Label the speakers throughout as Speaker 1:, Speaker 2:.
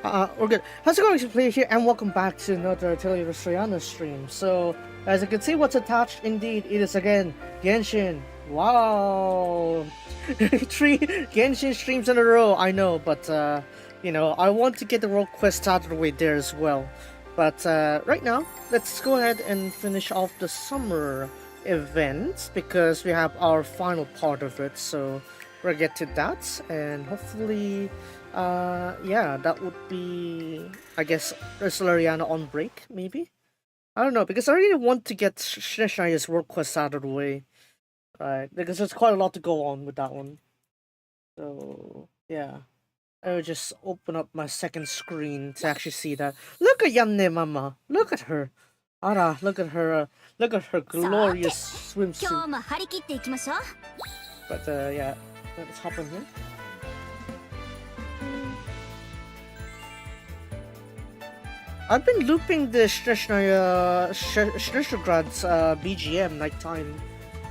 Speaker 1: We're good. How's it going, player here, and welcome back to another Atelier Resleriana stream. So, as you can see, what's attached, indeed, it is again Genshin. Wow, 3 Genshin streams in a row. I know, but you know, I want to get the world quest out of the way there as well. But right now, let's go ahead and finish off the summer event because we have our final part of it. So we'll get to that, and hopefully. Yeah, that would be, I guess, Resleriana on break, maybe? I don't know, because I really want to get Snezhnaya's work quest out of the way. Right, because there's quite a lot to go on with that one. So, yeah. I will just open up my second screen to actually see that. Look at Yanne Mama! Look at her! Ara, look at her glorious swimsuit. But, yeah, let's hop in here. I've been looping the Snezhnagrad's BGM nighttime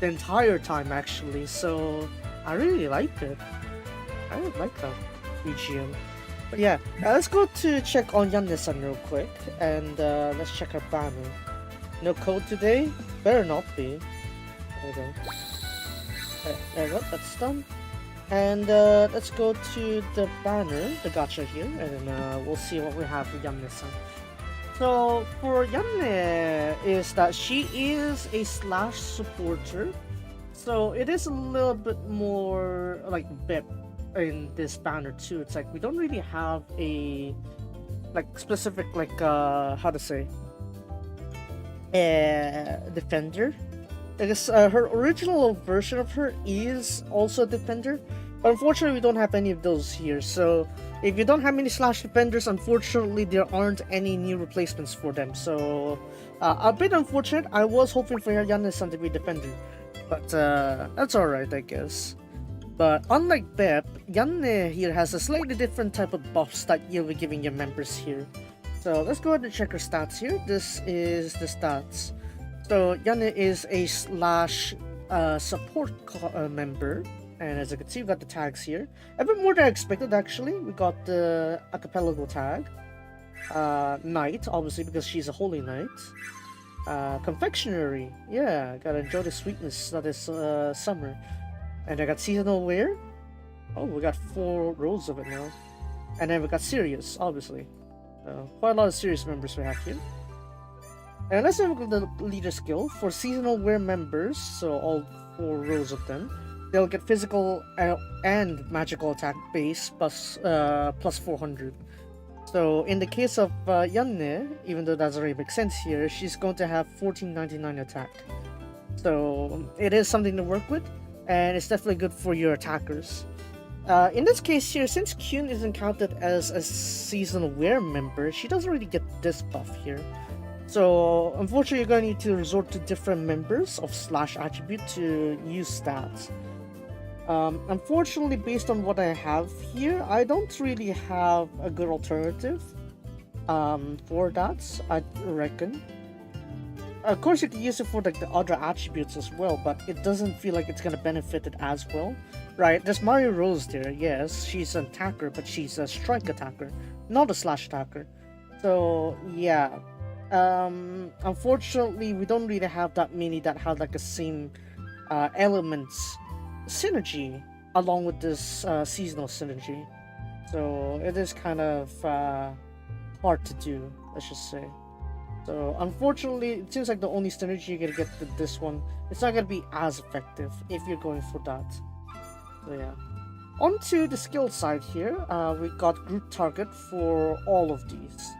Speaker 1: the entire time actually, so I really like it. I really like that BGM. But yeah, let's go to check on Yanne-san real quick, and let's check her banner. No code today? Better not be. There we go. There we go, that's done. And let's go to the banner, the gacha here, and then we'll see what we have for Yanne-san. So for Yanne is that she is a slash supporter, so it is a little bit more like BIP in this banner too. It's like we don't really have a like specific like how to say defender. I guess her original version of her is also a defender, but unfortunately we don't have any of those here. So if you don't have any slash defenders, unfortunately there aren't any new replacements for them. So a bit unfortunate. I was hoping for Yanne-san to be defender, but that's alright, I guess. But unlike Bep, Yanne here has a slightly different type of buffs that you'll be giving your members here. So let's go ahead and check her stats here. This is the stats. So Yanne is a slash support member, and as you can see, we got the tags here. A bit more than I expected actually. We got the archipelago tag, knight, obviously because she's a holy knight. Confectionery, yeah, gotta enjoy the sweetness that is summer. And I got seasonal wear. Oh, we got 4 rows of it now. And then we got serious, obviously. Quite a lot of serious members we have here. And let's have a look at the leader skill for seasonal wear members. So all 4 rows of them, they'll get physical and magical attack base plus 400. So in the case of Yanne, even though that doesn't really make sense here, she's going to have 1499 attack. So it is something to work with, and it's definitely good for your attackers. In this case here, since Kyun isn't counted as a seasonal wear member, she doesn't really get this buff here. So unfortunately you're going to need to resort to different members of slash attribute to use stats. Unfortunately, based on what I have here, I don't really have a good alternative for that, I reckon. Of course you can use it for like the other attributes as well, but it doesn't feel like it's gonna benefit it as well. Right, there's Mario Rose there, yes, she's an attacker, but she's a strike attacker, not a slash attacker. So yeah, unfortunately we don't really have that many that have like the same elements synergy along with this seasonal synergy. So it is kind of hard to do, let's just say. So unfortunately, it seems like the only synergy you're gonna get with this one, it's not gonna be as effective if you're going for that. So yeah. On to the skill side here, we got group target for all of these.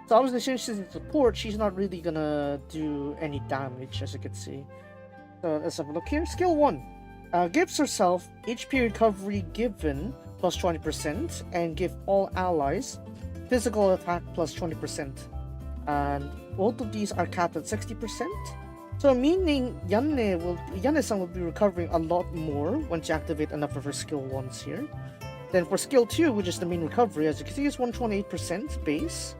Speaker 1: So obviously since she's in support, she's not really gonna do any damage, as you can see. So let's have a look here. Skill 1. Gives herself HP recovery given plus 20% and give all allies physical attack plus 20%. And both of these are capped at 60%. So meaning Yanne-san will be recovering a lot more when she activate enough of her skill 1s here. Then for skill 2, which is the main recovery, as you can see, is 128% base.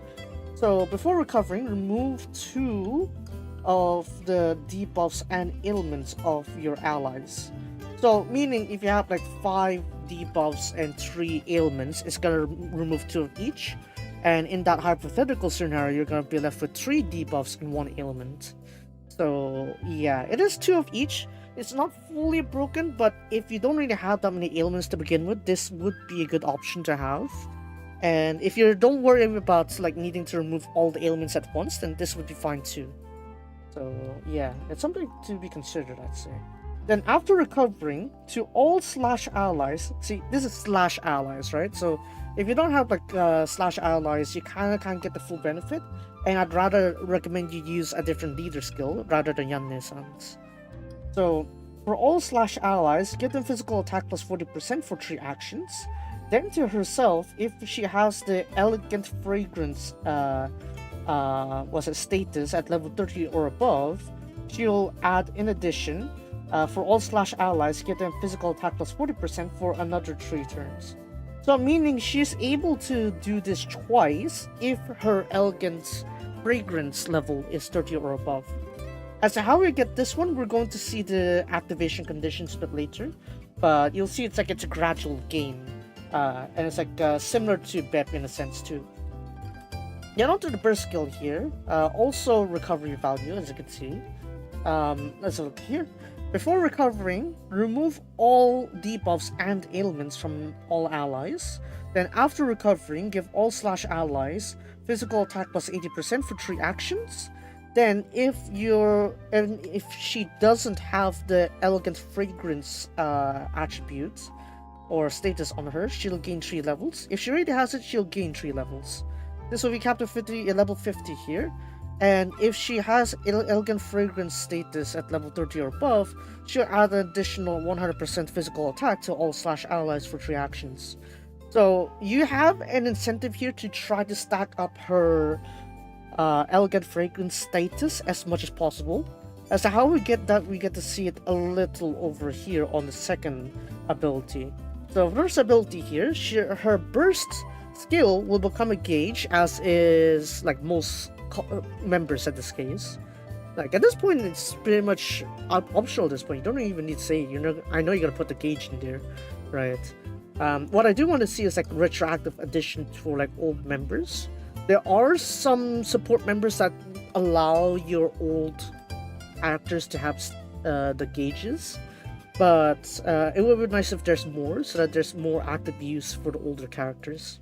Speaker 1: So before recovering, remove 2 of the debuffs and ailments of your allies. So meaning if you have like 5 debuffs and 3 ailments, it's gonna remove 2 of each. And in that hypothetical scenario, you're going to be left with 3 debuffs in 1 ailment. So yeah, it is 2 of each. It's not fully broken, but if you don't really have that many ailments to begin with, this would be a good option to have. And if you don't worry about like needing to remove all the ailments at once, then this would be fine too. So yeah, it's something to be considered, I'd say. Then after recovering, to all slash allies, see, this is slash allies, right? So if you don't have like slash allies, you kind of can't get the full benefit, and I'd rather recommend you use a different leader skill rather than Yanne-san's. So for all slash allies, give them physical attack plus 40% for 3 actions. Then to herself, if she has the elegant fragrance status at level 30 or above, she'll add in addition for all slash allies, give them physical attack plus 40% for another 3 turns. So meaning she's able to do this twice if her elegant fragrance level is 30 or above. As to how we get this one, we're going to see the activation conditions a bit later, but you'll see it's a gradual gain, and it's similar to BEP in a sense too. Get onto the burst skill here, also recovery value, as you can see. Let's look here. Before recovering, remove all debuffs and ailments from all allies. Then after recovering, give all slash allies physical attack plus 80% for 3 actions. Then if she doesn't have the elegant fragrance attribute or status on her, she'll gain 3 levels. If she already has it, she'll gain 3 levels. This will be capped at level 50 here. And if she has elegant fragrance status at level 30 or above, she'll add an additional 100% physical attack to all slash allies for 3 actions. So you have an incentive here to try to stack up her elegant fragrance status as much as possible. As to how we get that, we get to see it a little over here on the second ability. So first ability here, her burst skill will become a gauge, as is like most members at this case. Like at this point, it's pretty much optional at this point. You don't even need to say it. I know you're gonna put the gauge in there, right? What I do want to see is like retroactive addition for like old members. There are some support members that allow your old actors to have the gauges, but it would be nice if there's more, so that there's more active use for the older characters.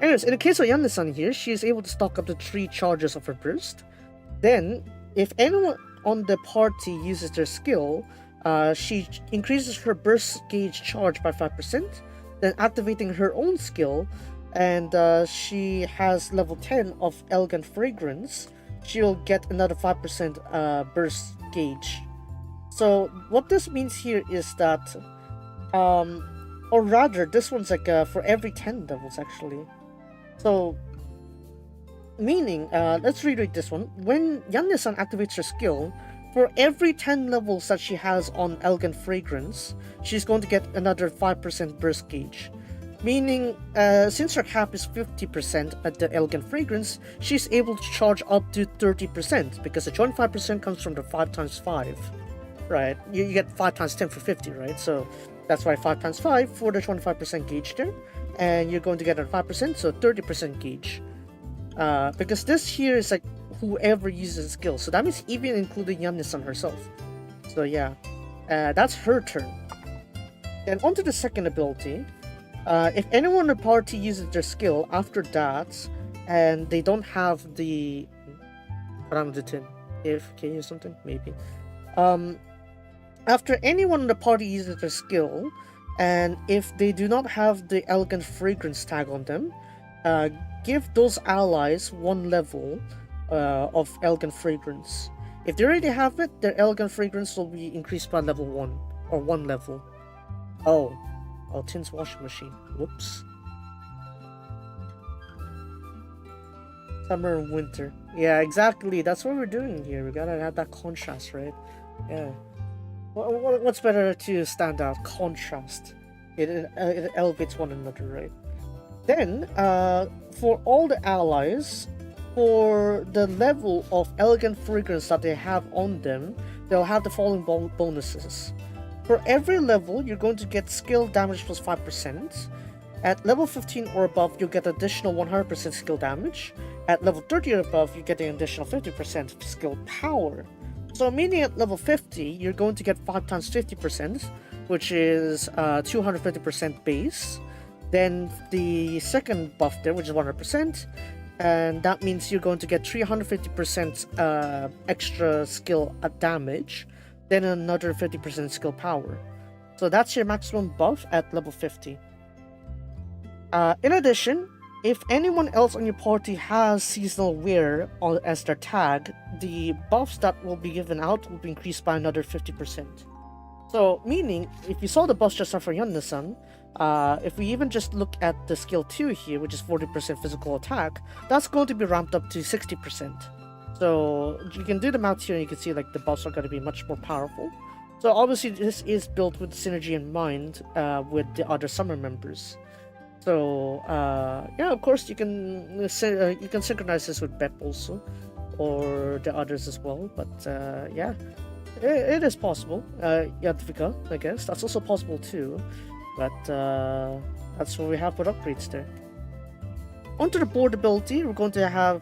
Speaker 1: Anyways, in the case of Yanne-san here, she is able to stock up to 3 charges of her burst. Then, if anyone on the party uses their skill, she increases her burst gauge charge by 5%, then activating her own skill, and she has level 10 of Elegant Fragrance, she'll get another 5% burst gauge. So, what this means here is that, or rather, this one's for every 10 levels actually. So, meaning, let's reread this one. When Yanne-san activates her skill, for every 10 levels that she has on Elegant Fragrance, she's going to get another 5% burst gauge. Meaning, since her cap is 50% at the Elegant Fragrance, she's able to charge up to 30%, because the 25% comes from the 5 times 5, right? You get 5 times 10 for 50, right? So that's why 5 times 5 for the 25% gauge there. And you're going to get a 5%, so 30% gauge. Because this here is like whoever uses the skill, so that means even including Yanne-san herself. So yeah, that's her turn. Then onto the second ability. If anyone in the party uses their skill after that, and they don't have the AFK or something, maybe. After anyone in the party uses their skill, and if they do not have the Elegant Fragrance tag on them, give those allies 1 level of Elegant Fragrance. If they already have it, their Elegant Fragrance will be increased by level 1, or 1 level. Oh, Tin's washing machine. Whoops. Summer and winter. Yeah, exactly. That's what we're doing here. We gotta have that contrast, right? Yeah. What's better to stand out? Contrast. It elevates one another, right? Then, for all the allies, for the level of Elegant Fragrance that they have on them, they'll have the following bonuses. For every level, you're going to get skill damage plus 5%. At level 15 or above, you'll get additional 100% skill damage. At level 30 or above, you get an additional 50% skill power. So meaning at level 50, you're going to get 5 times 50%, which is 250% base. Then the second buff there, which is 100%, and that means you're going to get 350% extra skill damage, then another 50% skill power. So that's your maximum buff at level 50. In addition, if anyone else on your party has seasonal wear as their tag, the buffs that will be given out will be increased by another 50%. So, meaning, if you saw the buffs just now for Yanne-san, if we even just look at the skill 2 here, which is 40% physical attack, that's going to be ramped up to 60%. So, you can do the math here and you can see like the buffs are going to be much more powerful. So, obviously, this is built with synergy in mind with the other summer members. So, yeah, of course, you can synchronize this with BEP also, or the others as well, but yeah. It is possible. Yadvika, I guess. That's also possible too. But that's what we have with upgrades there. Onto the board ability, we're going to have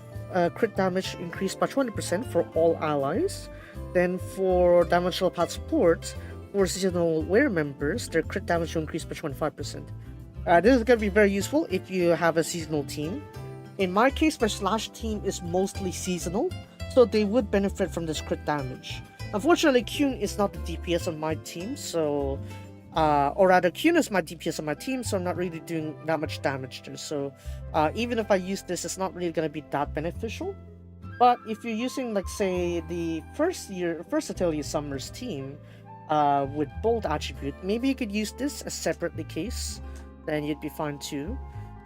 Speaker 1: crit damage increased by 20% for all allies. Then for damage path support, for seasonal wear members, their crit damage will increase by 25%. This is going to be very useful if you have a seasonal team. In my case, my Slash team is mostly seasonal, so they would benefit from this crit damage. Unfortunately, Kyun is not the DPS on my team, so... or rather, Kyun is my DPS on my team, so I'm not really doing that much damage there. So, even if I use this, it's not really going to be that beneficial. But if you're using, like, say, the first Atelier Summer's team with Bold attribute, maybe you could use this as separately case, then you'd be fine too.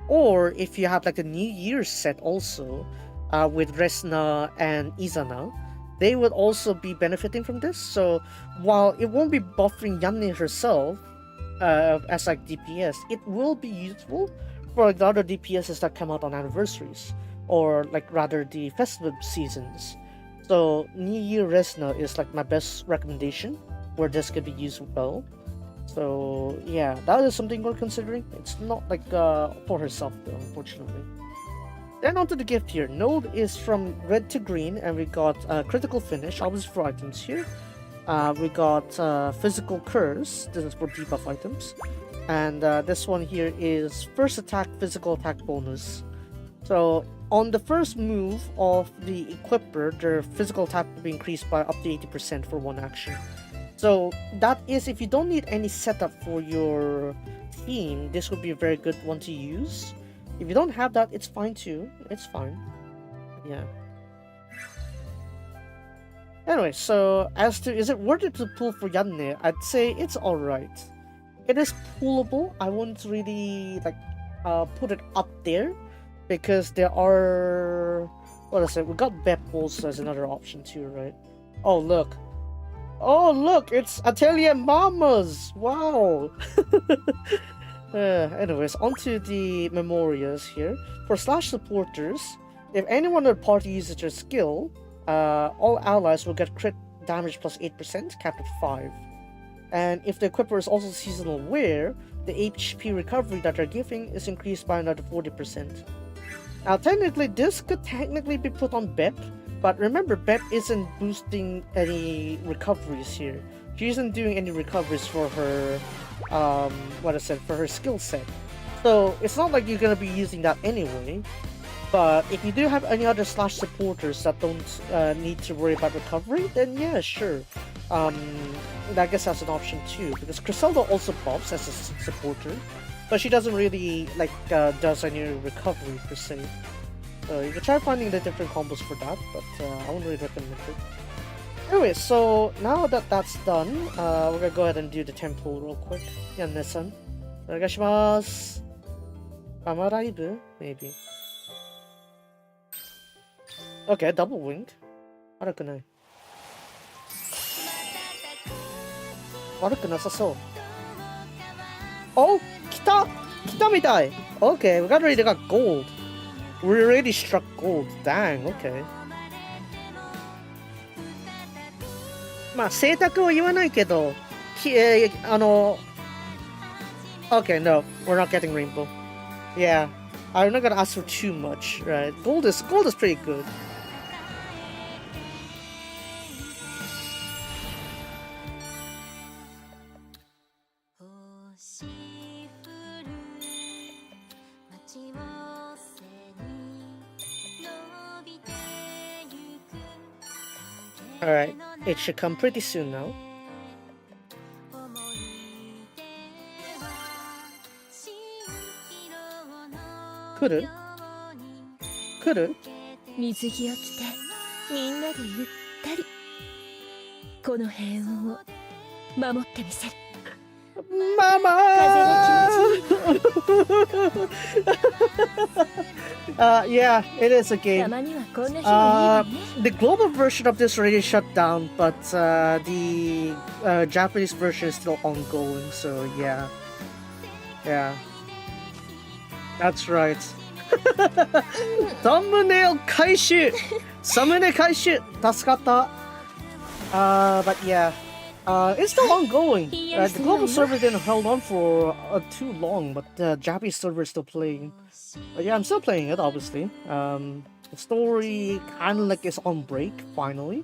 Speaker 1: Or if you have, like, the New Year's set also with Resna and Izana, they would also be benefiting from this. So while it won't be buffing Yanne herself as like DPS, it will be useful for like the other DPSs that come out on anniversaries, or like rather the festive seasons. So New Year Resna is like my best recommendation where this could be used well. So yeah, that is something we're considering. It's not like for herself though, unfortunately. Then onto the gift here. Node is from red to green, and we got critical finish, obviously for items here. We got physical curse, this is for debuff items. And this one here is first attack, physical attack bonus. So on the first move of the equipper, their physical attack will be increased by up to 80% for one action. So that is, if you don't need any setup for your team, this would be a very good one to use. If you don't have that, it's fine too. It's fine. Yeah. Anyway, so as to is it worth it to pull for Yanne? I'd say it's alright. It is pullable. I wouldn't really like put it up there because there are what is it? We got Bep also as another option too, right? Oh look. Oh look, it's Atelier Mamas! Wow! Anyways, onto the memorias here. For Slash supporters, if anyone in the party uses their skill, all allies will get crit damage plus 8%, capped at 5. And if the equipper is also seasonal wear, the HP recovery that they're giving is increased by another 40%. Now technically, this could technically be put on Bep, but remember Bep isn't boosting any recoveries here. She isn't doing any recoveries for her for her skill set. So it's not like you're gonna be using that anyway. But if you do have any other Slash supporters that don't need to worry about recovery, then yeah, sure. I guess that's an option too, because Griselda also buffs as a supporter, but she doesn't really like does any recovery per se. So you can try finding the different combos for that, but I wouldn't really recommend it. Anyway, so now that that's done, we're gonna go ahead and do the temple real quick. Yanne-san. Onegaishimasu. Amaraibu? Maybe. Okay, double winged. Warakunai. Warukunasasou. Oh! Kita! Kita mitai! Okay, we already got gold. We already struck gold. Dang, okay. まあ正確は言わないけど、Okay, no, we're not getting rainbow. Yeah, I'm not gonna ask for too much, right? Gold is pretty good. Alright, it should come pretty soon now. Could
Speaker 2: 水着を着てみんなでゆったりこの平穏を守ってみせる
Speaker 1: Mama! Yeah, it is a game. The global version of this already shut down, but the Japanese version is still ongoing, so yeah. Yeah. That's right. Thumbnail kaishu! Thumbnail kaishu! Tasukata. But yeah. It's still ongoing. The global server didn't hold on for too long, but the Japanese server is still playing. But yeah, I'm still playing it, obviously. The story kind of like is on break, finally.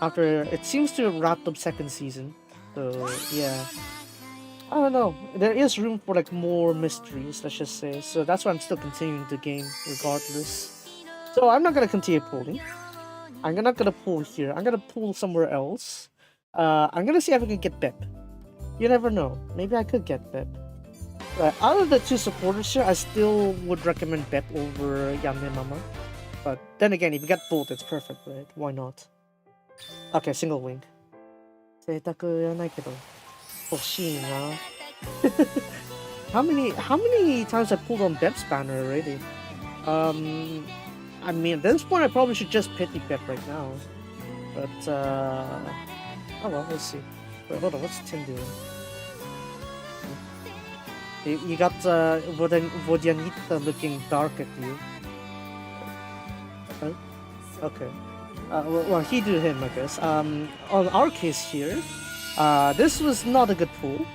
Speaker 1: After, it seems to have wrapped up second season. So, yeah. I don't know. There is room for like more mysteries, let's just say. So that's why I'm still continuing the game, regardless. So I'm not gonna continue pulling. I'm not gonna pull here. I'm gonna pull somewhere else. I'm gonna see if I can get Bep. You never know. Maybe I could get Bep. Out of the two supporters here, I still would recommend Bep over Yame Mama. But then again, if you get both, it's perfect, right? Why not? Okay, single wing. 贅沢やないけど欲しいな how many times I pulled on Bep's banner already? I mean, at this point I probably should just pity Bep right now. But oh well, let's see. Wait, hold on, what's Tim doing? You got Vodyanita looking dark at you. Okay. Well, he do him, I guess. On our case here, this was not a good pull.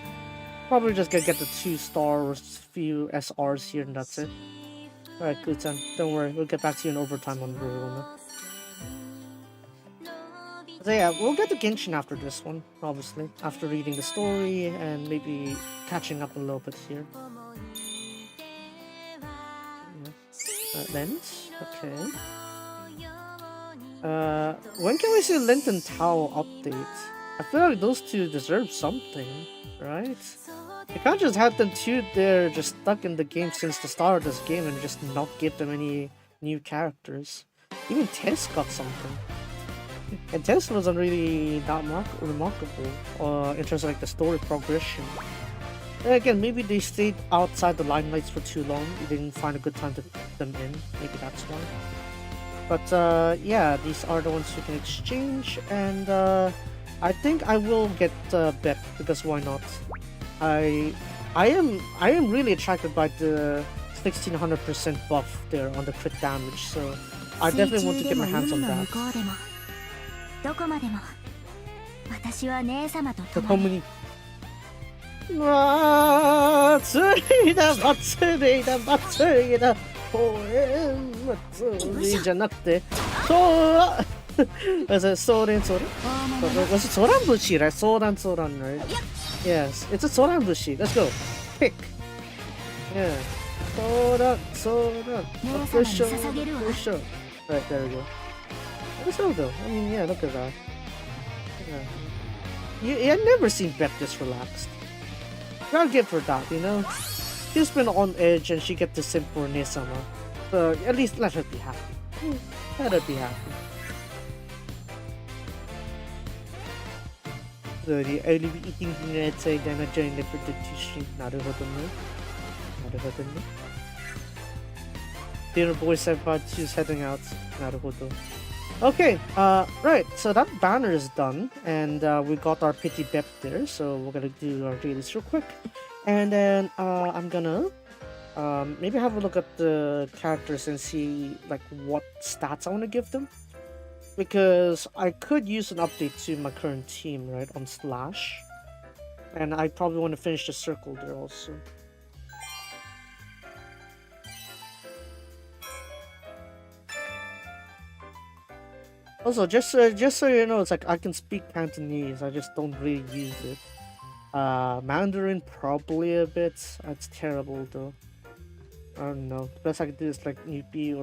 Speaker 1: Probably just gonna get the 2-star few SRs here and that's it. Alright, Kutan, don't worry, we'll get back to you in overtime on Verona. So yeah, we'll get to Genshin after this one, obviously. After reading the story and maybe catching up a little bit here. Yeah. Lens, okay. When can we see Lent and Tao update? I feel like those two deserve something, right? You can't just have them two there just stuck in the game since the start of this game and just not give them any new characters. Even Tess got something. And Tess wasn't really that remarkable in terms of like the story progression. And again, maybe they stayed outside the limelights for too long. You didn't find a good time to put them in. Maybe that's why. But yeah, these are the ones you can exchange, and I think I will get Bep because why not? I am really attracted by the 1600% buff there on the crit damage, so I definitely want to get my hands on that. Was it Soren? Was it Soranbushi, right? Soran, right? Yes, it's a Soranbushi. Let's go. Pick. Yeah. Soran. Official. Right, there we go. Let's go though. I mean, yeah, look at that. Yeah. I've never seen Bep this relaxed. Gotta give her that, you know? She's been on edge and she gets to simp for Nesama. So at least let her be happy. Let her be happy. So the only eating thing I'd say then I joined the predictive stream. Naruhodo. Dinner boy said but she's heading out. Naruhodo. Okay, right, so that banner is done, and we got our pity Bep there, so we're gonna do our dailies real quick. And then I'm gonna maybe have a look at the characters and see like what stats I want to give them. Because I could use an update to my current team, right, on Slash. And I probably want to finish the circle there also. Also, just so you know, it's like I can speak Cantonese. I just don't really use it. Mandarin probably a bit. It's terrible though. I don't know. The best I can do is like Nupi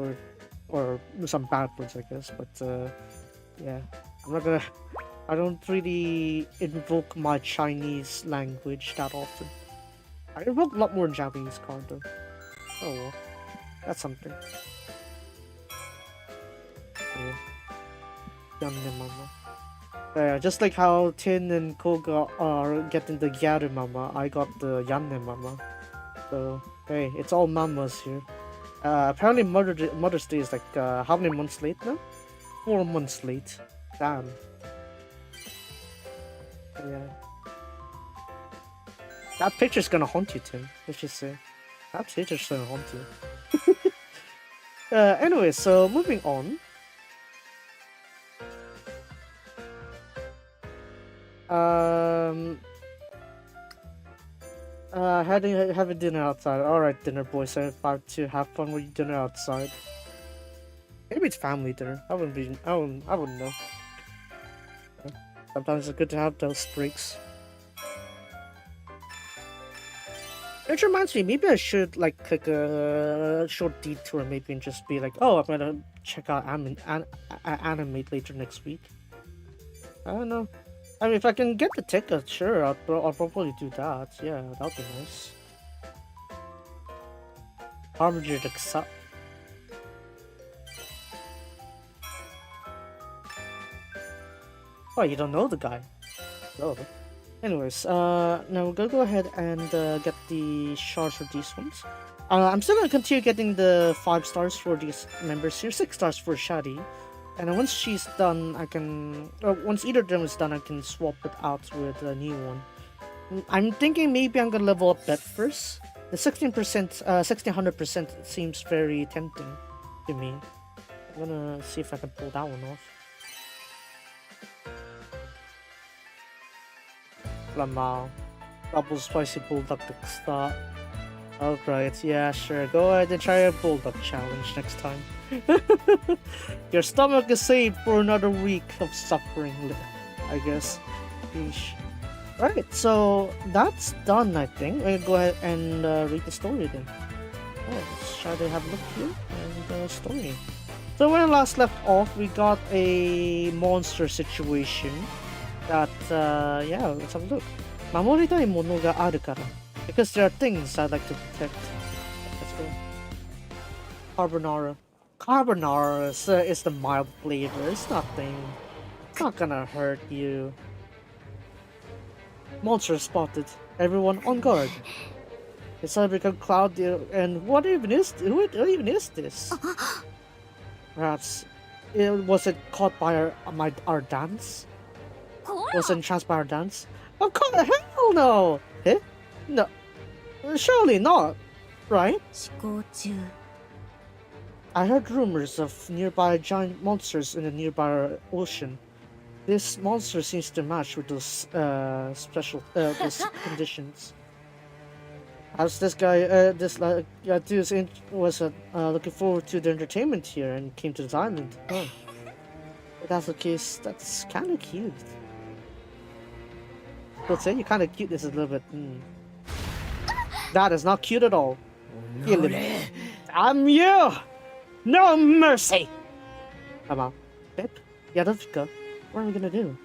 Speaker 1: or some bad words, I guess. But yeah, I'm not gonna. I don't really invoke my Chinese language that often. I invoke a lot more in Japanese card though. Oh well, that's something. Yeah. Yanne mama. Yeah, just like how Tin and Koga are getting the Gyaru mama, I got the Yanne mama. So hey, it's all mamas here. Apparently Mother's Day is like how many months late now? 4 months late. Damn. Yeah. That picture's gonna haunt you, Tim. Let's just say. That picture's gonna haunt you. Anyway, so moving on. Having dinner outside. Alright, dinner boys. I'm about to have fun with dinner outside. Maybe it's family dinner. I wouldn't know. Sometimes it's good to have those breaks. It reminds me, maybe I should like take a short detour maybe and just be like, oh, I'm gonna check out anime later next week. I don't know. I mean, if I can get the ticket, sure, I'll probably do that. Yeah, that'll be nice. Harbinger accept. Oh, you don't know the guy. Oh. Anyways, now we're gonna go ahead and get the shards for these ones. I'm still gonna continue getting the 5 stars for these members here, 6 stars for Shadi. And then once she's done, I can... once either of them is done, I can swap it out with a new one. I'm thinking maybe I'm gonna level up Bet first. The 16%, 1600% seems very tempting to me. I'm gonna see if I can pull that one off. Lamau. Double spicy bulldog to start. Oh great, yeah sure, go ahead and try a bulldog challenge next time. Your stomach is saved for another week of suffering, I guess. Eesh. Right, so that's done I think. We'll go ahead and read the story then. Oh, let's try to have a look here and story. So when I last left off, we got a monster situation. That, yeah, let's have a look. Mamoritai mono ga aru kara. Because there are things I'd like to protect. Let's go. Carbonara. Carbonara is the mild flavor. It's nothing. It's not gonna hurt you. Monster spotted. Everyone on guard. It's suddenly become cloudy, and what even is this? Perhaps was it caught by our dance? Was it entranced by our dance? Of course, hell no! Eh? No, surely not, right? I heard rumors of nearby giant monsters in the nearby ocean. This monster seems to match with those those conditions. As this guy, dude was looking forward to the entertainment here and came to the island. Huh. If that's the case, that's kind of cute. But say you kind of cute. This is a little bit. That is not cute at all. I'm you. No mercy. Come on, Pip. Yadovka. What are we gonna do?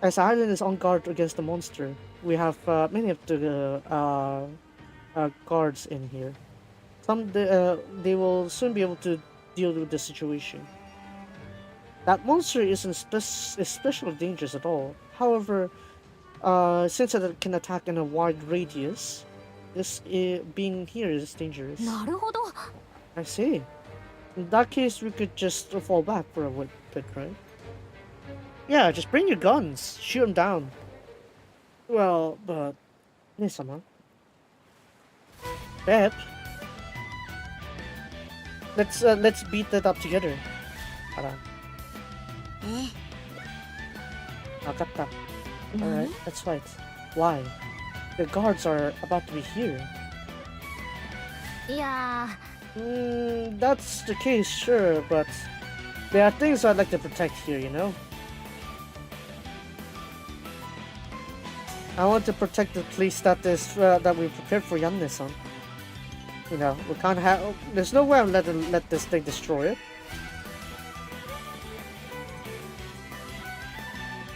Speaker 1: As the island is on guard against the monster, we have many of the guards in here. They will soon be able to deal with the situation. That monster isn't especially dangerous at all. However, since it can attack in a wide radius, this being here is dangerous. I see. In that case, we could just fall back for a bit, right? Yeah, just bring your guns. Shoot them down. Well, but... Nisama. Pep. Let's beat that up together. Akata. Alright, let's fight. Why? The guards are about to be here. That's the case, sure, but there are things I'd like to protect here, you know? I want to protect the place that is that we prepared for Yanne-san. You know, we can't have. There's no way I'm let this thing destroy it.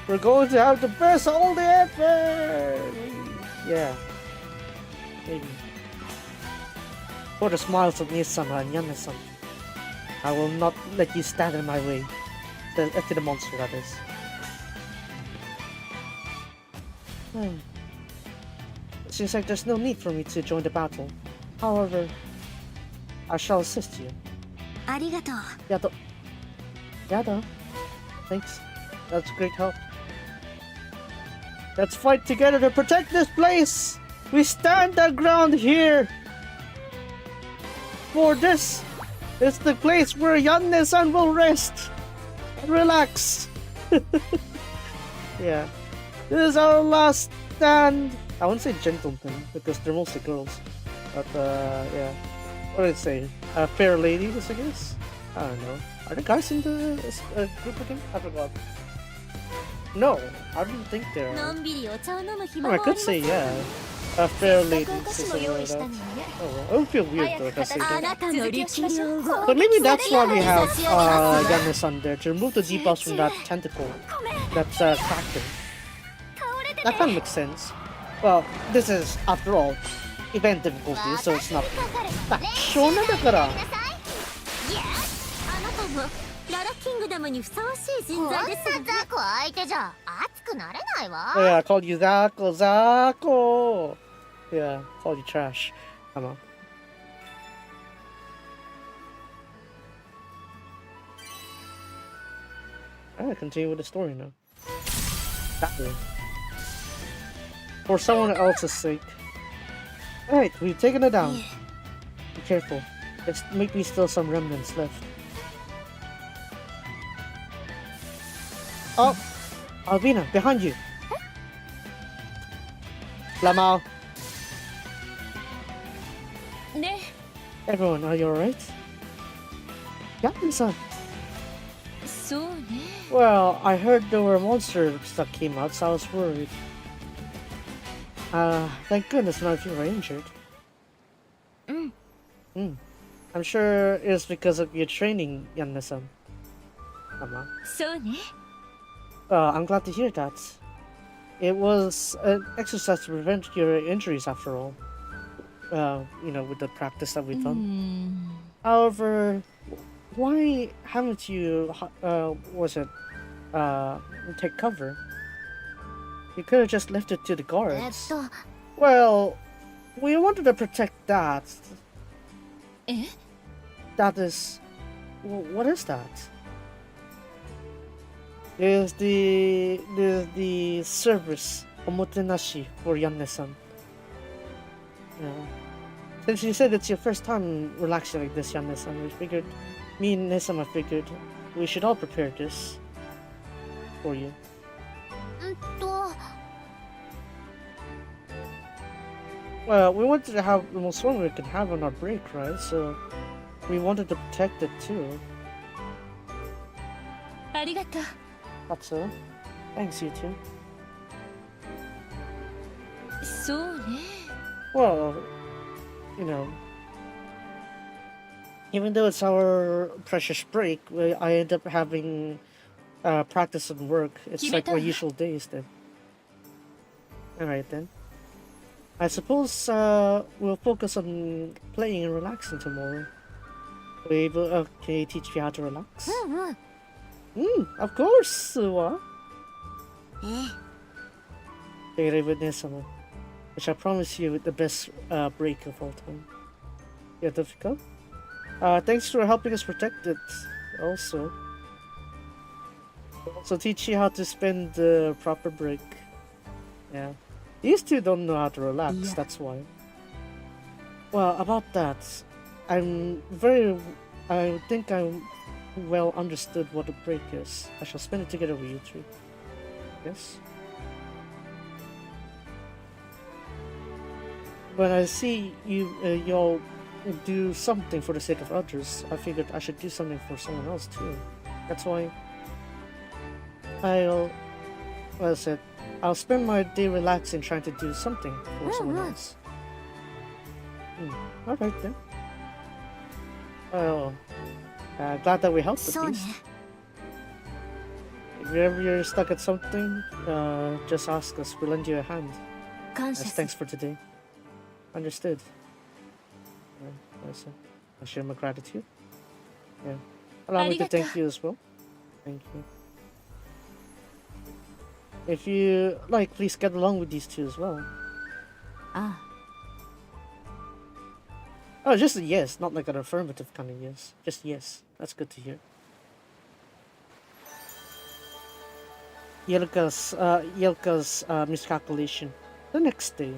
Speaker 1: We're going to have the best all the ever. Yeah, maybe. For the smiles of Nissan and Yanne-san, I will not let you stand in my way. To the monster, that is. Seems like there's no need for me to join the battle. However, I shall assist you.
Speaker 2: Arigato.
Speaker 1: Yada. Thanks. That's great help. Let's fight together to protect this place! We stand our ground here! For this is the place where Yanne-san will rest and relax. Yeah. This is our last stand. I wouldn't say gentlemen because they're mostly girls. But yeah. What did it say? Fair ladies, I guess? I don't know. Are there guys in the group again? I forgot. No, I don't think there are. Oh, I could say yeah. Fair ladies or something like that. Oh well, it would feel weird though if I say that. But maybe that's why we have Yanne-san there, to remove the debuffs from that tentacle that's cracking. That kind of makes sense. Well, this is, after all, event difficulty, so it's not that shona dakara. Oh yeah, I called you Zako. Yeah, called you trash. Come on. Alright, continue with the story now. That way. For someone else's sake. Alright, we've taken it down. Be careful. There's maybe still some remnants left. Oh! Albina, behind you! Lamau! Everyone, are you alright? Yanne-san! Well, I heard there were monsters that came out, so I was worried. Thank goodness none of you were injured. I'm sure it's because of your training, Yanne-san. I'm glad to hear that. It was an exercise to prevent your injuries after all. You know, with the practice that we've done. However, why haven't you, take cover? You could have just left it to the guards. Well, we wanted to protect that. That is... what is that? There's the service, omotenashi, for Yanne-san. Yeah. Since you said it's your first time relaxing like this, Yanne-san, we figured, me and Nesama figured, we should all prepare this for you. Well, we wanted to have the most fun we could have on our break, right? So, we wanted to protect it too. That's so. Thanks, you two. Well, you know, even though it's our precious break, I end up having practice and work. It's like my usual days then. Alright then. I suppose we'll focus on playing and relaxing tomorrow. Can you teach me how to relax? Of course, Suwa. Take it with Nesama, which I promise you the best break of all time. Yeah, difficult. Thanks for helping us protect it, also. Also teach you how to spend the proper break. Yeah. These two don't know how to relax, that's why. Well, about that, I think I well understood what a break is. I shall spend it together with you two. Yes? But I see you, y'all do something for the sake of others, I figured I should do something for someone else too. That's why I'll spend my day relaxing trying to do something for someone else. Alright then. Well, glad that we helped at least. If you're stuck at something, just ask us. We'll lend you a hand. As thanks for today. Understood. I share my gratitude. Yeah. Allow me to thank you as well. Thank you. If you like, please get along with these two as well. Oh, just a yes, not like an affirmative kind of yes. Just yes. That's good to hear. Yelka's miscalculation. The next day.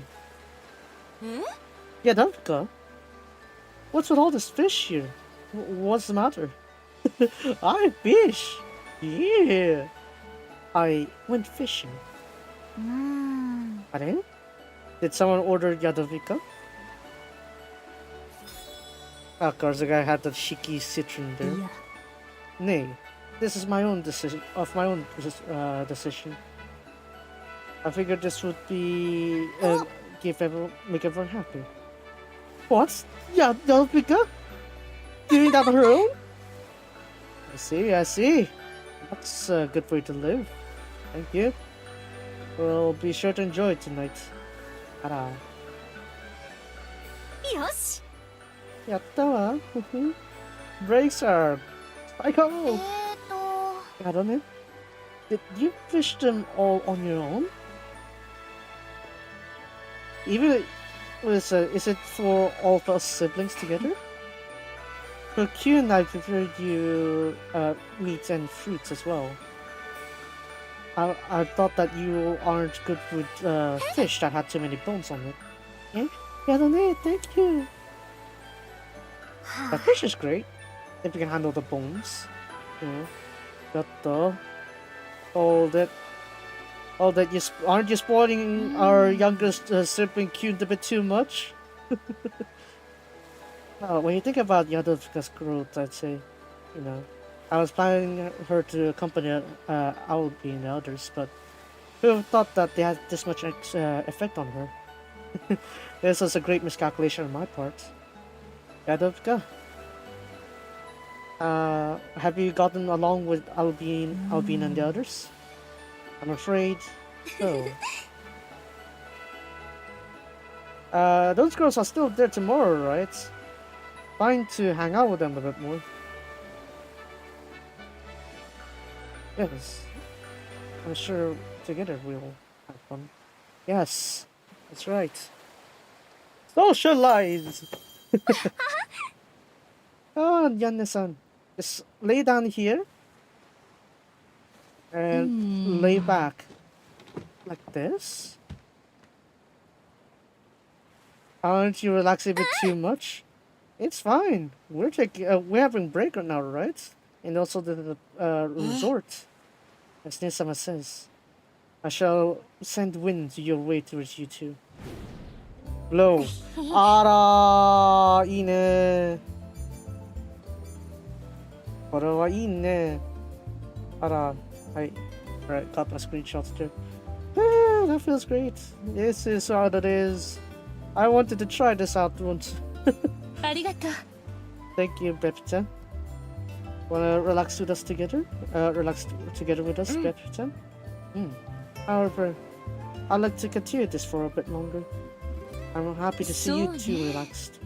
Speaker 1: Yelka? What's with all this fish here? What's the matter? I fish! Yeah! I went fishing. Are? Did someone order Yadovika? Of course, the guy had that shiki citron there. Yeah. Nay, this is my own decision. Decision. I figured this would be make everyone happy. What? Yadovika? Doing that on her own? I see. That's a good way to live. Thank you. We'll be sure to enjoy it tonight. Ara. Yosh. Yatta wa. Breaks are. I go. I don't know. Did you fish them all on your own? Is it for all of us siblings together? For Q and I prepared you meat and fruits as well. I thought that you aren't good with fish that had too many bones on it. Yeah? Yeah, no, thank you. The fish is great if you can handle the bones. Yeah. Got all that you aren't you spoiling our youngest sibling Q a bit too much? When you think about Yadovika's growth, I'd say, I was planning her to accompany Aobi and the others, but who thought that they had this much effect on her? This was a great miscalculation on my part. Yadovika, have you gotten along with Albine and the others? I'm afraid so. Those girls are still there tomorrow, right? Trying to hang out with them a bit more. Yes. I'm sure together we'll have fun. Yes, that's right. Socialize! Oh, Yanne-san. Just lay down here. And lay back. Like this. Aren't you relaxing a bit too much? It's fine. We're having break right now, right? And also the resort. As Nesama says, I shall send wind your way towards you two. Blow. Ara, ine. Kore wa ine. Ara. Alright, got my screenshots too. That feels great. This is how it is. I wanted to try this out once. Thank you, Bepita. Wanna relax with us together? Relax together with us, Bepita? However, I'd like to continue this for a bit longer. I'm happy to see you two relaxed.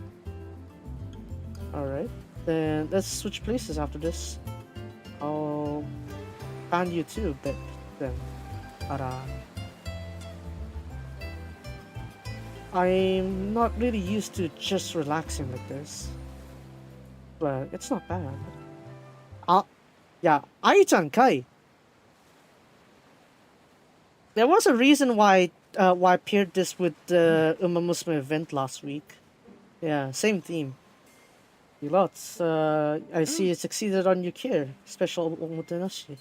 Speaker 1: Alright, then let's switch places after this. I'll ban you too, Bep, then. Ara. I'm not really used to just relaxing like this. But it's not bad. Yeah, Ai-chan kai. There was a reason why I paired this with the Umamusume event last week. Yeah, same theme. You lots. I see you succeeded on your care. Special omotenashi.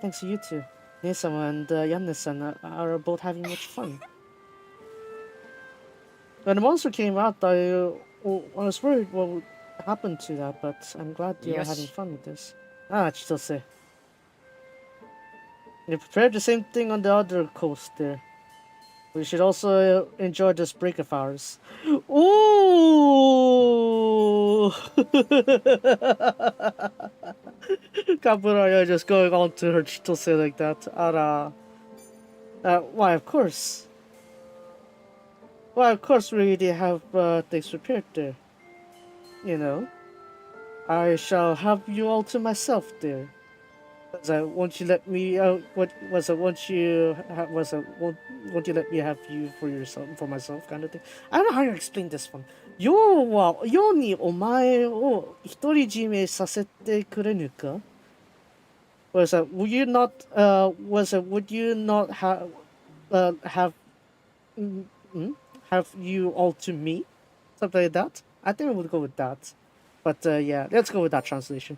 Speaker 1: Thanks to you two. Nesama and Yanne-san are both having much fun. When the monster came out, I Well, I was worried what would happen to that, but I'm glad you're having fun with this. Ah, Chitose. You prepared the same thing on the other coast there. We should also enjoy this break of ours. Ooh! Kaburaya just going on to her Chitose like that. Ara. Why, of course. Why, of course we already have things prepared there. You know. I shall have you all to myself there. Was I won't you let me what was it won't you was it won't you let me have you for yourself for myself kind of thing. I don't know how to explain this one. 要にお前を独り占めさせてくれぬか? Was it would you not would you not mm, have you all to me? Something like that? I think I would go with that. But yeah, let's go with that translation.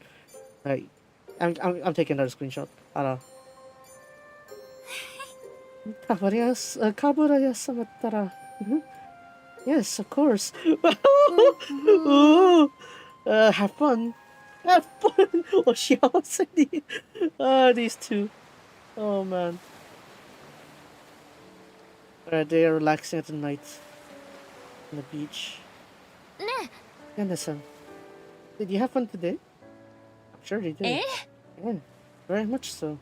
Speaker 1: I'm taking another screenshot. Kaburaya-sama tara. Yes, of course. Ooh, have fun. Have fun. These two. Oh man. They are relaxing at the night on the beach. Yanda-san, did you have fun today? I'm sure you did. Yeah, very much so.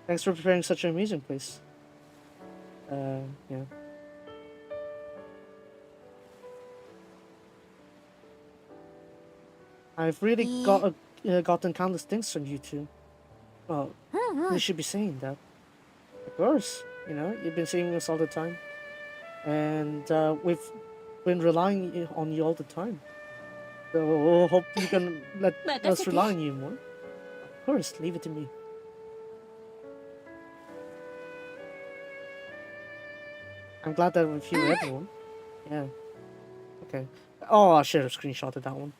Speaker 1: Thanks for preparing such an amazing place. Yeah. I've really gotten countless things from you two. Well, you should be saying that. Of course, you know, you've been seeing us all the time. And we've been relying on you all the time. So hope you can let us rely on you more. Of course, leave it to me. I'm glad that with you, everyone. Yeah. Okay. Oh, I should have screenshotted that one.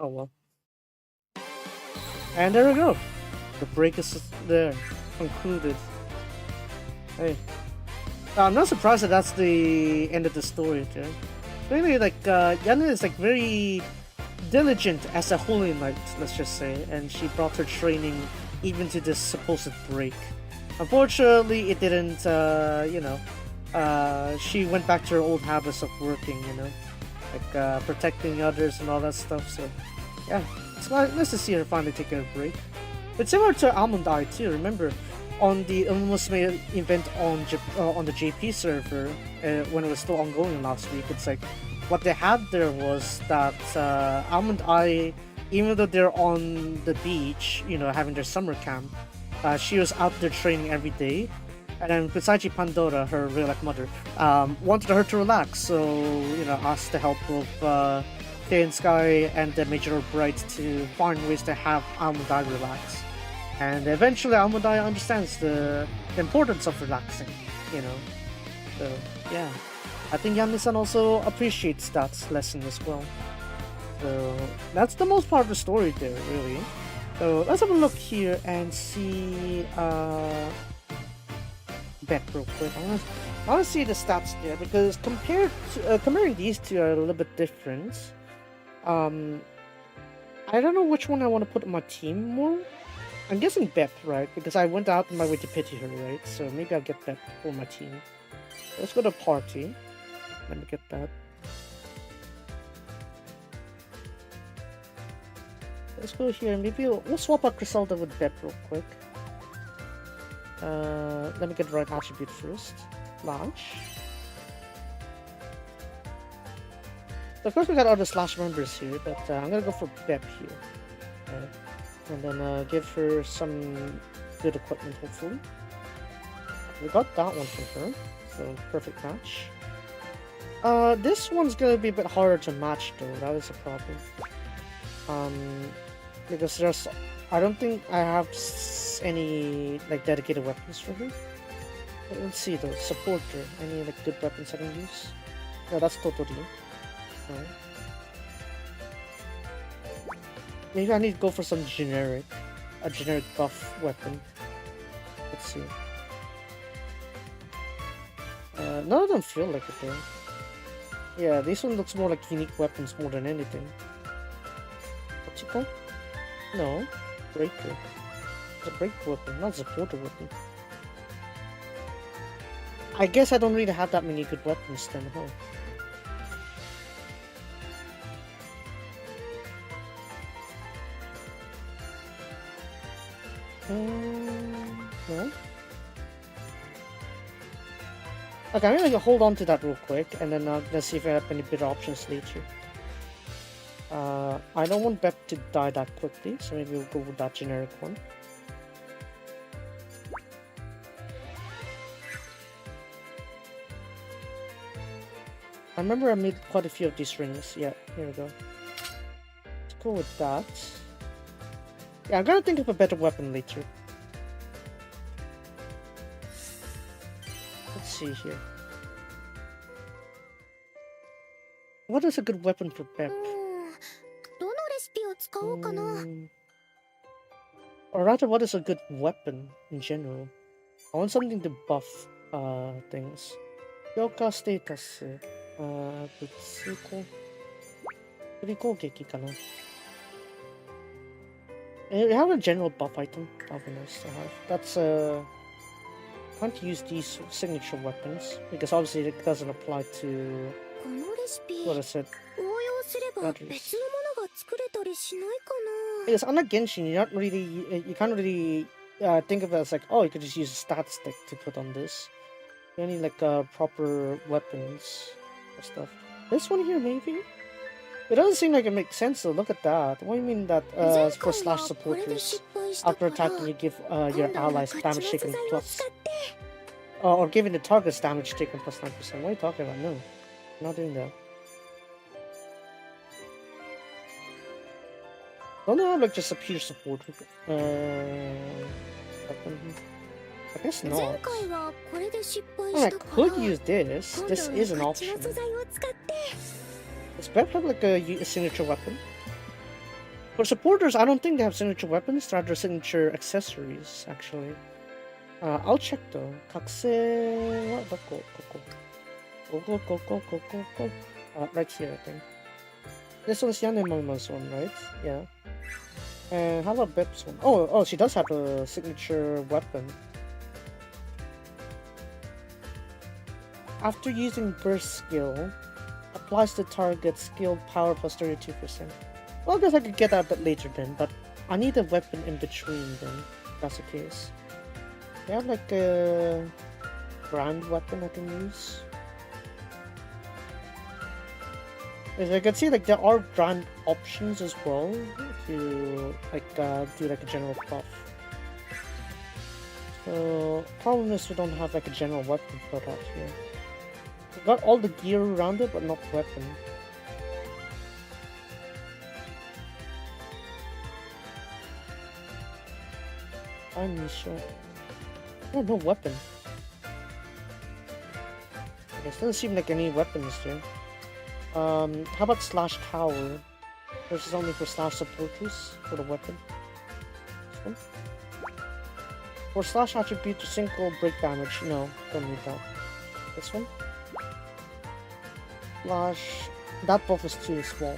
Speaker 1: Oh well. And there we go. The break is there. Concluded. Hey. I'm not surprised that that's the end of the story there. Really, like, Yana is like very diligent as a holy knight, let's just say, and she brought her training even to this supposed break. Unfortunately, it didn't, you know, she went back to her old habits of working, you know, like protecting others and all that stuff, so yeah, it's nice to see her finally taking a break. But similar to Almond Eye too, remember, on the Musume event on the JP server, when it was still ongoing last week, it's like, what they had there was that Almond Eye, even though they're on the beach, you know, having their summer camp, she was out there training every day. And then Kusachi Pandora, her real life mother, wanted her to relax, so, you know, asked the help of Kay and Sky and the Major Bright to find ways to have Almond Eye relax. And eventually Almond Eye understands the importance of relaxing, you know. So, yeah. I think Yami-san also appreciates that lesson as well. So, that's the most part of the story there, really. So, let's have a look here and see, bet real quick. I want to see the stats there, because comparing these two are a little bit different. I don't know which one I want to put on my team more. I'm guessing Beth, right? Because I went out of my way to pity her, right? So maybe I'll get Beth for my team. Let's go to party. Let me get that. Let's go here. Maybe we'll swap out Griselda with Beth real quick. Let me get the right attribute first. Launch. So of course we got other Slash members here, but I'm gonna go for Bep here. Okay. And then give her some good equipment, hopefully. We got that one from her, so perfect match. This one's gonna be a bit harder to match though, that is a problem. Because I don't think I have any like dedicated weapons for her. But let's see though, support her. Any like good weapons I can use? No, that's Totally. No. Maybe I need to go for some generic buff weapon. Let's see. None of them feel like it though. Yeah, this one looks more like unique weapons more than anything. What's it called? No. Breaker. It's a break weapon, not a supporter weapon. I guess I don't really have that many good weapons then, huh? No? Okay, I'm gonna hold on to that real quick, and then let's see if I have any better options later. I don't want Bep to die that quickly, so maybe we'll go with that generic one. I remember I made quite a few of these rings. Yeah, here we go. Let's go with that. Yeah, I'm gonna think of a better weapon later. Let's see here. What is a good weapon for Bep? Or rather, what is a good weapon in general? I want something to buff things. Yoka status. 物攻振攻撃かな. You have a general buff item. That would be nice to have. That's can't use these signature weapons because obviously it doesn't apply to what is it? Batteries. Because unlike Genshin, you can't really think of it as like, oh, you could just use a stat stick to put on this. You need like proper weapons or stuff. This one here, maybe? It doesn't seem like it makes sense though. Look at that. What do you mean that for slash supporters, after attacking you give your allies damage taken plus... or giving the targets damage taken plus 9%. What are you talking about? No. I'm not doing that. Don't they have like just a pure support weapon? I guess not. I could use this. This is an option. Does Bep have like a signature weapon? For supporters, I don't think they have signature weapons. They're rather signature accessories, actually. I'll check though. Kakse... Go. Right here, I think. This one's Yanemama's one, right? Yeah. And how about Bep's one? Oh, she does have a signature weapon. After using burst skill, applies to target skill power plus 32%. Well, I guess I could get that a bit later then, but I need a weapon in between then, if that's the case. They have like a grand weapon I can use. As I can see, like there are grand options as well to like do like a general buff. So problem is we don't have like a general weapon for that here. We've got all the gear around it, but not weapon. I'm sure. Oh, no weapon. There doesn't seem like any weapons there. How about slash tower? This is only for slash supporters for the weapon. This one. For slash attribute to single break damage, no, don't need that. This one. Slash, that buff is too small.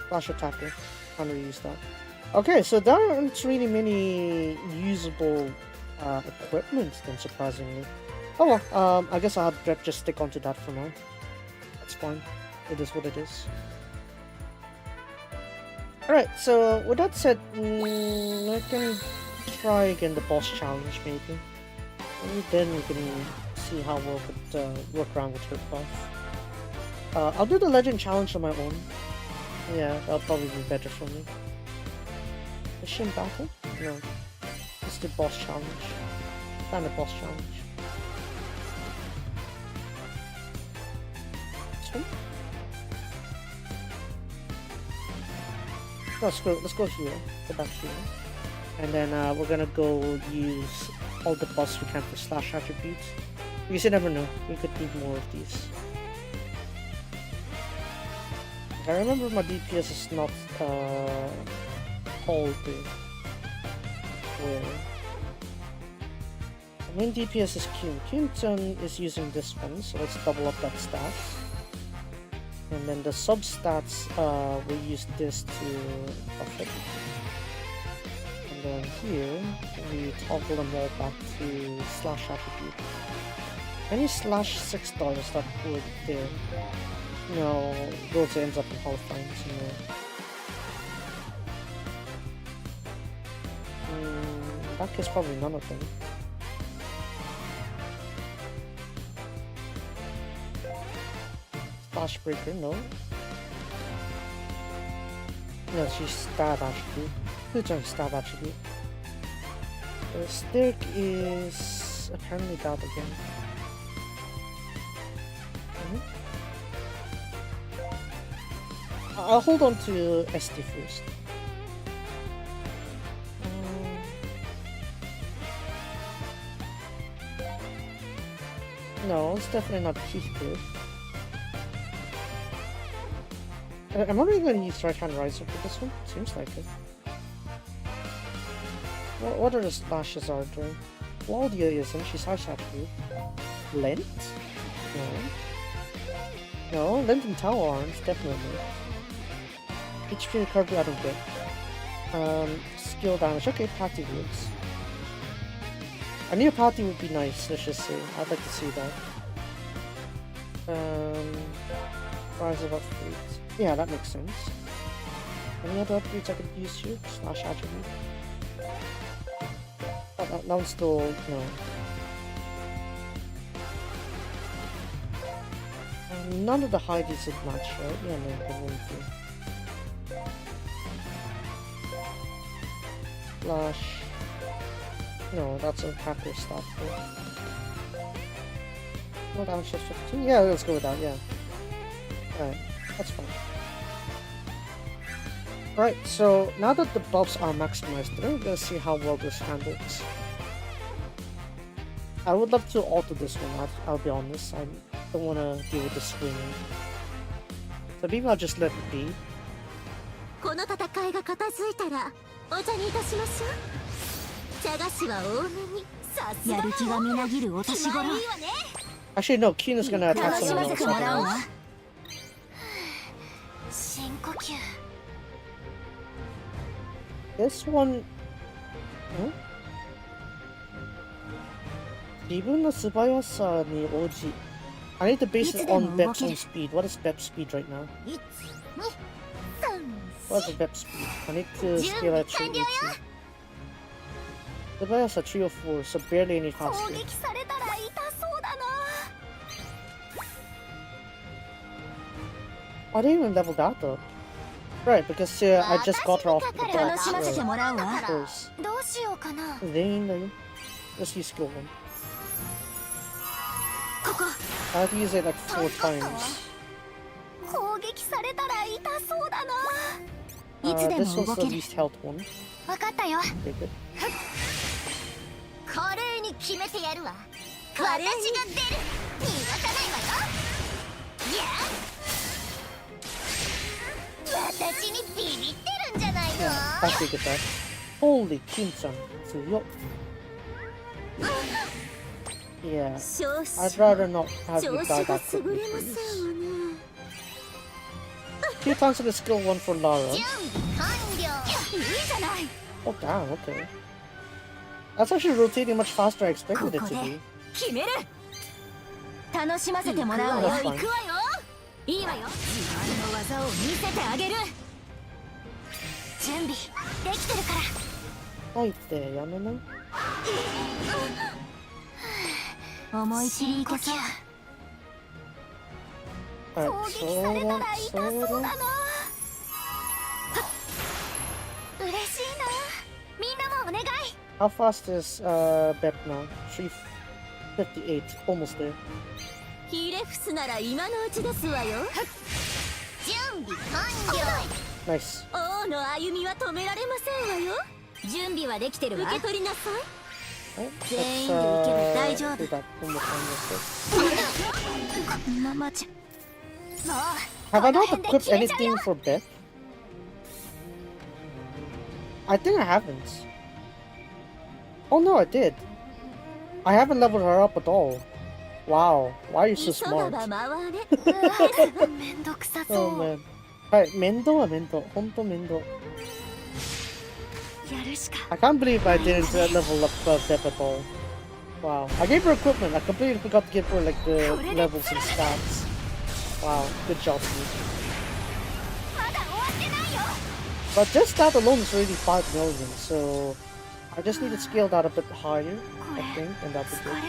Speaker 1: Slash attacker, can't really use that. Okay, so there aren't really many usable equipment then, surprisingly. Oh well, I guess I'll have Brett just stick onto that for now. That's fine. It is what it is. Alright, so with that said, I can try again the boss challenge maybe. Maybe then we can see how well we could work around with her buff. I'll do the legend challenge on my own. Yeah, that'll probably be better for me. Is she in battle? No. It's the boss challenge. Standard boss challenge. No, screw it. Let's go here. Go back here. And then we're gonna go use all the buffs we can for slash attributes. Because you never know. We could need more of these. I remember my DPS is not all the way. Main DPS is Kyun. Kyun is using this one, so let's double up that stats. And then the sub stats, we use this to buff it. And then here, we toggle them all back to slash attribute. Any slash $6 that would, goes ends up in Hall of Fame somewhere. In that case, probably none of them. Slash Breaker, no. No, she's stab attribute. Who's on stab attribute? Stirk is apparently that again. I'll hold on to SD first. No, it's definitely not Heathcliff. Am I really going to use Right Hand Riser for this one? Seems like it. What are the slashes are doing? Claudia isn't, she's harsh attribute. Lent? No. No, Lent and Tower aren't, definitely. HP recovery I don't get. Skill damage, okay, party works. A new party would be nice, let's just say. I'd like to see that. Rise of upgrades. Yeah, that makes sense. Any other upgrades I could use here? Slash attribute. Now it's still, no. None of the Heidi's would match, right? Yeah, no, they wouldn't do. Slash. No, that's a hacker stat. No damage just 15? Yeah, let's go with that, yeah. Alright, that's fine. Right, so now that the buffs are maximized, let's see how well this handles. I would love to alter this one, I'll be honest. I don't want to deal with the swinging. So maybe I'll just let it be.
Speaker 2: この戦いが片付いたらお茶にいたしましょう。茶菓子は多めに。さすがやる気がみなぎるお年頃。
Speaker 1: Actually, no, Keena's gonna attack
Speaker 2: 楽し
Speaker 1: someone
Speaker 2: ませ
Speaker 1: else.
Speaker 2: てもらうわ。
Speaker 1: Okay.
Speaker 2: 深呼吸。
Speaker 1: This one... Huh? 自分の素早さに応じ I need to base it on Bep's own speed. What is Bep's speed right now? What is Bep's speed? I need to scale at 380. 素早さ304, so barely any faster. I didn't even level that up. Right, because I just got her off the back, so of course. Let's use skill 1. I have to use it like 4 times. This was the least health one. Okay, good.
Speaker 2: 華麗に決めてやるわ。私が出る。逃がさないわよ。いや。私にビビってるんじゃないの。
Speaker 1: Actually, get that. Holy Kim-chan, 強っ。Yeah, I'd rather not have you die that quickly, please. 2 times to the skill 1 for Lara. Oh damn, okay. That's actually rotating much faster than I expected it to be. That's fine.
Speaker 2: いいわよ。自慢の技を見せてあげる。準備できてるから。
Speaker 1: 入ってやめな。
Speaker 2: 思い切りこそ。攻撃されたら痛そうだな。嬉しいな。みんなもお願い。
Speaker 1: How fast is Bep now? 358, almost there.
Speaker 2: ヒレフスなら今のうちですわよ。準備完了。
Speaker 1: Nice.
Speaker 2: 王の歩みは止められませんわよ。準備はできてるわ。受け取りなさい。
Speaker 1: Right,
Speaker 2: 全員で行けば大丈夫。
Speaker 1: do that one more time.
Speaker 2: このままじゃ。もう。
Speaker 1: Have I not equipped anything for Bep? I think I haven't. Oh no, I did. I haven't leveled her up at all. Wow, why are you so smart? Oh man. Alright, Mendo or Mendo? Honto Mendo. I can't believe I didn't level up Deb at all. Wow. I gave her equipment. I completely forgot to give her like the levels and stats. Wow, good job to me. But just that alone is already 5 million, so I just need to scale that a bit higher, I think, and that would be good.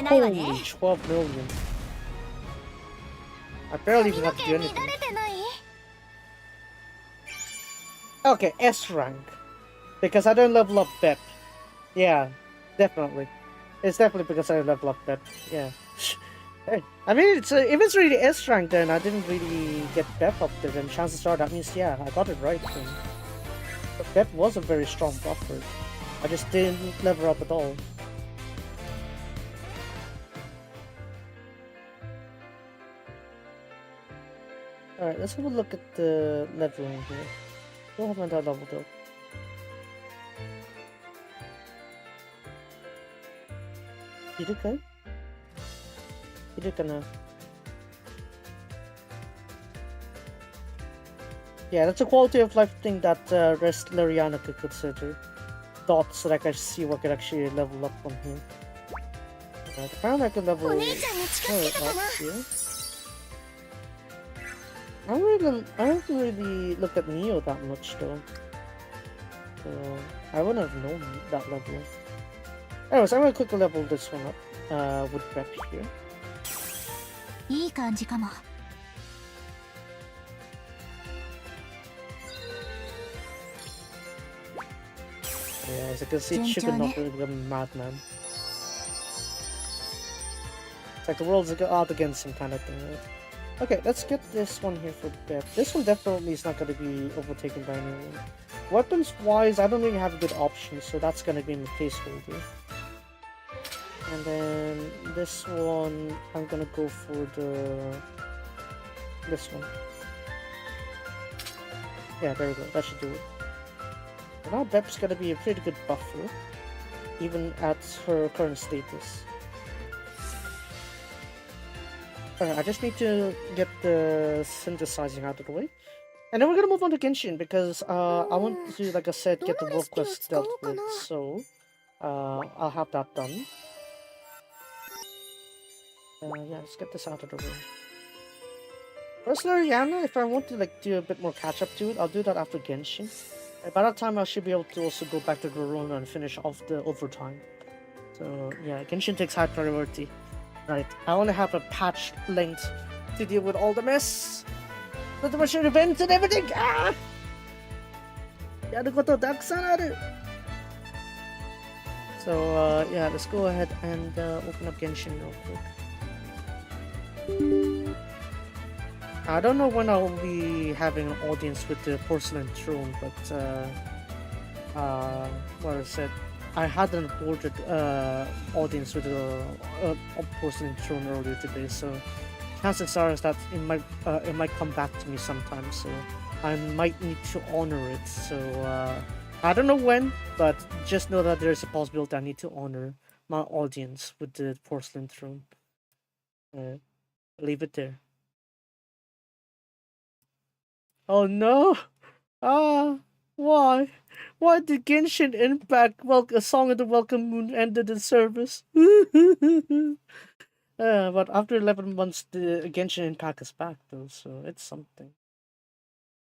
Speaker 1: Holy 12 million. I barely even have to do anything. Okay, S rank. Because I don't level up Bep. Yeah, definitely. It's definitely because I level up Bep. Yeah. Hey, I mean, if it's really S rank, then I didn't really get Bep up there, then chances are that means, yeah, I got it right then. But Bep was a very strong buffer. I just didn't level up at all. Alright, let's have a look at the leveling here. What haven't I leveled up? Iruka? Iruka na. Yeah, that's a quality of life thing that Resleriana could consider. Dots so that I can see what could actually level up from here. Apparently I can level her up here. I don't really look at Neo that much though. So I wouldn't have known that level. Anyways, I'm gonna quickly level this one up with Rep here. Yeah, as you can see, Chicken not really become a madman. It's like the world's out against him kind of thing, right? Okay, let's get this one here for Bep. This one definitely is not going to be overtaken by anyone. Weapons-wise, I don't really have a good option, so that's going to be my placeholder. And then this one, I'm going to go for this one. Yeah, there we go. That should do it. And now Bep's going to be a pretty good buffer, even at her current status. Alright, I just need to get the synthesizing out of the way. And then we're gonna move on to Genshin because I want to, like I said, get the world quest dealt with, so I'll have that done. Yeah, let's get this out of the way. Resleriana, if I want to like do a bit more catch up to it, I'll do that after Genshin. By that time I should be able to also go back to Verona and finish off the overtime. So yeah, Genshin takes high priority. Right, I only have a patch length to deal with all the mess. With the much events and everything. Ah! So yeah, let's go ahead and open up Genshin real quick. I don't know when I'll be having an audience with the Porcelain Throne, but what I said, I had an ordered audience with the Porcelain Throne earlier today, so chances are that it might come back to me sometime. So I might need to honor it. So I don't know when, but just know that there's a possibility I need to honor my audience with the Porcelain Throne. Leave it there. Oh no! Ah, why? Why did Genshin Impact A Song of the Welcome Moon ended the service? But after 11 months, the Genshin Impact is back though, so it's something.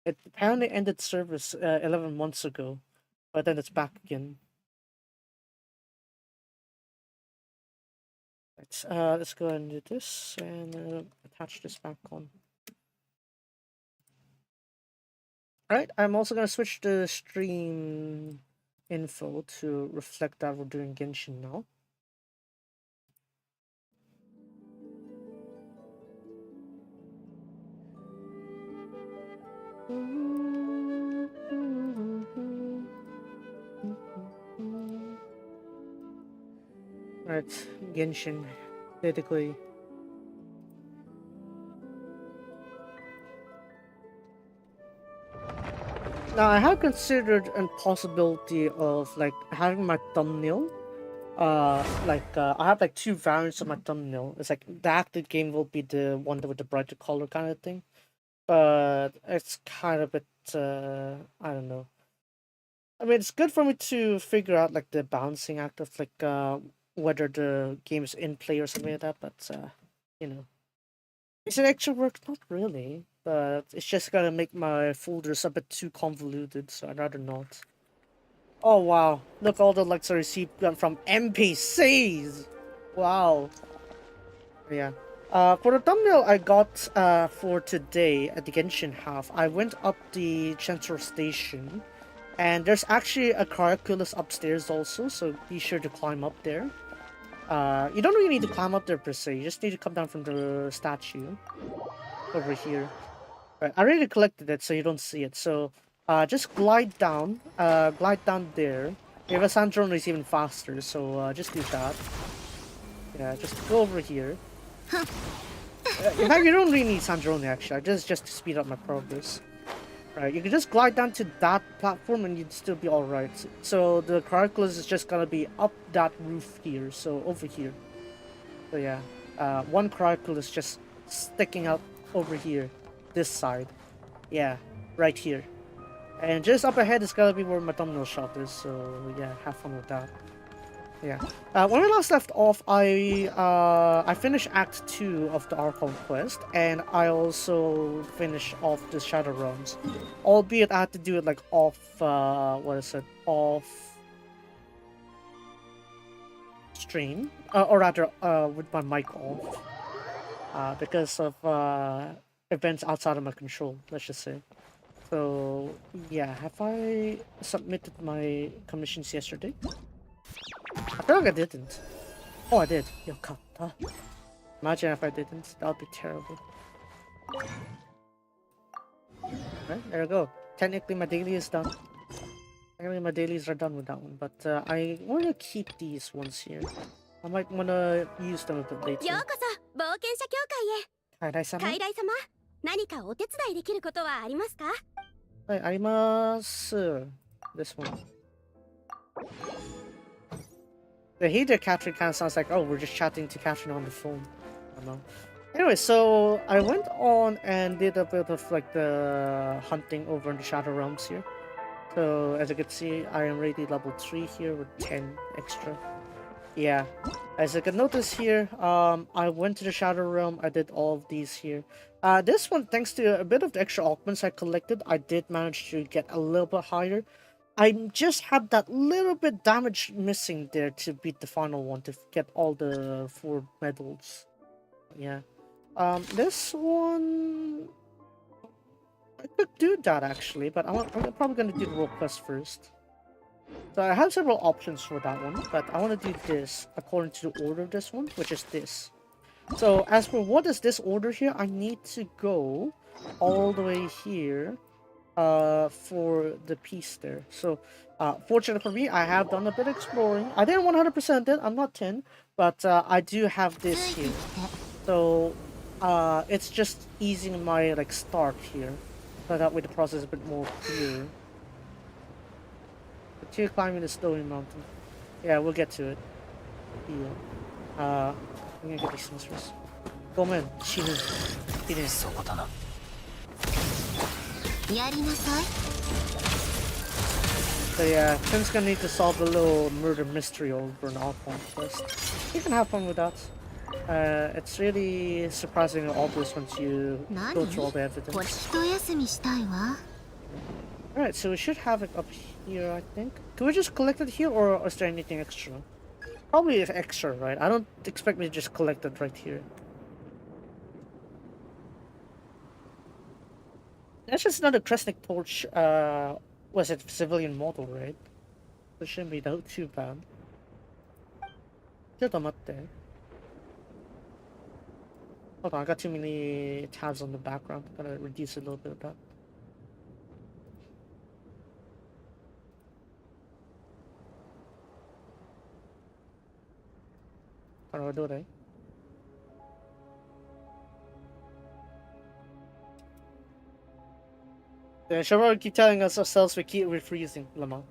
Speaker 1: It apparently ended service 11 months ago, but then it's back again. Let's go ahead and do this and attach this back on. Alright, I'm also going to switch the stream info to reflect that we're doing Genshin now. Alright, Alright, Genshin, basically. Now I have considered a possibility of like having my thumbnail. I have like two variants of my thumbnail. It's like the active game will be the one with the brighter color kind of thing, but it's kind of a bit I don't know. I mean, it's good for me to figure out like the balancing act of like whether the game's in play or something like that. But you know, is it extra work? Not really, but it's just gonna make my folders a bit too convoluted, so I'd rather not. Oh wow, look all the likes I received from NPCs! Wow. Yeah. For the thumbnail I got for today at the Genshin half, I went up the central station, and there's actually a calculus upstairs also, so be sure to climb up there. You don't really need to climb up there per se, you just need to come down from the statue over here. Right, I already collected it so you don't see it, so just glide down there. If a sand drone is even faster, so just do that. Yeah, just go over here. In fact, you don't really need sand drone actually, just to speed up my progress. Right, you can just glide down to that platform and you'd still be alright. So the calculus is just gonna be up that roof here, so over here. So yeah, one calculus just sticking out over here, this side. Yeah, right here. And just up ahead is gonna be where my thumbnail shot is, so yeah, have fun with that. Yeah. When we last left off, I finished Act 2 of the Archon quest, and I also finished off the Shadow Realms. Albeit I had to do it like off, off stream, or rather, with my mic off, because of events outside of my control, let's just say. So yeah, have I submitted my commissions yesterday? I feel like I didn't. Oh, I did. Yokata. Imagine if I didn't. That would be terrible. Right, there we go. Technically, my daily is done. Technically, my dailies are done with that one. But I want to keep these ones here. I might want to use them a bit later.
Speaker 2: ようこそ冒険者協会へ。
Speaker 1: Kairai-sama?
Speaker 2: 海来様、何かお手伝いできることはありますか？
Speaker 1: はい、あります。This one. The hey there, Catherine kind of sounds like, oh, we're just chatting to Catherine on the phone. I don't know. Anyway, so I went on and did a bit of like the hunting over in the Shadow Realms here. So as you can see, I am already level 3 here with 10 extra. Yeah, as you can notice here, I went to the Shadow Realm, I did all of these here. This one, thanks to a bit of the extra augments I collected, I did manage to get a little bit higher. I just had that little bit damage missing there to beat the final one, to get all the 4 medals. Yeah. This one... I could do that actually, but I'm probably going to do the world quest first. So I have several options for that one, but I want to do this according to the order of this one, which is this. So as for what is this order here, I need to go all the way here for the piece there. So fortunately for me, I have done a bit of exploring. I didn't 100% it, I'm not 10, but I do have this here. So it's just easing my like start here, so that way the process is a bit more clear. Continue climbing the Stony Mountain. Yeah, we'll get to it. Yeah. I'm gonna get these things first. Go man, Shinu. Shinu. So yeah, Tim's gonna need to solve a little murder mystery over an Archon quest. You can have fun with that. It's really surprisingly obvious once you go through all the evidence. Alright, so we should have it up here, I think. Can we just collect it here, or is there anything extra? Probably extra, right? I don't expect me to just collect it right here. That's just another Kresnik torch, was it civilian model, right? It shouldn't be too bad. ちょっと待って. Hold on, I got too many tabs on the background. Gotta reduce a little bit of that. Or do they? Yeah, sure, we keep telling us ourselves we keep refreezing, Lamont.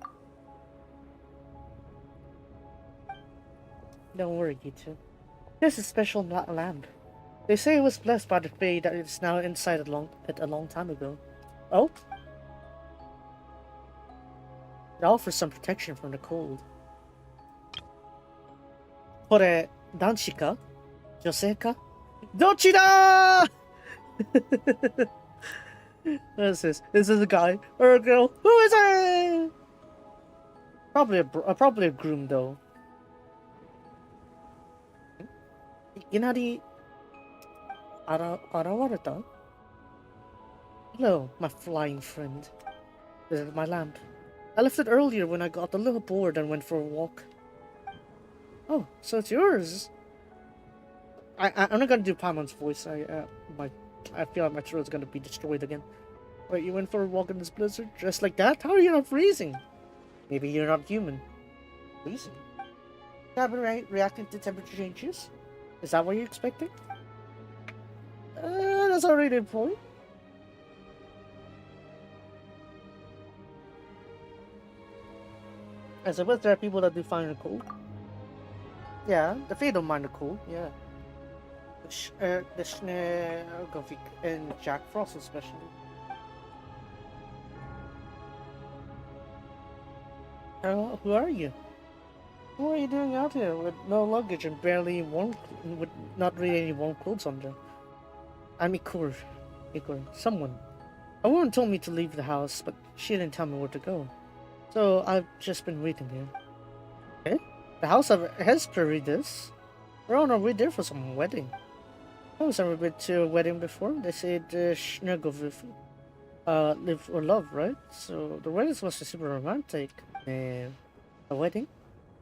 Speaker 1: Don't worry, Gitu. This is a special lamp. They say it was blessed by the Fae that it's now inside a long time ago. Oh? It offers some protection from the cold. Kore, danshi ka? Josei ka? Dochi da! What is this? Is this a guy or a girl? Who is it? Probably a groom though. Inari arawareta? Hello, my flying friend. This is my lamp. I left it earlier when I got a little bored and went for a walk. Oh, so it's yours. I'm not gonna do Paimon's voice. I feel like my throat's gonna be destroyed again. Wait, you went for a walk in this blizzard? Dressed like that? How are you not freezing? Maybe you're not human. Freezing? Have been reacting to temperature changes? Is that what you're expecting? That's already a point. I suppose there are people that do find it cold. Yeah, the Fae don't mind the cold, yeah. The Snezhnaya WQ and Jack Frost especially. Who are you? What are you doing out here with no luggage and with not really any warm clothes on there? I'm Ikur, someone. A woman told me to leave the house, but she didn't tell me where to go. So I've just been waiting here. Eh? The house of Hesperides? We're on our way there for some wedding. I was never been to a wedding before. They said Snezhnaya WQ live or love, right? So the wedding was super romantic. A wedding?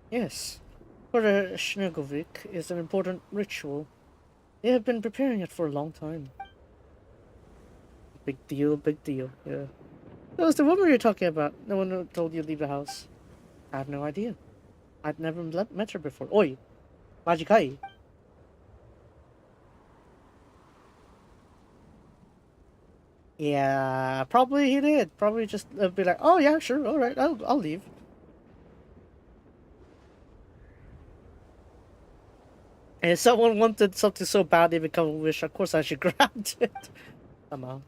Speaker 1: Yes. For the Snezhnaya WQ is an important ritual. They have been preparing it for a long time. Big deal, yeah. That was the woman you're talking about. No one told you to leave the house. I have no idea. I'd never met her before. Oi! Majikai! Yeah, probably he did. Probably just be like, oh yeah, sure, alright, I'll leave. And if someone wanted something so bad they become a wish, of course I should grab it. Somehow.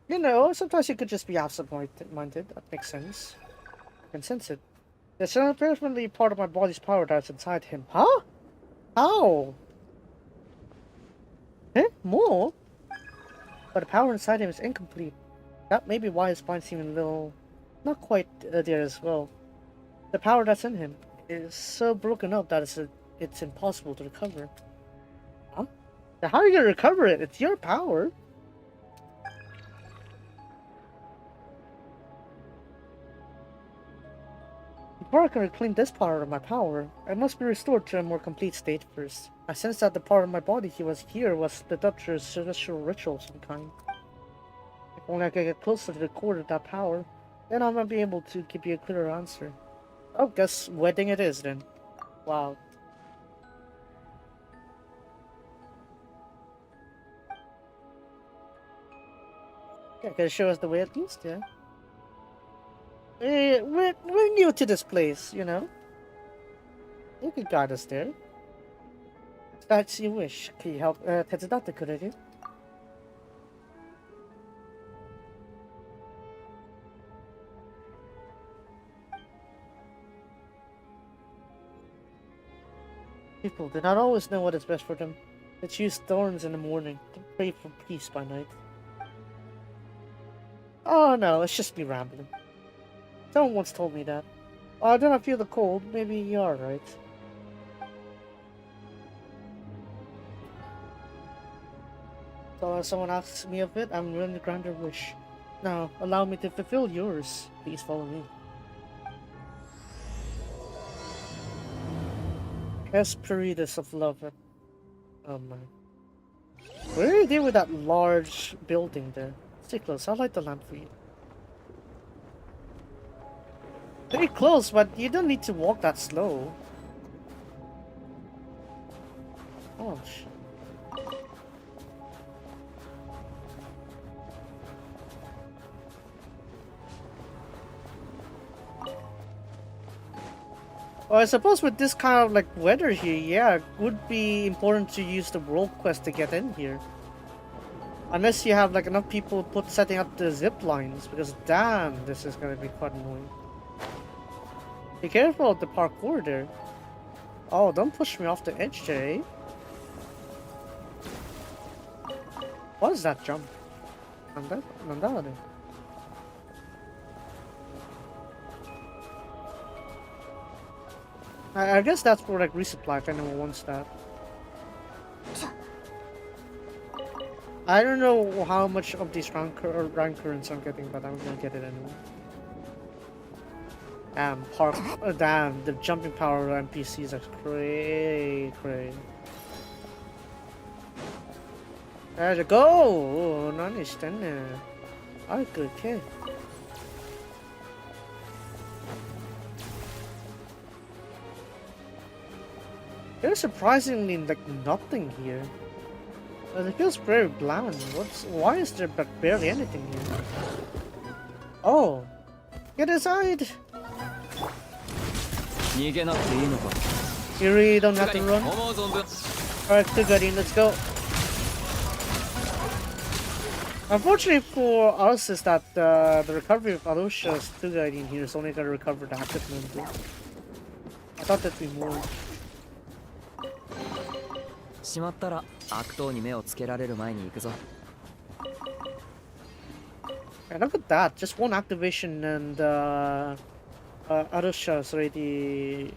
Speaker 1: You know, sometimes you could just be absent-minded. That makes sense. I can sense it. There's apparently part of my body's power that's inside him. Huh? How? Eh? More? But the power inside him is incomplete. That may be why his mind seems a little... not quite there as well. The power that's in him is so broken up that it's impossible to recover. Huh? Now how are you gonna recover it? It's your power. Before I can reclaim this part of my power, I must be restored to a more complete state first. I sense that the part of my body he was split up through a celestial ritual of some kind. If only I could get closer to the core of that power, then I might be able to give you a clearer answer. Oh, guess wedding it is then. Wow. Yeah, can you show us the way at least, yeah? We're new to this place, you know? You could guide us there. If that's your wish. Can you help Tetsudatte, could you? People do not always know what is best for them. They choose thorns in the morning and pray for peace by night. Oh no, it's just me rambling. Someone once told me that. Oh, I do not feel the cold. Maybe you are right. So if someone asks me of it, I'm willing to grant their wish. Now, allow me to fulfill yours. Please follow me. Hesperides of love. Oh my. Where are you there with that large building there? Stay close, I'll light the lamp for you. Pretty close, but you don't need to walk that slow. Oh, shit. Well, I suppose with this kind of like weather here, yeah, it would be important to use the world quest to get in here. Unless you have like enough people setting up the zip lines, because damn, this is gonna be quite annoying. Be careful of the parkour there. Oh, don't push me off the edge there, eh? What is that jump? Nandare. I guess that's for like resupply if anyone wants that. I don't know how much of these rank currents I'm getting, but I'm gonna get it anyway. Damn, the jumping power of NPCs are cray. There you go! Nice, then. Oh, good kid. There's surprisingly like nothing here. It feels very bland. Why is there barely anything here? Oh, get aside! You really don't have to run. Alright, Tugarin, let's go. Unfortunately for us is that the recovery of Arusha's Tugarin here is only gonna recover the active member. I thought that'd be more. Yeah, look at that, just one activation and Arusha's already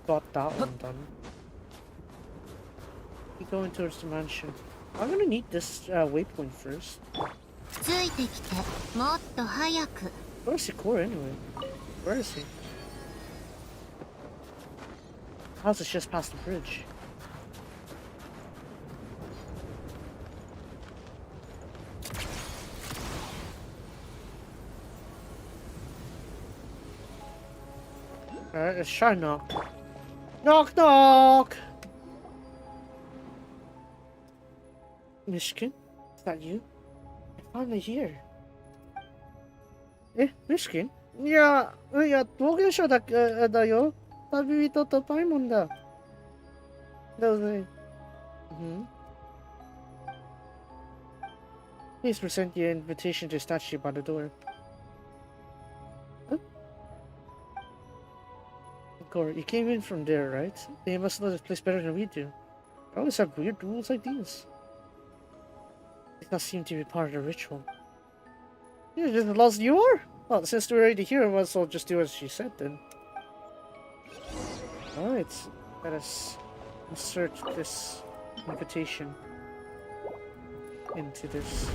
Speaker 1: got that one done. Keep going towards the mansion. I'm gonna need this waypoint first. Where's Sikora anyway? Where is he? House is just past the bridge. Alright, let's try knock. Knock knock! Misc, is that you? I'm finally here. Misc? Yeah, 도계셔 다요. Tabibito to Paimunda. Please present your invitation to the statue by the door. Huh? Gore, you came in from there, right? They must know this place better than we do. I always have weird rules like these. It does not seem to be part of the ritual. You're just as lost as you are? Well, since we're already here, I might as well just do as she said then. Alright, let us insert this invitation into this.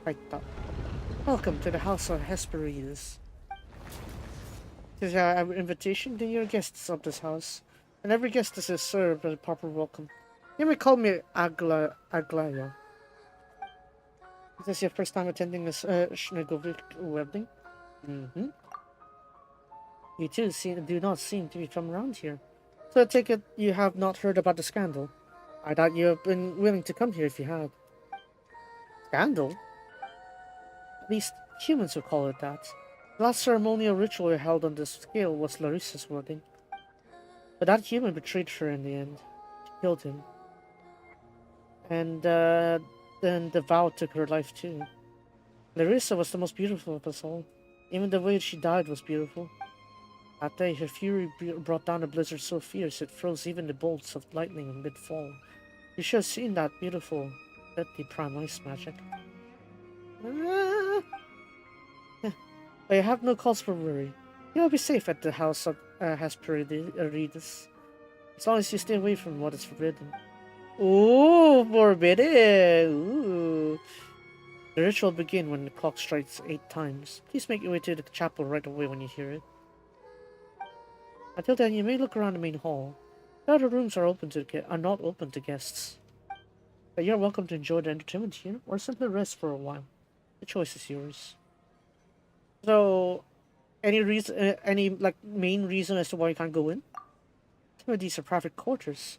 Speaker 1: Right up. Welcome to the house of Hesperides. This is our invitation to your guests of this house, and every guest is served with a proper welcome. You may call me Aglaya. Is this your first time attending this Snezhnaya wedding? You two do not seem to be from around here. So I take it you have not heard about the scandal. I thought you have been willing to come here if you had. Scandal? At least humans would call it that. The last ceremonial ritual we held on this scale was Larissa's wedding. But that human betrayed her in the end. She killed him. And then the vow took her life too. Larissa was the most beautiful of us all. Even the way she died was beautiful. That day, her fury brought down a blizzard so fierce it froze even the bolts of lightning in mid-fall. You should have seen that beautiful, deadly prime ice magic. But you have no cause for worry. You'll be safe at the house of Hesperides, as long as you stay away from what is forbidden. Ooh, forbidden! Ooh. The ritual will begin when the clock strikes 8 times. Please make your way to the chapel right away when you hear it. Until then, you may look around the main hall. The other rooms are not open to guests. But you're welcome to enjoy the entertainment here, or simply rest for a while. The choice is yours. So, any reason, any like main reason as to why you can't go in? Some of these are private quarters.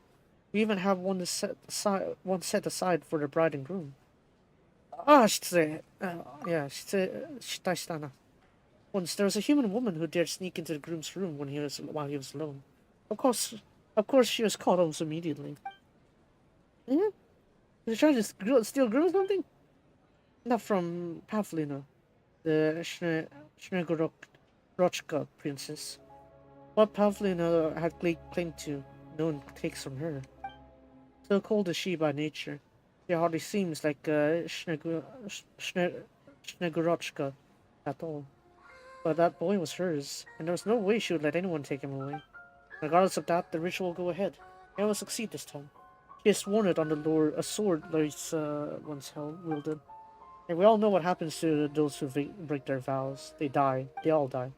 Speaker 1: We even have one set aside for the bride and groom. Ah, Snezhnaya. Once there was a human woman who dared sneak into the groom's room while he was alone. Of course, of course, she was caught almost immediately. Yeah, they trying to steal groom something? Not from Pavlina, the Snegorochka princess. What Pavlina had claimed to, no one takes from her. So cold is she by nature. She hardly seems like Snegorochka at all. But that boy was hers, and there was no way she would let anyone take him away. Regardless of that, the ritual will go ahead. It will succeed this time. She has sworn it on the lore a sword Lois once wielded. And we all know what happens to those who break their vows. They die. They all die.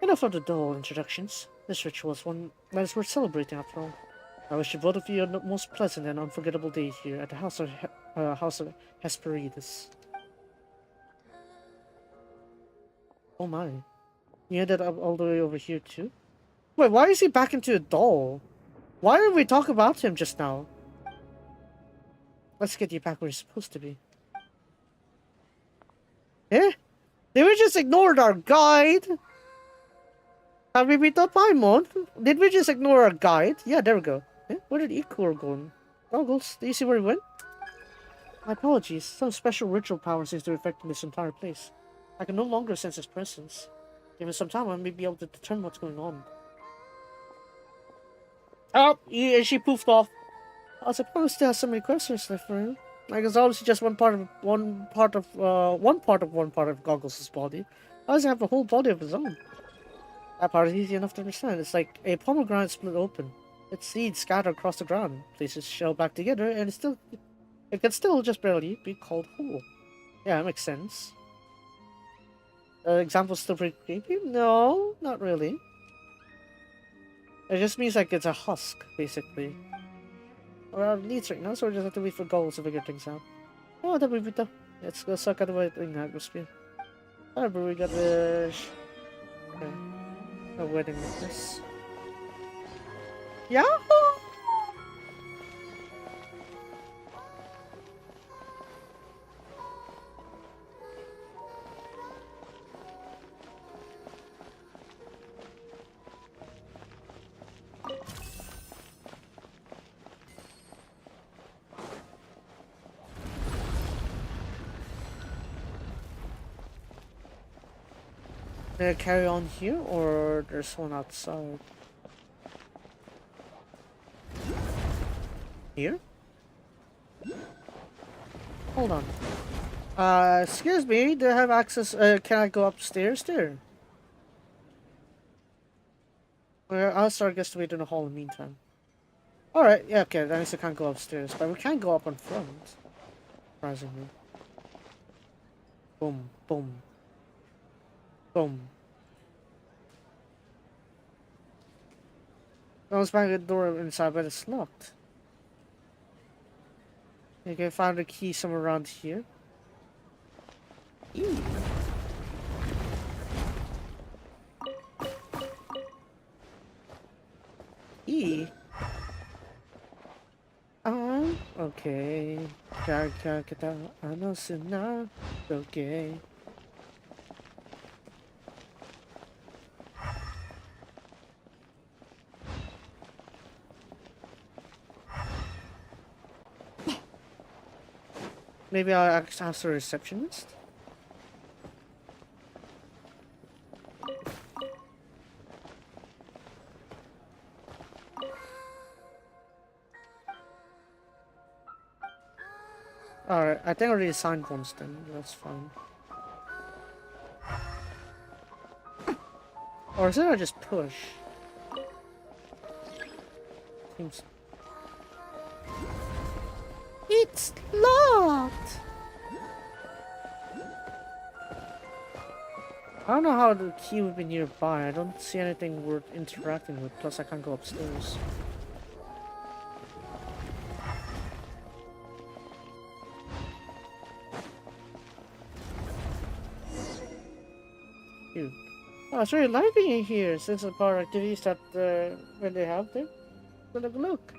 Speaker 1: Enough of the dull introductions. This ritual is one that is worth celebrating after all. I wish you both of you a most pleasant and unforgettable day here at the House of Hesperides. Oh my. You ended up all the way over here too? Wait, why is he back into a doll? Why did we talk about him just now? Let's get you back where you're supposed to be. Eh? Did we just ignore our guide? Have we beat up Paimon? Did we just ignore our guide? Yeah, there we go. Eh? Where did Ikor go? Goggles, do you see where he went? My apologies. Some special ritual power seems to be affecting this entire place. I can no longer sense his presence. Given some time, I may be able to determine what's going on. Oh, she poofed off. I was supposed to have so many questions left for him. Like it's obviously just one part of Goggles' body. Why does he have a whole body of his own? That part is easy enough to understand. It's like a pomegranate split open. Its seeds scattered across the ground. Places shell back together, and it can still just barely be called whole. Yeah, that makes sense. Example's still pretty creepy? No, not really. It just means like it's a husk, basically. We're out of needs right now, so we just have to wait for Goggles to figure things out. Oh, that would be tough. Let's go suck out of the atmosphere. Alright, but we got the... a wedding necklace. Yahoo! Did I carry on here, or there's one outside? Here? Hold on. Excuse me, do I have access? Can I go upstairs there? Well, I'll start guess to wait in the hall in the meantime. Alright, yeah, okay, that means I can't go upstairs, but we can go up on front. Surprisingly. Boom, boom. Boom. I was banging the door inside, but it's locked. You can find the key somewhere around here. Eee. E. Okay. Okay. Maybe I'll ask the receptionist? Alright, I think I already signed once then, that's fine. Or is it I just push? Seems... It's locked! I don't know how the key would be nearby. I don't see anything worth interacting with, plus I can't go upstairs. cute. Oh, it's really lively in here since the power activities that when they have there. But look.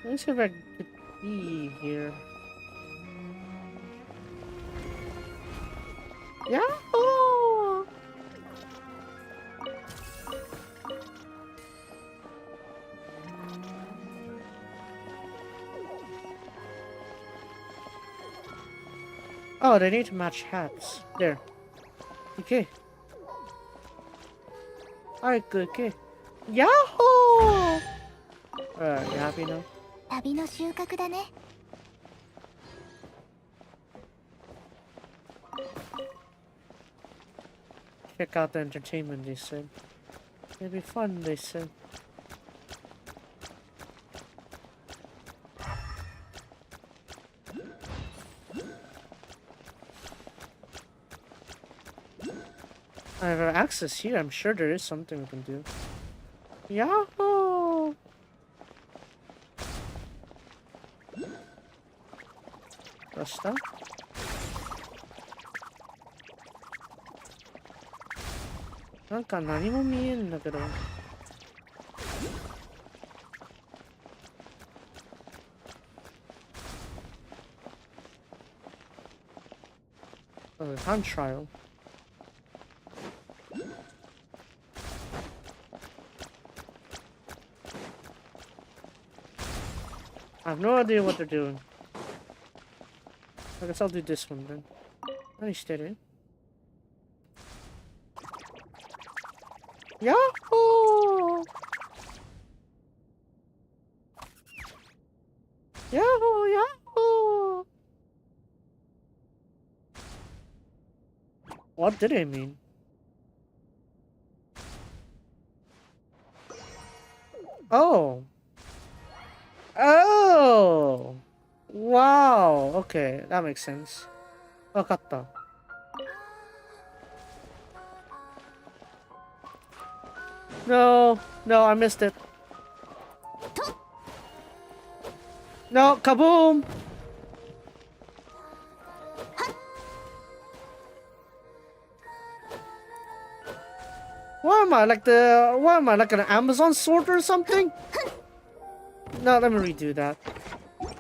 Speaker 1: Let me see if I could be here. Yahoo! Oh, they need to match hats. There. Okay. Alright, good, okay. Yahoo! You happy now?
Speaker 2: 旅の収穫だね。
Speaker 1: Check out the entertainment, they said. It'll be fun, they said. I have access here. I'm sure there is something we can do. Yahoo! What's that? Nanka nani mo miyen da kedo. Oh, time trial. I have no idea what they're doing. I guess I'll do this one then. Nice, steady. Yahoo! Yahoo! Yahoo! What did it mean? Oh! Oh! Wow! Okay, that makes sense. Wakatta. No, no, I missed it. No, kaboom! What am I, like an Amazon sword or something? No, let me redo that.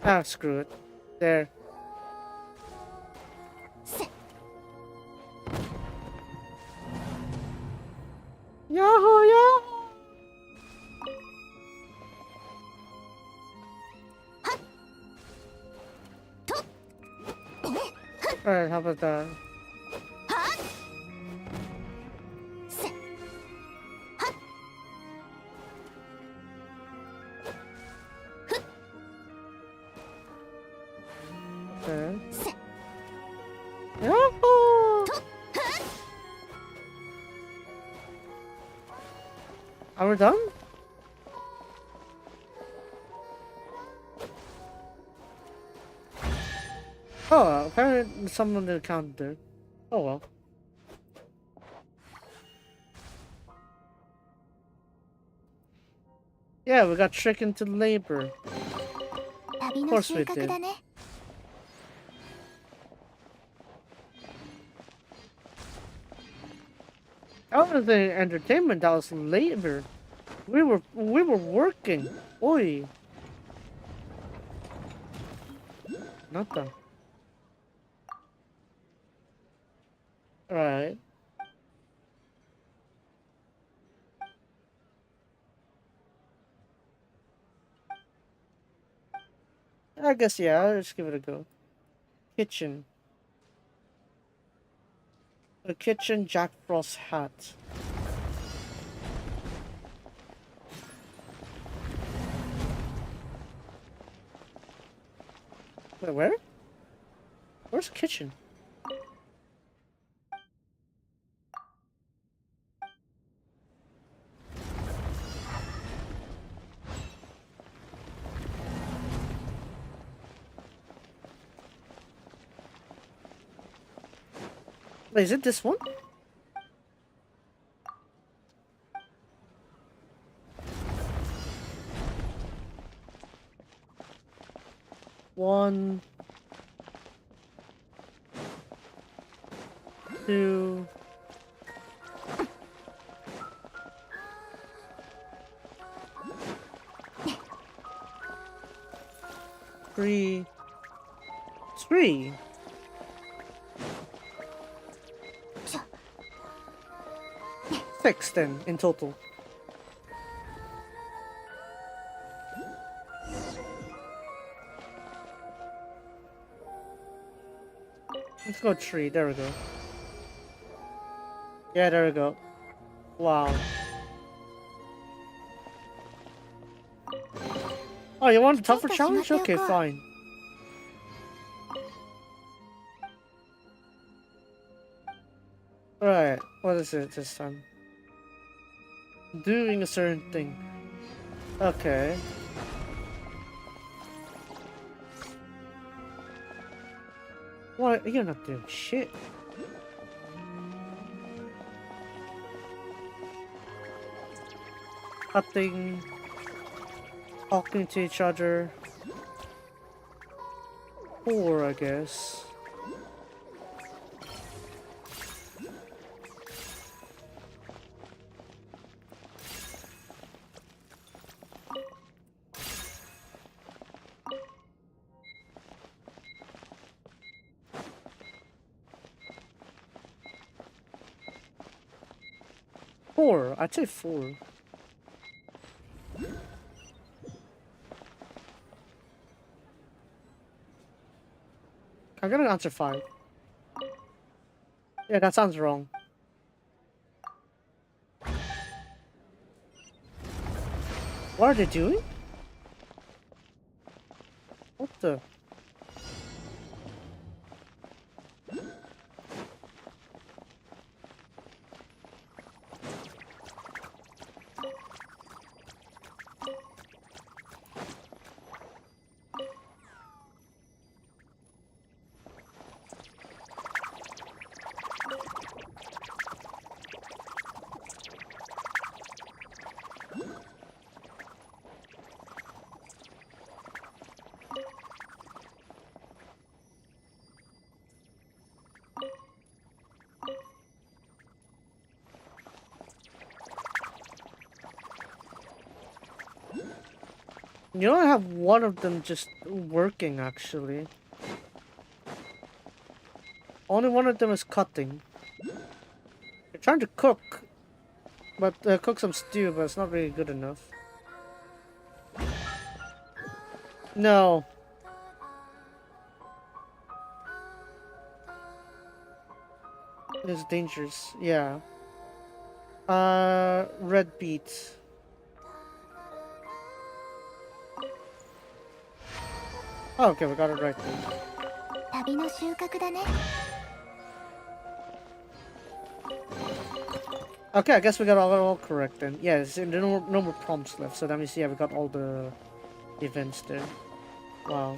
Speaker 1: Ah, screw it. There. Yahoo, yahoo! Alright, how about that? Okay. Yahoo! Are we done? Oh, apparently someone didn't count there. Oh well. Yeah, we got tricked into labor. Of course we did. That was the entertainment, that was labor. We were working. Oi. Not that. Right. I guess, yeah, let's give it a go. Kitchen. A kitchen Jack Frost hat. Wait, where? Where's the kitchen? Wait, is it this one? One, two, 3. 3. 6 then in total. Let's go 3. There we go. Yeah, there we go. Wow. Oh, you want a tougher challenge? Okay, fine. Right, what is it this time? Doing a certain thing. Okay. What? You're not doing shit. Cutting. Talking to each other. 4, I guess. Four. I'd say 4. I'm gonna answer 5. Yeah, that sounds wrong. What are they doing? What the? You know, I have one of them just working actually. Only one of them is cutting. They're trying to cook, but cook some stew, but it's not really good enough. No. It's dangerous, yeah. Red beet. Oh, okay, we got it right then. Okay, I guess we got all correct then. Yeah, there are no more prompts left, so that means, yeah, we got all the events there. Wow.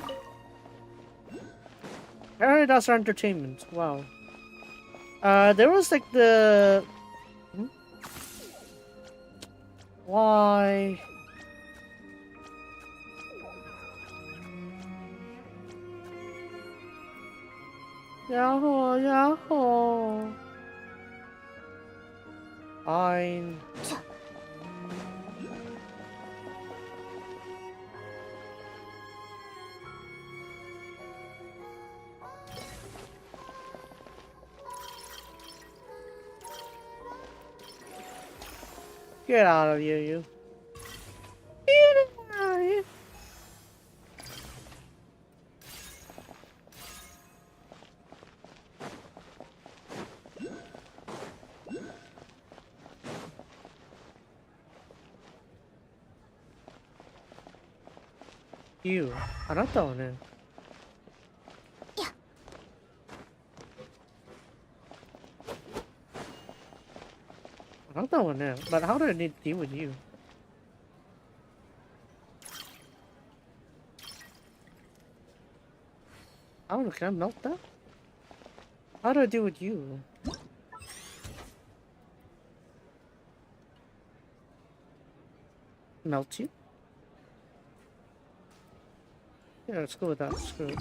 Speaker 1: Apparently that's our entertainment. Wow. There was like the... Hmm? Why? Yahoo, yahoo. Fine. Get out of here, you. Get out of here. You. あなたはね。あなたはね。But how do I need to deal with you? I don't know, can I melt that? How do I deal with you? Melt you? Yeah, let's go with that. Screw it.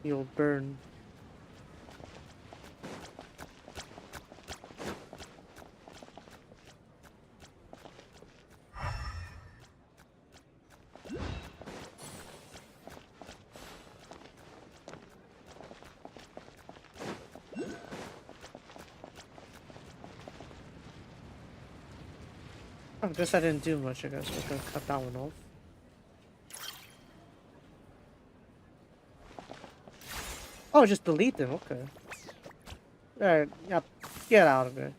Speaker 1: You'll burn. I guess I didn't do much, I guess. We're gonna cut that one off. Oh, just delete them, okay. Alright, yeah, get out of there.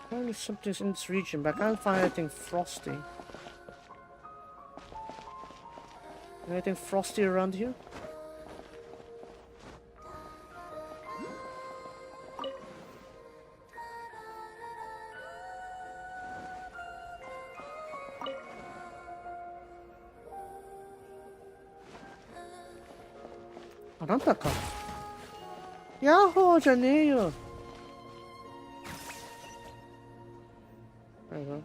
Speaker 1: Apparently something's in this region, but I can't find anything frosty. Anything frosty around here? Ah,なんだか。ヤッホーじゃねえよ。There you go.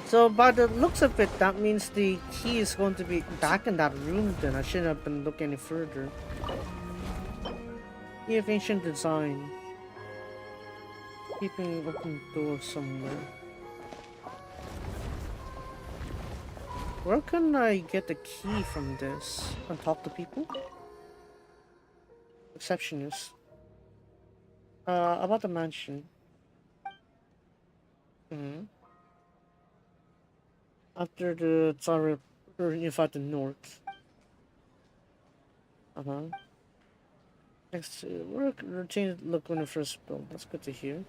Speaker 1: So by the looks of it, that means the key is going to be back in that room then. I shouldn't have been looking any further. Key of ancient design. Keeping open door somewhere. Where can I get the key from this? And talk to people? Receptionist. About the mansion. After the Tsar unified the north. Next, we're changing the look when we first built. That's good to hear.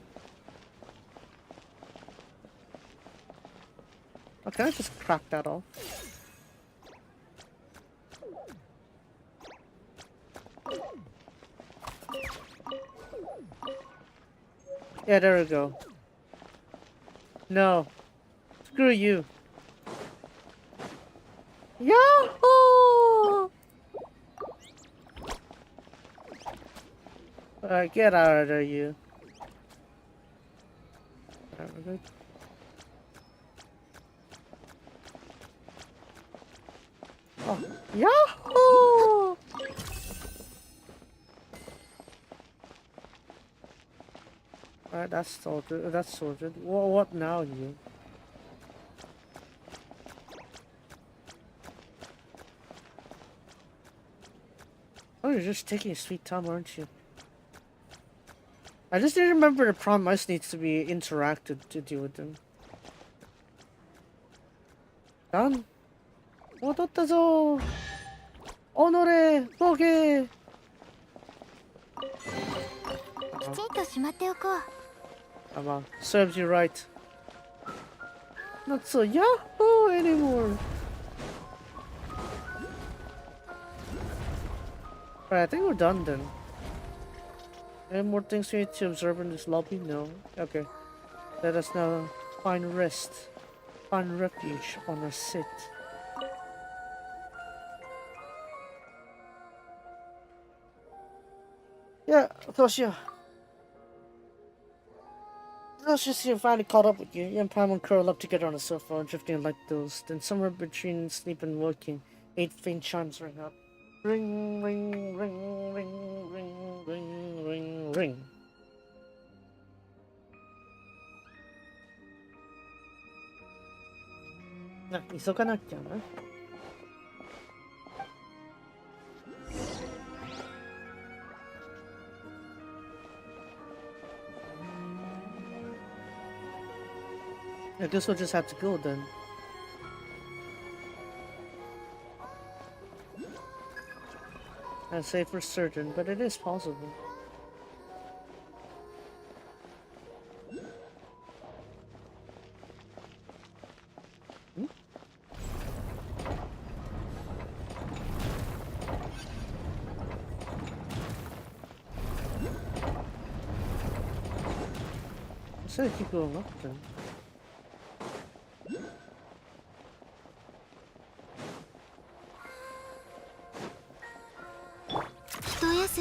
Speaker 1: Oh, can I just crack that off? Yeah, there we go. No. Screw you. Yahoo! Alright, get out of there, you. Alright, we're good. Oh, Yahoo! Alright, that's sorted. That's sorted. What now, you? Oh, you're just taking a sweet time, aren't you? I just didn't remember the promise needs to be interacted to deal with them. Done. 戻ったぞ。己、ボケ。
Speaker 2: きちんとしまっておこう。
Speaker 1: Come on, serves you right. Not so Yahoo anymore. Alright, I think we're done then. Any more things we need to observe in this lobby? No. Okay. Let us now find rest. Find refuge on our sit. Yeah, Toshio. Let's just see if I finally caught up with you. You and Pam curl up together on the sofa, drifting like those. Then somewhere between sleep and waking, 8 faint chimes ring out. Ring, ring, ring, ring, ring, ring, ring, ring. Ah, 急がなきゃな。I guess we'll just have to go then. I'd say for certain, but it is possible. Instead of keep going up then.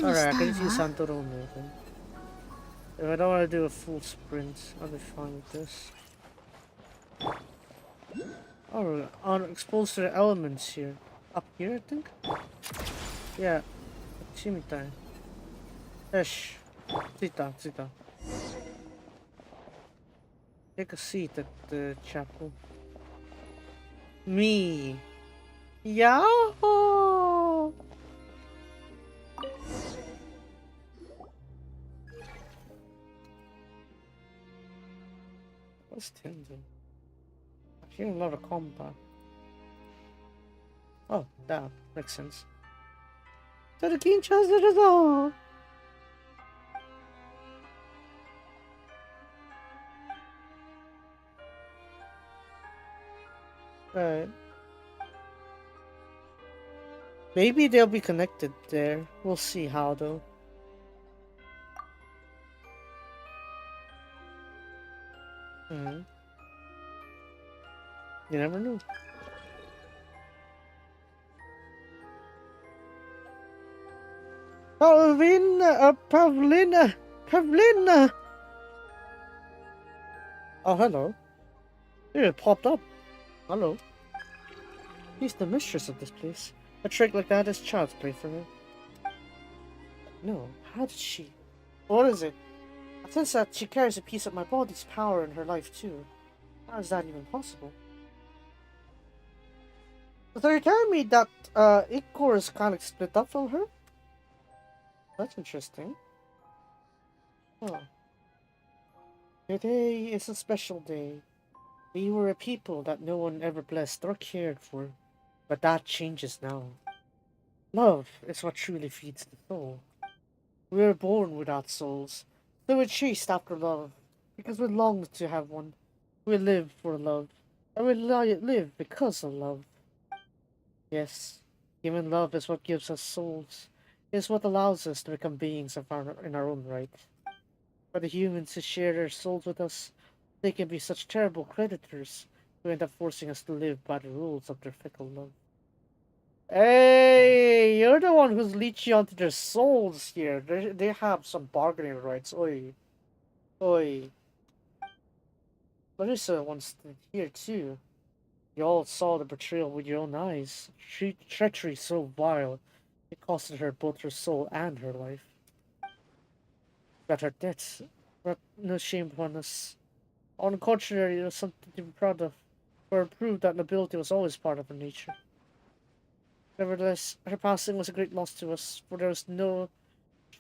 Speaker 1: Alright, I can use Santoro then. If I don't want to do a full sprint, I'll be fine with this. Oh, we're exposed to the elements here. Up here, I think? Yeah, こっちみたい。よし。着いた、着いた。Take a seat at the chapel. Me. Yahoo! What's Tinder? I hear a lot of combat. Oh, that makes sense. So the king chose it as all. Right. Maybe they'll be connected there. We'll see how though. You never know. Pavlina! Oh, hello. Here, it popped up. Hello. She's the mistress of this place. A trick like that is child's play for her. No, how did she? What is it? I sense that she carries a piece of my body's power in her life too. How is that even possible? So you're telling me that Ikor is kind of split up from her? That's interesting. Huh. Today is a special day. We were a people that no one ever blessed or cared for. But that changes now. Love is what truly feeds the soul. We were born without souls, so we chased after love, because we longed to have one. We live for love, and we live because of love. Yes, human love is what gives us souls. It is what allows us to become beings in our own right. For the humans who share their souls with us, they can be such terrible predators who end up forcing us to live by the rules of their fickle love. Hey, you're the one who's leeching onto their souls here. They have some bargaining rights. Oi. Oi. Larissa wants to here too. You all saw the betrayal with your own eyes. Treachery so vile, it costed her both her soul and her life. But her death brought no shame upon us. On the contrary, it was something to be proud of, for it proved that nobility was always part of her nature. Nevertheless, her passing was a great loss to us, for there was no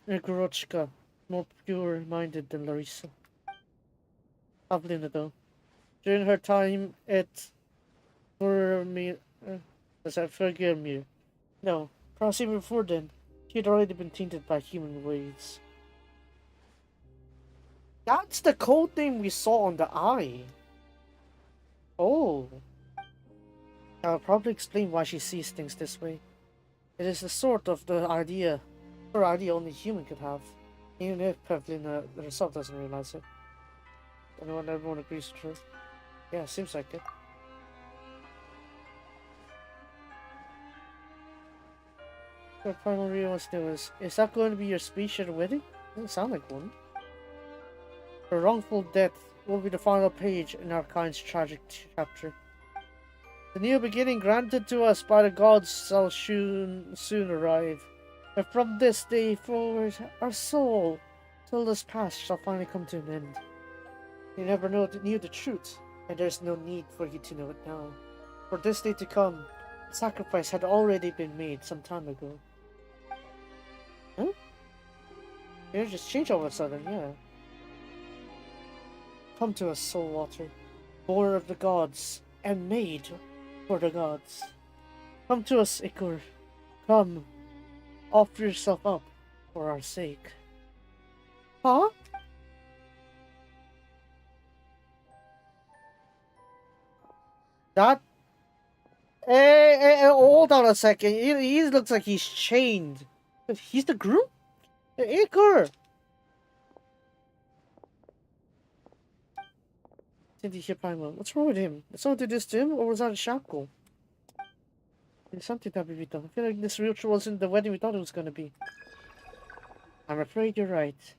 Speaker 1: Negorochka more pure-minded than Larissa. Pavlina, though. During her time at Vormir, Fergirmir. No, perhaps even before then, she had already been tainted by human ways. That's the code name we saw on the eye. Oh. I'll probably explain why she sees things this way. It is the sort of the idea, or idea only human could have, even if Pavlina herself doesn't realize it. Everyone agrees with her. Yeah, seems like it. What Primal Rio wants to know is that going to be your speech at the wedding? Doesn't sound like one. Her wrongful death will be the final page in our kind's tragic chapter. The new beginning granted to us by the gods shall soon arrive. And from this day forward, our soul, till this past, shall finally come to an end. You never knew the truth, and there's no need for you to know it now. For this day to come, the sacrifice had already been made some time ago. Huh? It just changed all of a sudden, yeah. Come to us, soul water, born of the gods, and made for the gods. Come to us, Ikor. Come, offer yourself up for our sake. Huh? That... Hey, hold on a second. He looks like he's chained. He's the groom? Ikor! What's wrong with him? Did someone do this to him, or was that a shackle? There's something that we done. I feel like this ritual wasn't the wedding we thought it was gonna be. I'm afraid you're right.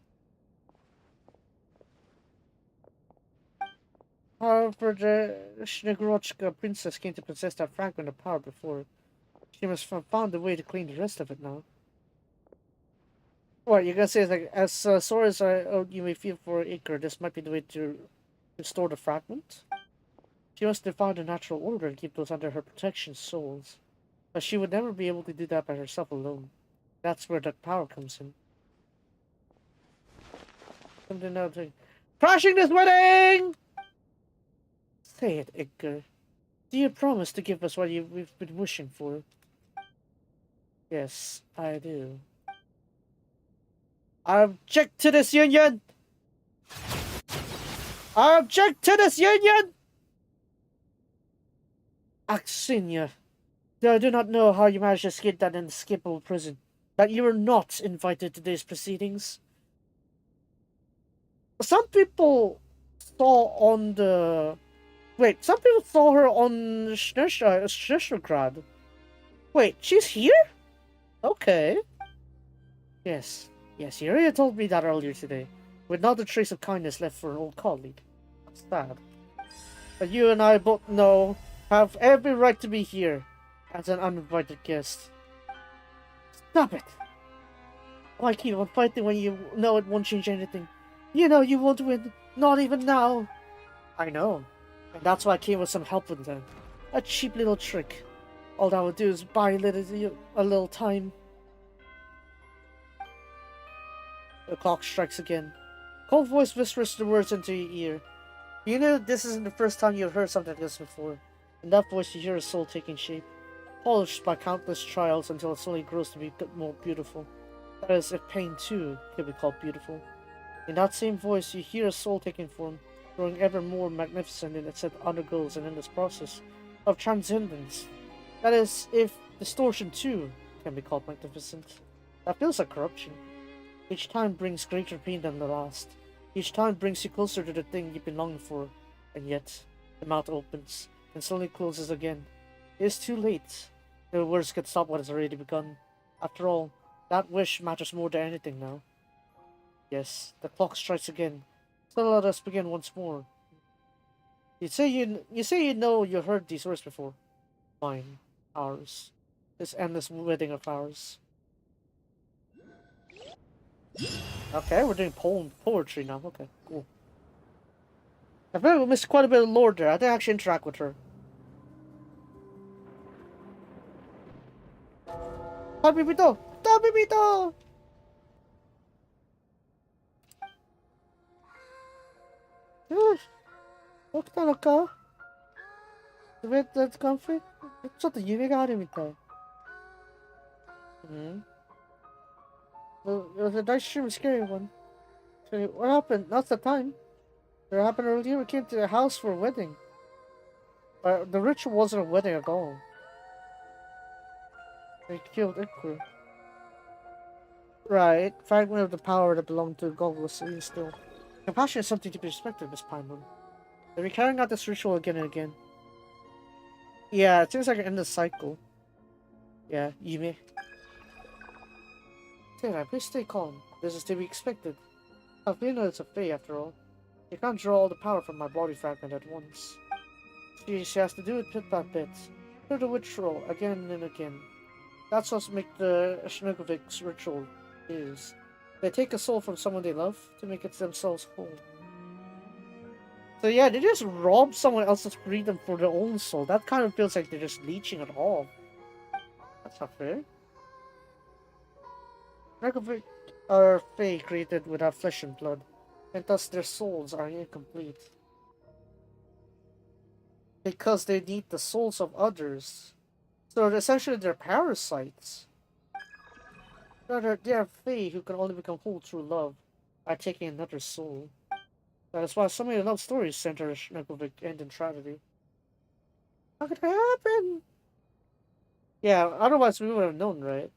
Speaker 1: However, the Snezhnaya princess came to possess that fragment of power before. She must have found a way to clean the rest of it now. What, you're gonna say, like, as sore as you may feel for Iker, this might be the way to restore the fragment? She must define the natural order and keep those under her protection souls. But she would never be able to do that by herself alone. That's where that power comes in. Something else. Crashing this wedding! Say it, Iker. Do you promise to give us what we've been wishing for? Yes, I do. I object to this union! I object to this union! Axinia, I do not know how you managed to escape that inescapable prison. That you were not invited to these proceedings. Some people saw on the... Wait, some people saw her on Snezhnaya. Wait, she's here? Okay. Yes, Yuria told me that earlier today, with not a trace of kindness left for an old colleague. That's sad. But you and I both have every right to be here, as an uninvited guest. Stop it! Why keep on fighting when you know it won't change anything? You know you won't win, not even now! I know, and that's why I came with some help with them. A cheap little trick. All that would do is buy a little time. The clock strikes again. Cold voice whispers the words into your ear. You know this isn't the first time you've heard something like this before. In that voice you hear a soul taking shape, polished by countless trials until it slowly grows to be more beautiful. That is, if pain too could be called beautiful. In that same voice you hear a soul taking form, growing ever more magnificent in its undergoes and in this process of transcendence. That is, if distortion too can be called magnificent. That feels like corruption. Each time brings greater pain than the last. Each time brings you closer to the thing you've been longing for. And yet, the mouth opens, and slowly closes again. It is too late. No words can stop what has already begun. After all, that wish matters more than anything now. Yes, the clock strikes again. So let us begin once more. You say you know you heard these words before. Mine. Ours. This endless wedding of ours. Okay, we're doing poetry now. Okay, cool. I feel like we missed quite a bit of lore there. I didn't actually interact with her. Tabibito! Tabibito! Look at that, car. The way that's comfy. It's not the UV Well, it was a nice, extremely scary one. So what happened? Not the time. It happened earlier. We came to the house for a wedding. The ritual wasn't a wedding at all. They killed Iker. Right. Fragment of the power that belonged to God was still. Compassion is something to be respected, Miss Paimon. They'll be carrying out this ritual again and again. Yeah, it seems like an endless cycle. Yeah, Yume. Sarah, please stay calm. This is to be expected. Alvina is a fae after all. You can't draw all the power from my body fragment at once. She has to do it bit by bit. Through the ritual again and again. That's what makes the Snezhnaya's ritual is. They take a soul from someone they love to make it themselves whole. So yeah, they just rob someone else's freedom for their own soul. That kind of feels like they're just leeching it off. That's not fair. Snezhnaya's are fae created without flesh and blood, and thus their souls are incomplete. Because they need the souls of others. So essentially they're parasites. They are fae who can only become whole through love by taking another soul. That is why so many love stories center Snezhnaya end in tragedy. How could that happen? Yeah, otherwise we would have known, right?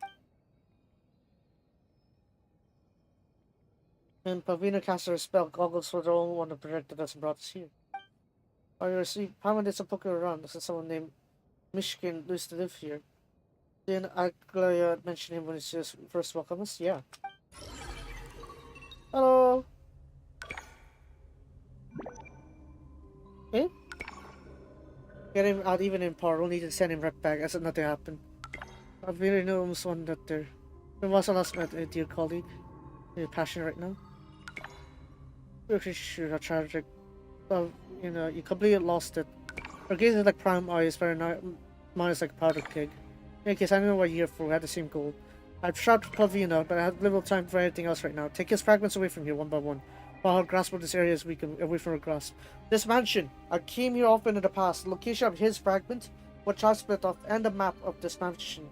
Speaker 1: And Pavina cast her spell, goggles for the only one to protect us and brought us here. I received how many days poking around. This is someone named Misc used to live here. Didn't Aglaia mention him when he first welcomed us? Yeah. Hello! Eh? Get him out even in power, we'll need to send him right back as if nothing happened. I've really know almost one that there. When was the last met a dear colleague? You're passionate right now? Really sure how tragic. Well, you know, you completely lost it. Her gaze is like prime eyes, but mine is like a powder keg. In any case, I don't know what you're here for. We had the same goal. I've shot Pavina, but I have little time for anything else right now. Take his fragments away from here one by one. While her grasp of this area is weakened away from her grasp. This mansion. I came here often in the past. The location of his fragment, which I split off, and the map of this mansion.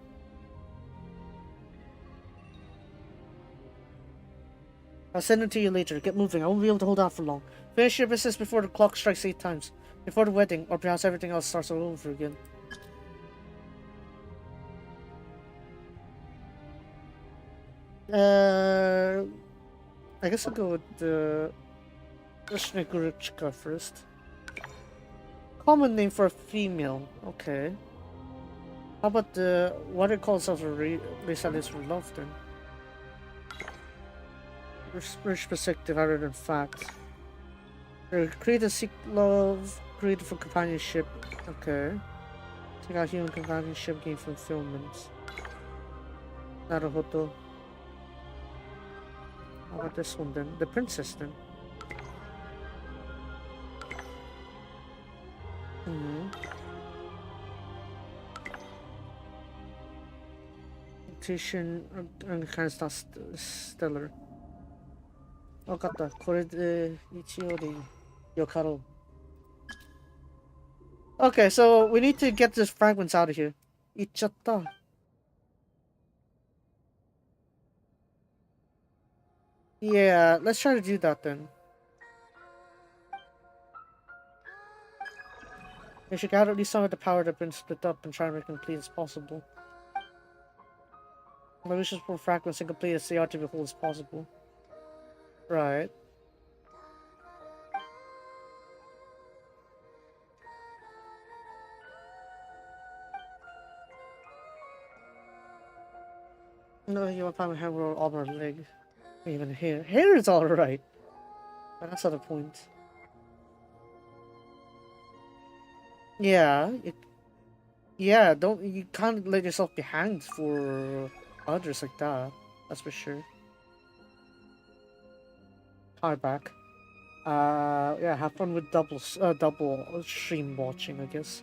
Speaker 1: I'll send it to you later. Get moving. I won't be able to hold out for long. Finish your business before the clock strikes 8 times. Before the wedding, or perhaps everything else starts all over again. I guess I'll go with the Snezhnaya first. Common name for a female. Okay. How about the what it calls of a Resleriana for love then? Rich perspective rather than fact. Create seek love, create for companionship. Okay. Take out human companionship, gain fulfillment. Naruhodo. How about this one then? The princess then. Rotation and kind of stuff stellar. わかった。これで一応でよかろう。Okay, so we need to get these fragments out of here. 行っちゃった。Yeah, let's try to do that then. We should gather at least some of the power that's been split up and try to make it complete as possible. My wish is for fragments and complete as they are to be whole as possible. Right. No, you want to find my hand or armor leg. Even hair. Hair is alright. But that's not the point. Yeah, yeah, you can't let yourself be hanged for others like that. That's for sure. Hi back. Yeah, have fun with double stream watching, I guess.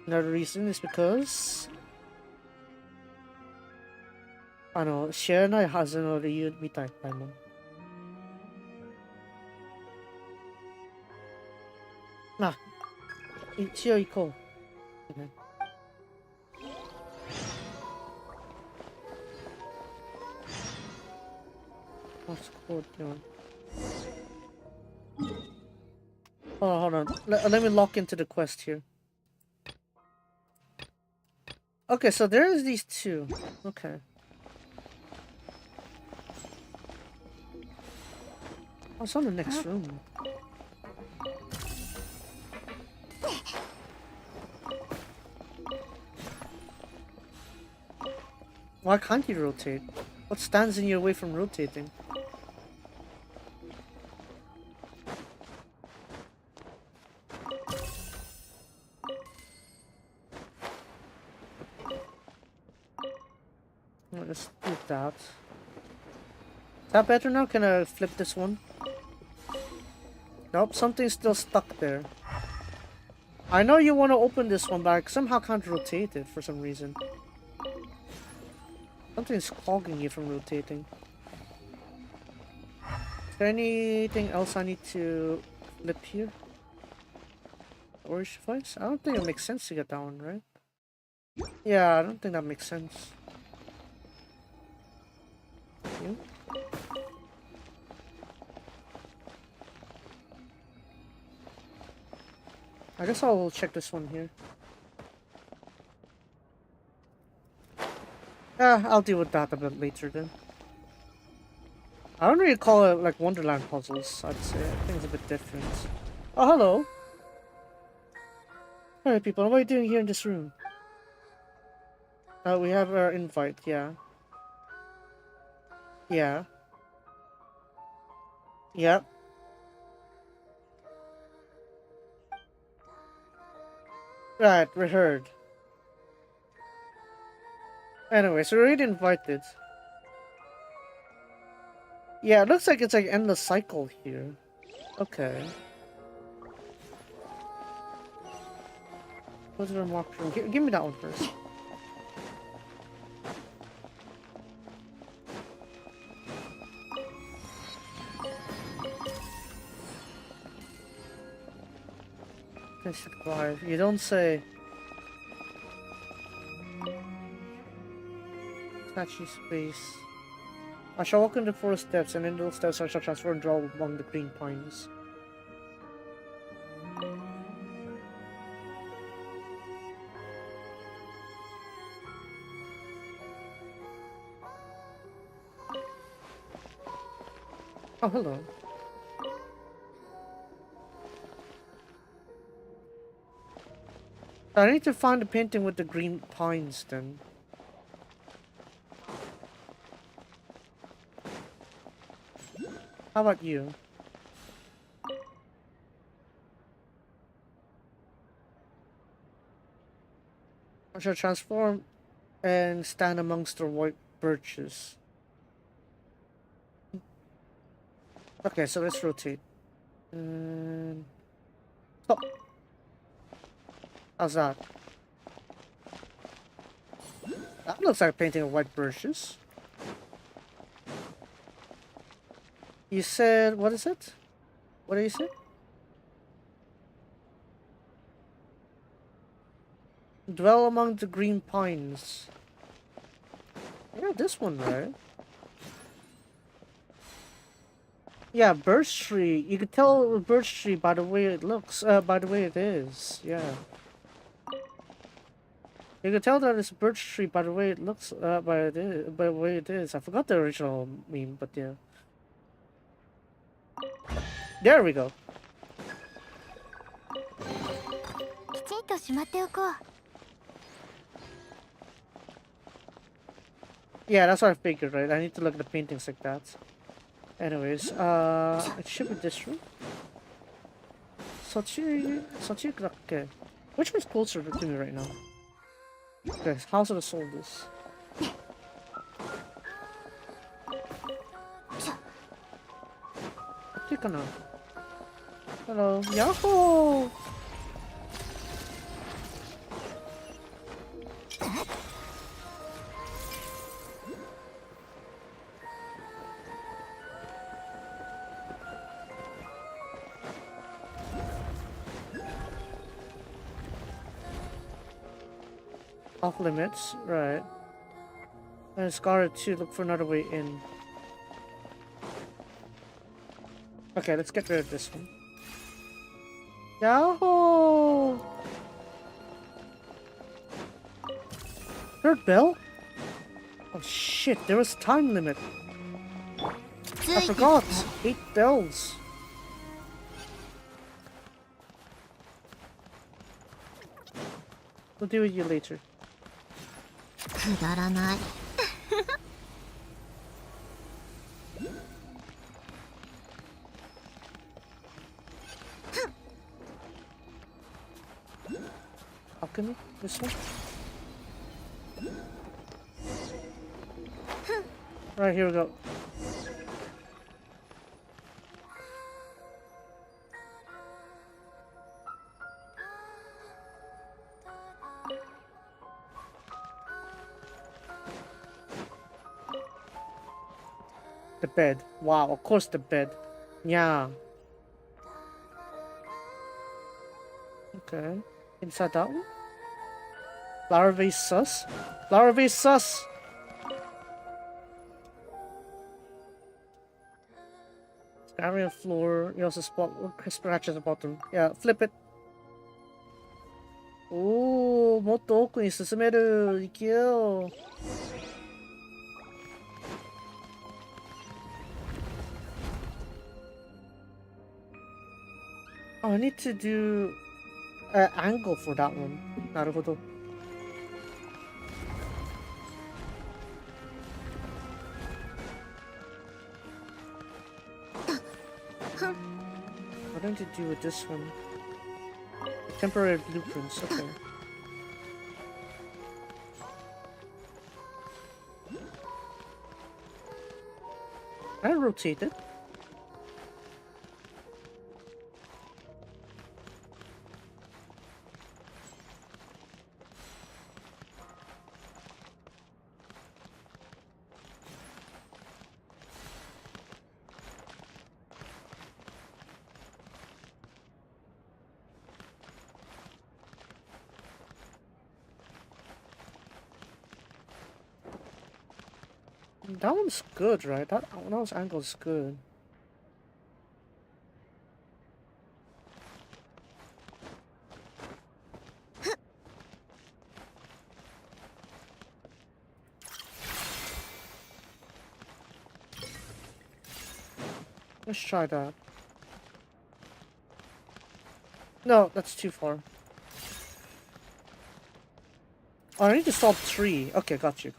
Speaker 1: Another reason is because Snezhnaya has another unit mitai paimon. Nah, 一応行こう。Okay. What's code doing? Hold on. Let me lock into the quest here. Okay, so there's these two. Okay. Oh, it's on the next room. Why can't you rotate? What stands in your way from rotating? I'll just do that. Is that better now? Can I flip this one? Nope, something's still stuck there. I know you want to open this one, but I somehow can't rotate it for some reason. Something's clogging you from rotating. Is there anything else I need to flip here? Storage device? I don't think it makes sense to get that one, right? Yeah, I don't think that makes sense. You? I guess I'll check this one here. I'll deal with that a bit later then. I don't really call it like Wonderland puzzles, I'd say. I think it's a bit different. Oh, hello! Alright people, what are you doing here in this room? We have our invite, yeah. Yeah. Yep. Right, we heard. Anyways, we're already invited. Yeah, it looks like it's like endless cycle here. Okay. What's the remark room? Give me that one first. You don't say. Statue space. I shall walk in the forest steps, and in those steps I shall transfer and dwell among the green pines. Oh, hello. I need to find a painting with the green pines then. How about you? I shall transform and stand amongst the white birches. Okay, so let's rotate. And... stop. How's that? That looks like a painting of white birches. You said, what is it? What did you say? Dwell among the green pines. Yeah, this one, right? Yeah, birch tree. You can tell a birch tree by the way it looks, by the way it is. Yeah. You can tell that it's a birch tree by the way it looks, by the way it is. I forgot the original meme, but yeah. There we go. Yeah, that's what I figured, right? I need to look at the paintings like that. Anyways, it should be this room. Okay. Which one's closer to me right now? Okay, House of the Soldiers. Hello. Yahoo! Off limits, right. And Scarlet to look for another way in. Okay, let's get rid of this one. Yahoo! Third bell? Oh shit, there was a time limit. I forgot! 8 bells. We'll deal with you later. Alchemy? This one? Right, here we go. The bed. Wow, of course the bed. Yeah. Okay. Inside that one? Flower vase sus? Flower vase sus! Area floor. You also spot scratches at the bottom. Yeah, flip it. Oh, もっと奥に進める。行けよ。Oh, I need to do an angle for that one. なるほど。What do I do with this one? Temporary blueprints, okay. I rotate it. That one's good, right? That one's angle's good. Let's try that. No, that's too far. Oh, I need to solve 3. Okay, got you.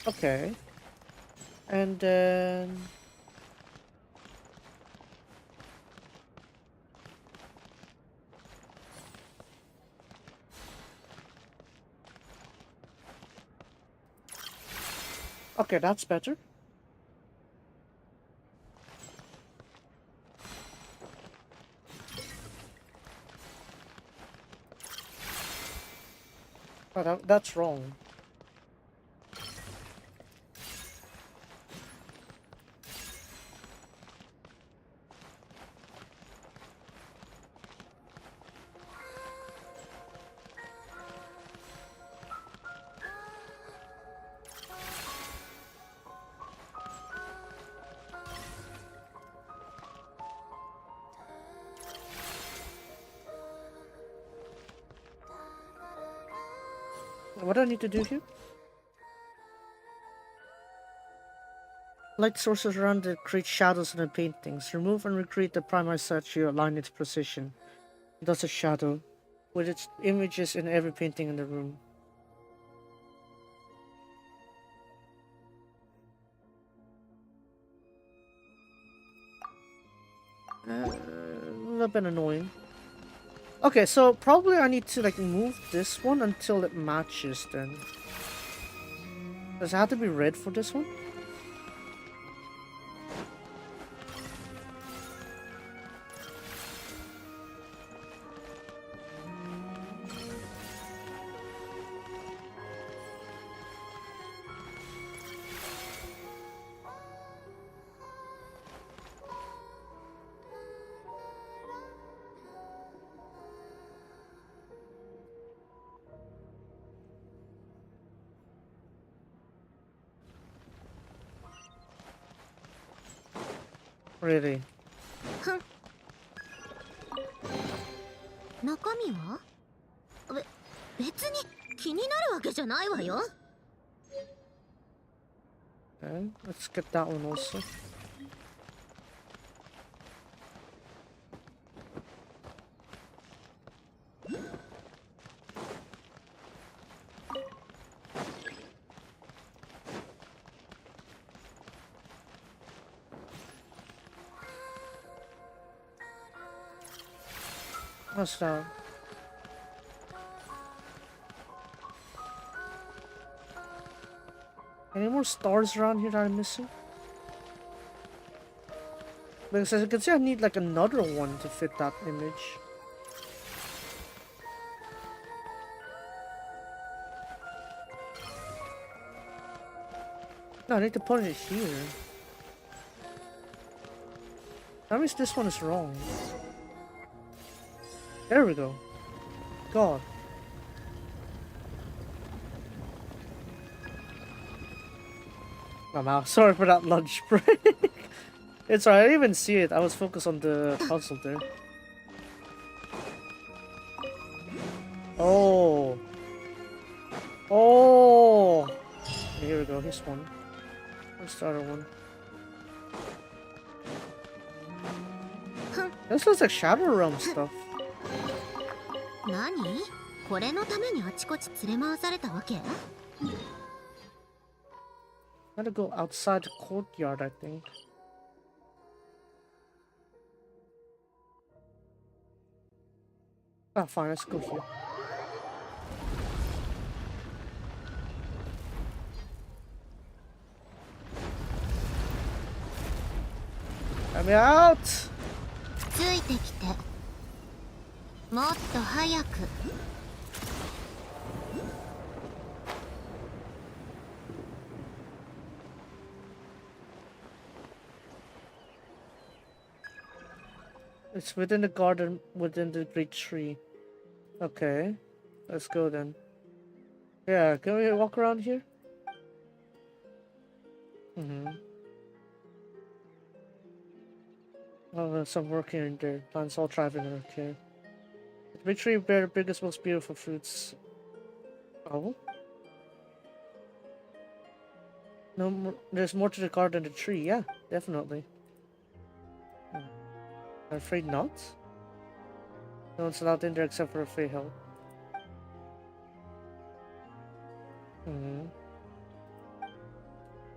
Speaker 1: Okay. And then... Okay, that's better. Oh, that's wrong. What do I need to do here? Light sources around it create shadows in the paintings. Remove and recreate the primary statue, align its position. Thus a shadow, with its images in every painting in the room. A little bit annoying. Okay, so probably I need to like move this one until it matches then. Does it have to be red for this one? Really?
Speaker 2: 中身は？別に気になるわけじゃないわよ。
Speaker 1: Okay, let's get that one also. What's that? Any more stars around here that I'm missing? Because as you can see, I need like another one to fit that image. No, I need to put it here. That means this one is wrong. There we go. God. I'm out. Sorry for that lunch break. It's alright, I didn't even see it. I was focused on the puzzle there. Oh. Oh. Okay, here we go. Here's one. Where's the other one? This looks like Shadow Realm stuff.
Speaker 2: 何？これのためにあちこち連れ回されたわけ？
Speaker 1: Gotta go outside the courtyard, I think. Ah, fine, let's go here. Let me out!
Speaker 2: ついてきてもっと早く
Speaker 1: It's within the garden, within the great tree. Okay, let's go then. Yeah, can we walk around here? Oh, there's some work here and there. Plants all thriving in our care. The great tree bear the biggest, most beautiful fruits. Oh? No, there's more to the garden than the tree. Yeah, definitely. I'm afraid not. No one's allowed in there except for a free help.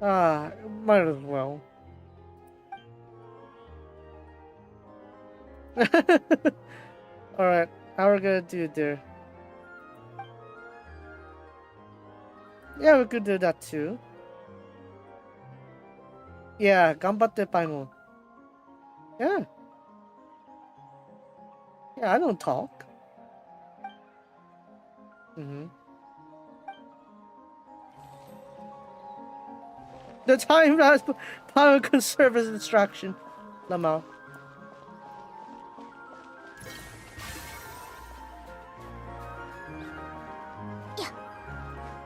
Speaker 1: Ah, might as well. Alright, how are we gonna do it there? Yeah, we could do that too. Yeah, ganbatte paimon. Yeah. Yeah, I don't talk. The time has power can serve as a distraction. Lamau.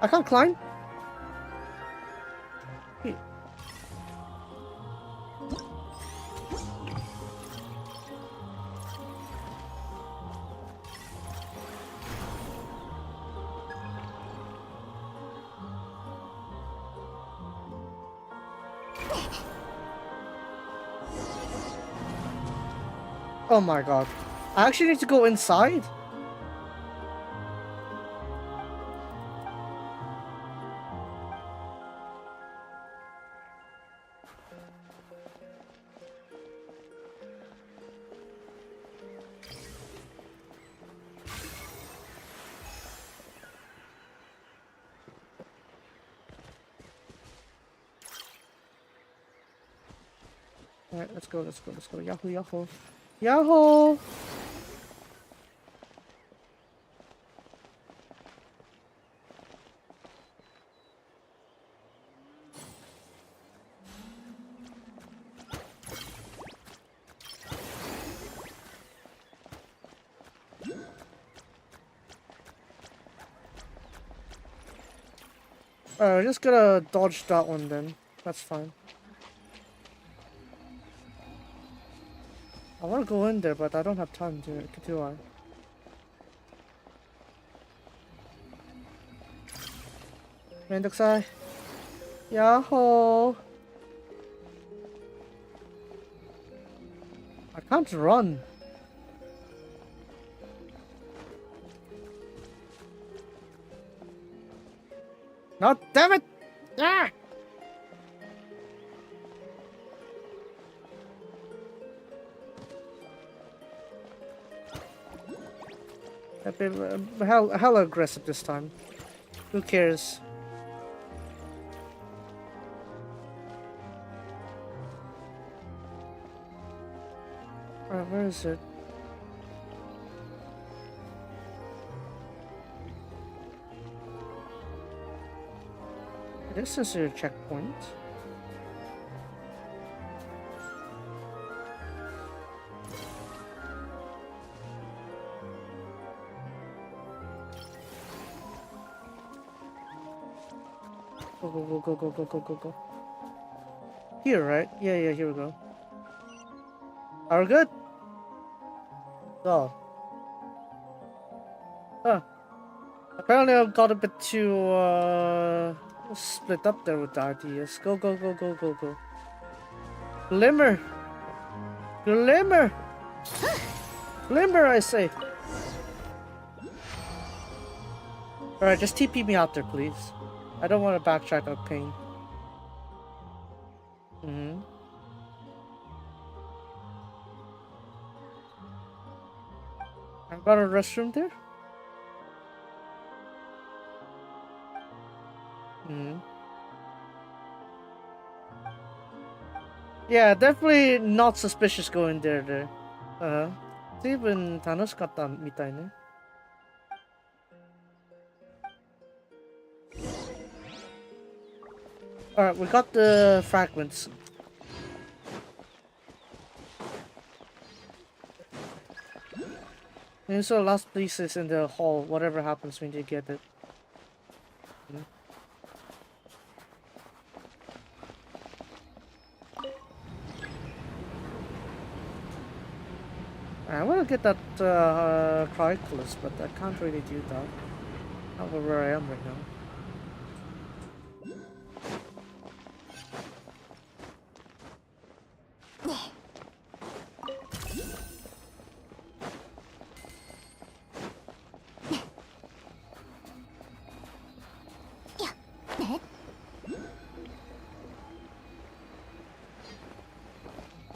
Speaker 1: I can't climb. Oh my god. I actually need to go inside? Alright, let's go, let's go, let's go. Yahoo, yahoo. Yahoo! Alright, we're just gonna dodge that one then. That's fine. I wanna go in there, but I don't have time to do I? Mendokusai. Yahoo! I can't run. No, damn it! Ah! I've been hella aggressive this time. Who cares? Alright, where is it? This is your checkpoint. Go, go, go, go, go, go, go, go, go. Here, right? Yeah, yeah, here we go. Are we good? Oh. Huh. Apparently I've got a bit too, split up there with the ideas. Go, go, go, go, go, go. Glimmer! Glimmer! Glimmer, I say! Alright, just TP me out there, please. I don't want to backtrack out pain. I've got a restroom there? Yeah, definitely not suspicious going there. Uh-huh. 随分楽しかったみたいね. Alright, we got the fragments. And so the last piece is in the hall, whatever happens when you get it. I want to get that Tricolus, but I can't really do that. Not where I am right now.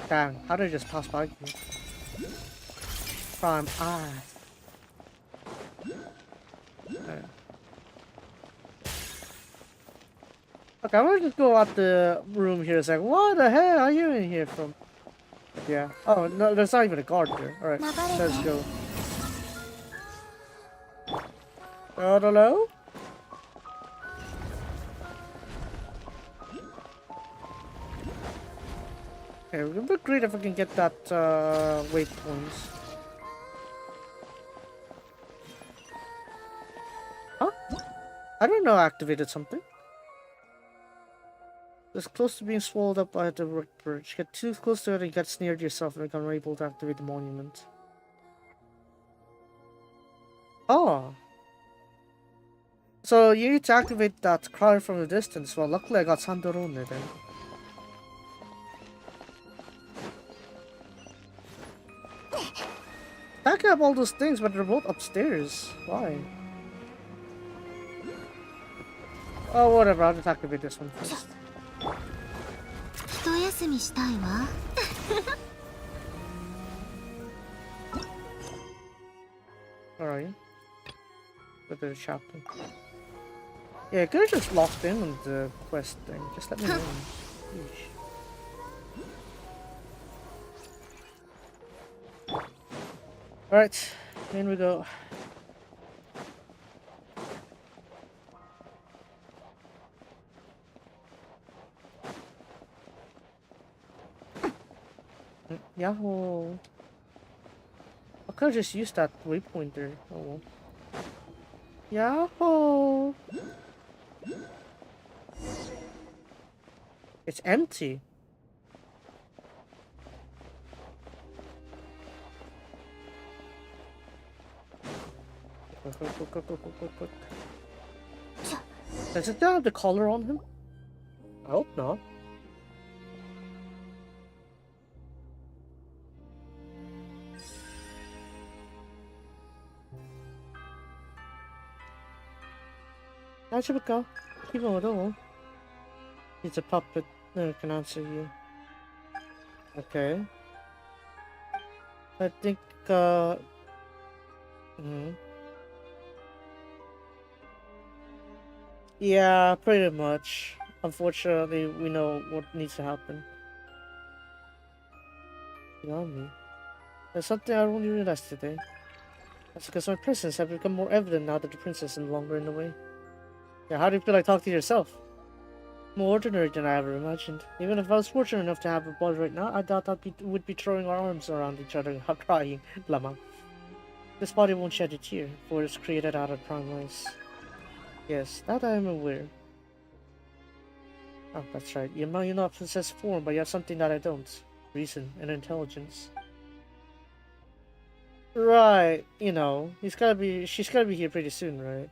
Speaker 1: Dang, how did I just pass by you? Prime eye. Okay, I'm gonna just go out the room here. It's like, what the hell are you in here from? Yeah. Oh, no, there's not even a guard there. Alright, let's go. Hello? Okay, it would be great if I can get that waypoints. Huh? I don't know I activated something. It's close to being swallowed up by the rock bridge. Get too close to it and get snared yourself and become unable to activate the monument. Oh. So you need to activate that cry from the distance. Well, luckily I got Sandorone then. I can have all those things, but they're both upstairs. Why? Oh, whatever. I'll just activate this one first. Alright. Go to the chapter. Yeah, I could have just locked in on the quest thing. Just let me know. Yeesh. Alright, in we go. Yahoo! I could have just used that waypoint there. Oh well. Yahoo! It's empty. Quick. Does it have the collar on him? I hope not. Najibaka, keep on door. It's a puppet. No, it can answer you. Okay. I think, Yeah, pretty much. Unfortunately, we know what needs to happen. Beyond me. There's something I only realized today. That's because my presence has become more evident now that the princess is no longer in the way. Yeah, how do you feel like talking to yourself? More ordinary than I ever imagined. Even if I was fortunate enough to have a body right now, I doubt that we would be throwing our arms around each other and crying. Lama. This body won't shed a tear, for it's created out of prime ice. Yes, that I am aware. Oh, that's right. You might not possess form, but you have something that I don't. Reason and intelligence. Right, you know, she's gotta be here pretty soon, right?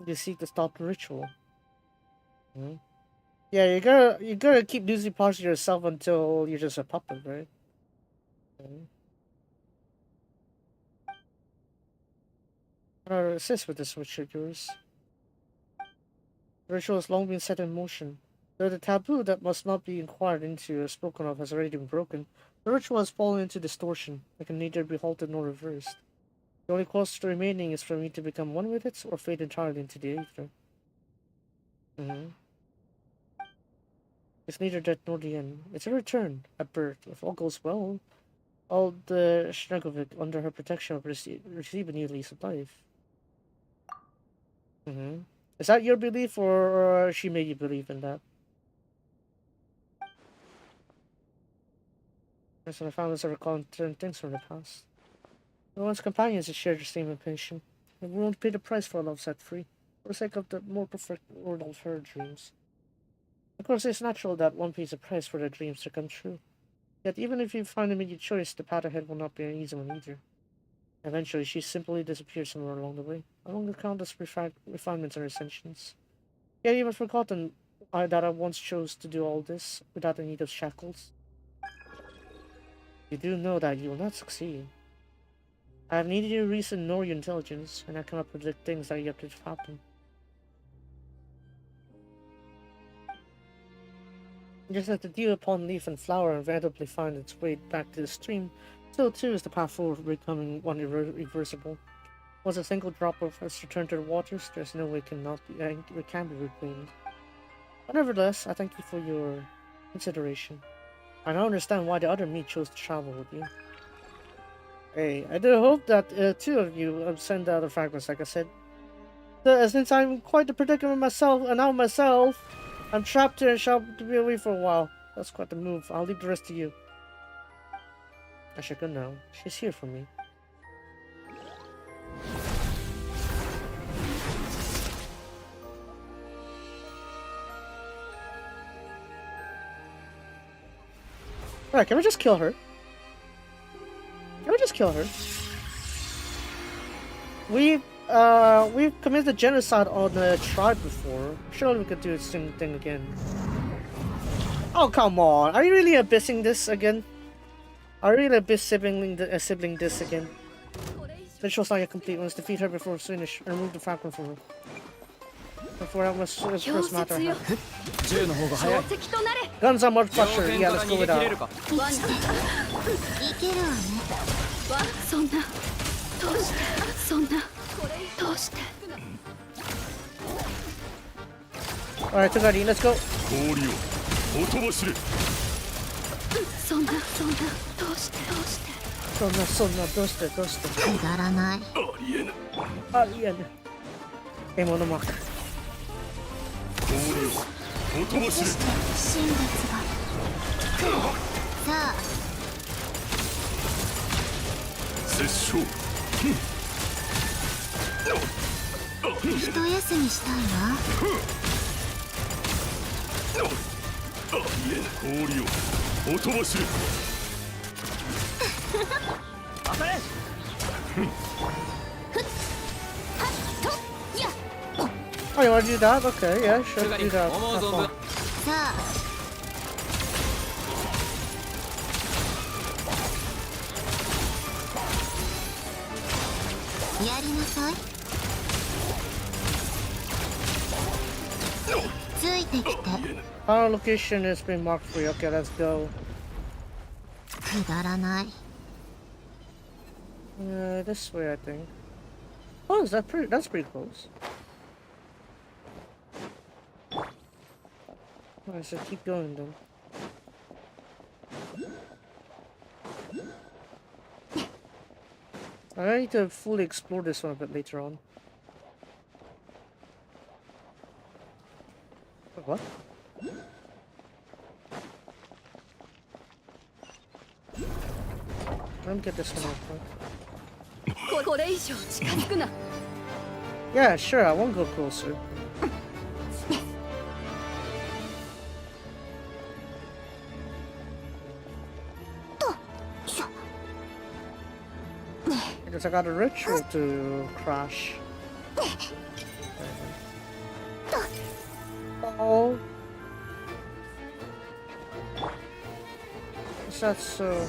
Speaker 1: You seek to stop the ritual. Yeah, you gotta keep losing parts of yourself until you're just a puppet, right? How do I assist with this ritual of yours? The ritual has long been set in motion. Though the taboo that must not be inquired into or spoken of has already been broken, the ritual has fallen into distortion and can neither be halted nor reversed. The only course remaining is for me to become one with it or fade entirely into the ether. It's neither death nor the end. It's a return, a birth. If all goes well, all the Snezhnaya under her protection will receive a new lease of life. Is that your belief, or she made you believe in that? Yes, and I found this I recall certain things from the past. No one's companions had shared the same impatience. They were willing to pay the price for a love set free, for the sake of the more perfect world of her dreams. Of course, it's natural that one pays a price for their dreams to come true. Yet, even if you find an immediate choice, the path ahead will not be an easy one either. Eventually, she simply disappears somewhere along the way, along with countless refinements and ascensions. Yet, even forgotten that I once chose to do all this without the need of shackles. You do know that you will not succeed. I have neither your reason nor your intelligence, and I cannot predict things that are yet to happen. Just as the dew upon leaf and flower inevitably find its way back to the stream, so too is the path forward becoming one irreversible. Once a single drop of has returned to the waters, there's no way it can be reclaimed. But nevertheless, I thank you for your consideration. I now understand why the other me chose to travel with you. Hey, I do hope that two of you send out the fragments, like I said. Since I'm quite the predicament myself, and now myself, I'm trapped here and shall be away for a while. That's quite the move. I'll leave the rest to you. I should go now. She's here for me. Alright, can we just kill her? Can we just kill her? We've committed genocide on the tribe before. Surely we could do the same thing again. Oh, come on. Are you really abyssing this again? Are you really sibling this again? Then she'll sign a complete ones. Defeat her before it's finished and remove the fragment from her. Before that was first matter. Guns are much faster. Yeah, let's go with that. Alright, Togari, let's go. Oh, you want to do that? Okay, yeah, sure, do that. Have fun. Our location has been marked for you. Okay, let's go. This way, I think. Oh, is that pretty? That's pretty close. Alright, so keep going then. I need to fully explore this one a bit later on. What? Let me get this one real quick. Yeah, sure, I won't go closer. Because I got a ritual to crash. Oh. Is that so?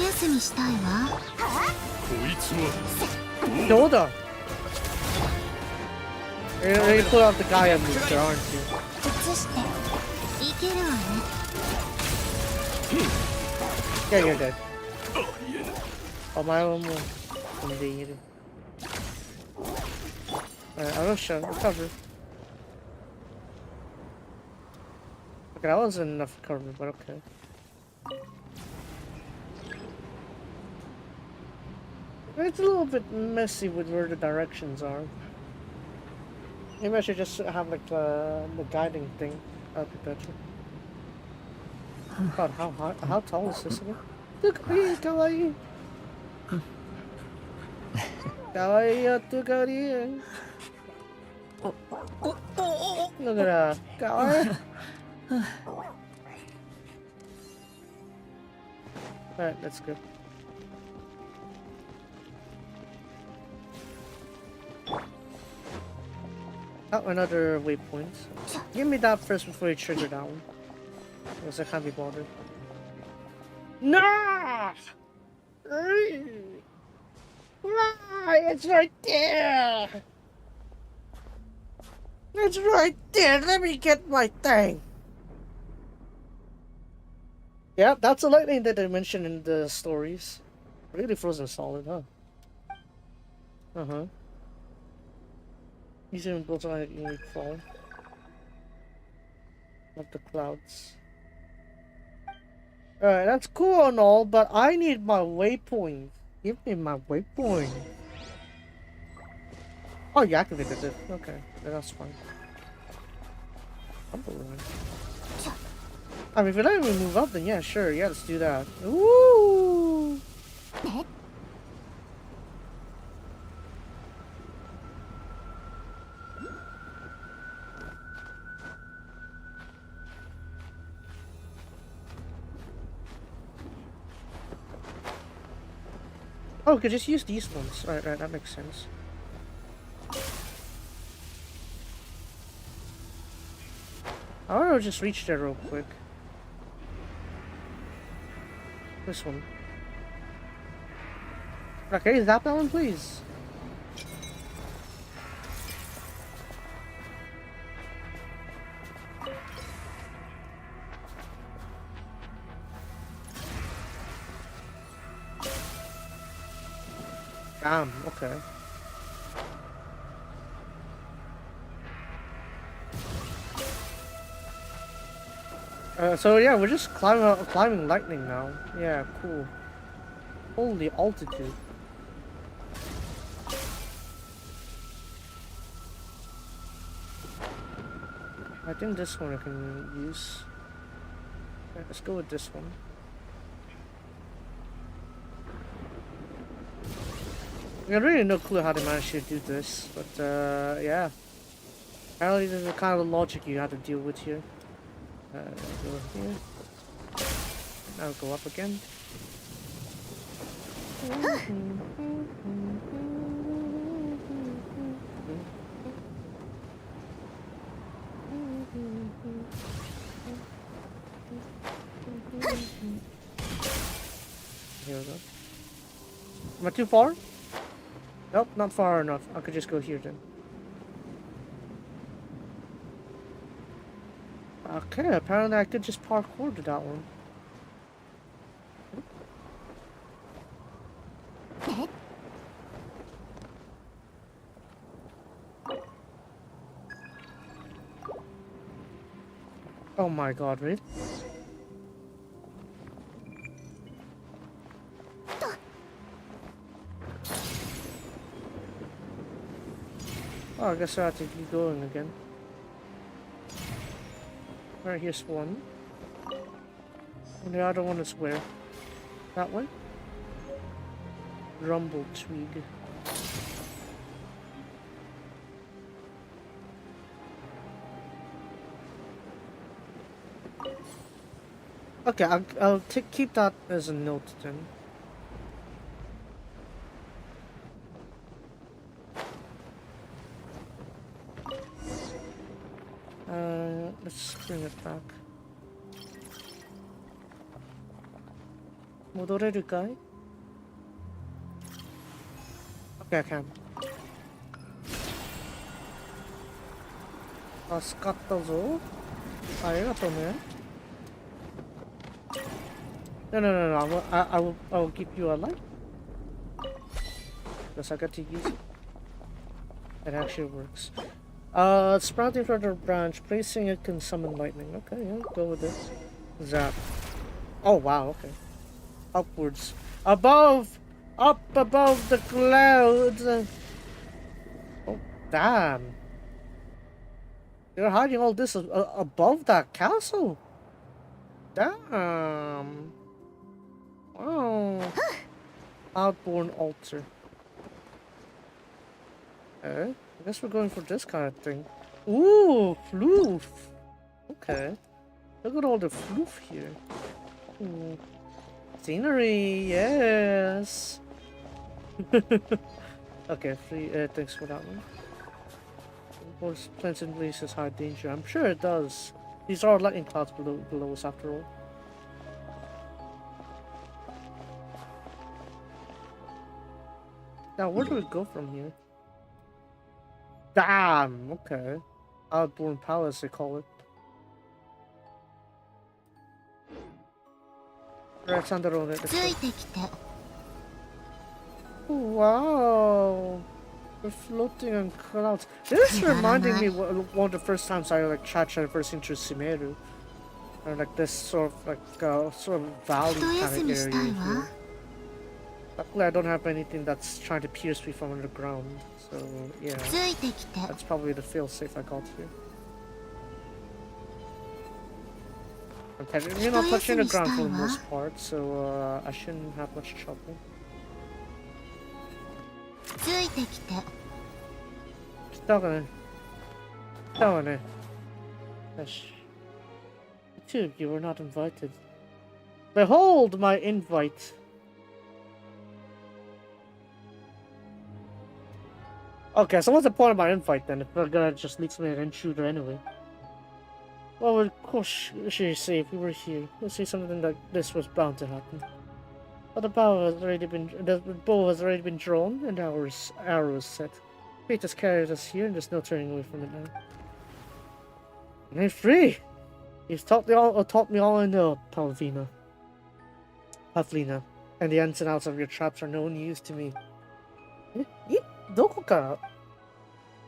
Speaker 2: 休みしたいわ。
Speaker 1: Hold on. You put out the Gaia move there, aren't you?
Speaker 2: 移していけるわね。
Speaker 1: Yeah, you're dead. Oh, my own more. Indeed. Alright, I'll show. Recover. Okay, that wasn't enough recovery, but okay. It's a little bit messy with where the directions are. Maybe I should just have like the guiding thing. That'd be better. God, how tall is this again? Look at me, kawaii. Kawaii, tukari. Look at that, kawaii. Alright, that's good. Oh, another waypoint. Give me that first before you trigger that one. Because I can't be bothered. No! It's right there! It's right there! Let me get my thing! Yeah, that's a lightning that they mentioned in the stories. Really frozen solid, huh? Uh-huh. He's even built on a unique fall. Of the clouds. Alright, that's cool and all, but I need my waypoint. Give me my waypoint. Oh, you activated it. Okay, that's fine. I'm alright. I mean, if you let me move up, then yeah, sure. Yeah, let's do that. Woo! Oh, we could just use these ones. Right, that makes sense. I want to just reach there real quick. This one. Okay, zap that one, please. Damn, okay. So yeah, we're just climbing lightning now. Yeah, cool. Holy altitude. I think this one I can use. Okay, let's go with this one. I got really no clue how they managed to do this, but yeah. Apparently there's a kind of logic you have to deal with here. Go here. Now go up again. Here we go. Am I too far? Nope, not far enough. I could just go here then. Okay, apparently I could just parkour to that one. Oh my god, really? Oh, I guess I have to keep going again. Alright, here's one. And the other one is where? That way? Rumble Twig. Okay, I'll keep that as a note then. Let's bring it back. 모도레를까이? Okay, I can. 助かったぞ。ありがとうね。No, no, no, no. I will give you a light. Because I got to use it. It actually works. Sprouting from the branch, placing it can summon lightning. Okay, yeah, go with this. Zap. Oh, wow, okay. Upwards. Above! Up above the clouds! Oh, damn. You're hiding all this above that castle? Damn. Wow. Outborn altar. Okay. I guess we're going for this kind of thing. Ooh, floof. Okay. Look at all the floof here. Ooh. Scenery, yes. Okay, free. Thanks for that one. Of course, plants and places high danger. I'm sure it does. These are lightning clouds below us, after all. Now, where do we go from here? Damn. Okay. Outborn Palace, they call it. Right on the road. Wow. We're floating on clouds. This is reminding me one of the first times I like tried first into Sumeru. Or like this sort of valley kind of area here. Luckily I don't have anything that's trying to pierce me from underground. So yeah. That's probably the failsafe I got here. I'm technically not touching the ground for the most part, so I shouldn't have much trouble. 来たわね。来たわね。よし。The two of you were not invited. Behold my invite. Okay, so what's the point of my invite then if we're gonna just lead me an intruder anyway? Well, of course, should say if we were here, let's say something like this was bound to happen. But the bow has already been drawn and our arrows set. Fate has carried us here, and there's no turning away from it now. And I'm free. You've taught me all I know, Pavlina, and the ins and outs of your traps are no news to me.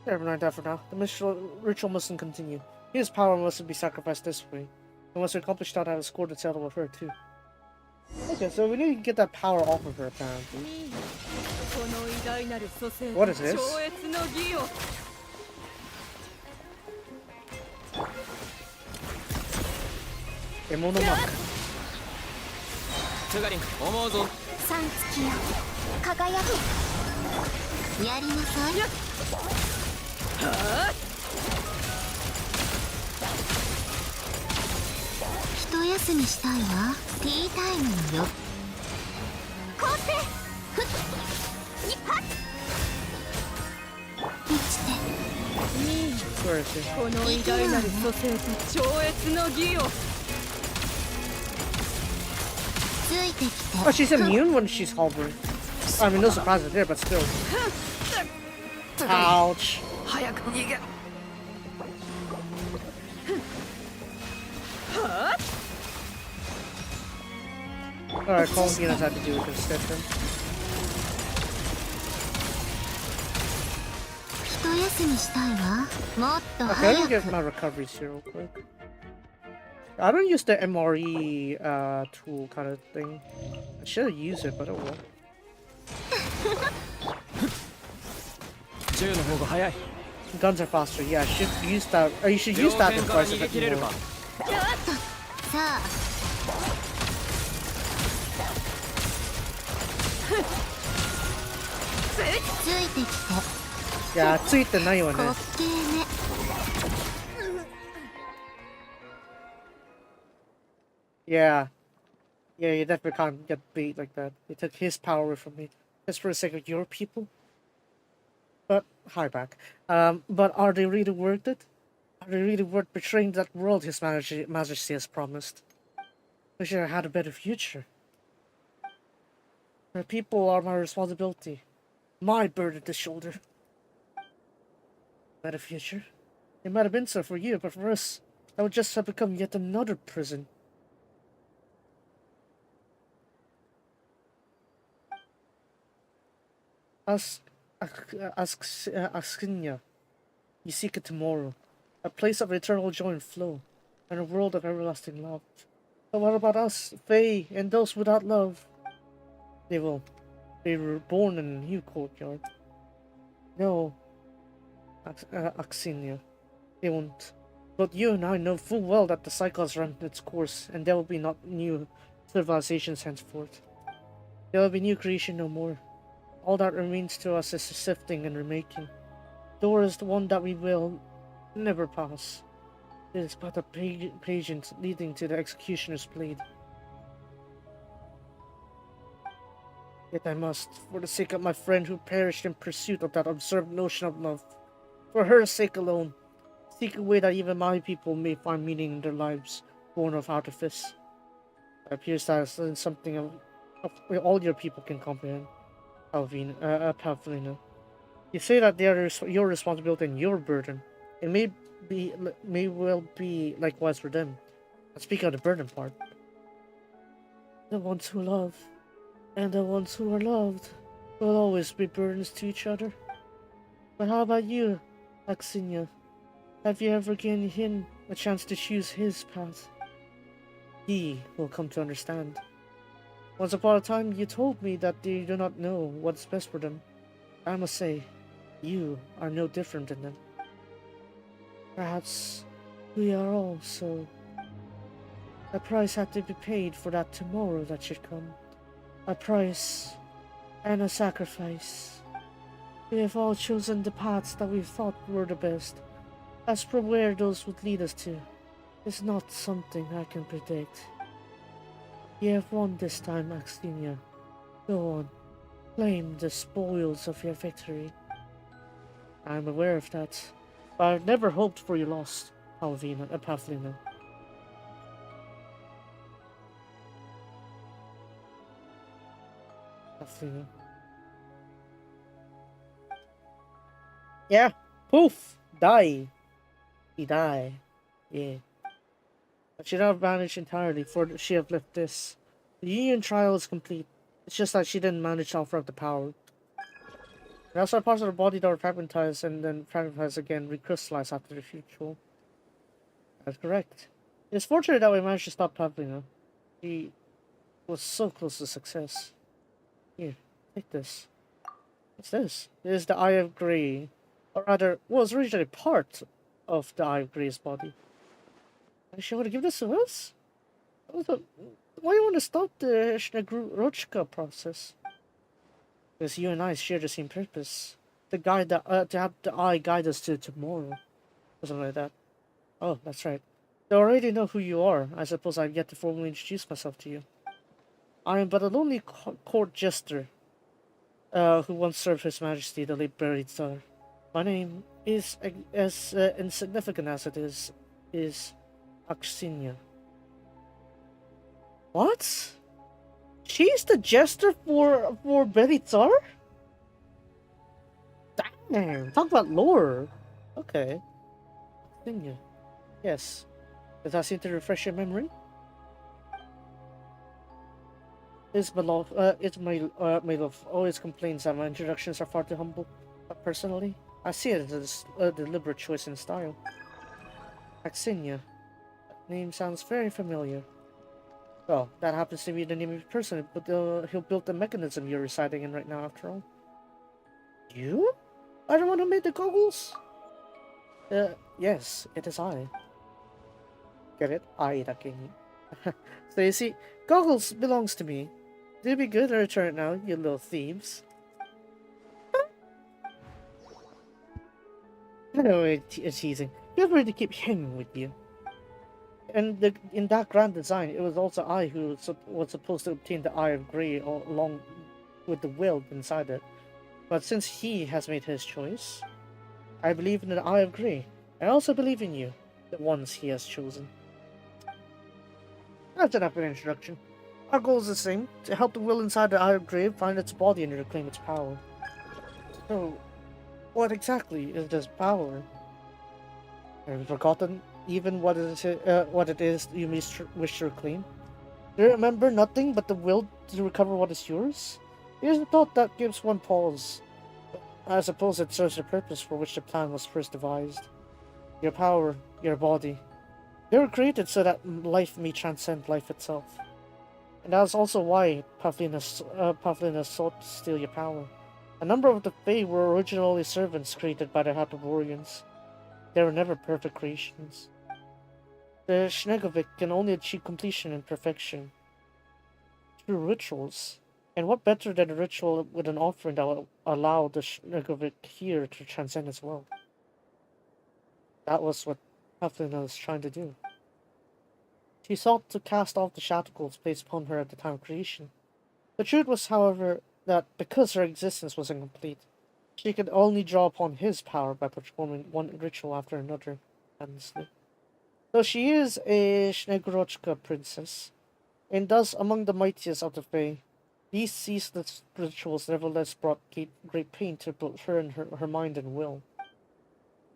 Speaker 1: Never mind that for now. The ritual mustn't continue. His power mustn't be sacrificed this way. And once we accomplish that, I will score the settle with her too. Okay, so we need to get that power off of her apparently. What is this? Emonomak. Where is she? Oh, she's immune when she's hovering. I mean, no surprises there, but still. Ouch. Alright, Colin knows how to do it instead then. Okay, let me get my recoveries here real quick. I don't use the MRE tool kind of thing. I should have used it, but it won't. Guns are faster, yeah, I should use that. You should use that in twice a bit more. Yeah, ついてないわね。Yeah, you definitely can't get beat like that. He took his power away from me, just for the sake of your people. But, hi back. But are they really worth it? Are they really worth betraying that world His Majesty has promised? We should have had a better future. The people are my responsibility. My burden to shoulder. Not a future. It might have been so for you, but for us, that would just have become yet another prison. Askinya, you seek it tomorrow. A place of eternal joy and flow, and a world of everlasting love. But what about us, Fae, and those without love? They will be reborn in a new courtyard. No, Axinia, they won't. But you and I know full well that the cycle has run its course, and there will be not new civilizations henceforth. There will be new creation no more. All that remains to us is sifting and remaking. The door is the one that we will never pass. It is but a pageant leading to the executioner's blade. Yet I must, for the sake of my friend who perished in pursuit of that absurd notion of love, for her sake alone, seek a way that even my people may find meaning in their lives, born of artifice. It appears that is something of all your people can comprehend, Pavlina. You say that they are your responsibility and your burden. It may well be likewise for them. But speak of the burden part. The ones who love, and the ones who are loved, will always be burdens to each other. But how about you, Axinia? Have you ever given him a chance to choose his path? He will come to understand. Once upon a time, you told me that they do not know what's best for them. I must say, you are no different than them. Perhaps we are all so. A price had to be paid for that tomorrow that should come. A price and a sacrifice. We have all chosen the paths that we thought were the best. As for where those would lead us to, is not something I can predict. You have won this time, Axinia. Go on, claim the spoils of your victory. I am aware of that, but I've never hoped for your loss, Pavlina. Pavlina. Yeah, poof, die. He died. Yeah. But she did not vanish entirely, for she have left this. The Union trial is complete. It's just that she didn't manage to offer up the power. And also parts of her body that were fragmentized and then fragmentized again recrystallized after the ritual. That's correct. It's fortunate that we managed to stop Pavlina. She was so close to success. Here, take this. What's this? It is the Eye of Grey. Or rather, was originally part of the Eye of Grey's body. Does she want to give this to us? Why do you want to stop the Snezhnaya process? Because you and I share the same purpose. To have the eye guide us to tomorrow. Or something like that. Oh, that's right. They already know who you are. I suppose I've yet to formally introduce myself to you. I am but a lonely court jester, who once served His Majesty the late buried Tsar. My name is as insignificant as it is Axinia. What? She's the jester for Tsar? Damn, talk about lore. Okay. Axinia. Yes. Does that seem to refresh your memory? My love always complains that my introductions are far too humble. But personally, I see it as a deliberate choice in style. Axinia. That name sounds very familiar. Well, that happens to be the name of the person who built the mechanism you're residing in right now, after all. You? I don't want to make the goggles? Yes, it is I. Get it? I Iraking. So you see, goggles belongs to me. It'd be good to return it now, you little thieves. I know it's teasing. Feel free to keep him with you. And in that grand design, it was also I who was supposed to obtain the Eye of Grey along with the will inside it. But since he has made his choice, I believe in the Eye of Grey. I also believe in you, the ones he has chosen. That's enough of an introduction. Our goal is the same, to help the will inside the Iron Grave find its body and reclaim its power. So, what exactly is this power? Have you forgotten even what it is you wish to reclaim? Do you remember nothing but the will to recover what is yours? Here's a thought that gives one pause. I suppose it serves the purpose for which the plan was first devised. Your power, your body. They were created so that life may transcend life itself. And that is also why Pavlina sought to steal your power. A number of the Fae were originally servants created by the Hyperboreans. They were never perfect creations. The Snezhnaya can only achieve completion and perfection through rituals. And what better than a ritual with an offering that will allow the Snezhnaya here to transcend as well? That was what Pavlina was trying to do. She sought to cast off the shackles placed upon her at the time of creation. The truth was, however, that because her existence was incomplete, she could only draw upon his power by performing one ritual after another, endlessly. Though she is a Snezhnaya princess, and thus among the mightiest of the Fae, these ceaseless rituals nevertheless brought great pain to both her and her mind and will.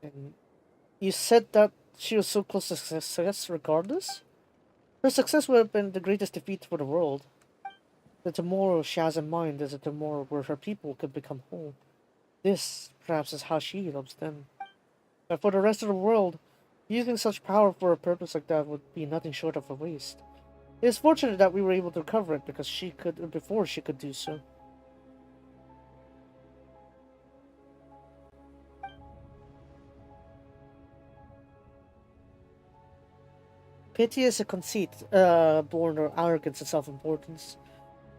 Speaker 1: And you said that she was so close to success regardless? Her success would have been the greatest defeat for the world. The tomorrow she has in mind is a tomorrow where her people could become whole. This, perhaps, is how she loves them. But for the rest of the world, using such power for a purpose like that would be nothing short of a waste. It is fortunate that we were able to recover it before she could do so. Pity is a conceit, born of arrogance and self-importance.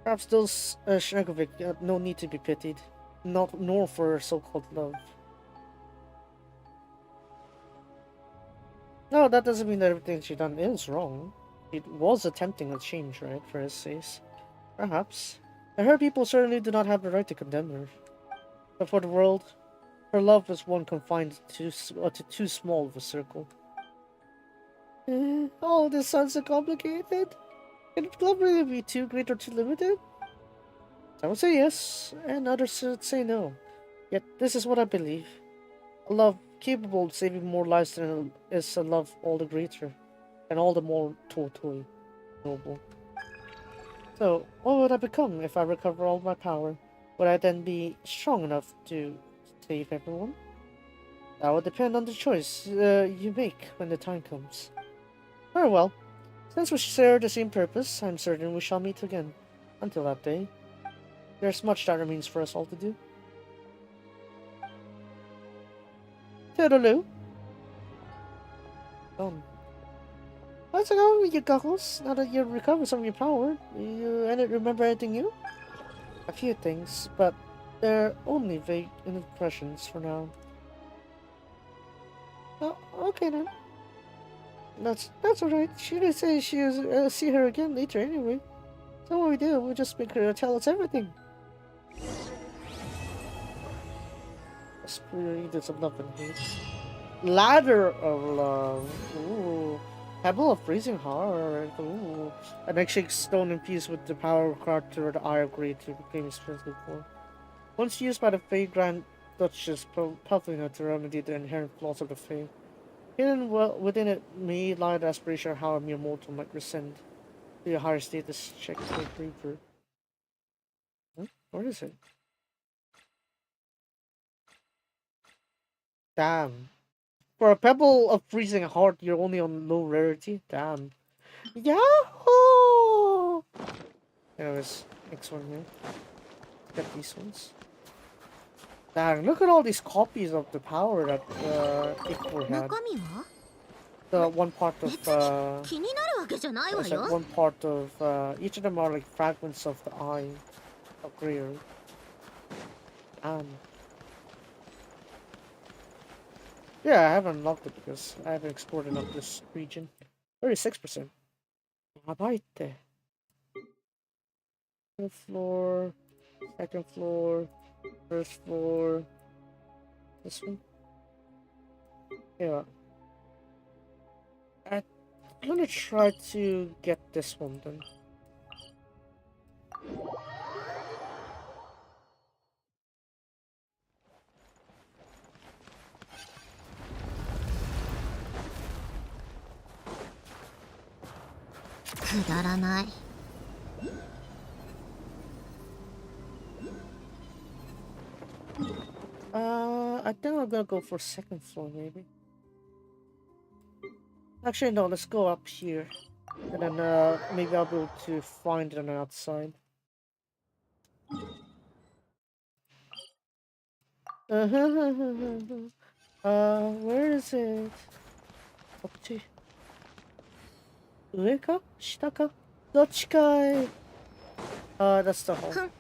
Speaker 1: Perhaps those Snezhnaya have no need to be pitied, nor for so-called love. No, that doesn't mean that everything she done is wrong. It was attempting a change, right, for his sake. Perhaps. And her people certainly do not have the right to condemn her. But for the world, her love is one confined to too small of a circle. Oh, this sounds so complicated. Can love really be too great or too limited? Some would say yes, and others would say no. Yet this is what I believe. A love capable of saving more lives than is a love all the greater, and all the more totally noble. So, what would I become if I recover all my power? Would I then be strong enough to save everyone? That would depend on the choice you make when the time comes. Very well. Since we share the same purpose, I'm certain we shall meet again. Until that day, there's much that remains for us all to do. Toodaloo. How's it going with your goggles? Now that you've recovered some of your power, do you remember anything new? A few things, but they're only vague impressions for now. Oh, okay then. That's alright. She did say she'll see her again later anyway. So what we do, we'll just make her tell us everything. Spirit of love and hate. Ladder of love. Ooh. Pebble of freezing heart. Ooh. An egg-shaped stone infused with the power required to the Eye of Greed to reclaim its physical form. Once used by the Fae Grand Duchess Pavlina to remedy the inherent flaws of the Fae. Hidden within it may lie the aspiration of how a mere mortal might ascend to a higher status check for Reaper. Huh? Where is it? Damn. For a pebble of freezing heart, you're only on low rarity? Damn. Yahoo! Anyways, next one here. Get these ones. Dang, look at all these copies of the power that Ikor had. The one part of each of them are like fragments of the eye of Greer. And yeah, I haven't unlocked it because I haven't explored enough this region. 36%. Abaite. First floor, second floor, first floor. This one. Yeah. I'm gonna try to get this one then.
Speaker 2: くだらない。
Speaker 1: I think I'm gonna go for second floor, maybe. Actually, no, let's go up here. And then, maybe I'll be able to find it on the outside. Where is it? Up to... 上か下かどっちかい that's the hole.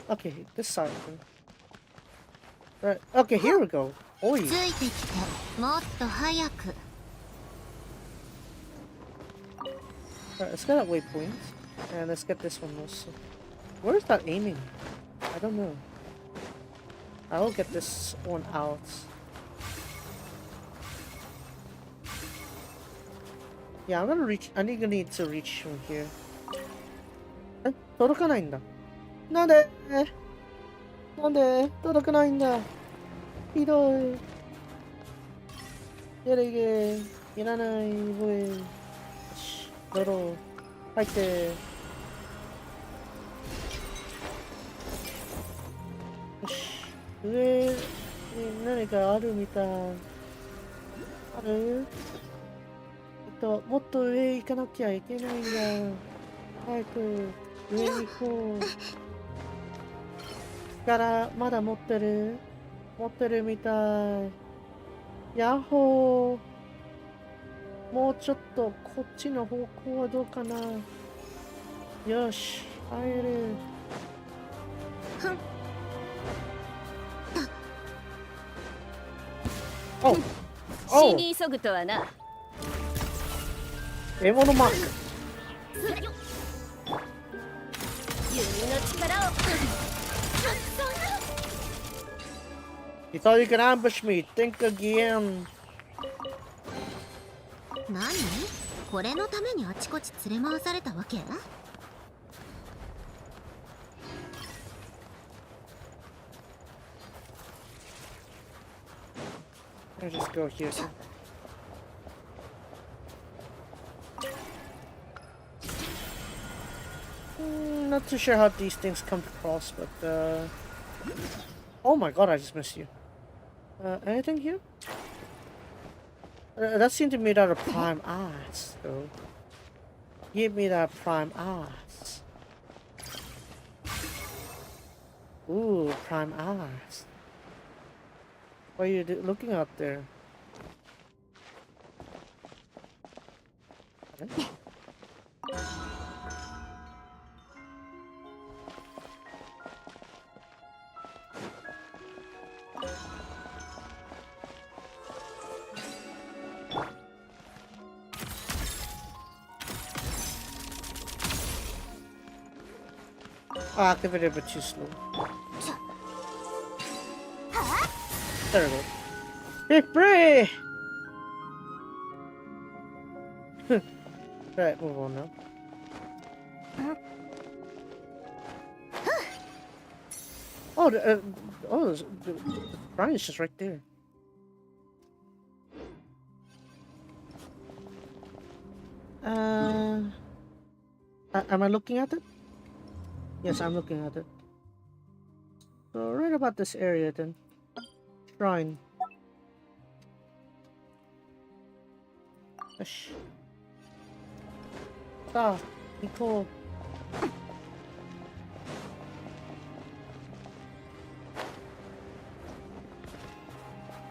Speaker 1: Okay, this side. Right. Okay, here we go. Oi.
Speaker 2: ついてきてもっと早く。
Speaker 1: Right, let's get that waypoint. And let's get this one also. Where is that aiming? I don't know. I'll get this one out. Yeah, I'm gonna reach. I think I need to reach from here. え、届かないんだ。なんで届かないんだ。ひどい。やれげ。いらない。ほい。よし。泥。入って。よし。上に何かあるみたい。ある？もっと上行かなきゃいけないんだ。早く上に行こう。力まだ持ってるみたい。ヤッホー。もうちょっとこっちの方向はどうかな。よし、入る。
Speaker 3: 死に急ぐとはな。
Speaker 1: 獲物マーク。
Speaker 3: 弓の力を。
Speaker 1: You thought you could ambush me. Think again.
Speaker 2: 何？これのためにあちこち連れ回されたわけ？
Speaker 1: I'll just go here. Not too sure how these things come across, but oh my god, I just missed you. Anything here? That seemed to be made out of prime ice, though. Give me that prime ice. Ooh, prime ice. What are you looking out there? Okay. Activated but too slow. There we go. Big Bray! Right, move on now. Oh, the Brian's just right there. Am I looking at it? Yes, I'm looking at it. So right about this area then. Shrine. Shh. Stop. Be cool.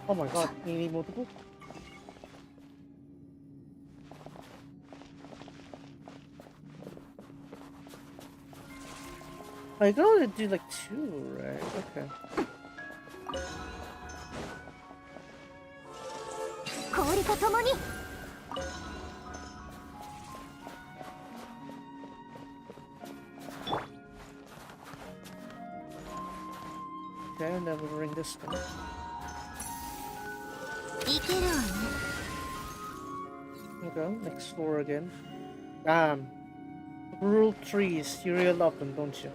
Speaker 1: Oh my god, you need multiple? I can only do like 2, right? Okay. Okay, and then we'll ring this down. Okay, next floor again. Rural trees, you really love them, don't you?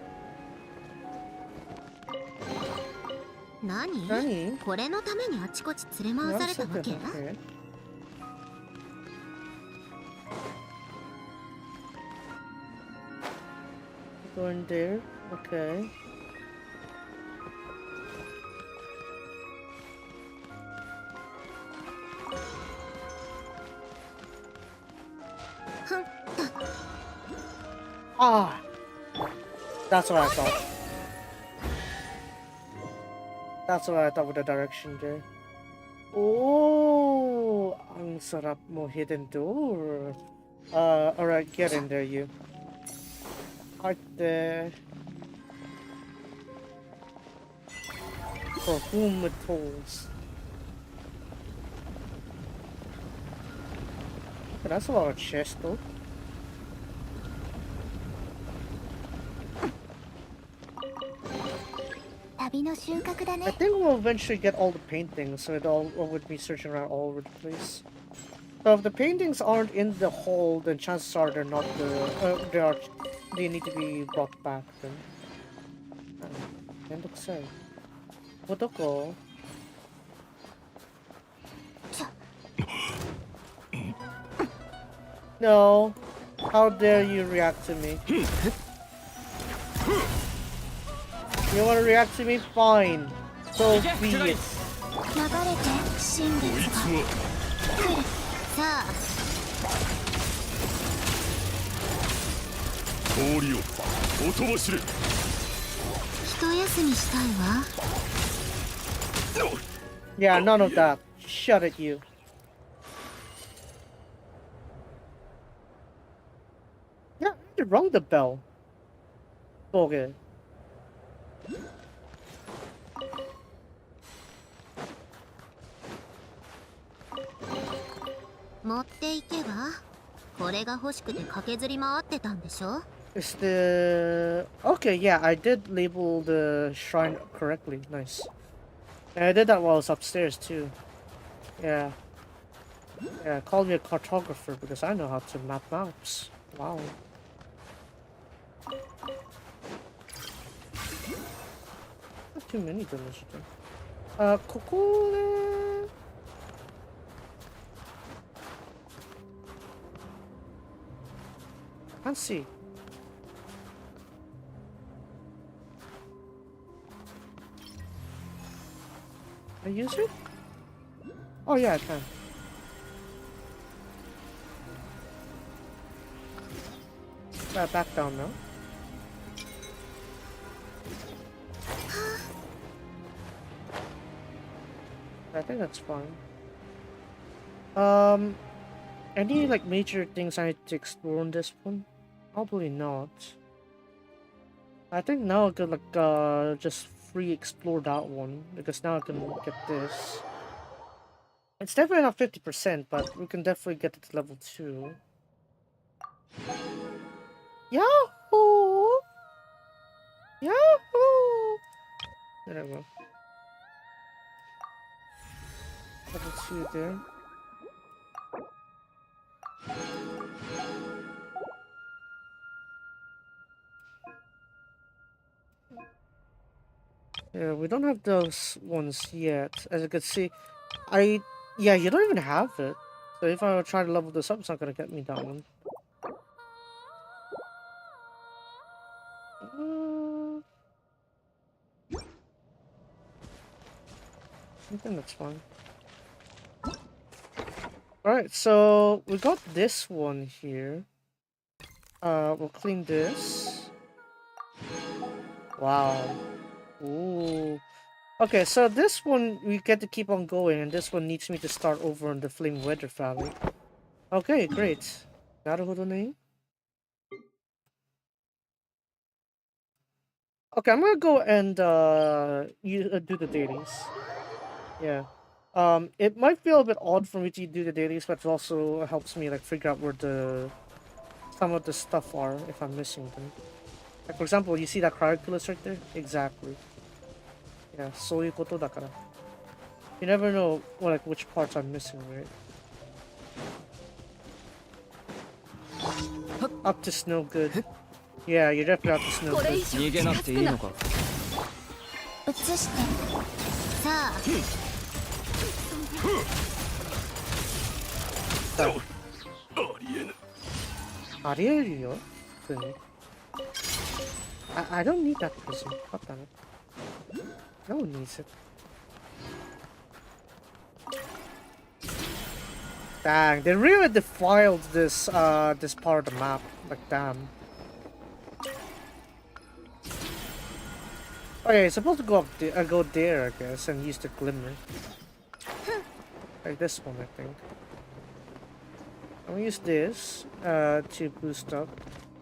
Speaker 2: 何？
Speaker 1: 何？
Speaker 2: これのためにあちこち連れ回されたわけ？
Speaker 1: Okay. Going there. Okay. Ah! That's what I thought. That's what I thought with the direction there. Oh! Ang sarap mo, hidden door. Alright, get in there, you. Right there. For whom it tolls. That's a lot of chest, though. I think we'll eventually get all the paintings, so it all would be searching around all over the place. So if the paintings aren't in the hole, then chances are they're not the they need to be brought back then. And looks like Wodoko. No, how dare you react to me? You want to react to me? Fine. So be it. Yeah, none of that. Shut it, you. Yeah, you rung the bell. Okay. Is the... Okay, yeah, I did label the shrine correctly. Nice. And I did that while I was upstairs too. Yeah. Yeah, call me a cartographer because I know how to map maps. Wow. Not too many delicious things. Coco. Can't see. Can I use it? Oh yeah, I can. Back down now. I think that's fine. Any like major things I need to explore on this one? Probably not. I think now I could like just free explore that one because now I can get this. It's definitely not 50%, but we can definitely get it to level 2. Yahoo! Yahoo! There we go. Level 2 there. Yeah, we don't have those ones yet. As you can see, yeah, you don't even have it. So if I try to level this up, it's not gonna get me that one. I think that's fine. Alright, so we got this one here. We'll clean this. Wow. Ooh. Okay, so this one we get to keep on going, and this one needs me to start over in the Flame Weather Valley. Okay, great. Naruhodo ne? Okay, I'm gonna go and do the dailies. Yeah. It might feel a bit odd for me to do the dailies, but it also helps me like figure out where some of the stuff are if I'm missing them. Like for example, you see that cryoculus right there? Exactly. Yeah, そういうことだから. You never know like which parts I'm missing, right? Up to snow good. Yeah, you're definitely up to snow good.
Speaker 4: 逃げなくていいのか。
Speaker 2: 移してさあ
Speaker 1: ありえるよ。普通に。I don't need that prism. God damn it. No one needs it. Dang, they really defiled this this part of the map. Like damn. Okay, it's supposed to go up go there, I guess, and use the glimmer. Like this one, I think. I'm gonna use this to boost up.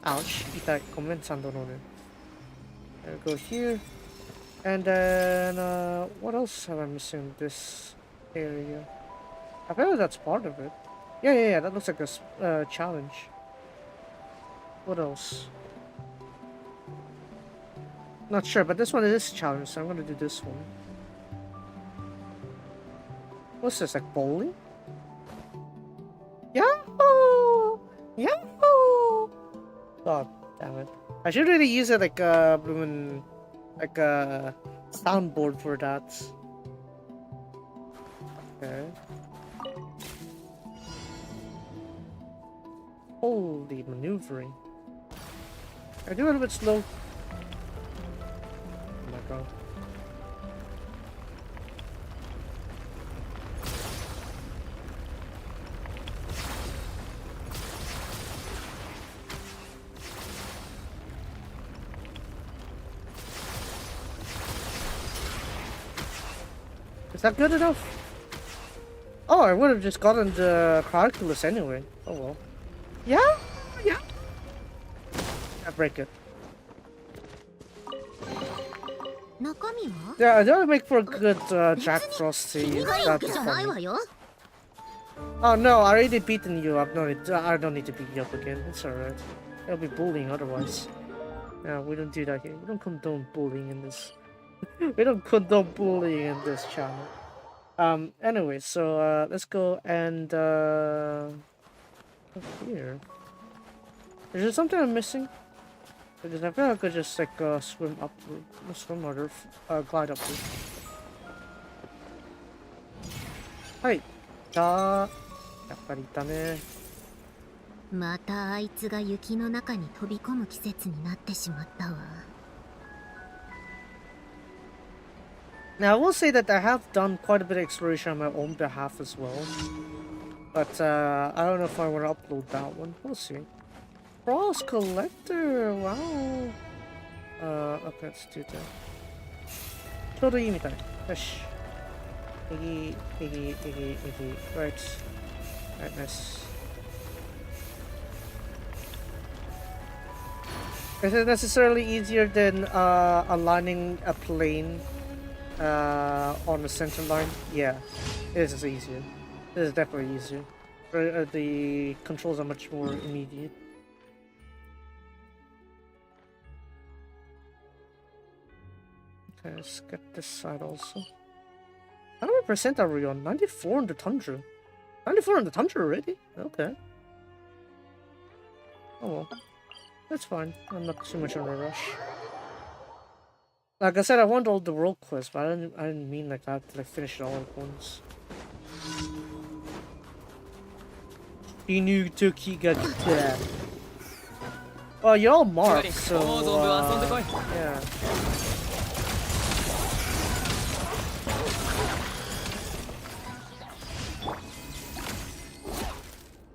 Speaker 1: Ouch, 이따 comment 산도로는. Go here, and then what else have I missing in this area? I feel like that's part of it. Yeah. That looks like a challenge. What else? Not sure, but this one is a challenge, so I'm gonna do this one. What's this, like bowling? Yahoo! Yahoo! God damn it. I should really use it like a soundboard for that. Okay. Holy maneuvering. I do a little bit slow. Oh my god. Is that good enough? Oh, I would have just gotten the calculus anyway. Oh well. Yeah? I break it. Yeah, that would make for a good Jack Frosty. That's funny. Oh no, I already beaten you up. No, I don't need to beat you up again. It's alright. It'll be bullying otherwise. No, we don't do that here. We don't condone bullying in this. We don't condone bullying in this channel. Anyway, so let's go and up here. Is there something I'm missing? Because I feel like I could just like swim up, swim or glide up. Hi. やっぱりいたね。
Speaker 2: またあいつが雪の中に飛び込む季節になってしまったわ。
Speaker 1: Now, I will say that I have done quite a bit of exploration on my own behalf as well. But I don't know if I want to upload that one. We'll see. Cross Collector! Wow! Okay, let's do that. ちょうどいいみたい。よし。Iggy. Right. Right, nice. Is it necessarily easier than aligning a plane on the center line? Yeah, this is easier. This is definitely easier. The controls are much more immediate. Okay, let's get this side also. How many percent are we on? 94 on the Tundra. 94 on the Tundra already? Okay. Oh well. That's fine. I'm not too much in a rush. Like I said, I want all the world quests, but I didn't mean like I have to like finish it all at once. Inu Toki ga kita. Oh, you're all marked, so yeah.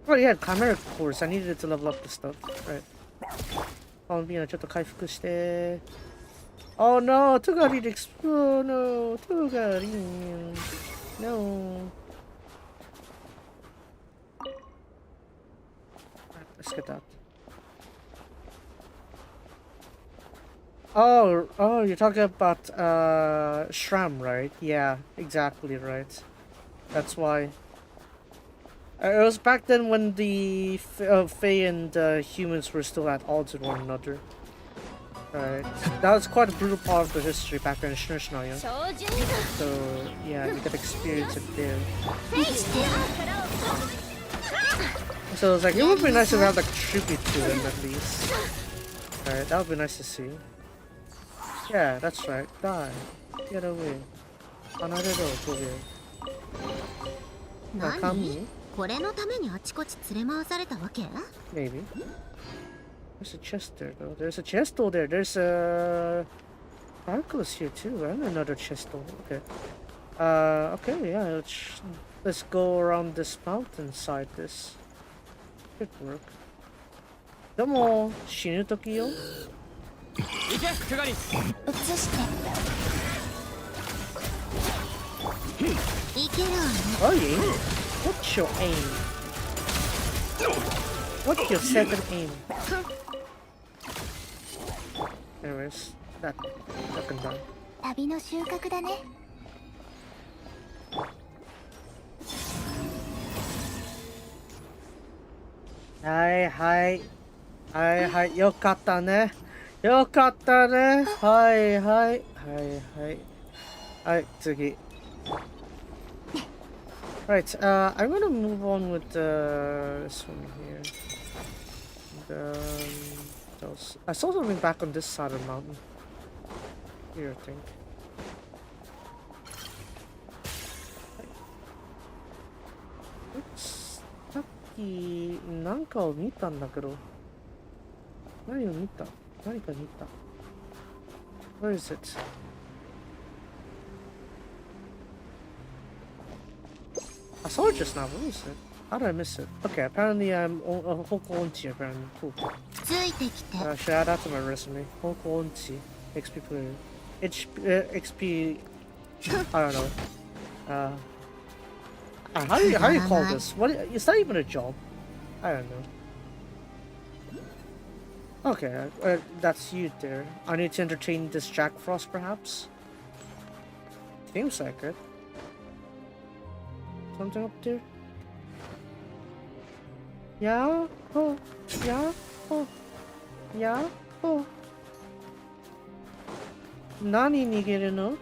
Speaker 1: Oh yeah, chimera course. I needed to level up the stuff. Right. Oh, oh no, Tugarin explode. No, Tugarin. No. Let's get that. Oh, you're talking about Shram, right? Yeah, exactly right. That's why. It was back then when the Fae and humans were still at odds with one another. Right. That was quite a brutal part of the history back in Snezhnaya. So yeah, you could experience it there. So it's like, it would be nice to have like a tribute to him at least. Alright, that would be nice to see. Yeah, that's right. Die. Get away. Another door, Nakami?
Speaker 2: これのためにあちこち連れ回されたわけ？
Speaker 1: Maybe. There's a chest there, though. There's a chest over there. There's a Arculus here too, and another chest over. Okay. Okay, yeah. Let's go around this mountainside. This should work. Come on, Shinu Tokyo.
Speaker 4: 行けクガリン。
Speaker 2: 移していけるわね。
Speaker 1: Oh yeah. What's your aim? What's your second aim? Anyways, that can done.
Speaker 2: 旅の収穫だね。
Speaker 1: はいはいはいはい、よかったね。よかったね。はいはいはいはいはい、次。Right, I'm gonna move on with this one here. And, I saw something back on this side of the mountain. Here, I think. Oops. さっきなんかを見たんだけど。何を見た？何か見た。Where is it? I saw it just now. What was it? How did I miss it? Okay, apparently I'm Hokuonchi, apparently. Cool.
Speaker 2: ついてきて。
Speaker 1: Should add that to my resume. Hokuonchi. XP player. XP... I don't know. How do you call this? What is that even a job? I don't know. Okay, that's you there. I need to entertain this Jack Frost, perhaps? Seems like it. Something up there? Yeah? Oh. Yeah? Oh. Yeah? Oh. Nani nigeru no?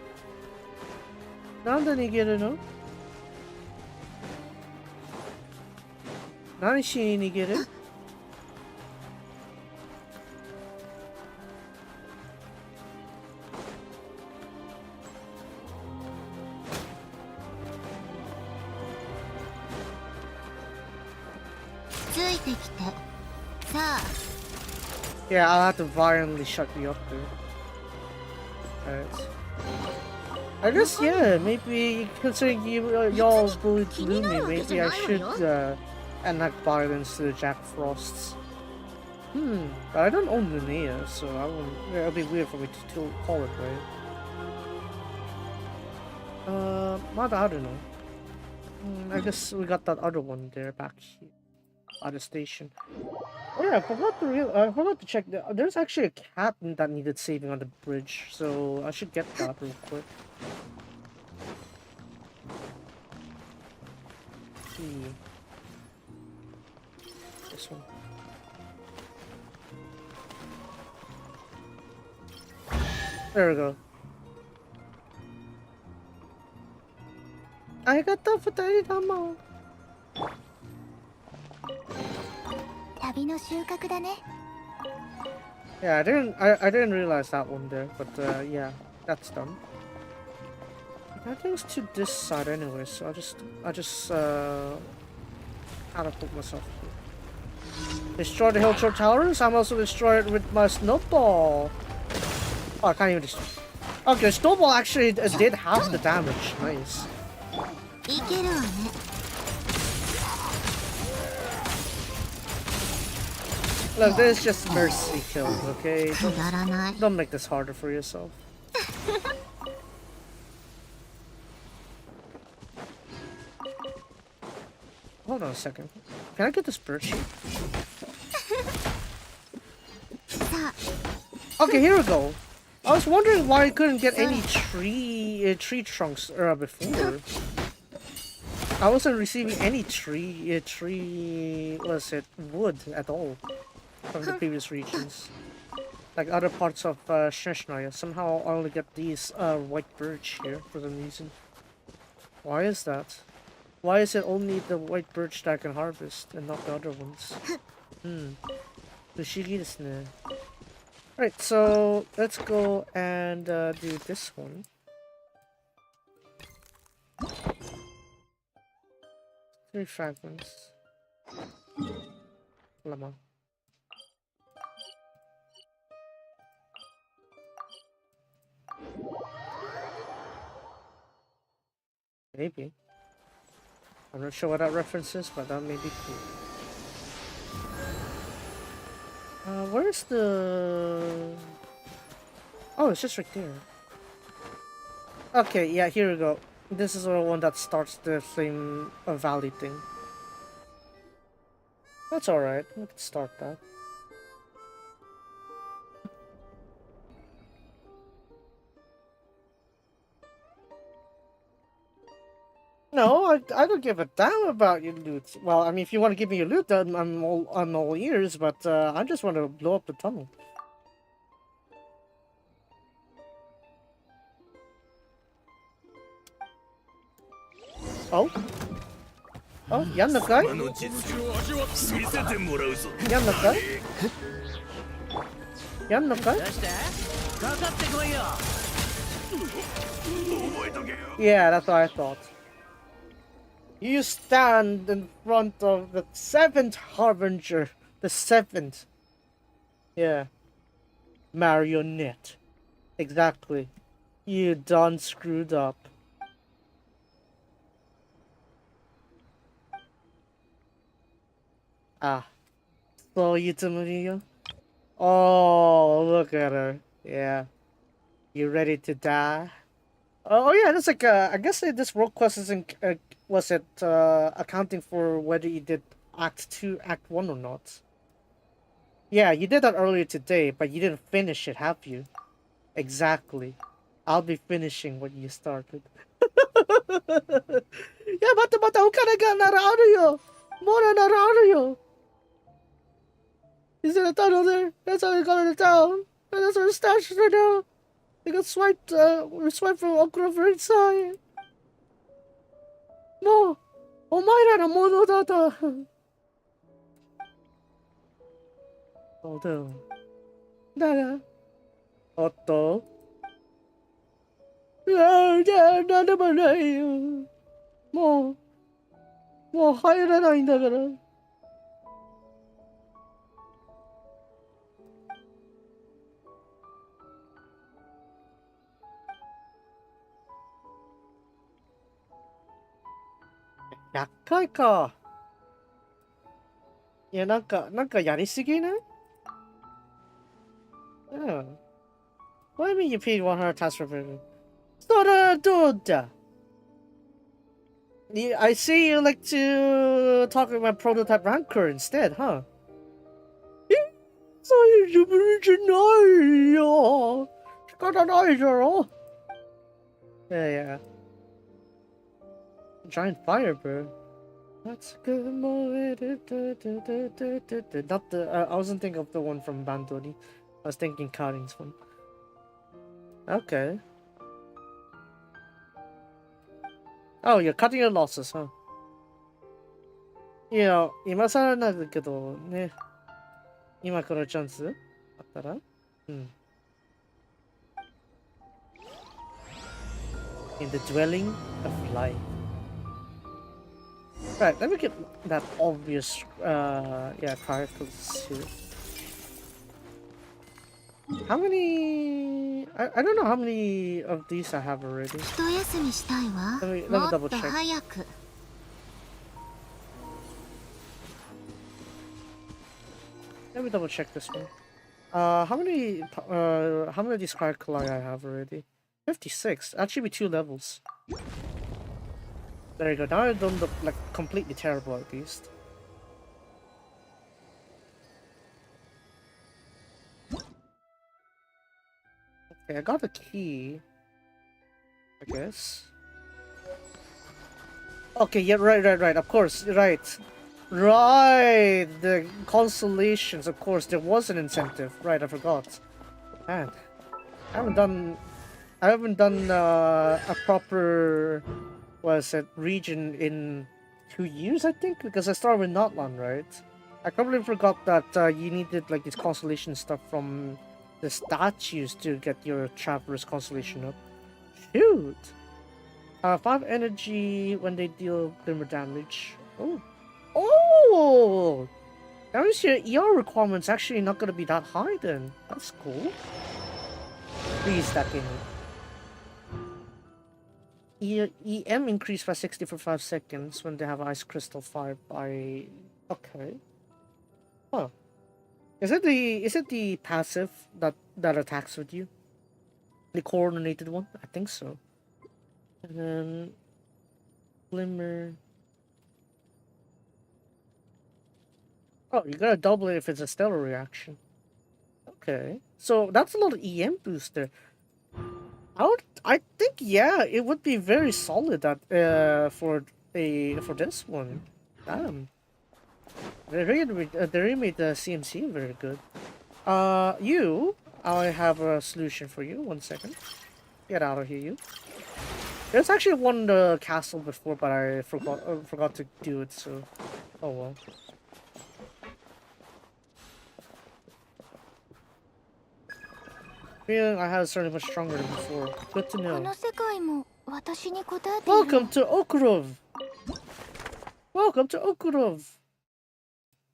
Speaker 1: Nanda nigeru no? Nani shi ni nigeru?
Speaker 2: ついてきて。さあ。
Speaker 1: Yeah, I'll have to violently shut you up there. Alright. I guess, yeah, maybe considering y'all bullied me, maybe I should enact violence to the Jack Frosts. But I don't own Linnea, so I won't. It'll be weird for me to call it, right? I don't know. I guess we got that other one there back here. At the station. Oh yeah, I forgot to check. There's actually a cat that needed saving on the bridge, so I should get that real quick. See. This one. There we go. I got that for Daidama.
Speaker 2: 旅の収穫だね。
Speaker 1: Yeah, I didn't realize that one there, but yeah, that's done. I think it's to this side anyway, so I just catapult myself here. Destroy the hill short towers. I'm also destroy it with my snowball. Oh, I can't even destroy. Okay, snowball actually did half the damage. Nice.
Speaker 2: いけるわね。
Speaker 1: Look, this is just mercy killing, okay?
Speaker 2: くだらない。
Speaker 1: Don't make this harder for yourself. Hold on a second. Can I get this birch? Okay, here we go. I was wondering why I couldn't get any tree trunks before. I wasn't receiving any wood at all from the previous regions. Like other parts of Snezhnaya. Somehow I only get these white birch here for some reason. Why is that? Why is it only the white birch that I can harvest and not the other ones? Fushigi desu ne. Right, so let's go and do this one. Three fragments. Lama. Maybe. I'm not sure what that reference is, but that may be cool. Where's the... Oh, it's just right there. Okay, yeah, here we go. This is the one that starts the Flame Valley thing. That's alright, we can start that. No, I don't give a damn about your loot. Well, I mean, if you want to give me your loot, then I'm all ears, but I just want to blow up the tunnel. Oh? Oh, やんのかい? やんのかい? やんのかい? Yeah, that's what I thought. You stand in front of the 7th Harbinger. The 7th. Yeah. Marionette. Exactly. You done screwed up. Ah. So you Oh, look at her. Yeah. You ready to die? Oh yeah, that's like I guess this world quest isn't was it accounting for whether you did Act 2, Act 1 or not? Yeah, you did that earlier today, but you didn't finish it, have you? Exactly. I'll be finishing what you started. Yeah, bata ukara ga nararu yo. Mora nararu yo. Is there a tunnel there? That's how we got into town. And that's where the stash is right now. They got swiped, we swiped from Okra for inside. No! Omaira na mono data! Hold on. Nada. Otto? No, nada ba nai yo. Mo hairanai indagara. Yakai ka. Yeah, なんかやりすぎない? Yeah. What do you mean you paid 100 tasks for it? Sora doda. I see you like to talk about prototype ranker instead, huh? Yeah. Giant fire, bro. That's a good movie. Not the. I wasn't thinking of the one from Bandori. I was thinking Karin's one. Okay. Oh, you're cutting your losses, huh? You know, 今更なんだけどね。今このチャンスあったら、In the dwelling of life. Right, let me get that obvious, characters here. How many... I don't know how many of these I have already. Let me double check. Let me double check this one. How many of these characters I have already? 56. That should be 2 levels. There you go. Now I don't look like completely terrible at least. Okay, I got a key. I guess. Okay, yeah, right. Of course, right. Right! The constellations, of course, there was an incentive. Right, I forgot. Man, I haven't done a proper, what is it, region in 2 years, I think, because I started with Notzan, right? I completely forgot that you needed like this constellation stuff from the statues to get your Traveler's constellation up. Shoot! 5 energy when they deal glimmer damage. Oh! That means your ER requirement's actually not gonna be that high then. That's cool. Please, that game. EM increased by 60 for 5 seconds when they have Ice Crystal 5 by... Okay. Huh. Is it the passive that attacks with you? The coordinated one? I think so. And then... Glimmer... Oh, you gotta double it if it's a stellar reaction. Okay. So that's a lot of EM booster. I think yeah, it would be very solid that for this one. Damn. They really made the CMC very good. I have a solution for you. 1 second. Get out of here, you. There's actually one castle before, but I forgot to do it. So, oh well. Feeling I had started much stronger than before. Good to know. Welcome to Okurov. Welcome to Okurov.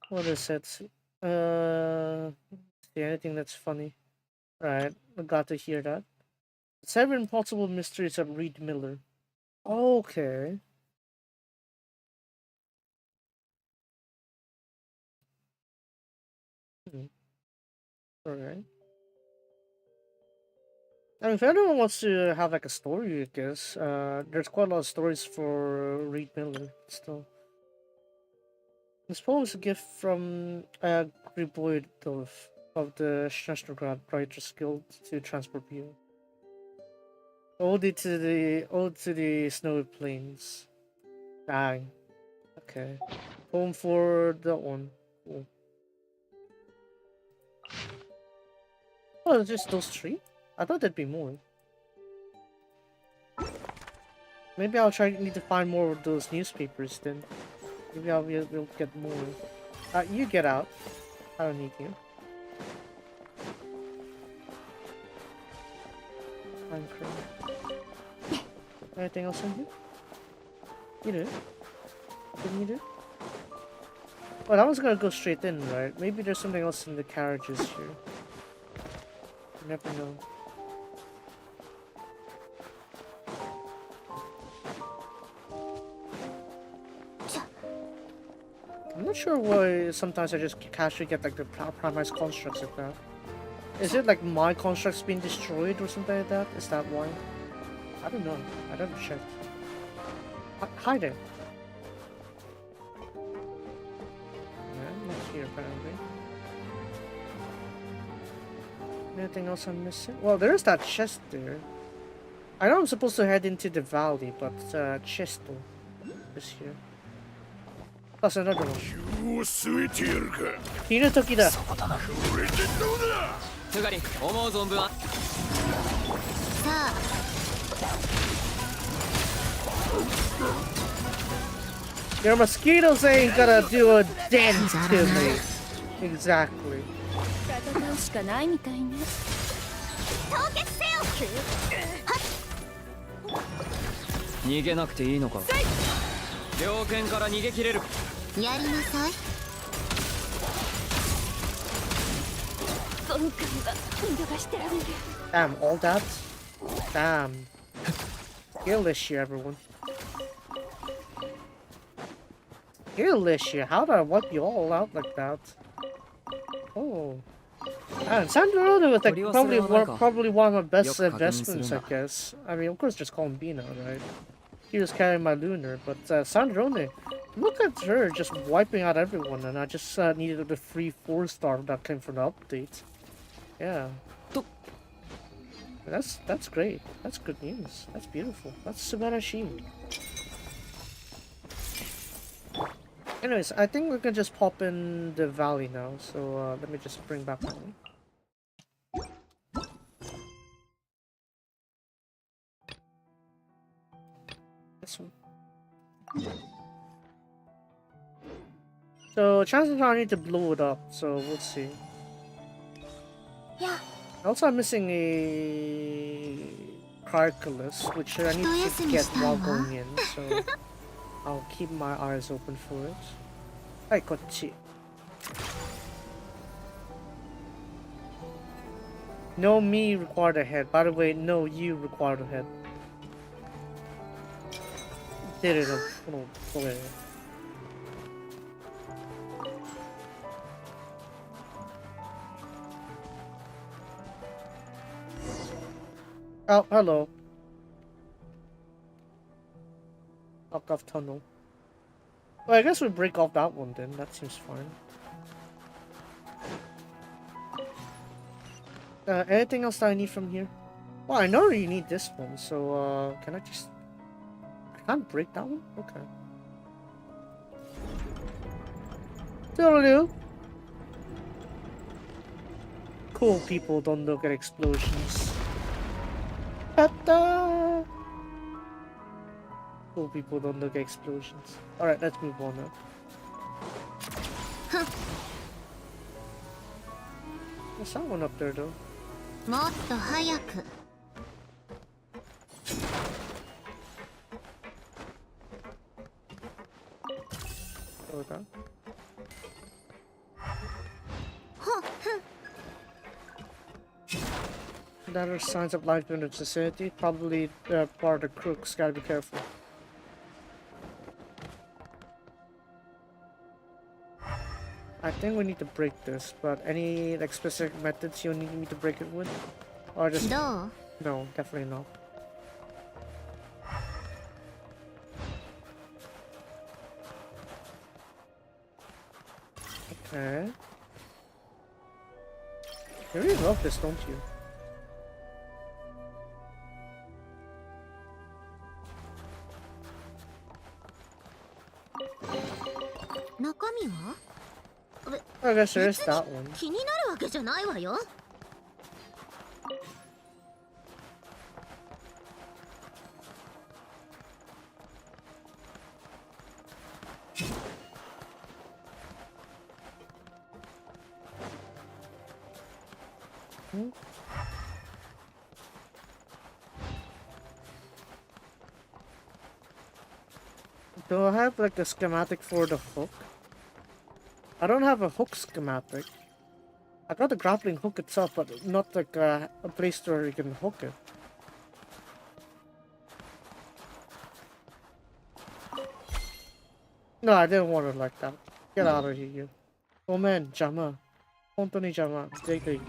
Speaker 1: What is it? See anything that's funny? Right, I got to hear that. 7 Possible Mysteries of Reed Miller. Okay. Alright. I mean, if anyone wants to have like a story, I guess, there's quite a lot of stories for Reed Miller still. This poem is a gift from Griboid of the Snezhnaya Writers Guild to Transport Bureau. Ode to the Snowy Plains. Dang. Okay. Poem for that one. Cool. Oh, it's just those 3? I thought there'd be more. Maybe I'll need to find more of those newspapers then. Maybe I'll be able to get more. You get out. I don't need you. I'm crying. Anything else in here? You do? Didn't you do? Well, that one's gonna go straight in, right? Maybe there's something else in the carriages here. You never know. I'm not sure why sometimes I just casually get like the primarized constructs like that. Is it like my constructs being destroyed or something like that? Is that why? I don't know. I never checked. Hi there. Yeah, I'm not here apparently. Anything else I'm missing? Well, there's that chest there. I know I'm supposed to head into the valley, but chest is here. Plus another one. Hinotoki da. Your mosquitoes ain't gonna do a dent to me. Exactly.
Speaker 3: 戦うしかないみたいね。
Speaker 2: 凍結せよ。
Speaker 4: 逃げなくていいのか。猟犬から逃げ切れる。
Speaker 2: やりなさい。
Speaker 3: 今回は見逃してあげる。
Speaker 1: Damn, all that? Damn. Skill issue, everyone. Skill issue. How did I wipe you all out like that? Oh. Man, Sandrona was like probably one of my best investments, I guess. I mean, of course, just call him Bina, right? He was carrying my lunar, but Sandrone, look at her just wiping out everyone, and I just needed the free 4-star that came from the update. Yeah. That's great. That's good news. That's beautiful. That's subarashi. Anyways, I think we can just pop in the valley now, so let me just bring back my one. This one. So chances are I need to blow it up, so we'll see.
Speaker 2: Yeah.
Speaker 1: Also, I'm missing a Carculus, which I need to get while going in, so I'll keep my eyes open for it. Hi, Kochi. No me required a head. By the way, no you required a head. 때리는 그런 거예요. Oh, hello. Knock off tunnel. Well, I guess we break off that one then. That seems fine. Anything else that I need from here? Well, I know you need this one, so can I just... I can't break that one? Okay. Toodaloo. Cool people don't look at explosions. Ta-da! Cool people don't look at explosions. Alright, let's move on now. There's someone up there though.
Speaker 2: もっと早く
Speaker 1: Okay. That are signs of life in the society. Probably part of the crooks. Gotta be careful. I think we need to break this, but any like specific methods you need me to break it with? Or just...
Speaker 2: どう
Speaker 1: No, definitely not. Okay. You really love this, don't you? I guess there is that one.
Speaker 2: 気になるわけじゃないわよ
Speaker 1: Do I have like a schematic for the hook? I don't have a hook schematic. I got the grappling hook itself, but not like a place where you can hook it. No, I didn't want it like that. Get out of here, you. Oh man, Jama. Hontoni Jama. Take it.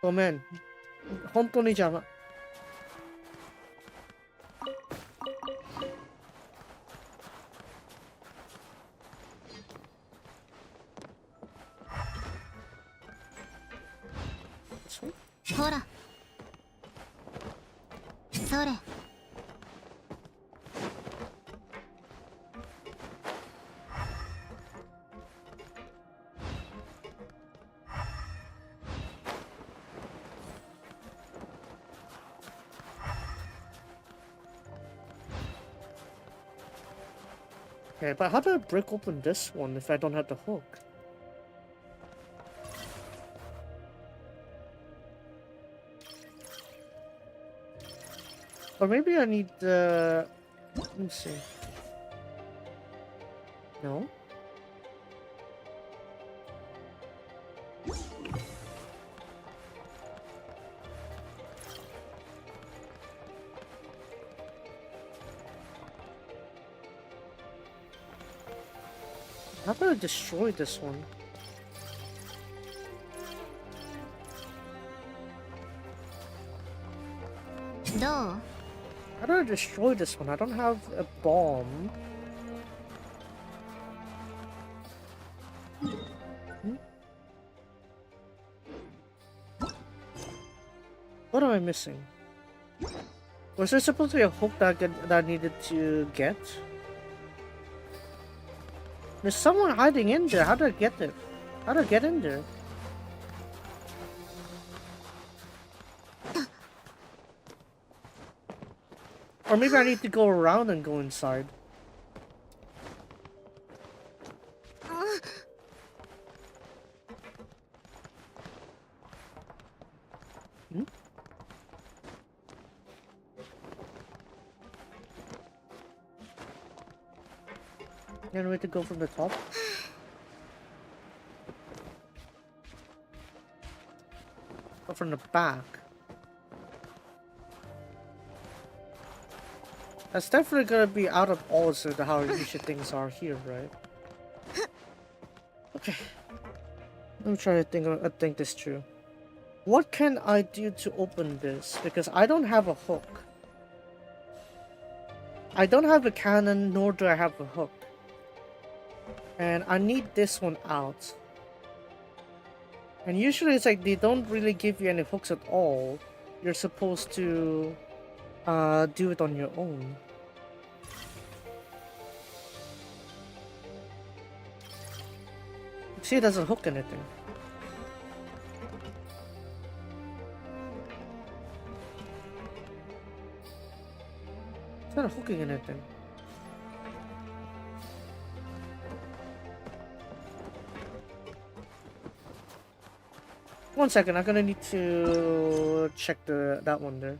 Speaker 1: Oh man. Hontoni Jama.
Speaker 2: ほらそれ
Speaker 1: Okay, but how do I break open this one if I don't have the hook? Or maybe I need the... Let me see. No? How do I destroy this one?
Speaker 2: どう
Speaker 1: How do I destroy this one? I don't have a bomb. What am I missing? Was there supposed to be a hook that I needed to get? There's someone hiding in there. How do I get it? How do I get in there? Or maybe I need to go around and go inside. Hmm? Any way to go from the top? But from the back. That's definitely gonna be out of order to how usually things are here, right? Okay. Let me try to think this through. What can I do to open this? Because I don't have a hook. I don't have a cannon, nor do I have a hook. And I need this one out. And usually it's like they don't really give you any hooks at all. You're supposed to do it on your own. See, it doesn't hook anything. It's not hooking anything. One second, I'm gonna need to check that one there.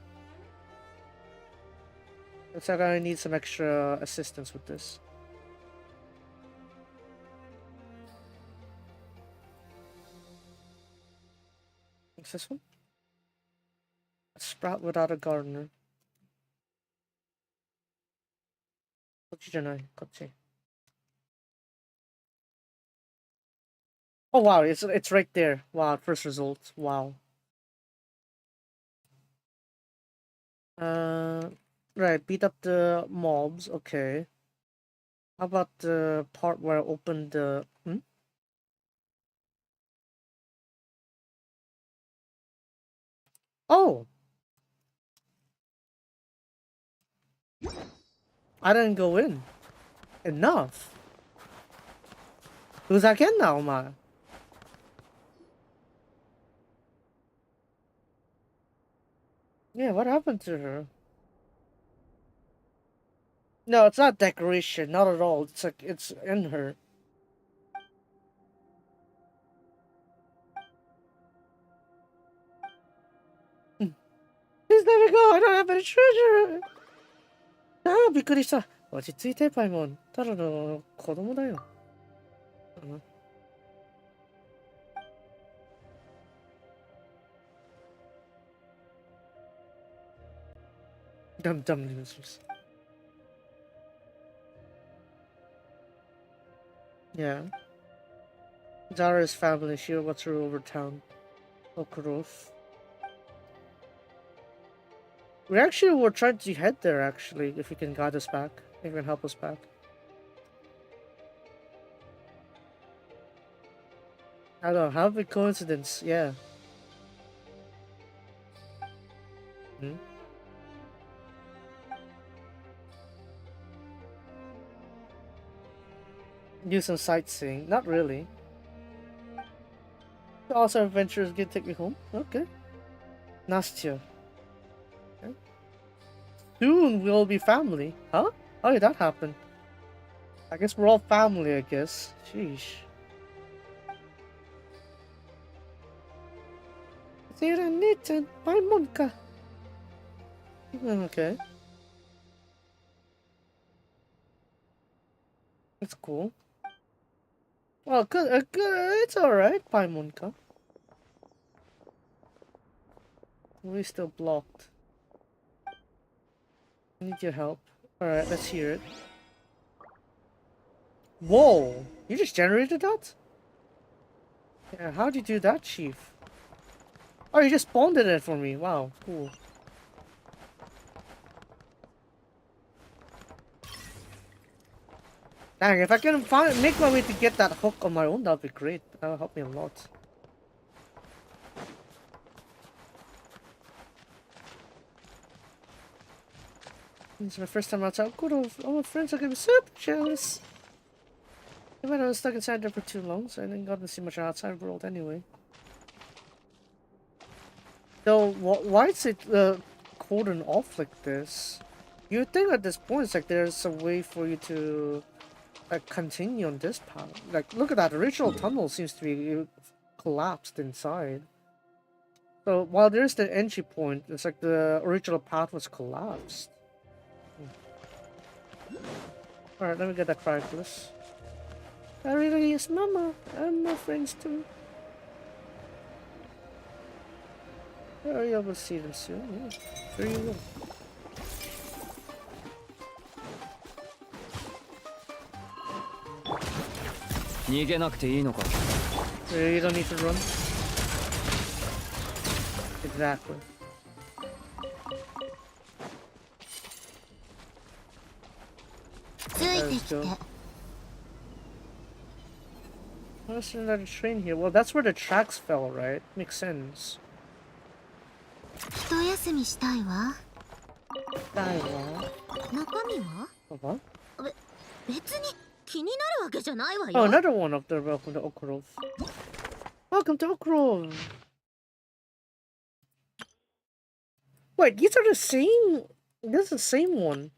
Speaker 1: Looks like I need some extra assistance with this. What's this one? A sprout without a gardener. Oh wow, it's right there. Wow, first result. Wow. Right, beat up the mobs, okay. How about the part where I opened the Oh! I didn't go in. Enough. Who's again now, man? Yeah, what happened to her? No, it's not decoration, not at all. It's like it's in her. Please let me go. I don't have any treasure. Ah, びっくりした。落ち着いて、パイモン。ただの子供だよ。Dumb losers. Yeah. Zara's family, she wants her over town. Okurov. We actually were trying to head there, actually, if you can guide us back. If you can help us back. I don't know, how big coincidence, yeah. Hmm? Do some sightseeing. Not really. Also, adventurers can take me home. Okay. Nastya. Okay. Soon we'll be family. Huh? How did that happen? I guess we're all family, I guess. Sheesh. Okay. That's cool. Well, good, it's alright, Paimonka. We're still blocked. I need your help. Alright, let's hear it. Whoa! You just generated that? Yeah, how'd you do that, Chief? Oh, you just spawned it for me. Wow, cool. Dang, if I can make my way to get that hook on my own, that'd be great. That'll help me a lot. It's my first time outside. Good old, all my friends are gonna be super jealous. I might have been stuck inside there for too long, so I didn't get to see much outside world anyway. So, why is it cordoned off like this? You'd think at this point it's like there's a way for you to like continue on this path. Like, look at that original tunnel seems to be collapsed inside. So while there's the entry point, it's like the original path was collapsed. Alright, let me get that Cryclus. I really is Mama. I'm my friends too. Oh, you'll be see them soon. Yeah. Sure you will.
Speaker 4: You don't
Speaker 1: need to run. Exactly. Let's go. What's another train here? Well, that's where the tracks fell, right? Makes sense.
Speaker 2: 一休みしたいわ。
Speaker 1: 中身は？
Speaker 2: 別に気になるわけじゃないわよ。
Speaker 1: Oh, another one up there. Welcome to Okrov. Welcome to Okrov. Wait, these are the same. This is the same one.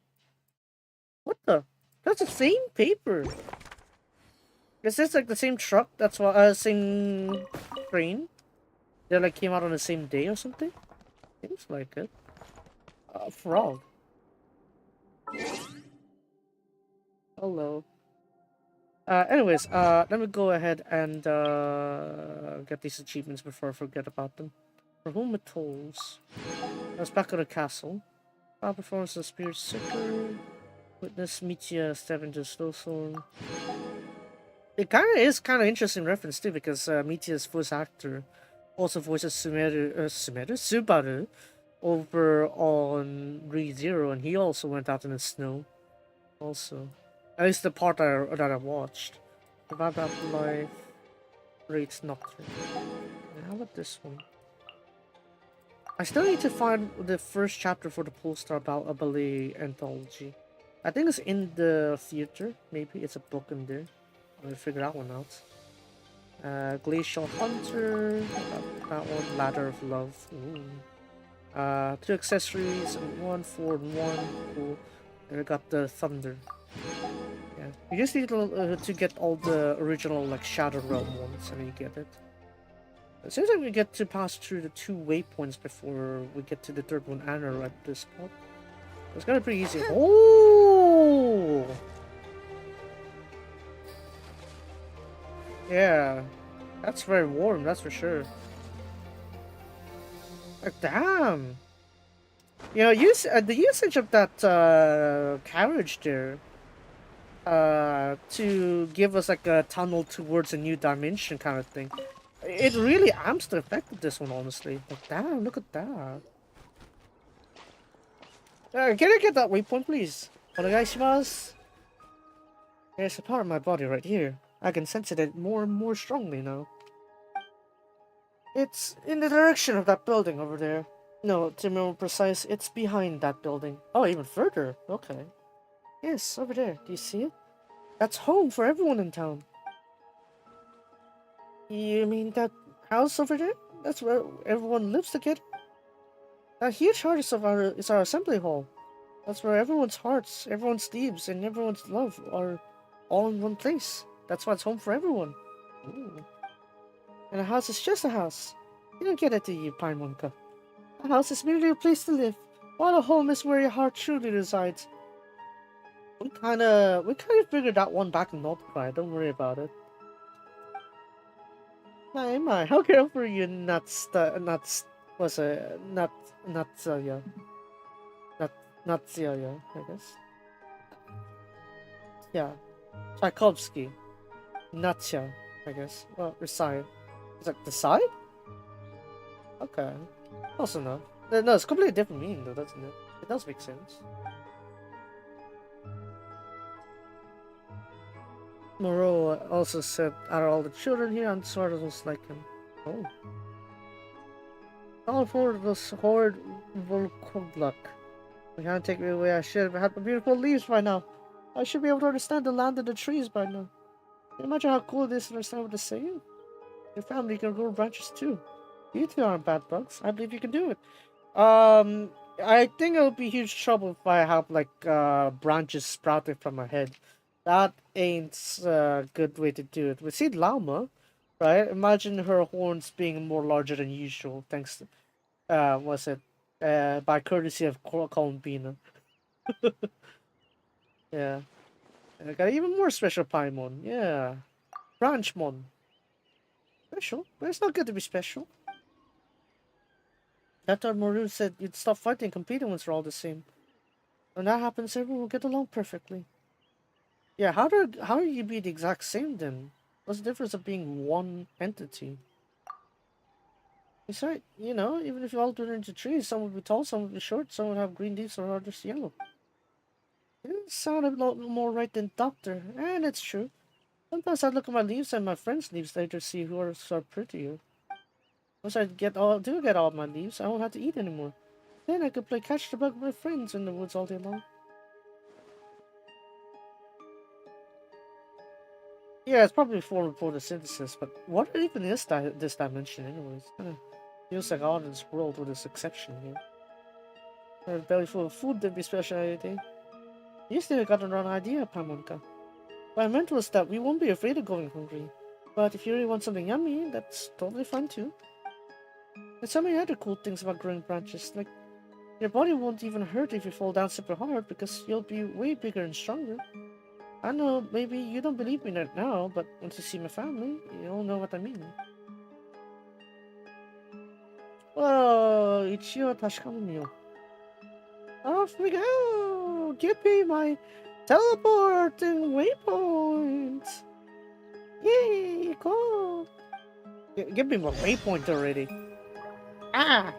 Speaker 1: What the? That's the same paper. Is this like the same truck? That's why same train. They like came out on the same day or something. Seems like it. Frog. Hello. Anyways, let me go ahead and get these achievements before I forget about them. For whom it tolls. Let's back at the castle. Power performance of Spirit Seeker. Witness Mitya step into Snowstorm. It is kind of interesting reference too, because Mitya's voice actor also voices Subaru over on ReZero, and he also went out in the snow. Also, at least the part that I watched. About that life rates Nocturne. How about this one? I still need to find the first chapter for the Polestar Ballet anthology. I think it's in the theater. Maybe it's a book in there. I'm gonna figure that one out. Glacial Hunter. That one. Ladder of Love. Ooh. 2 accessories and 1, 4, and 1. Cool. And we got the Thunder. Yeah. You just need to get all the original like Shadow Realm ones, and then you get it. It seems like we get to pass through the 2 waypoints before we get to the 3rd one, Anna, at this spot. It's gonna be pretty easy. Oh! Yeah. That's very warm, that's for sure. Like, damn! You know, the usage of that carriage there to give us like a tunnel towards a new dimension kind of thing. It really amps the effect of this one, honestly. Like, damn, look at that. Can I get that waypoint, please? Onegaishimasu. There's a part of my body right here. I can sense it more and more strongly now. It's in the direction of that building over there. No, to be more precise, it's behind that building. Oh, even further. Okay. Yes, over there. Do you see it? That's home for everyone in town. You mean that house over there? That's where everyone lives together? That huge heart is our assembly hall. That's where everyone's hearts, everyone's dreams, and everyone's love are all in one place. That's why it's home for everyone. Ooh. And a house is just a house. You don't get it, do you, Paimonka? A house is merely a place to live, while a home is where your heart truly resides. We kind of figured that one back in Northcry. Don't worry about it. My, how careful are you, Natsaya? Natsaya, I guess. Yeah, Tchaikovsky, Natsya, I guess. Well, reside. Is that the side? Okay, close enough. No, it's completely different meaning though, doesn't it? It does make sense. Moreau also said, out of all the children here, I'm sort of just like him. Oh. All for this horrid Volkobluk. We can't take me away. I should have had the beautiful leaves by now. I should be able to understand the land and the trees by now. Can you imagine how cool it is to understand what they're saying? Your family can grow branches too. You two aren't bad bugs. I believe you can do it. I think it'll be huge trouble if I have like branches sprouting from my head. That ain't a good way to do it. We see llama, right? Imagine her horns being more larger than usual, thanks to, by courtesy of Columbina. Yeah. I got even more special Paimon. Yeah. Branchmon. Special? But it's not good to be special. Dr. Moru said you'd stop fighting and competing once we're all the same. When that happens, everyone will get along perfectly. Yeah, how do you be the exact same then? What's the difference of being one entity? Besides, you know, even if you all turn into trees, some would be tall, some would be short, some would have green leaves or others yellow. You sound a lot more right than doctor, and it's true. Sometimes I look at my leaves and my friends' leaves later to see who are so prettier. Once I get all my leaves, I won't have to eat anymore. Then I could play catch the bug with my friends in the woods all day long. Yeah, it's probably for photosynthesis, but what even is this dimension anyways? Kinda feels like out of this world with this exception here. A belly full of food that'd be special anything. You still got the wrong idea, Pamonka. What I meant was that we won't be afraid of going hungry. But if you really want something yummy, that's totally fine too. There's so many other cool things about growing branches, like your body won't even hurt if you fall down super hard because you'll be way bigger and stronger. I know maybe you don't believe me right now, but once you see my family, you'll know what I mean. Whoa, Ichiyo Tashikamu. Off we go! Give me my teleporting waypoint! Yay, cool! Give me my waypoint already. Ah!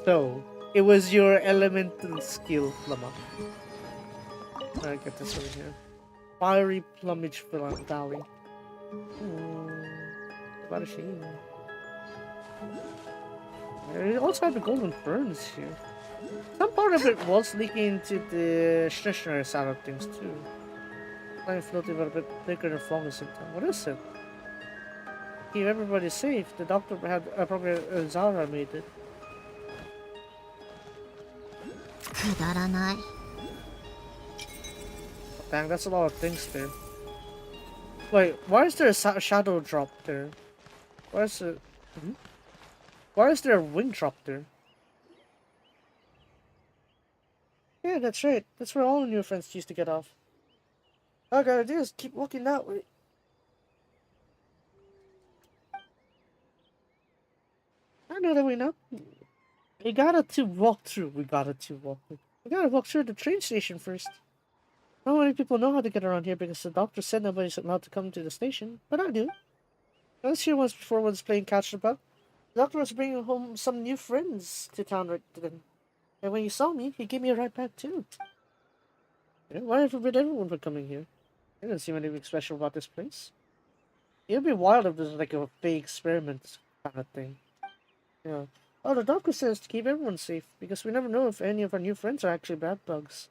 Speaker 1: So, it was your elemental skill, Lama. Alright, get this over here. Fiery Plumage Valley. About a shame. It also had the golden ferns here. Some part of it was leaking into the Snezhnaya side of things too. Flying floating but a bit bigger than fungus in time. What is it? Keep everybody safe. The doctor had probably Zara made it.
Speaker 2: くだらない
Speaker 1: Dang, that's a lot of things there. Wait, why is there a shadow drop there? Why is it? Why is there a wing drop there? Yeah, that's right. That's where all the new friends used to get off. All I gotta do is keep walking that way. I know that we know. We gotta walk through the train station first. Not many people know how to get around here because the doctor said nobody's allowed to come to the station, but I do. I was here once before when I was playing catch the bug. The doctor was bringing home some new friends to town right then. And when he saw me, he gave me a ride back too. Yeah, why forbid everyone from coming here? I didn't see anything special about this place. It'd be wild if this was like a fake experiment kind of thing. Yeah. Oh, the doctor says to keep everyone safe because we never know if any of our new friends are actually bad bugs.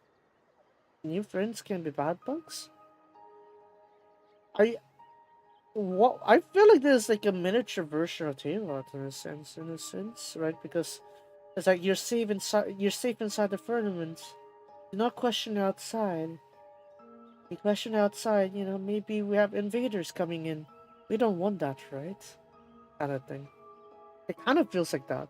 Speaker 1: New friends can be bad bugs? What? I feel like there's like a miniature version of Taylor in a sense, right? Because it's like you're safe inside the firmament. Do not question outside. You question outside, you know, maybe we have invaders coming in. We don't want that, right? Kind of thing. It kind of feels like that.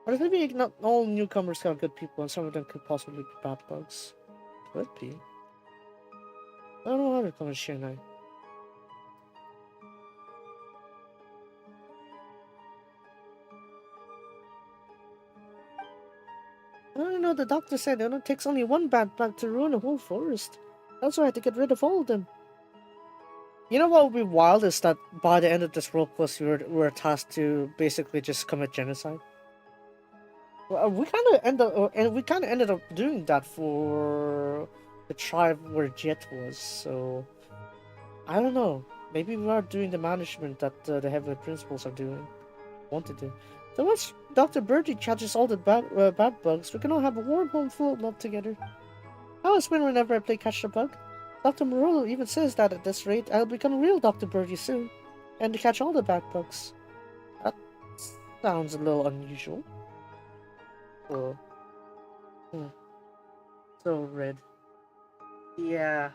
Speaker 1: But maybe not all newcomers are good people, and some of them could possibly be bad bugs. Could be. I don't know how to come to Shinai. I don't know, the doctor said it takes only one bad bug to ruin a whole forest. That's why I had to get rid of all of them. You know what would be wild is that by the end of this world quest, we're tasked to basically just commit genocide. Well, we kind of ended up doing that for the tribe where Jet was. So I don't know. Maybe we are doing the management that the heavenly principals are doing. Wanted to. So once Dr. Birdie catches all the bad bugs, we can all have a warm home full of love together. I always win whenever I play Catch the Bug. Dr. Morello even says that at this rate, I'll become a real Dr. Birdie soon, and to catch all the bad bugs. That sounds a little unusual. Oh. So red. Yeah.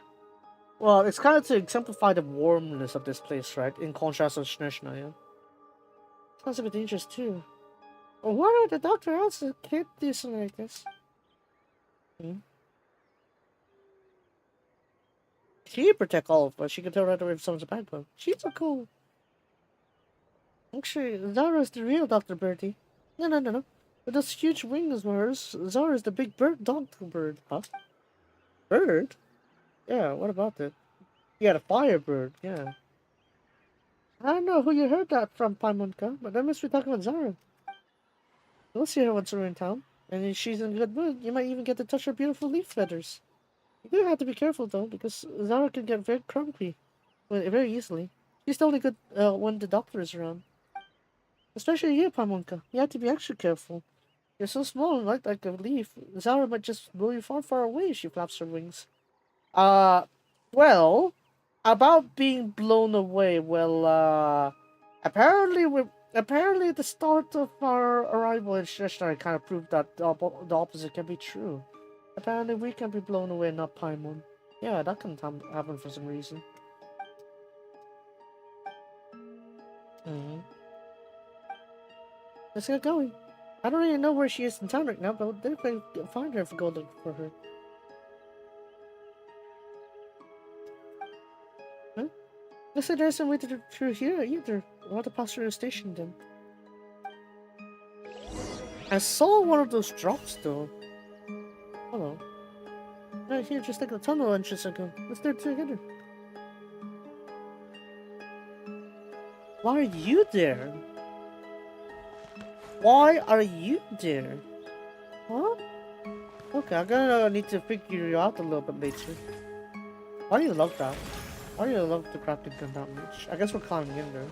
Speaker 1: Well, it's kind of to exemplify the warmness of this place, right? In contrast to Snezhnaya. Sounds a bit dangerous too. Well, why would the doctor also can't do something like this? She protect all of us. She can tell right away if someone's a bad bug. She's so cool. Actually, Zara's the real Dr. Birdie. No. With those huge wings of hers, Zara's the big bird, Dr. Bird. Huh? Bird? Yeah, what about it? Yeah, the firebird, yeah. I don't know who you heard that from, Paimonka, but that must be talking about Zara. We'll see her once we're in town. And if she's in a good mood, you might even get to touch her beautiful leaf feathers. You do have to be careful, though, because Zara can get very grumpy very easily. She's the only good when the doctor is around. Especially you, Paimonka. You have to be extra careful. You're so small and light like a leaf. Zara might just blow you far, far away if she flaps her wings. Well, about being blown away, apparently the start of our arrival in Snezhnaya kind of proved that the opposite can be true. Apparently we can be blown away, not Paimon. Yeah, that can happen for some reason. Let's get going. I don't really know where she is in town right now, but we'll definitely find her if we go look for her. Huh? Looks like there isn't a way through here either. We'll have to pass through the station then. I saw one of those drops though. Hello. Right here, just like the tunnel entrance ago. Let's do it together. Why are you there? Why are you there? Huh? Okay, I'm gonna need to figure you out a little bit later. Why do you love that? Why do you love the crafting gun that much? I guess we're climbing in there.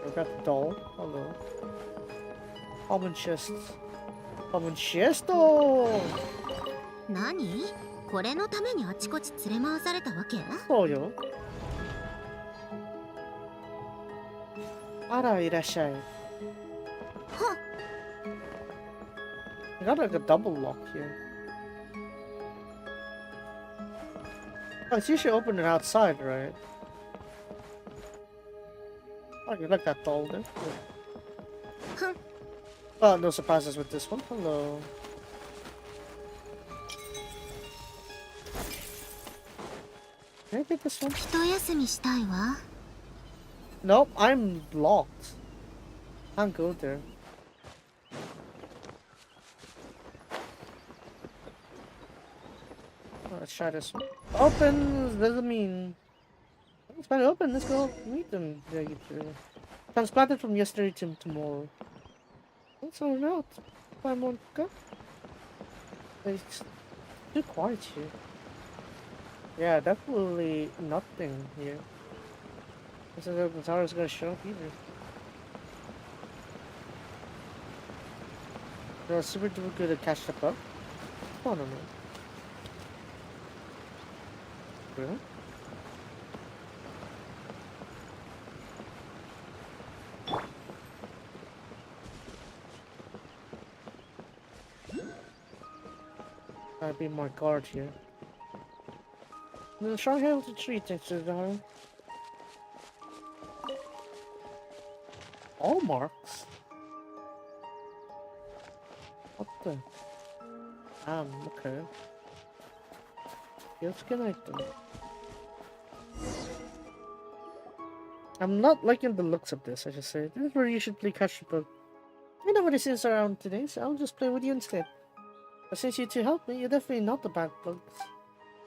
Speaker 1: We've got the doll. Hello. Common chest. Common chest! Oh!
Speaker 2: 何？これのためにあちこち連れ回されたわけ？
Speaker 1: そうよ。あら、いらっしゃい。I got like a double lock here. Oh, it's usually open it outside, right? Oh, you like that doll there?
Speaker 2: Huh.
Speaker 1: Well, no surprises with this one. Hello. Can I get this one?
Speaker 2: 一休みしたいわ。
Speaker 1: Nope, I'm blocked. Can't go there. Let's try this one. Open doesn't mean it's better open. Let's go meet them. Transplanted from yesterday to tomorrow. What's all out? Paimonka? It's too quiet here. Yeah, definitely nothing here. This is the tower's gonna show up either. They're super duper good at catch up. I don't know. Really? I'll be my guard here. The strong hill to treat it, darling. All marks? What the? Okay. Let's get item. I'm not liking the looks of this, I should say. This is where you should play catch the bug. I know what it is around today, so I'll just play with you instead. But since you two helped me, you're definitely not the bad bugs.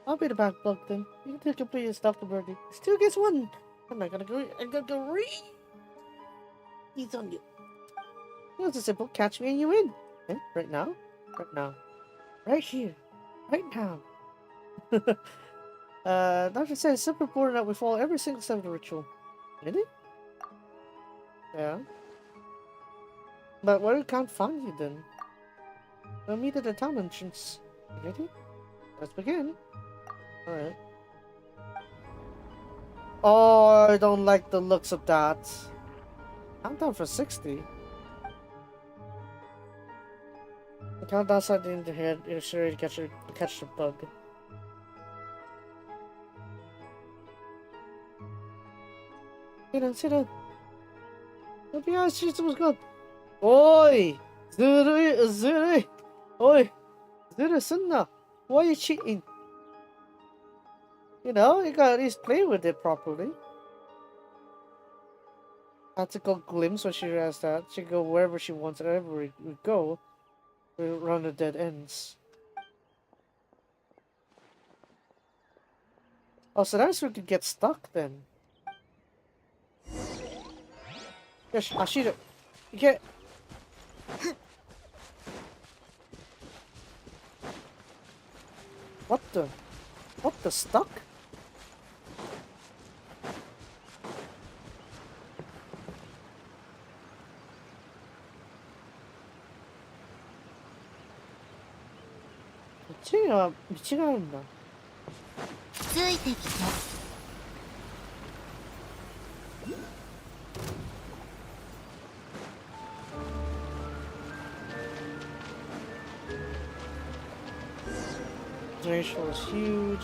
Speaker 1: I'll be the bad bug then. You can take a play as Dr. Birdie. It's 2 against 1! I'm not gonna go. I'm gonna go He's on you. It was a simple catch me and you win. Eh? Right now? Right now. Right here. Right now. Doctor said it's super important that we follow every single step of the ritual. Really? Yeah. But where we can't find you then? We'll meet at the town entrance. Ready? Let's begin. Alright. Oh, I don't like the looks of that. I'm down for 60. The count outside in the head is sure to catch the bug. Sit down. Don't be honest, she's was good. Oi! Zuru! Oi! Zuru Sunna! Why are you cheating? You know, you gotta at least play with it properly. tactical glimpse when she has that. She can go wherever she wants, wherever we go. We run the dead ends. Oh, so that's where we could get stuck then. Yes, Ashira. You get. What the? What the stuck?道があるんだ。
Speaker 2: ついてきて。
Speaker 1: Racial is huge.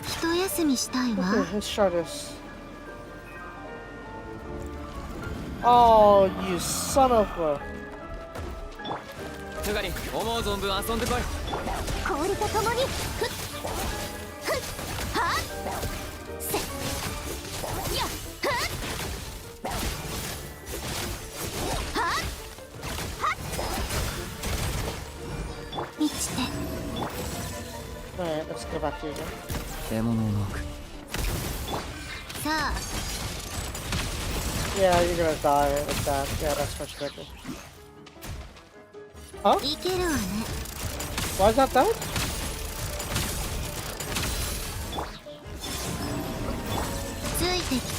Speaker 2: 一休みしたいわ。
Speaker 1: Okay, let's try this. Oh, you son of a.
Speaker 4: つがり、思う存分遊んでこい。
Speaker 2: 氷とともに。ふっ。ふっ。はっ。せ。や。ふっ。はっ。はっ。満ちて。
Speaker 1: Alright, let's go back here again.
Speaker 4: 獣の奥。
Speaker 2: さあ。
Speaker 1: Yeah, you're gonna die with that. Yeah, that's much better. Huh?
Speaker 2: いけるわね。
Speaker 1: Why is that that?
Speaker 2: ついてきて。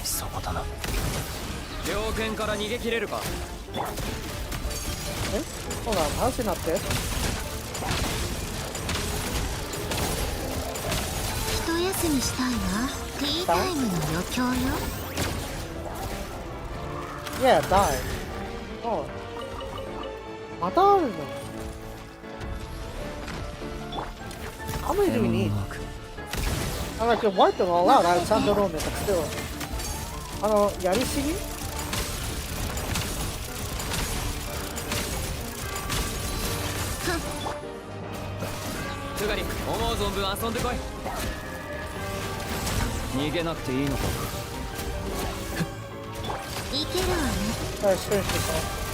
Speaker 4: そこだな。猟犬から逃げ切れるか。
Speaker 1: Eh? Hold on, how's he not dead?
Speaker 2: 一休みしたいわ。ティータイムの余興よ。
Speaker 1: Yeah, die. Oh. またあるの How many do we need? I'm like, wipe them all out. I sound don't know, but still. やりすぎ
Speaker 4: つがり、思う存分遊んでこい。逃げなくていいのか。
Speaker 2: いけるわね。
Speaker 1: Alright, finish this off.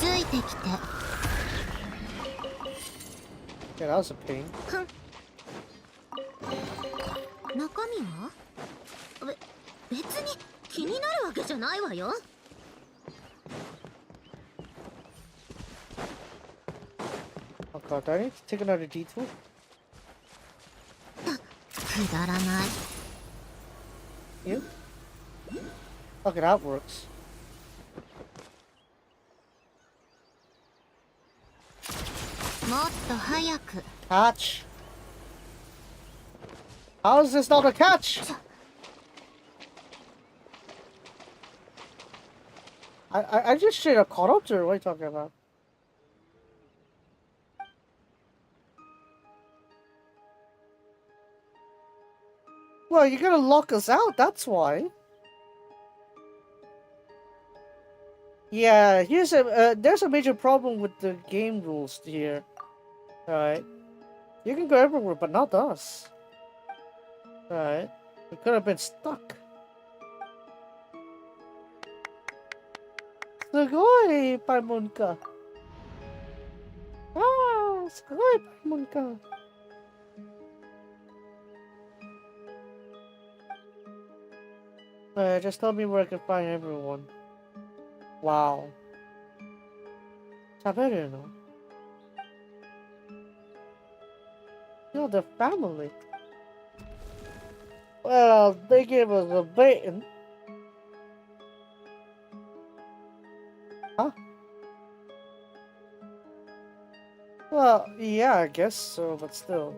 Speaker 2: ついてきて。
Speaker 1: Yeah, that was a pain.
Speaker 2: 中身は？別に気になるわけじゃないわよ。
Speaker 1: Oh god, do I need to take another detour?
Speaker 2: くだらない。
Speaker 1: You? Okay, that works.
Speaker 2: もっと早く。
Speaker 1: Catch! How is this not a catch? I just straight up caught up to her. What are you talking about? Well, you're gonna lock us out, that's why. Yeah, here's there's a major problem with the game rules here. Alright. You can go everywhere, but not us. Alright. We could have been stuck. すごいパイモンか。ああ、すごいパイモンか。Just tell me where I can find everyone. Wow. 喋れるの? You're the family. Well, they gave us a beating. Huh? Well, yeah, I guess so, but still.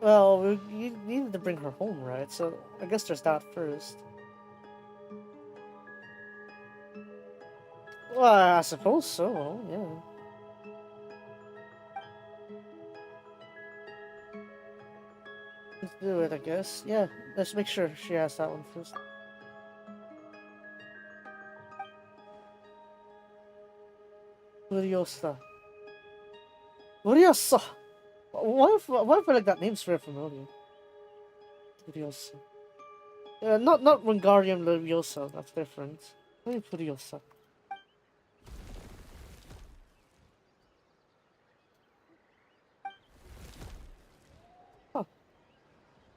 Speaker 1: Well, you needed to bring her home, right? So I guess there's that first. Well, I suppose so, yeah. Let's do it, I guess. Yeah, let's make sure she has that one first. Furiosa. Furiosa! Why I feel like that name's very familiar? Furiosa. Not Wingardium Leviosa, that's different. Maybe Furiosa. Huh.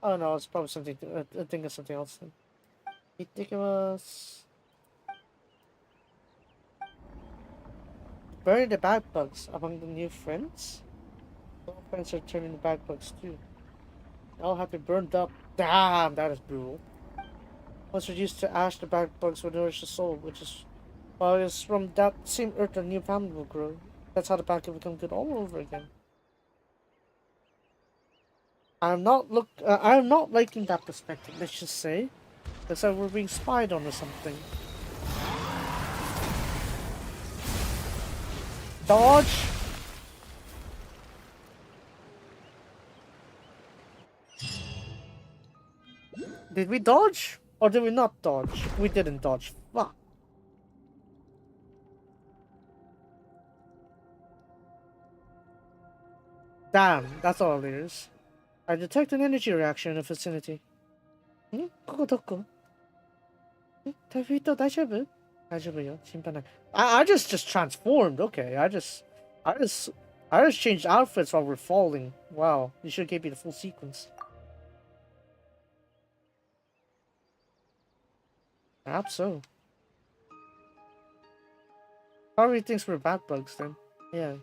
Speaker 1: Oh no, it's probably something, I think it's something else then. Ridiculous. Bury the bad bugs among the new friends? All friends are turning the bad bugs too. They all have to be burned up. Damn, that is brutal. Once reduced to ash, the bad bugs will nourish the soul, which is well, it's from that same earth a new family will grow. That's how the bad will become good all over again. I'm not liking that perspective, let's just say. It's like we're being spied on or something. Dodge! Did we dodge? Or did we not dodge? We didn't dodge. Fuck. Damn, that's all it is. I detect an energy reaction in the vicinity. Hmm? ここどこ? 다이셔브? 다이셔브요. 심판한. I just transformed. Okay, I just changed outfits while we're falling. Wow, you should give me the full sequence. Perhaps so. Probably thinks we're bad bugs then. Yeah.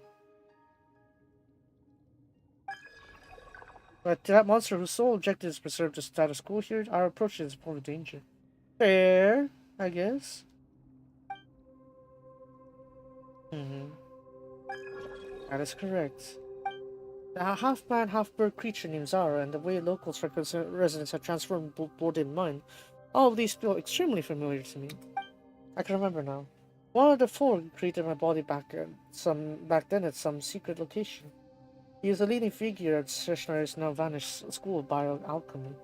Speaker 1: But to that monster whose sole objective is to preserve the status quo here, our approach is full of danger. Fair, I guess. That is correct. The half-man, half-bird creature named Zara and the way locals residents have transformed both in mine. All of these feel extremely familiar to me. I can remember now. One of the four created my body back then at some secret location. He was a leading figure at Snezhnaya's now vanished school of bioalchemy.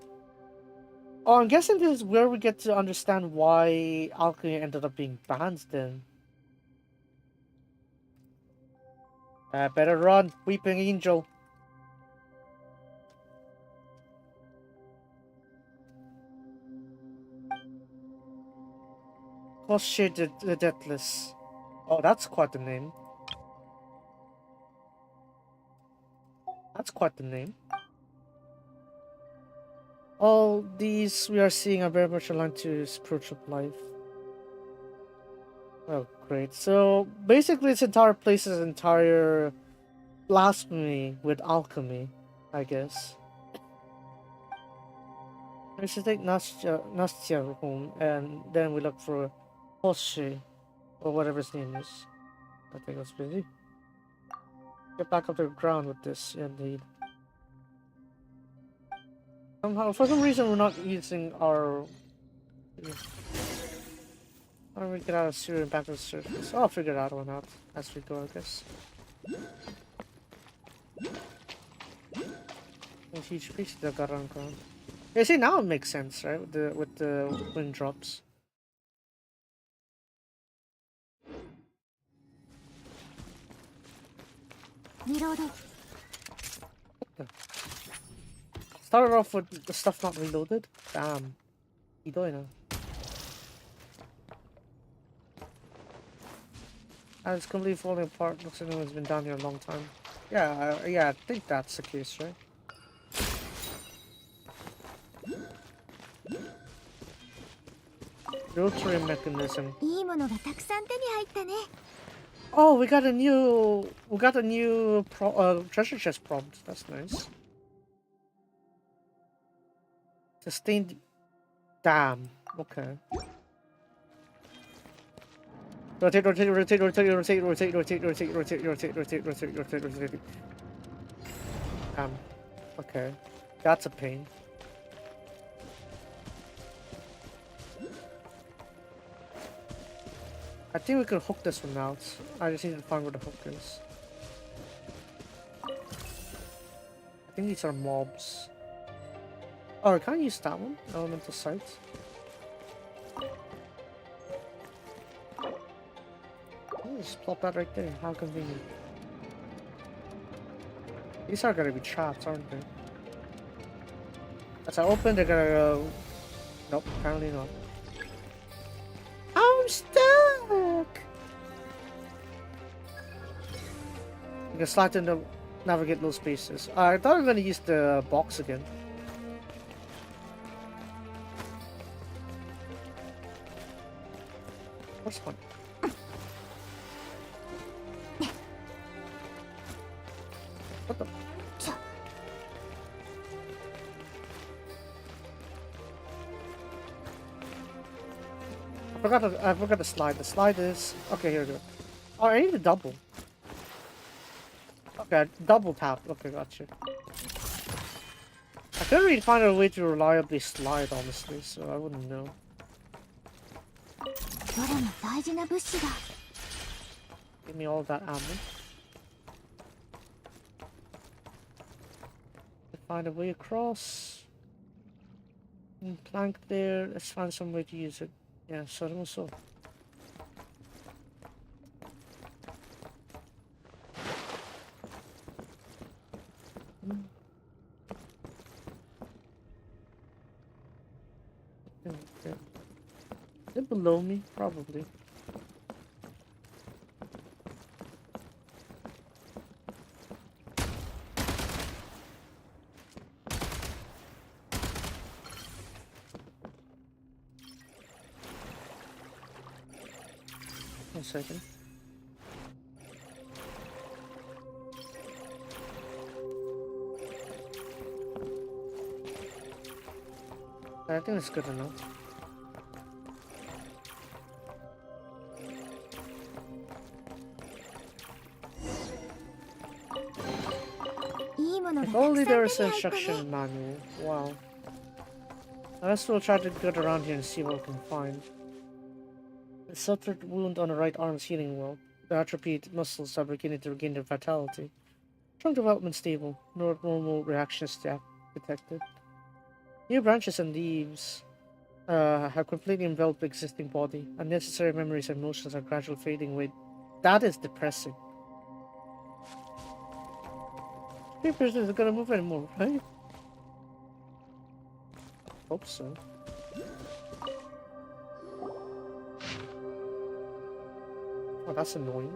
Speaker 1: Oh, I'm guessing this is where we get to understand why alchemy ended up being banned then. Better run, weeping angel. Koshir the Deathless. Oh, that's quite the name. That's quite the name. All these we are seeing are very much aligned to spiritual life. Oh, great. So, basically this entire place is entire blasphemy with alchemy, I guess. We should take Nastya home, and then we look for Hoshi, or whatever his name is. I think that's busy. Get back up to the ground with this, indeed. Somehow, for some reason, we're not using our... How do we get out of sewer and back to the surface? I'll figure that one out as we go, I guess. A huge piece of the Garangan. Yeah, see, now it makes sense, right? With the wind drops.
Speaker 2: Reloading.
Speaker 1: Started off with the stuff not reloaded. Damn. You doing now? And it's completely falling apart. Looks like no one's been down here a long time. Yeah, yeah, I think that's the case, right? Rotary mechanism. Oh, we got a new treasure chest prompt. That's nice. Sustained. Damn. Okay. Rotate, rotate, rotate, rotate, rotate, rotate, rotate, rotate, rotate, rotate, rotate, rotate, rotate, rotate. Damn. Okay. That's a pain. I think we can hook this one out. I just need to find where the hook is. I think these are mobs. Oh, can I use that one? Elemental sight. just plop that right there. How convenient. These are gonna be traps, aren't they? As I open, they're gonna go. Nope, apparently not. I'm stuck! You can slide in the navigate those spaces. I thought I was gonna use the box again. What's one? What the? I forgot the slide. The slide is okay. Here we go. Oh, I need a double. Okay, double tap. Okay, gotcha. I couldn't really find a way to reliably slide, honestly, so I wouldn't know. Give me all that ammo. Find a way across. Plank there. Let's find some way to use it. Yeah, so. Is it below me? Probably. One second. I think that's good enough. If only there was an instruction manual. Wow. Let's we'll try to get around here and see what we can find. A suffered wound on the right arm's healing well. The atrophied muscles are beginning to regain their vitality. Trunk development stable. No normal reactions detected. New branches and leaves have completely enveloped the existing body. Unnecessary memories and emotions are gradually fading away. That is depressing. Papers isn't gonna move anymore, right? Hope so. Oh, that's annoying.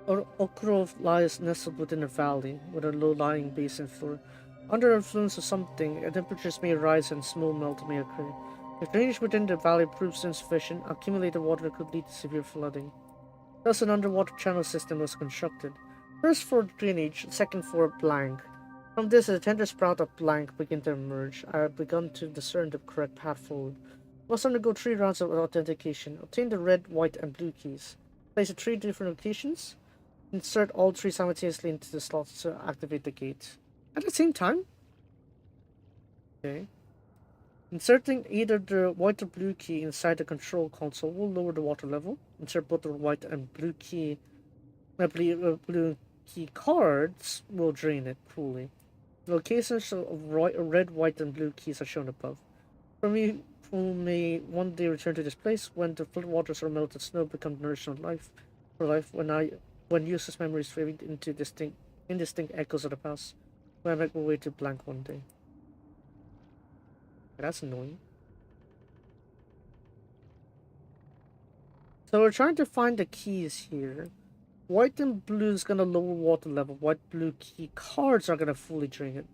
Speaker 1: Okrov lies nestled within a valley with a low-lying basin floor. Under influence of something, temperatures may rise and snow melt may occur. If drainage within the valley proves insufficient, accumulated water could lead to severe flooding. Thus, an underwater channel system was constructed. First floor drainage, second floor blank. From this, a tender sprout of blank began to emerge. I have begun to discern the correct path forward. Must undergo 3 rounds of authentication. Obtain the red, white, and blue keys. Place at 3 different locations. Insert all 3 simultaneously into the slots to activate the gate. At the same time? Okay. Inserting either the white or blue key inside the control console will lower the water level. Insert both the white and blue key. Blue key cards will drain it fully. Locations of red, white, and blue keys are shown above. For me, who may one day return to this place when the flood waters or melted snow become nourishment for life, when useless memories fade into indistinct echoes of the past, when I make my way to blank one day. That's annoying. So we're trying to find the keys here. White and blue is gonna lower water level. White blue key cards are gonna fully drain it.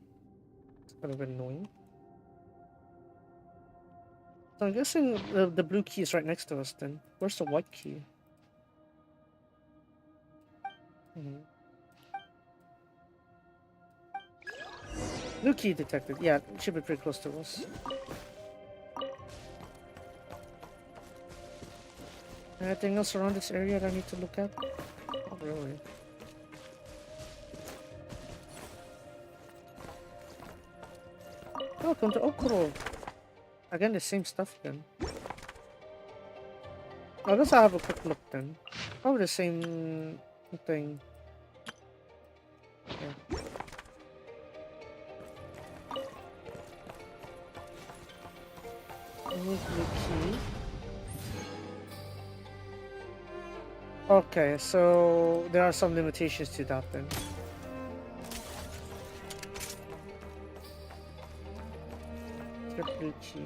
Speaker 1: It's kind of annoying. So I'm guessing the blue key is right next to us then. Where's the white key? Blue key detected. Yeah, it should be pretty close to us. Anything else around this area that I need to look at? Not really. Welcome to Okuro. Again, the same stuff again. I guess I'll have a quick look then. Probably the same thing. Yeah. Remove the key. Okay, so there are some limitations to that then. Blue key.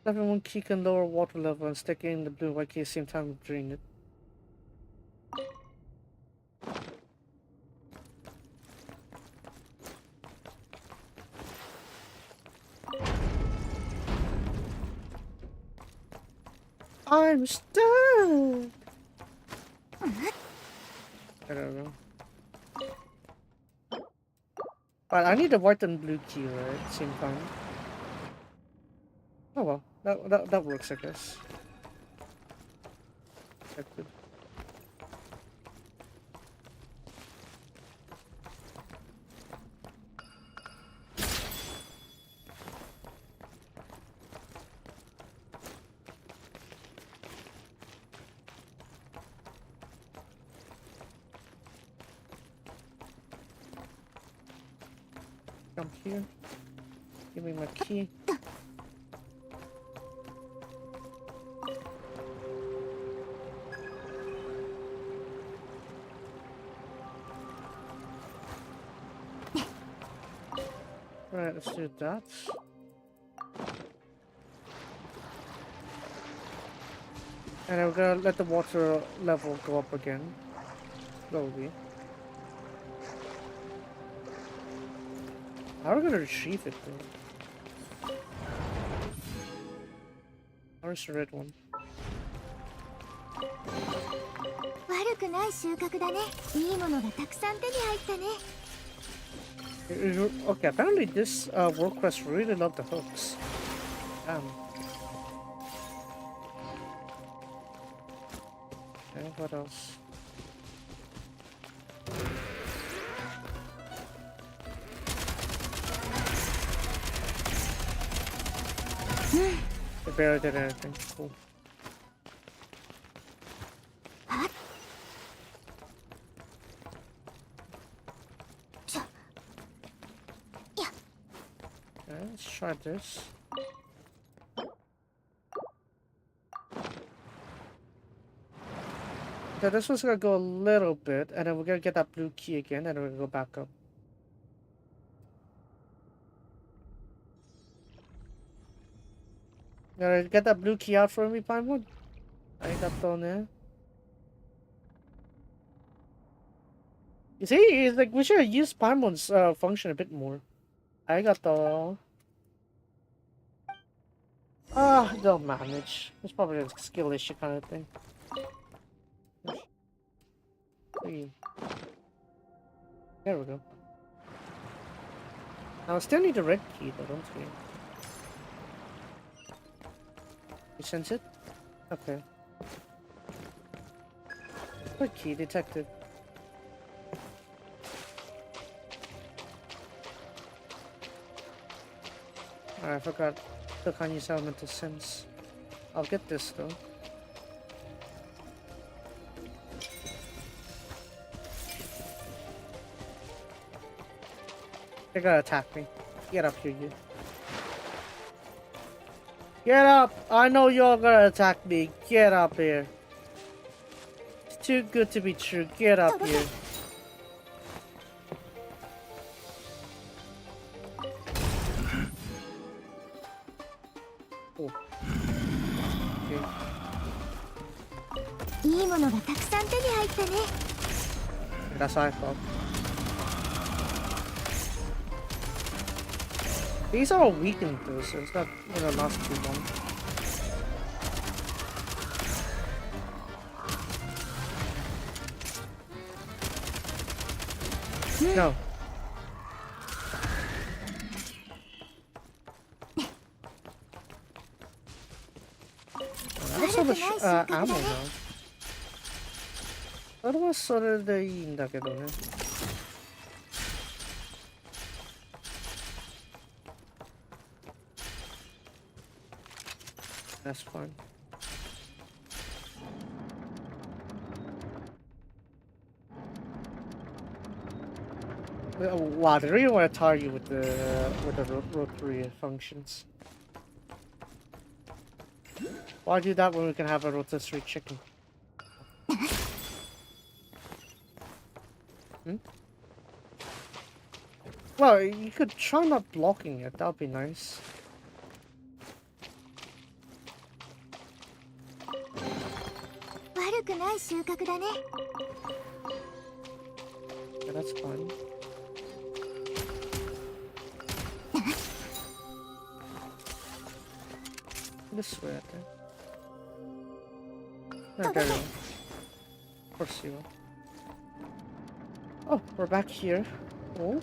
Speaker 1: Level 1 key can lower water level and stick in the blue white key at the same time of drain it. I'm stuck! I don't know. But I need the white and blue key, right? At the same time. Oh well, that works, I guess. That's good. Come here. Give me my key. Alright, let's do that. And then we're gonna let the water level go up again. Slowly. How are we gonna retrieve it though? Where's the red one?
Speaker 2: 悪くない収穫だね。いいものがたくさん手に入ったね。
Speaker 1: Okay, apparently this world quest really loved the hooks. Damn. Okay, what else? They barely did anything. Cool. Okay, let's try this. So this one's gonna go a little bit, and then we're gonna get that blue key again, and then we're gonna go back up. Alright, get that blue key out for me, Pinewood. I got down there. You see, it's like we should have used Pinewood's function a bit more. I got the. They'll manage. It's probably a skill issue kind of thing. There we go. Now I still need the red key though, don't we? You sense it? Okay. Red key detected. Alright, I forgot the Kanye's elemental sense. I'll get this though. They're gonna attack me. Get up here, you. Get up! I know you're gonna attack me. Get up here. It's too good to be true. Get up here. Oh. Okay.
Speaker 2: いいものがたくさん手に入ったね。
Speaker 1: That's how I thought. These are all weakened though, so it's not gonna last too long. No. I have so much ammo now. それはそれでいいんだけどね。That's fine. Wow, they really want to tire you with the rotary functions. Why do that when we can have a rotisserie chicken? Hmm? Well, you could try not blocking it. That'd be nice. Yeah, that's fine. This way, I think. No, there you go. Of course you are. Oh, we're back here. Oh.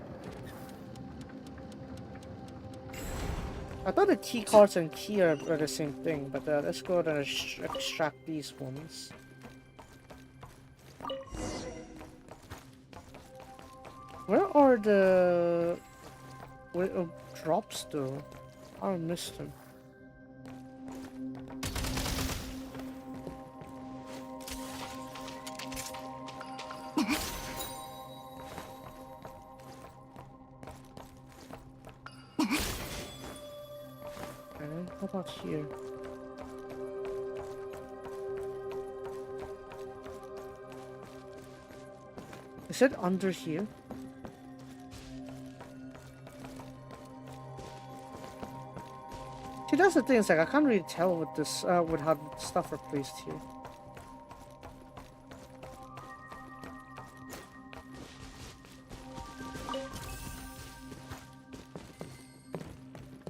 Speaker 1: I thought the key cards and key are the same thing, but let's go ahead and extract these ones. Where are the drops though? I missed them. What about here? Is it under here? See, that's the thing. It's like I can't really tell with this, with how stuff are placed here.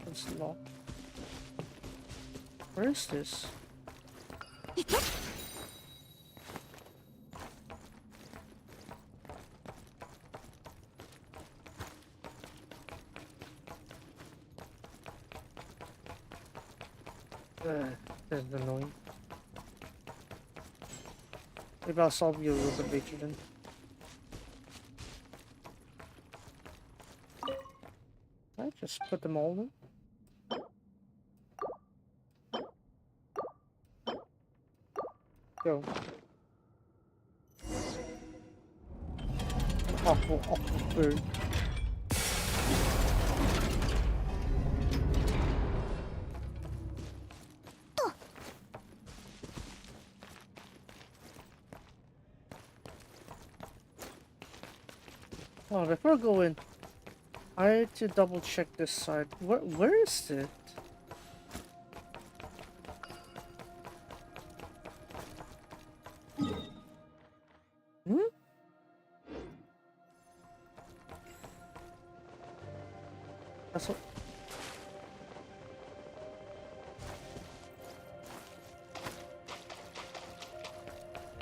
Speaker 1: It's locked. Where is this? That's annoying. Maybe I'll solve you a little bit later then. I just put them all in. Go. Awful bird. Oh, before I go in, I need to double check this side. Where is it? Hmm? That's what.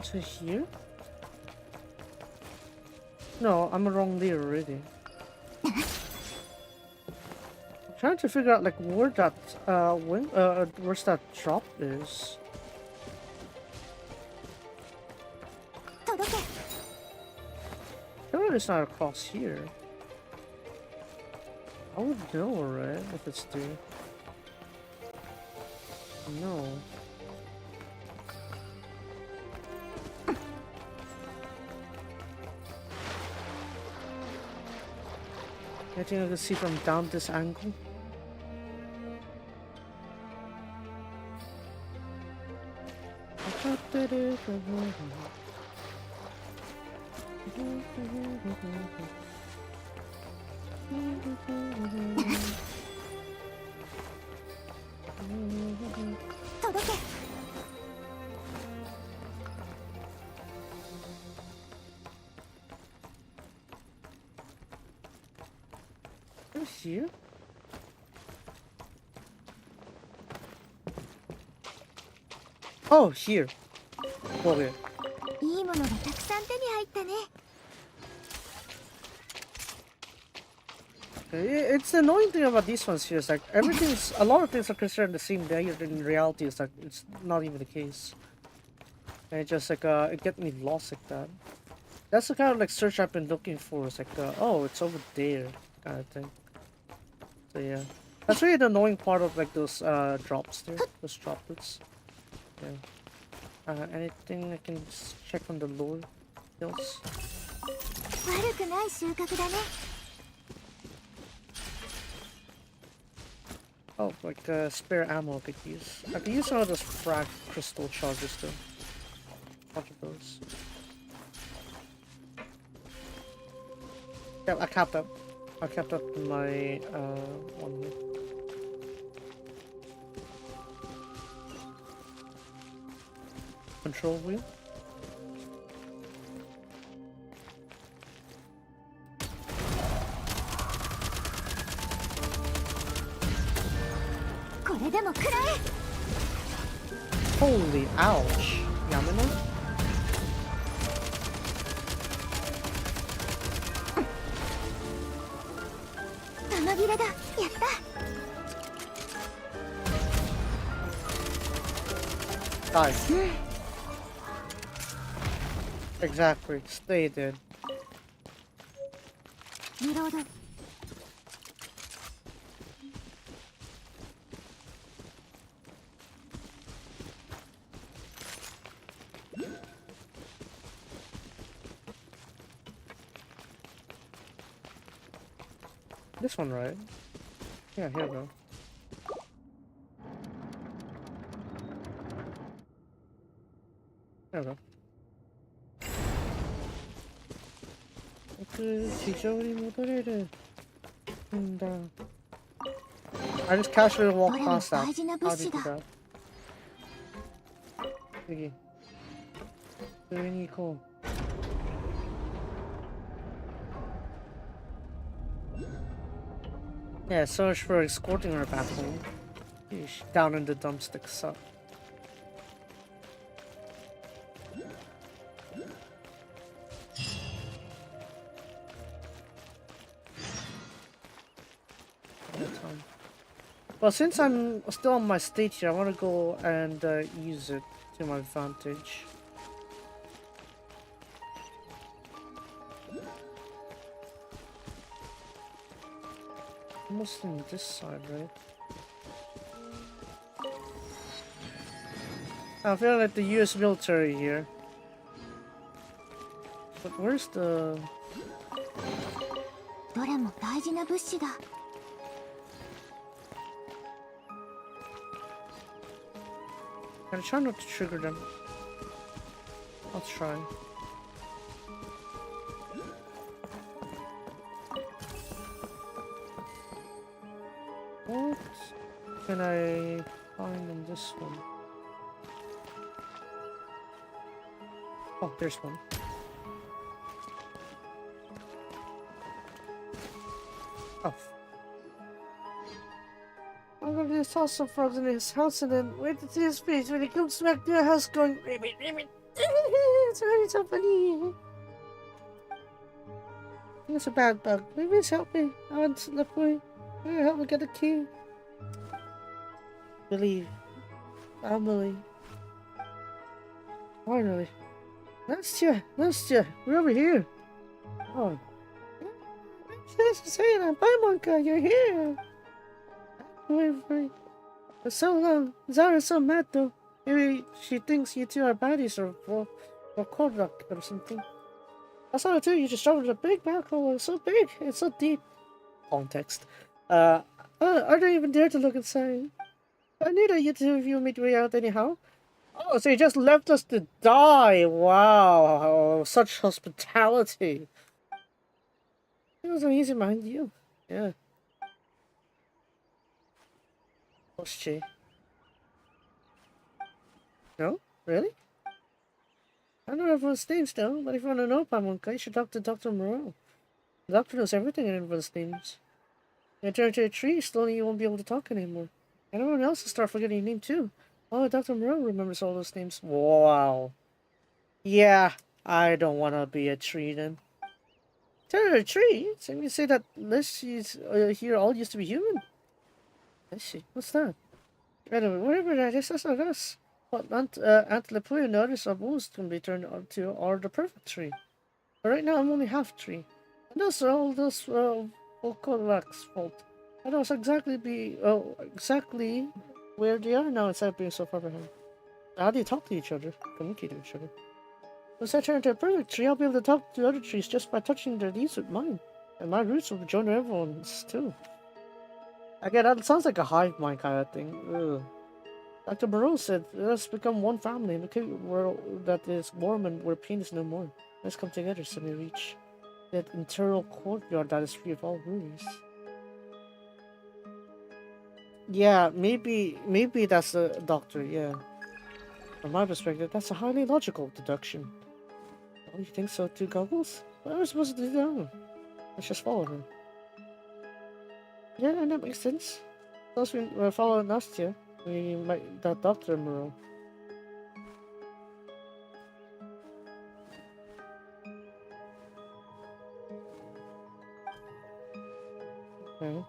Speaker 1: To here? No, I'm wrong there already. I'm trying to figure out like where that where's that drop is. Surely it's not across here. I would know, right? If it's there. No. I think I can see from down this angle. Here? Oh, here. Okay. It's the annoying thing about these ones here is like a lot of things are considered the same layer, but in reality it's like it's not even the case. And it just like it get me lost like that. That's the kind of like search I've been looking for. It's like oh, it's over there kind of thing. So yeah. That's really the annoying part of like those drops there, those droplets. Yeah. Anything I can check on the lower hills?
Speaker 2: 悪くない収穫だね。
Speaker 1: Oh, like spare ammo I could use. I could use some of those frag crystal charges too. Bunch of those. Yeah, I capped up. I kept up my one here. Control wheel. Holy ouch! Yamino? Nice. Exactly. Stay dead. This one, right? Yeah, here we go. There we go. I just casually walked past that. How did you do that? Thingy. Really cool. Yeah, search for escorting her back home. Sheesh, down in the dumpster suck. Well, since I'm still on my state here, I want to go and use it to my advantage. Almost on this side, right? I feel like the US military here. But where's the... I'm trying not to trigger them. I'll try. What can I find on this one? Oh, there's one. Oh. I'm gonna be toss some frogs in his house and then wait to see his face when he comes back to the house going, Rabbit, Rabbit. It's really so funny. It's a bad bug. Please help me. I want to slip away. Help me get a key. Believe. I'll believe. Finally. Nastya, we're over here. Oh. This is saying, Paimonka, you're here. Wait for me. For so long. Zara's so mad though. Maybe she thinks you two are baddies or corrupt or something. I saw it too, you just dropped a big black hole. It's so big, it's so deep. Context. I don't even dare to look inside. I knew that you two of you made way out anyhow. Oh, so you just left us to die. Wow, such hospitality. It was uneasy behind you. Yeah. Was she? No? Really? I don't know everyone's names though, but if you want to know Pamonka, you should talk to Dr. Moreau. The doctor knows everything in everyone's names. You turn to a tree, slowly you won't be able to talk anymore. And everyone else will start forgetting your name too. Oh, Dr. Moreau remembers all those names. Wow. Yeah, I don't want to be a tree then. Turn to a tree? So you say that this here all used to be human? I see. What's that? Anyway, whatever that is, that's not us. But Aunt Lepuya noticed our bones can be turned into are the perfect tree. But right now I'm only half tree. And those are all those Volkolak's fault. I know exactly where they are now instead of being so far behind. How do you talk to each other? Communicate with each other. Once I turn into a perfect tree, I'll be able to talk to other trees just by touching their leaves with mine. And my roots will join everyone's too. Again, that sounds like a hive mind kind of thing. Ugh. Dr. Moreau said, let us become one family in a world that is warm and where pain is no more. Let's come together so we reach that internal courtyard that is free of all worries. Yeah, maybe that's the doctor, yeah. From my perspective, that's a highly logical deduction. Oh, you think so too, Goggles? What are we supposed to do now? Let's just follow him. Yeah, and that makes sense. Plus, we follow Nastya. We might that Doctor Moreau. Okay.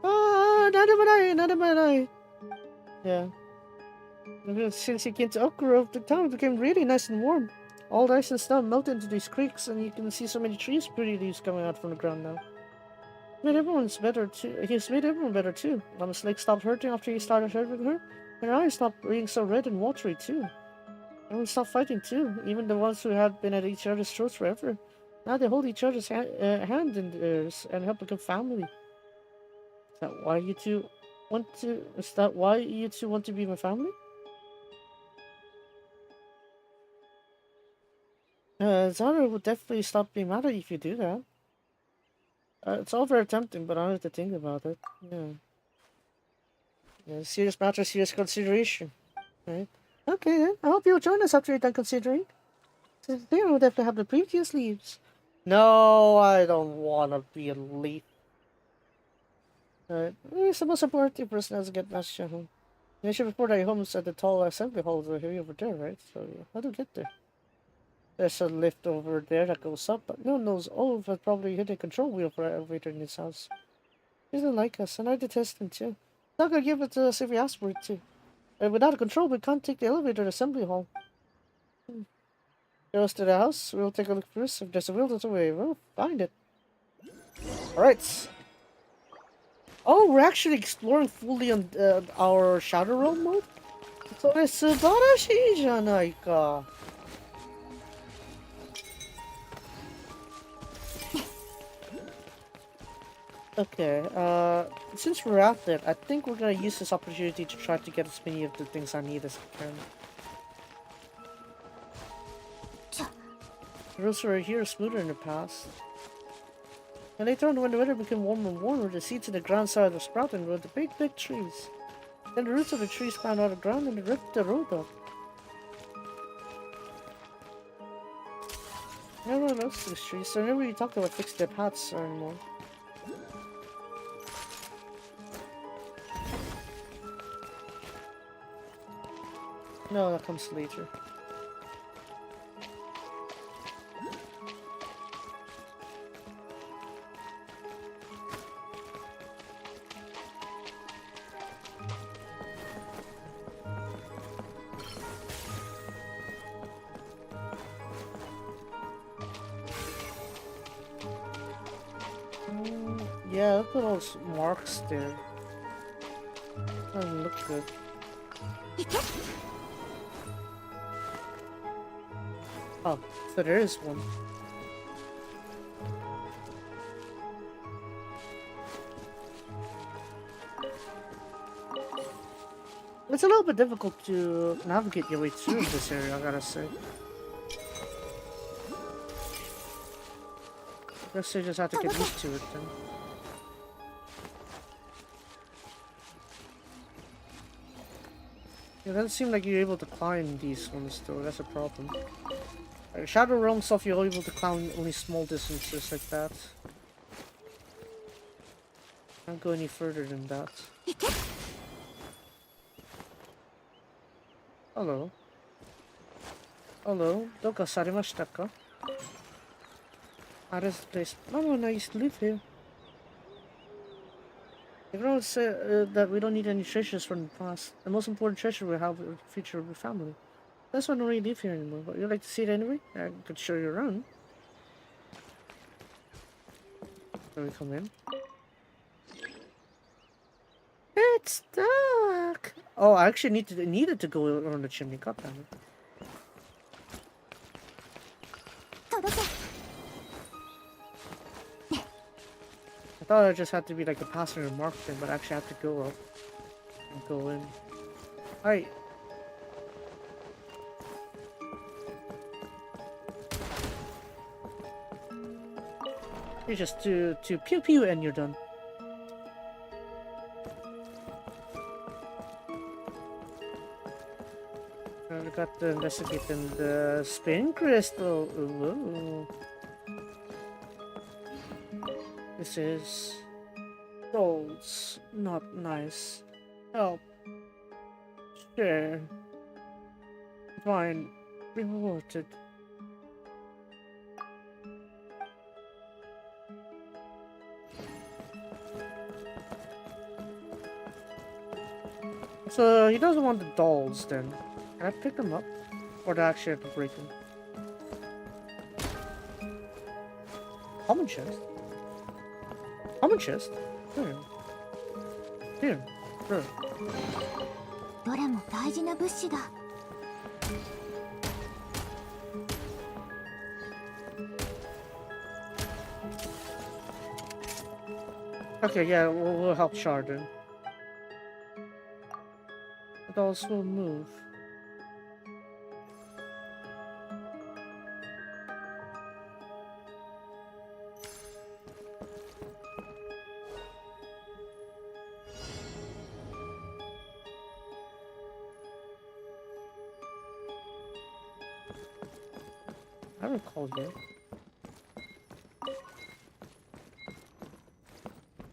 Speaker 1: Ah, not a bad eye. Yeah. Since he came to Oak Grove, the town became really nice and warm. All the ice and snow melted into these creeks, and you can see so many trees, pretty leaves coming out from the ground now. Made everyone's better too. He's made everyone better too. Mama's leg stopped hurting after he started hurting her. Her eyes stopped being so red and watery too. Everyone stopped fighting too, even the ones who had been at each other's throats forever. Now they hold each other's hand in theirs and help become family. Is that why you two want to? Is that why you two want to be my family? Zara would definitely stop being mad at you if you do that. It's all very tempting, but I have to think about it. Yeah. Yeah, serious matter, serious consideration. Right? Okay then, I hope you'll join us after you're done considering. Since there would have to have the previous leaves. No, I don't want to be a leaf. Alright, it's the most important person has to get message at home. You should report at your homes at the tall assembly hall over there, right? So, how do we get there? There's a lift over there that goes up, but no one knows Olive has probably hit a control wheel for our elevator in his house. He doesn't like us, and I detest him too. Not gonna give it to us if we ask for it too. And without a control, we can't take the elevator to the assembly hall. Get us to the house, we'll take a look first. If there's a wheel that's away, we'll find it. Alright. Oh, we're actually exploring fully on our Shadow Realm mode? それ素晴らしいじゃないか。Okay, since we're at it, I think we're gonna use this opportunity to try to get as many of the things I need as I can. The roads around here are smoother in the past. And later on, when the weather became warmer and warmer, the seeds in the ground started sprouting with the big trees. Then the roots of the trees climbed out of the ground and they ripped the road up. I never noticed these trees, so I never really talked about fixing their paths anymore. No, that comes later. Yeah, look at those marks there. Doesn't look good. Oh, so there is one. It's a little bit difficult to navigate your way through this area, I gotta say. I guess you just have to get used to it then. It doesn't seem like you're able to climb these ones though, that's a problem. Shadow Realm stuff, you're able to climb only small distances like that. Can't go any further than that. Hello. Hello, どうかされましたか? How does this place? Mama and I used to live here. Everyone said that we don't need any treasures from the past. The most important treasure we have is the future of the family. That's why I don't really live here anymore, but you'd like to see it anyway? I could show you around. Can we come in? It's stuck. Oh, I actually needed to go around the chimney. God damn it.
Speaker 2: 届け
Speaker 1: I thought I just had to be like a passenger mark thing, but I actually have to go up and go in. Alright. You just to pew pew and you're done. We got to investigate in the spin crystal. Ooh. This is dolls. Not nice. Help. Share. Fine. Rewarded. So he doesn't want the dolls then. Can I pick them up? Or do I actually have to break them? Common chest? Common chest? Here. Here. Sure.
Speaker 2: どれも大事な物資だ
Speaker 1: Okay, yeah, we'll help Chardon. The dolls will move. I don't recall that.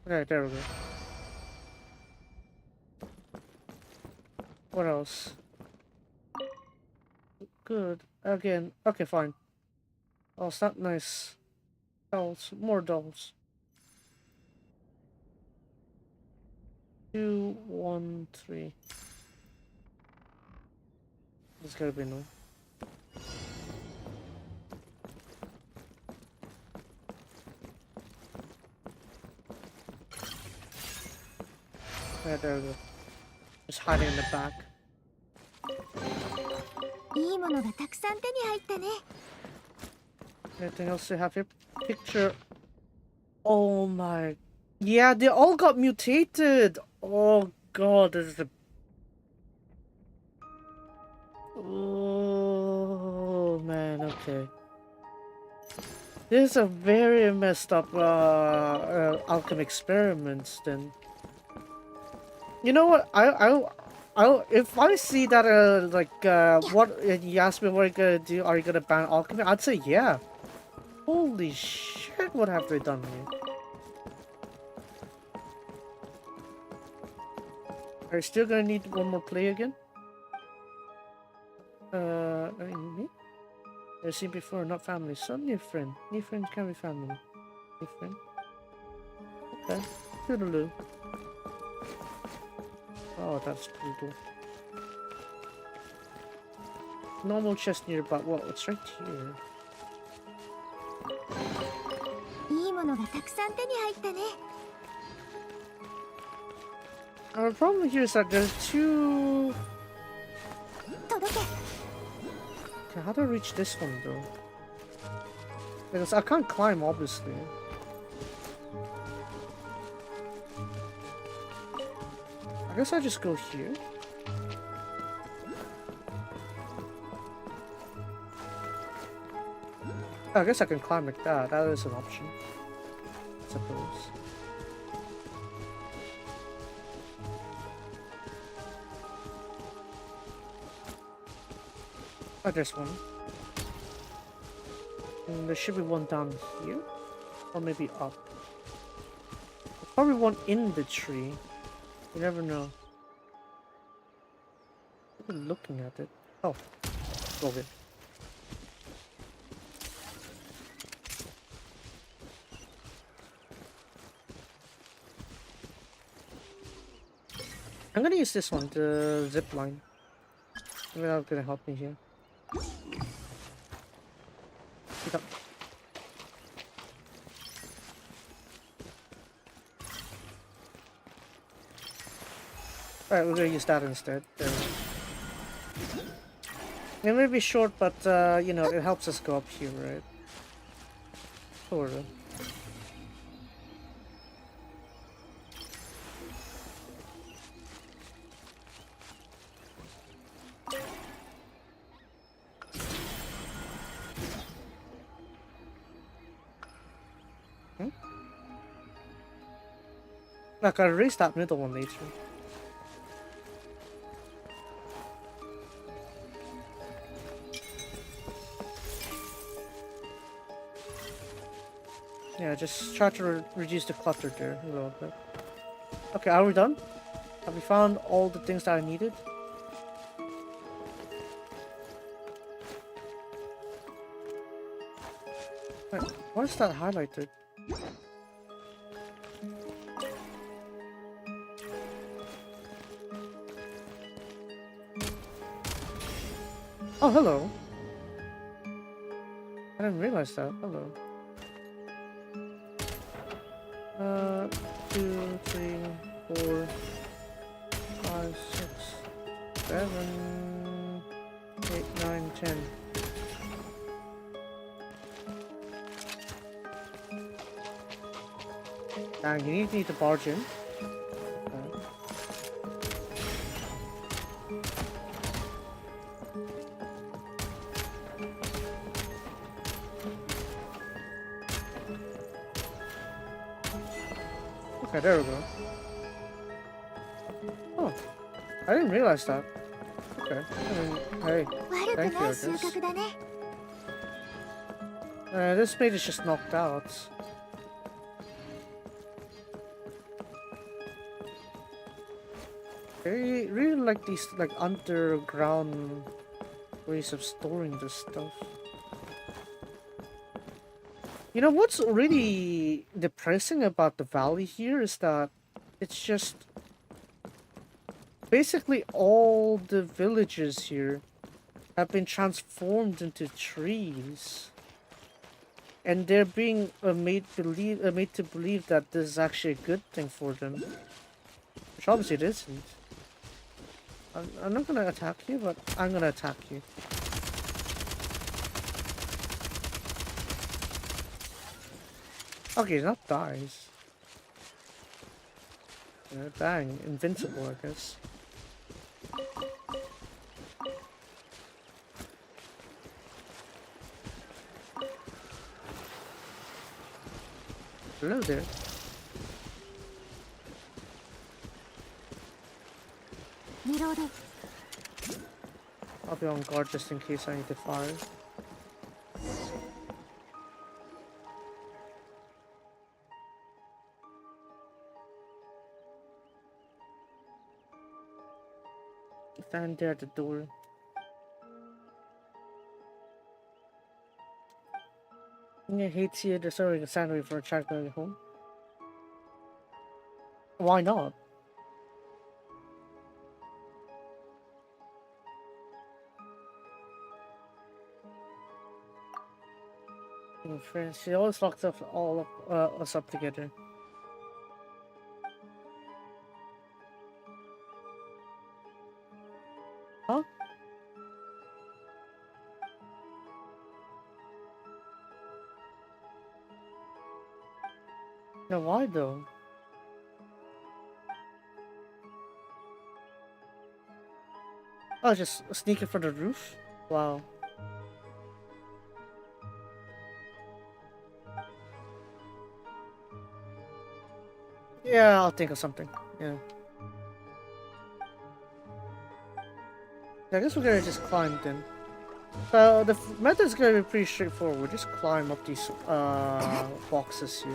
Speaker 1: Okay, there we go. What else? Good. Again. Okay, fine. Oh, it's not nice. Dolls. More dolls. 2, 1, 3. There's gotta be no. Yeah, there we go. Just hiding in the back.
Speaker 2: いいものがたくさん手に入ったね
Speaker 1: Anything else to have here? Picture. Oh my. Yeah, they all got mutated. Oh god, this is a. Oh man, okay. This is a very messed up alchemy experiments then. You know what? If I see that what you asked me what are you gonna do? Are you gonna ban alchemy? I'd say yeah. Holy shit! What have they done here? Are you still gonna need one more play again? Me? I've seen before, not family. Some new friend. New friends can be family. New friend. Okay. Toodaloo. Oh, that's brutal. Normal chest nearby. Well, it's right here.
Speaker 2: いいものがたくさん手に入ったね
Speaker 1: The problem here is that there's two.
Speaker 2: 届け
Speaker 1: Okay, how do I reach this one though? Because I can't climb, obviously. I guess I just go here. I guess I can climb like that. That is an option, I suppose. Oh, there's one. And there should be one down here. Or maybe up. There's probably one in the tree. You never know. I'm looking at it. Oh. Okay. I'm gonna use this one, the zip line. Maybe that's gonna help me here. Pick up. Alright, we're gonna use that instead. There. It may be short, but you know, it helps us go up here, right? Sorta. Like, I'll erase that middle one later. Yeah, just try to reduce the clutter there a little bit. Okay, are we done? Have we found all the things that I needed? Wait, why is that highlighted? Oh, hello. I didn't realize that. Hello. 2, 3, 4, 5, 6, 7, 8, 9, 10. Dang, you need to barge in. Okay, there we go. Oh, I didn't realize that. Okay. Hey, thank you, I guess. This mate is just knocked out. I really like these like underground ways of storing this stuff. You know what's really depressing about the valley here is that it's just basically all the villages here have been transformed into trees, and they're being made to believe that this is actually a good thing for them, which obviously it isn't. I'm not gonna attack you, but I'm gonna attack you. Okay, that dies. Yeah, dang, invincible, I guess. Hello there. I'll be on guard just in case I need to fire. Stand there at the door. I hate you deserving a salary for a child going home. Why not? Friends, she always locks up all of us up together. Huh? No, why though? Oh, just sneaking from the roof? Wow. Yeah, I'll think of something. Yeah. I guess we're gonna just climb then. So the method's gonna be pretty straightforward. We just climb up these boxes here.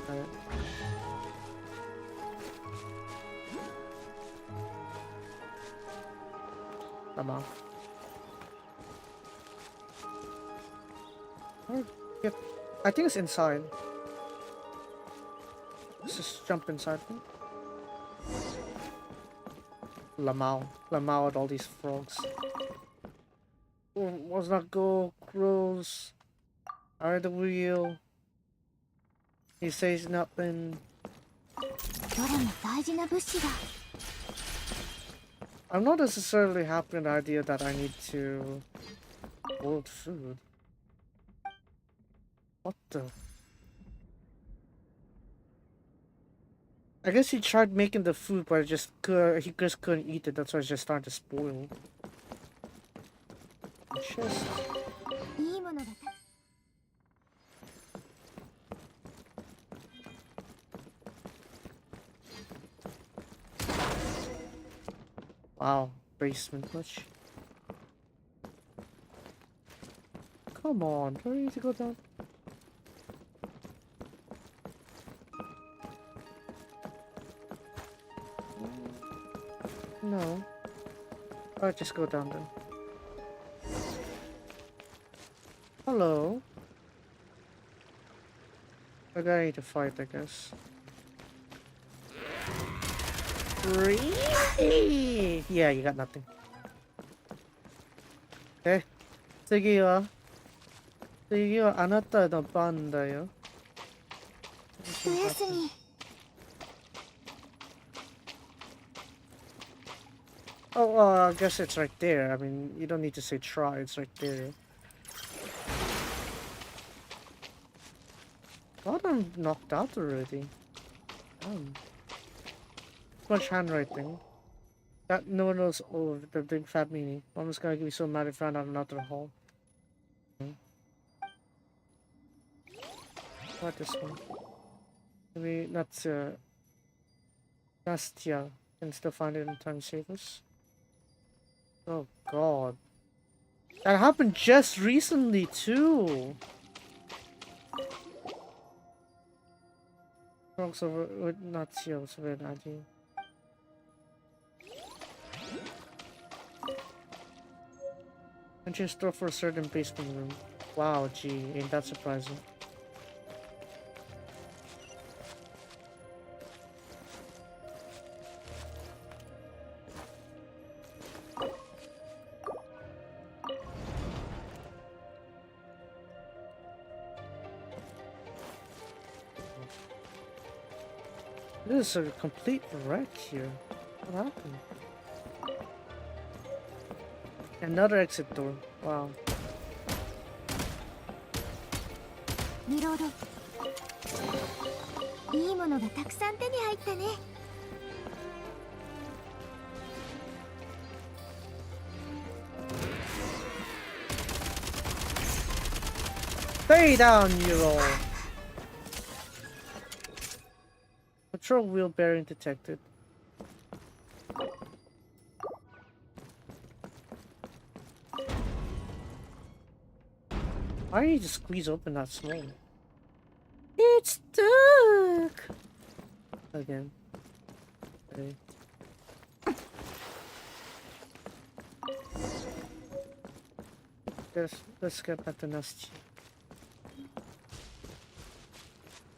Speaker 1: Alright. Come on. Oh, yep. I think it's inside. Let's just jump inside. Lamau at all these frogs. Oh, was not go, crows. Are the wheel. He says nothing. I'm not necessarily happy with the idea that I need to boil food. What the? I guess he tried making the food, but he just couldn't eat it. That's why it just started to spoil. Chest. Wow, basement much. Come on, do I need to go down? No. I'll just go down then. Hello. I gotta need to fight, I guess. Really? Yeah, you got nothing. Okay. 次はあなたの番だよ。
Speaker 2: おやすみ。
Speaker 1: Oh, I guess it's right there. I mean, you don't need to say try, it's right there. Thought I'm knocked out already. Too much handwriting. That no one knows. Oh, the big fat meanie. Mom was gonna be so mad if I found out another hall. What this one? Maybe not Nastia. Can still find it in time to save us. Oh god. That happened just recently too. Frogs over with Natsia was a bad idea. Engine store for a certain basement room. Wow, gee, ain't that surprising. This is a complete wreck here. What happened? Another exit door. Wow.
Speaker 2: Reload. いいものがたくさん手に入ったね。
Speaker 1: Stay down, you all. Patrol wheel bearing detected. Why do you just squeeze open that small? It's stuck! Again. Okay. Let's get back to Nasty.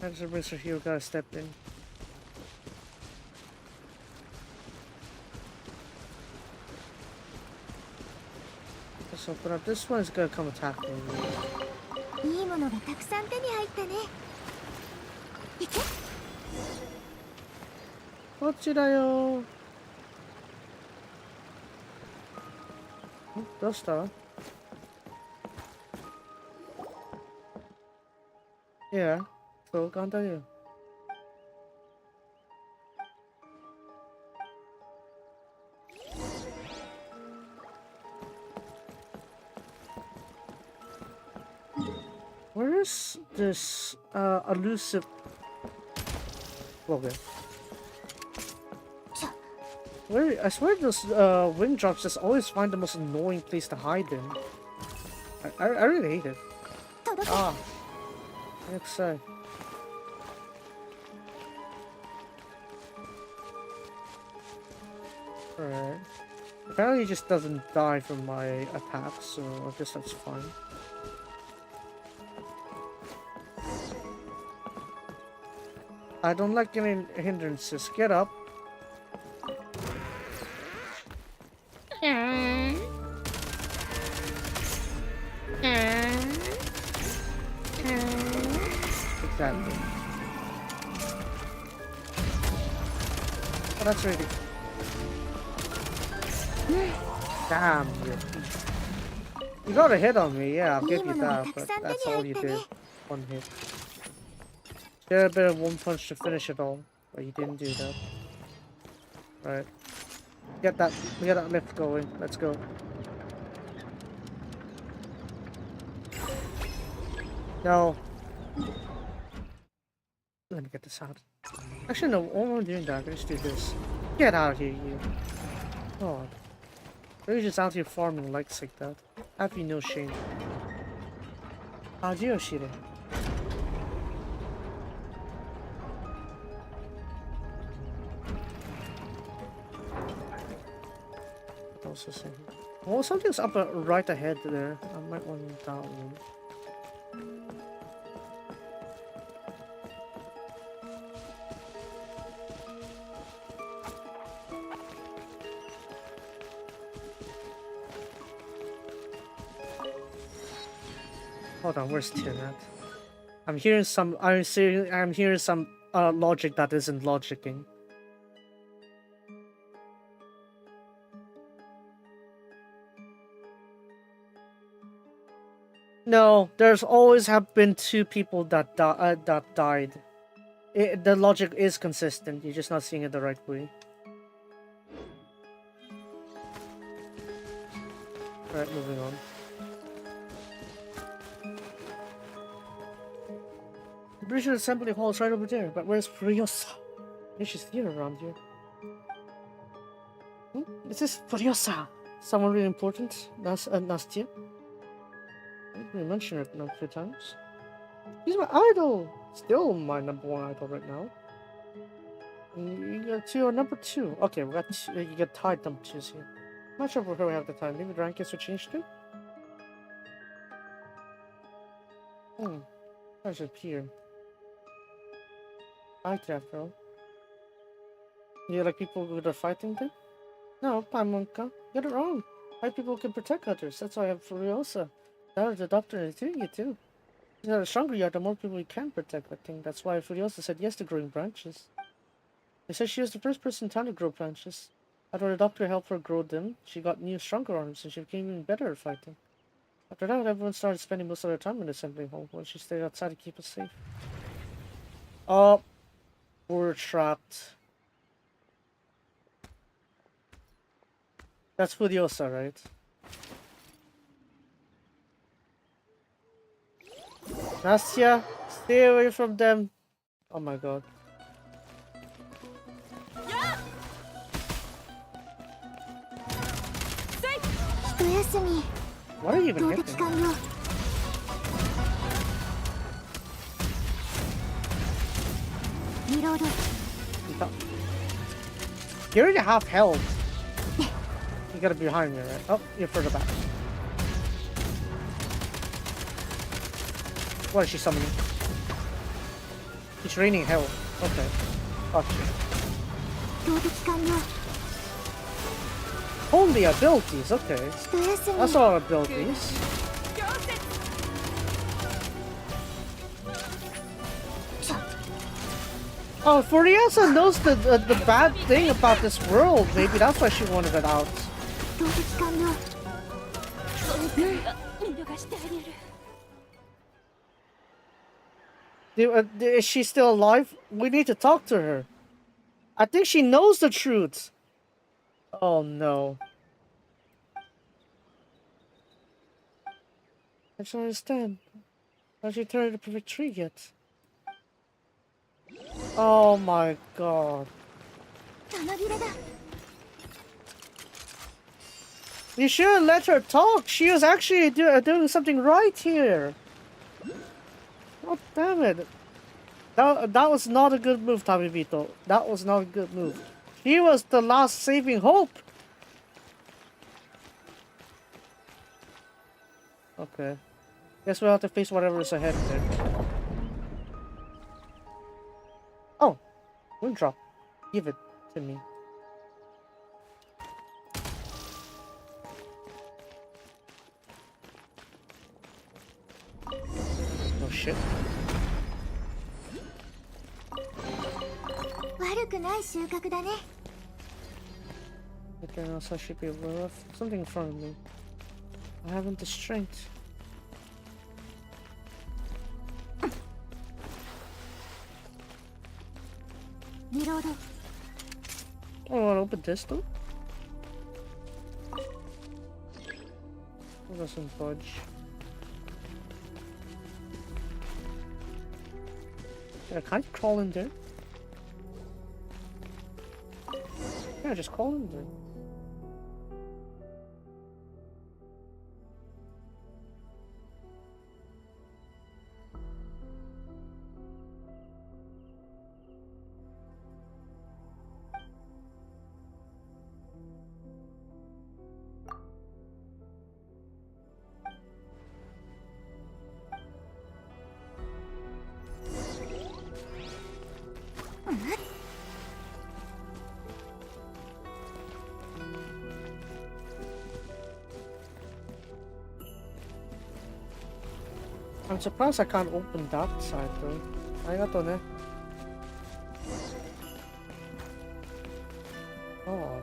Speaker 1: As a racer here, gotta step in. Let's open up. This one is gonna come attack me.
Speaker 2: いいものがたくさん手に入ったね。行け。
Speaker 1: こっちだよ。どうした？ Yeah, そう簡単よ。Where is this elusive? Okay. Where I swear those wind drops just always find the most annoying place to hide in. I really hate it. Ah, next side. Alright. Apparently he just doesn't die from my attacks, so I guess that's fine. I don't like any hindrances. Get up. Exactly. Oh, that's really. Damn you. You got a hit on me, yeah, I'll give you that, but that's all you did. One hit. You had a bit of one punch to finish it all, but you didn't do that. Right. Get that lift going. Let's go. No. Let me get this out. Actually, no, while I'm doing that, let's do this. Get out of here, you. God. You're just out here farming likes like that. Have you no shame? Adios, Shire. What else is in here? Well, something's up right ahead there. I might want that one. Hold on, where's Tin at? I'm hearing some logic that isn't logicking. No, there's always have been two people that died. The logic is consistent. You're just not seeing it the right way. Alright, moving on. The British Assembly Hall is right over there, but where's Furiosa? Maybe she's here around here. Is this Furiosa? Someone really important? Nastya? I think we mentioned it a few times. He's my idol! Still my #1 idol right now. And you got two or #2. Okay, we got two, you got tied #2s here. I'm not sure if we have the time. Maybe the rankings will change too? There's a pier. Fight after all. You like people with a fighting thing? No, Paimonka. Get it wrong. Fight people can protect others. That's why I have Furiosa. That the doctor is doing it too. The stronger you are, the more people you can protect, I think. That's why Furiosa said yes to growing branches. They said she was the first person in town to grow branches. After the doctor helped her grow them, she got new, stronger arms, and she became even better at fighting. After that, everyone started spending most of their time in the assembly hall, while she stayed outside to keep us safe. Oh, we're trapped. That's Furiosa, right? Nastya, stay away from them. Oh my god. What are you even hitting? You already have health. You gotta be behind me, right? Oh, you're further back. What is she summoning? It's raining hell. Okay. Gotcha. Only abilities, okay. That's all abilities. Oh, Furiosa knows the bad thing about this world. Maybe that's why she wanted it out. Is she still alive? We need to talk to her. I think she knows the truth. Oh no. I don't understand. How she turned the perfect tree yet? Oh my god. You should let her talk. She was actually doing something right here. God damn it. That was not a good move, Tabibito. That was not a good move. He was the last saving hope. Okay. Guess we'll have to face whatever is ahead there. Oh. Wind drop. Give it to me. Oh shit. Anything else I should be aware of? Something in front of me. I haven't the strength.
Speaker 2: Reloading.
Speaker 1: Oh, I'll open this though? It doesn't budge. I can't crawl in there. Yeah, just crawl in there. I'm surprised I can't open that side though. I got on it. Oh.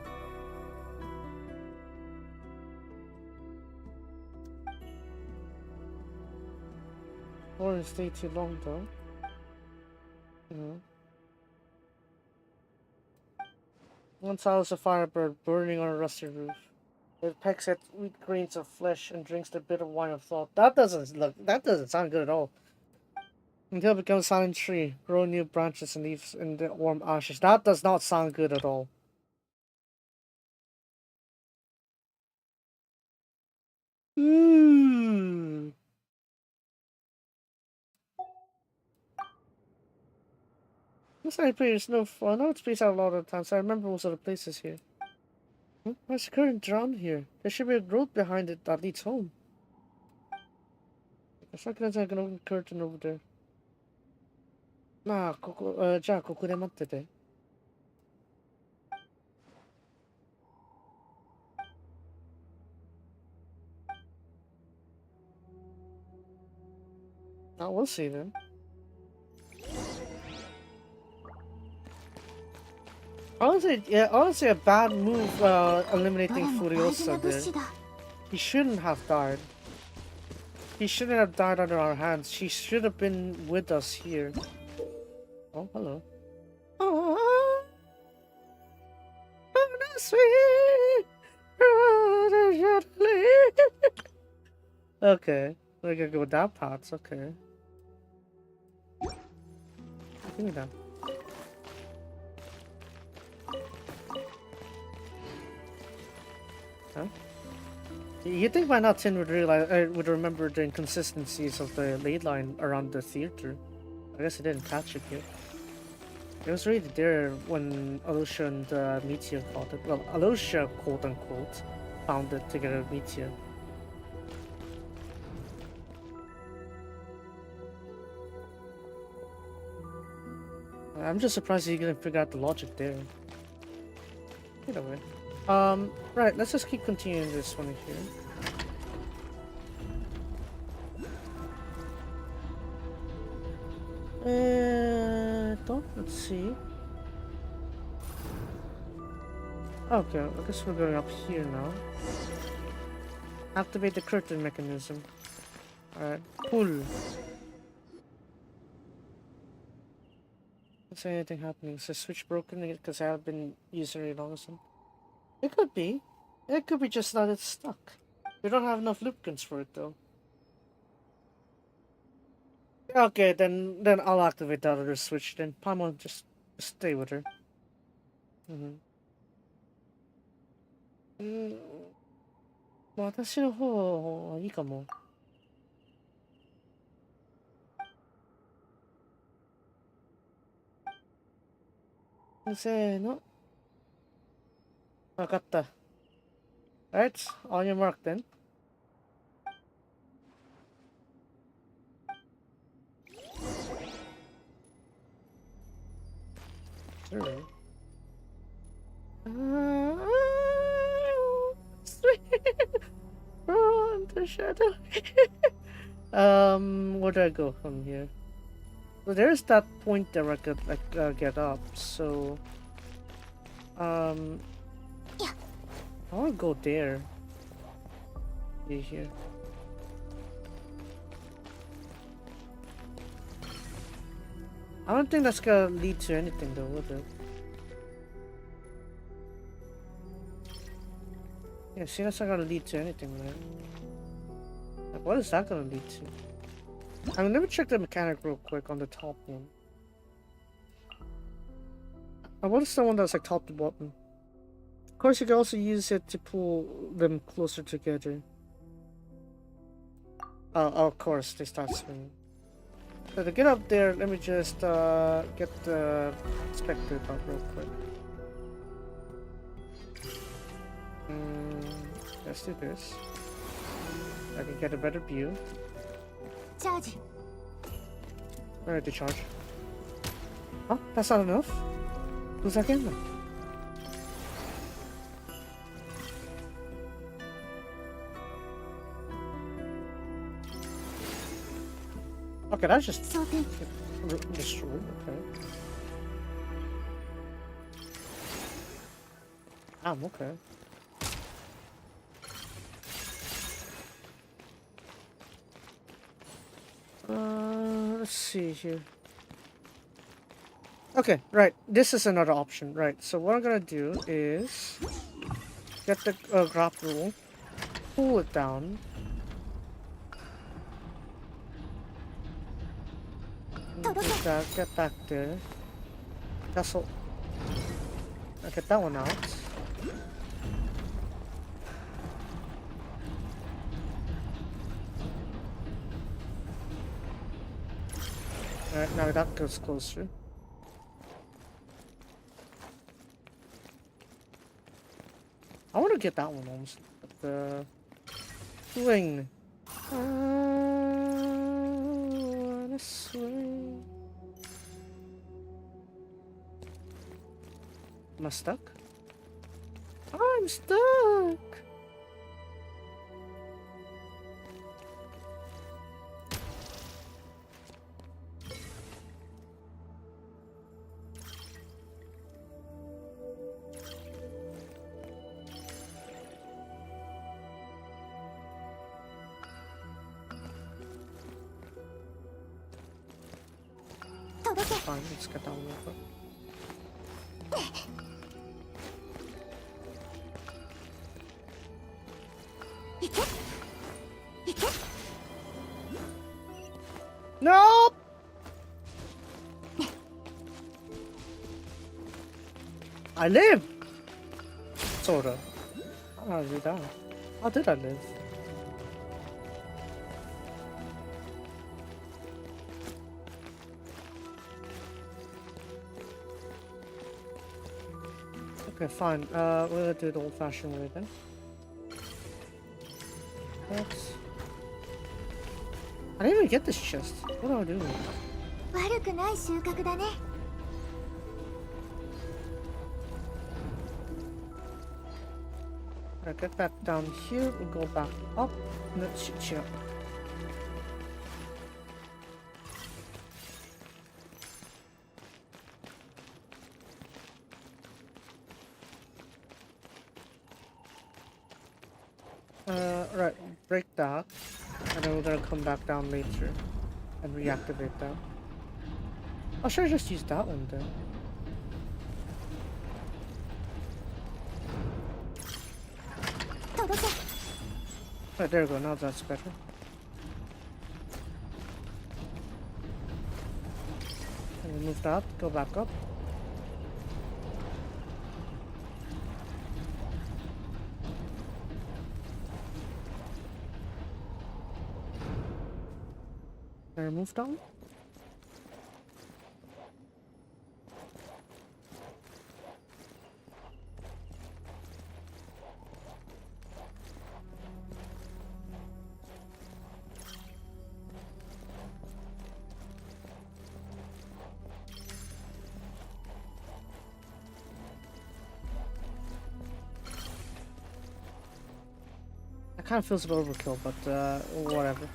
Speaker 1: Wouldn't stay too long though. Once I was a firebird burning on a rusty roof. It pecks at wheat grains of flesh and drinks the bitter wine of thought. That doesn't sound good at all. Until it becomes a silent tree, grow new branches and leaves in the warm ashes. That does not sound good at all. This side plays no fun. I know it's spaced out a lot of times, so I remember most of the places here. Why's the current drowned here? There should be a road behind it that leads home. It's not gonna open the curtain over there. Nah, じゃあここで待ってて. We'll see then. Honestly, a bad move eliminating Furiosa there. He shouldn't have died. He shouldn't have died under our hands. She should have been with us here. Oh, hello. Oh, sweet. Okay, we're gonna go with that part. Okay. Give me that. Huh? You'd think by now Tin would realize, would remember the inconsistencies of the ley line around the theater. I guess he didn't catch it yet. It was already there when Alosia and Meteor caught it. Well, Alosia, quote unquote, found it together with Meteor. I'm just surprised he didn't figure out the logic there. Either way. Right, let's just keep continuing this one here. Let's see. Okay, I guess we're going up here now. Activate the curtain mechanism. Alright, pull. Is anything happening? Is the switch broken because I have been using it long or something? It could be. It could be just that it's stuck. We don't have enough lubricants for it though. Okay, then I'll activate that other switch. Then Paimon, just stay with her. Mm. 私の方いいかも。せーの。わかった。Alright, on your mark then. Sure. From the shadow. Where do I go from here? So there's that point there I could get up. So,
Speaker 2: Yeah.
Speaker 1: I wanna go there. Be here. I don't think that's gonna lead to anything though, would it? Yeah, see, that's not gonna lead to anything, right? Like, what is that gonna lead to? I mean, let me check the mechanic real quick on the top one. What is the one that's like top to bottom? Of course, you can also use it to pull them closer together. Oh, of course, they start swinging. So to get up there, let me just get the spectre up real quick. Let's do this. I can get a better view.
Speaker 2: Charge.
Speaker 1: Alright, the charge. Oh, that's not enough? Who's that again? Okay, that's just destroyed. Okay. Okay. Let's see here. Okay, right. This is another option, right? So what I'm gonna do is get the grapple, pull it down. Get back there. That's all. I get that one out. Alright, now that goes closer. I want to get that one almost. The swing. I wanna swing. Am I stuck? I'm stuck. Fine, let's get down real quick. Nope! I live! Sorta. How did I die? How did I live? Okay, fine. We're gonna do it the old-fashioned way then. Oops. I didn't even get this chest. What do I do?
Speaker 2: 悪くない収穫だね。
Speaker 1: Alright, get back down here. We'll go back up. Let's chill. Right, break that, and then we're gonna come back down later and reactivate that. I should just use that one then. Right, there we go, now that's better. And we move that, go back up. Can I move down? That kind of feels a bit overkill, but whatever.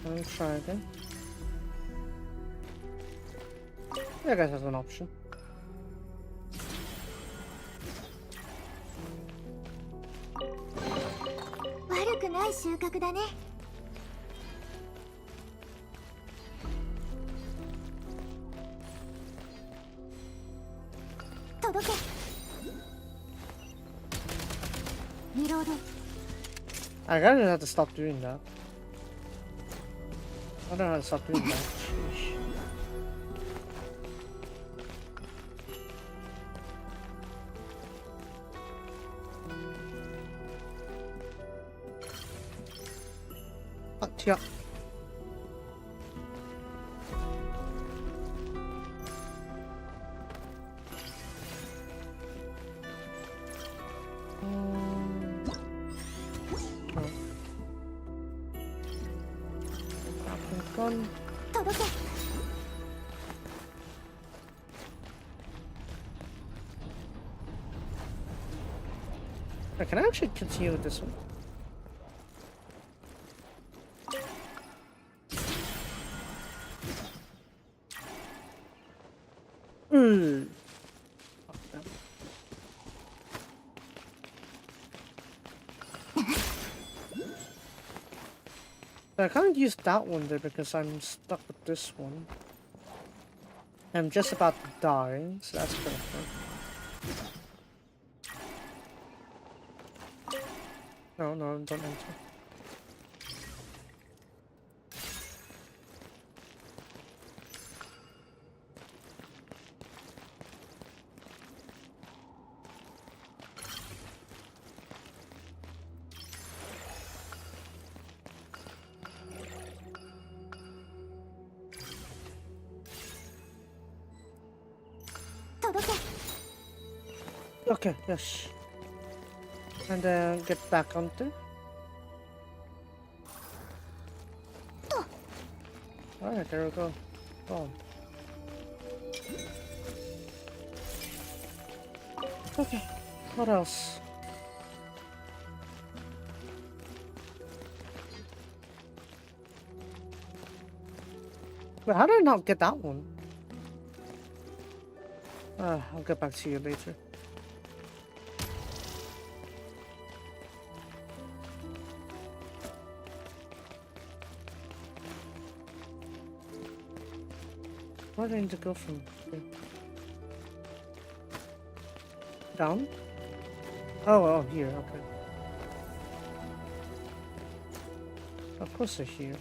Speaker 1: Let me try again. I guess that's an option. I gotta have to stop doing that. I don't know how to stop doing that. Sheesh. Yeah. Gun. Can I actually continue with this one? I can't use that one there because I'm stuck with this one. I'm just about to die, so that's perfect. No, don't enter. Okay, yes. And then get back onto. Alright, there we go. Oh. Okay, what else? Wait, how did I not get that one? I'll get back to you later. Where do I need to go from here? Down? Oh, here, okay. Of course they're here.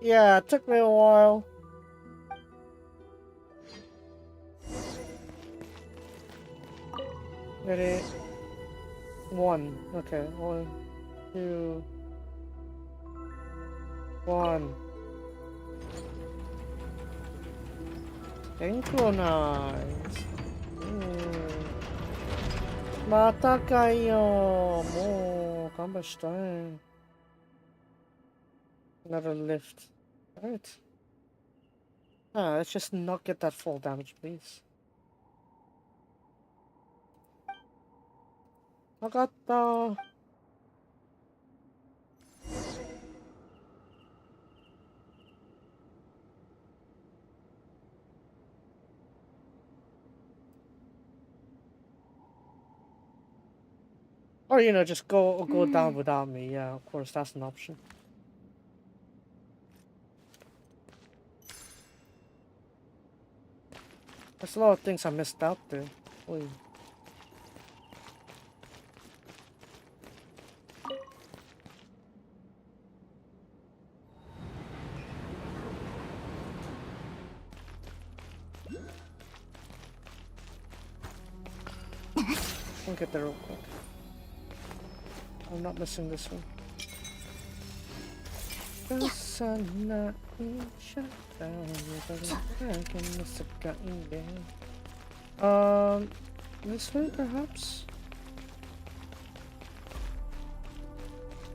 Speaker 1: Yeah, it took me a while. Ready? 1. Okay, 1, 2, 1. Synchronize. Mata kayo. Mo, kamusta? Another lift. Alright. Let's just not get that fall damage, please. Agata. Or, you know, just go down without me. Yeah, of course, that's an option. There's a lot of things I missed out there. Oy. I'll get there real quick. I'm not missing this one. This way perhaps?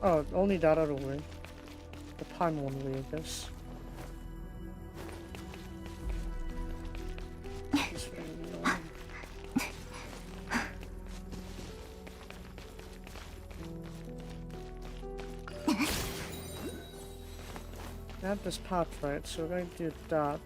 Speaker 1: Oh, only that other way. The time one way, I guess. This way, no. have this path, right? So we're going to do that.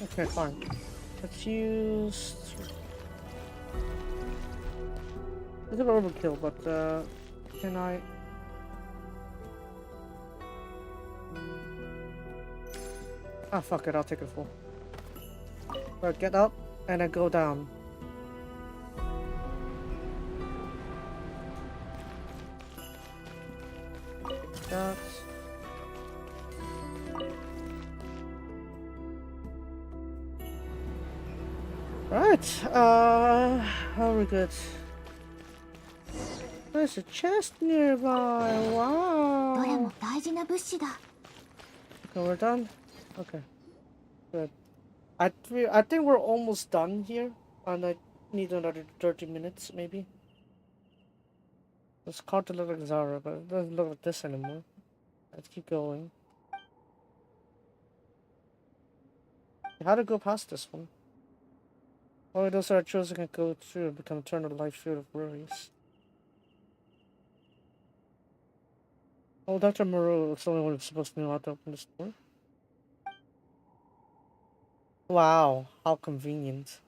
Speaker 1: Okay, fine. Let's use... It's an overkill, but can I... Ah, fuck it, I'll take it full. But get up, and then go down. That. Right, are we good? There's a chest nearby,
Speaker 2: どれ
Speaker 1: wow!
Speaker 2: も大事な物資だ。
Speaker 1: Okay, we're done? Okay, good. I think we're almost done here, and I need another 30 minutes, maybe. It's called to look like Zara, but it doesn't look like this anymore. Let's keep going. How to go past this one? Oh, those are chosen can go through and become eternal life field of worries. Oh, Dr. Moreau is the only one who's supposed to know how to open this door. Wow, how convenient.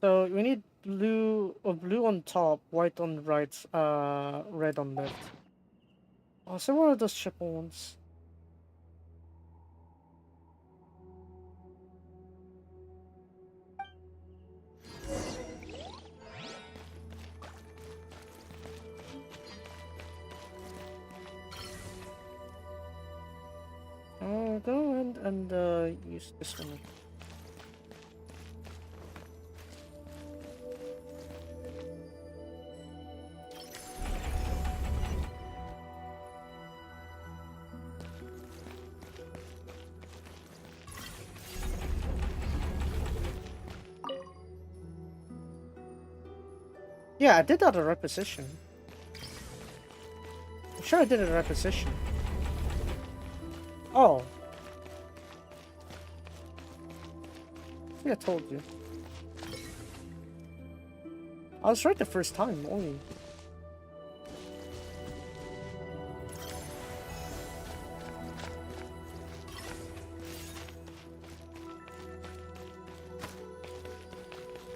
Speaker 1: So we need blue on top, white on the right, red on left. Oh, so what are those triple ones? Go and use this one. Yeah, I did that at the right position. I'm sure I did it at the right position. Oh. I think I told you. I was right the first time, only.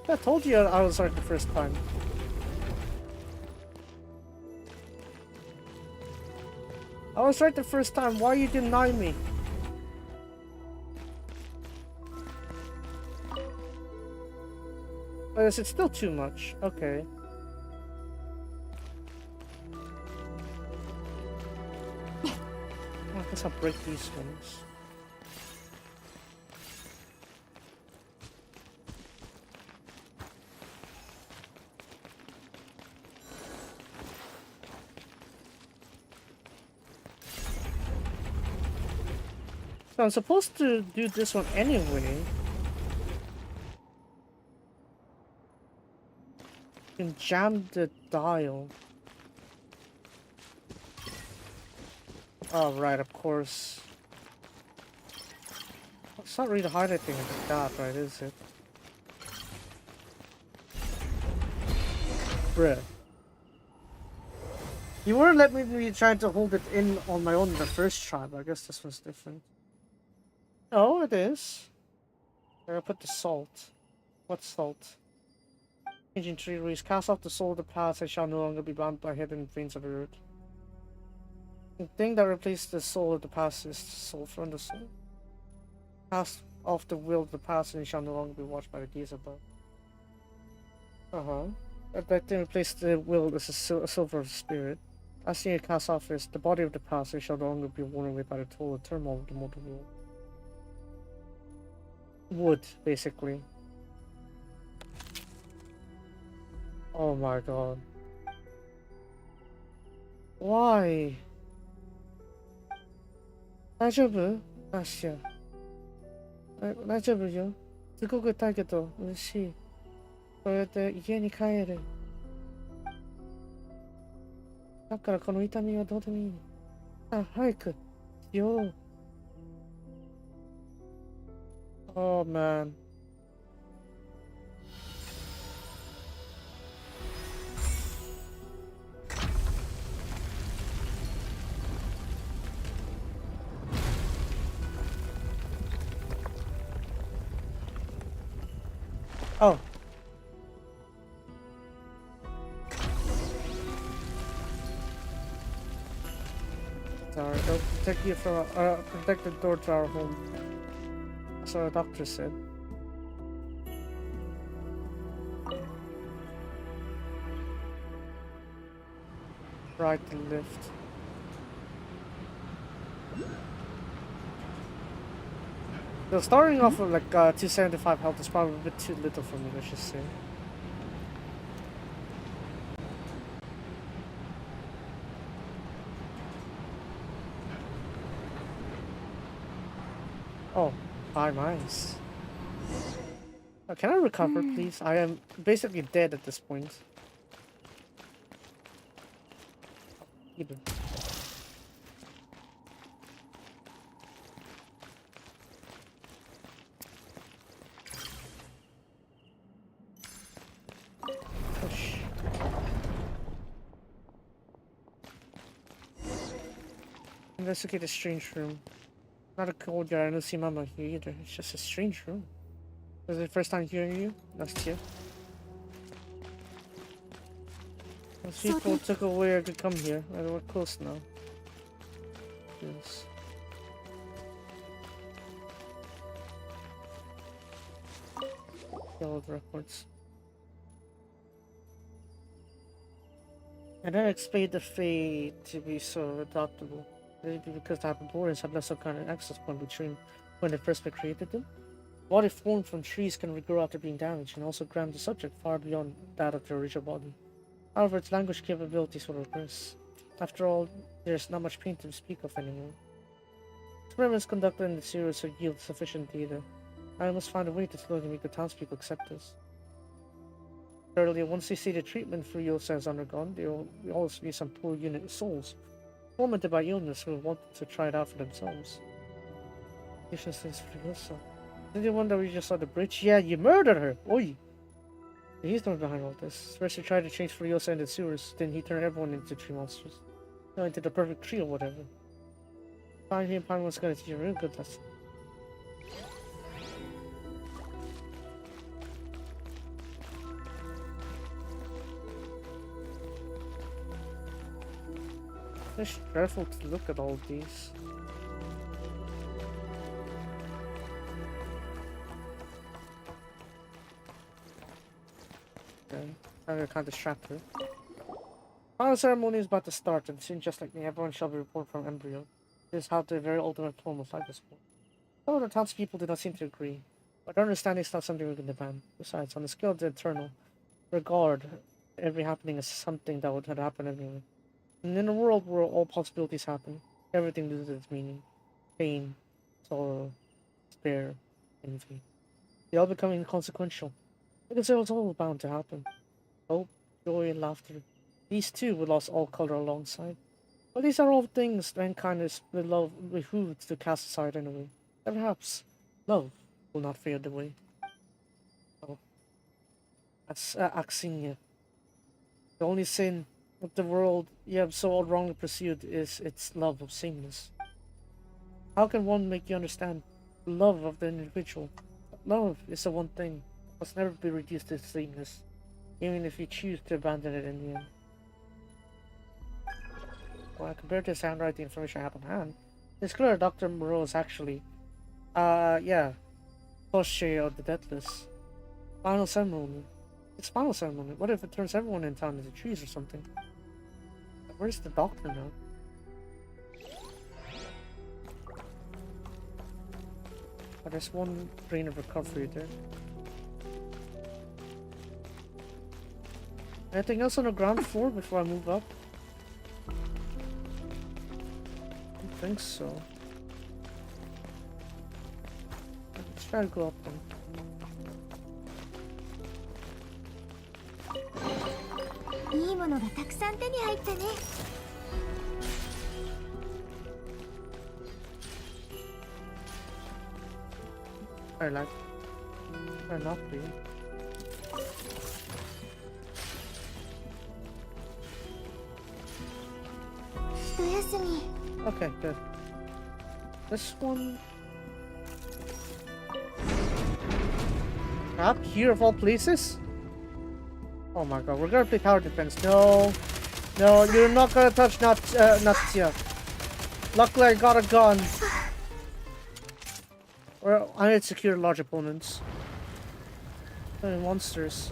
Speaker 1: I told you I was right the first time. I was right the first time. Why you deny me? Oh, is it still too much? Okay. I guess I'll break these ones. So I'm supposed to do this one anyway. You can jam the dial. Oh, right, of course. It's not really highlighting like that, right, is it? Bruh. You wouldn't let me be trying to hold it in on my own the first try, but I guess this one's different. Oh, it is. I'm gonna put the salt. What salt? Changing tree release. Cast off the soul of the past, I shall no longer be bound by hidden veins of the root. The thing that replaced the soul of the past is the soul from the soul. Cast off the will of the past, and you shall no longer be watched by the deeds above. That thing replaced the will is a silver spirit. As you cast off is the body of the past, it shall no longer be worn away by the total turmoil of the mortal world. Wood, basically. Oh my god. Why? 大丈夫？アッシャ。大丈夫よ。すごく痛いけど嬉しい。これで家に帰る。だからこの痛みはどうでもいい。あ、早く。しよう。Oh man. Oh. Sorry, they'll protect you from protect the door to our home. That's what our doctor said. Right to lift. So starting off with like 275 health is probably a bit too little for me, let's just say. Oh, 5 mines. Can I recover, please? I am basically dead at this point. Even. Push. Investigate a strange room. Not a cold yard, I don't see Mama here either. It's just a strange room. This is the first time hearing you? Last year. Those people took away I could come here. We're close now. Yes. Yellowed records. I didn't expect the fate to be so adaptable. Maybe because the Hyperboreans had left some kind of access point between when they first created them. Body formed from trees can regrow after being damaged and also grant the subject far beyond that of their original body. However, its language capabilities will regress. After all, there's not much pain to speak of anymore. Experiments conducted in the series will yield sufficient data. I must find a way to slowly make the townspeople accept this. Thirdly, once they see the treatment Furiosa has undergone, there will always be some poor unit souls, tormented by illness, who will want to try it out for themselves. Patience says Furiosa. Did you wonder we just saw the bridge? Yeah, you murdered her! Oi! He's the one behind all this. First he tried to change Furiosa into sewers, then he turned everyone into tree monsters. No, into the perfect tree or whatever. Finally, and Pine was gonna teach you a real good lesson. It's dreadful to look at all these. Okay, I'm kind of distracted. Final ceremony is about to start, and soon, just like me, everyone shall be reborn from embryo. This is how the very ultimate form of life is born. Some of the townspeople do not seem to agree, but their understanding is not something we can demand. Besides, on the scale of the eternal, regard every happening as something that would happen anyway. And in a world where all possibilities happen, everything loses its meaning. Pain, sorrow, despair, envy. They all become inconsequential. Because it was all bound to happen. Hope, joy, and laughter. These too will lose all color alongside. But these are all things mankind is behooved to cast aside anyway. And perhaps love will not fade away. Oh. That's Axinia. The only sin of the world you have so wrongly pursued is its love of sameness. How can one make you understand the love of the individual? Love is the one thing that must never be reduced to sameness, even if you choose to abandon it in the end. Well, compared to the handwriting information I have on hand, it's clear Dr. Moreau is actually, yeah, Porsche of the Deathless. Final ceremony. It's final ceremony. What if it turns everyone in town into trees or something? Where's the doctor now? Oh, there's one brain of recovery there. Anything else on the ground floor before I move up? I don't think so. Let's try to go up then.
Speaker 2: いいものがたくさん手に入ったね。
Speaker 1: Or like, or not really. Okay, good. This one. Up here of all places? Oh my god, we're gonna play tower defense. No. No, you're not gonna touch Natsya. Luckily I got a gun. Or I need to secure large opponents. Monsters.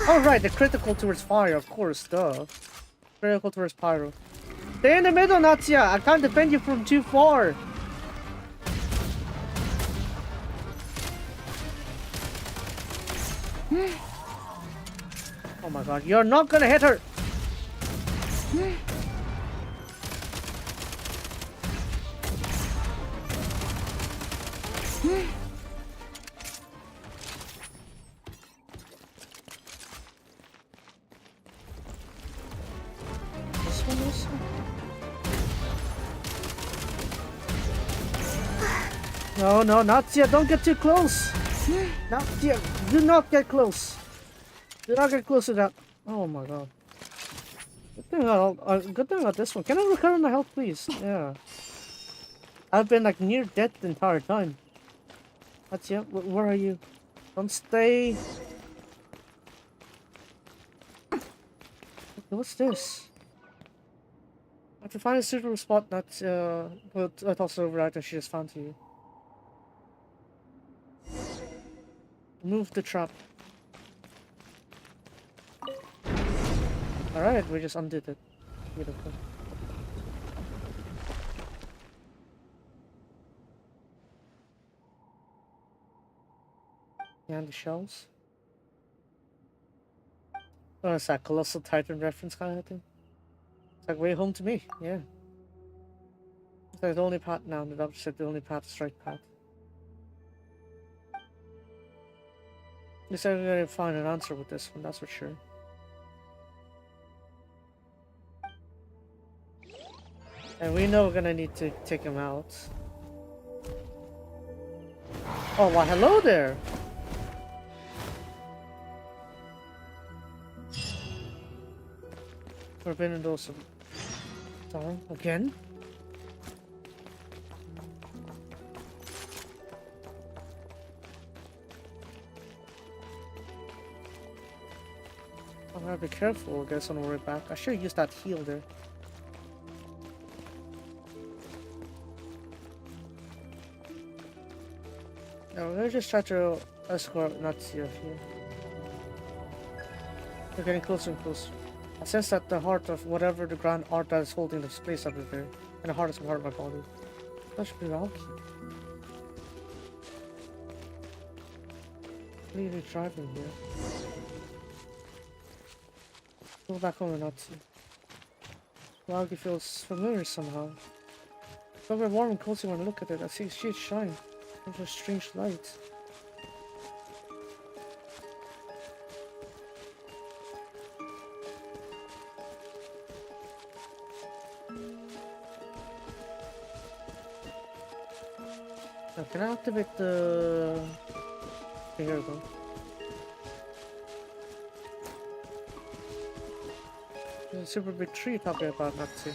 Speaker 1: Oh right, the critical towards fire, of course, duh. Critical towards pyro. Stay in the middle, Natsya! I can't defend you from too far! Oh my god, you're not gonna hit her! This one also? No, Natsya, don't get too close! Natsya, do not get close! Do not get close to that. Oh my god. Good thing about this one. Can I recover my health, please? Yeah. I've been like near death the entire time. That's it. Where are you? Don't stay. What's this? I have to find a suitable spot that will toss over right and she just found you. Move the trap. Alright, we just undid it. Beautiful. And the shells. Oh, it's that Colossal Titan reference kind of thing. It's like way home to me, yeah. It's like the only path now, the doctor said the only path is right path. At least I'm gonna find an answer with this one, that's for sure. And we know we're gonna need to take him out. Oh, well, hello there! Forbidden dose of... Sorry, again? I'm gonna be careful, I guess, on the way back. I should use that heal there. No, we're gonna just try to escort Natsya here. We're getting closer and closer. I sense that the heart of whatever the grand art that is holding this place up there, and the heart is part of my body. That should be Valky. What are you driving here? Go back home and Natsya. Valky feels familiar somehow. It's very warm and cozy when I look at it. I see sheets shine. There's a strange light. Now, can I activate the... Okay, here we go. There's a super big tree talking about Nazi.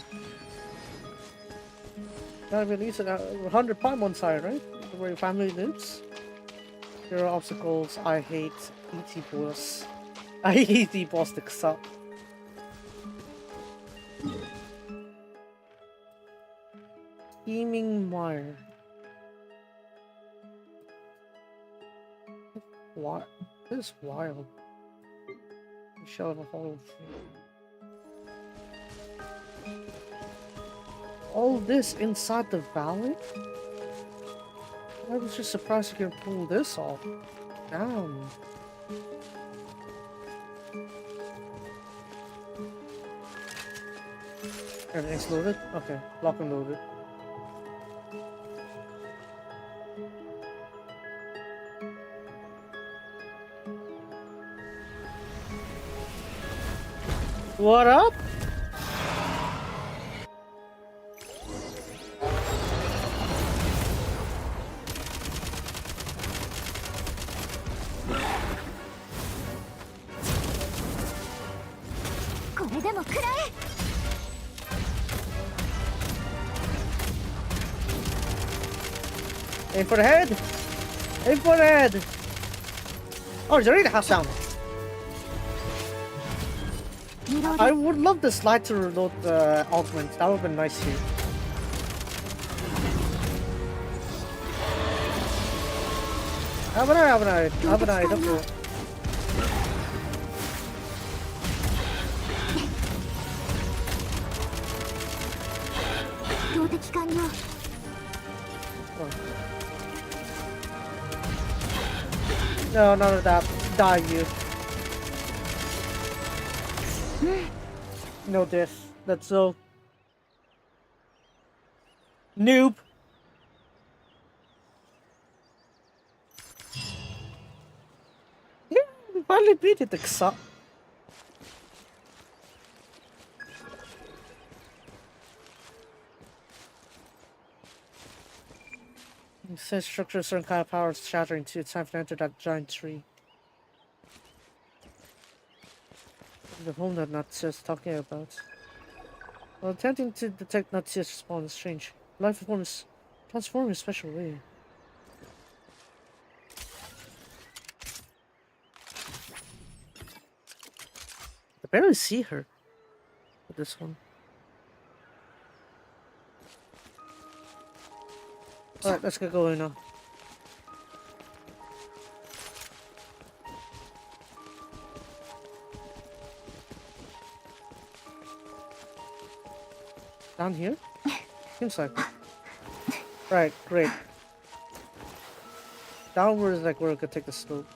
Speaker 1: Gotta release it at 100 pound one side, right? Where your family lives. There are obstacles. I hate ET boss. I hate ET boss to suck. Steaming mire. What? This is wild. Shell of a whole thing. All this inside the valley? I was just surprised you can pull this off. Damn. Everything's loaded? Okay, lock and loaded. What up? Aim for the head! Aim for the head! Oh, there's already half down. I would love the slide to reload the augment. That would have been nice here. Have an eye. Don't do it. No, none of that. Die, you. No death. That's so. Noob. Yeah, we finally beat it, except. It says structure a certain kind of power is shattering too. It's time to enter that giant tree. The home that Natsia's talking about. While attempting to detect Natsia's spawn is strange. Life forms transform in a special way. I barely see her with this one. Alright, let's get going now. Down here? Seems like it. Right, great. Downward is like where we could take the slope.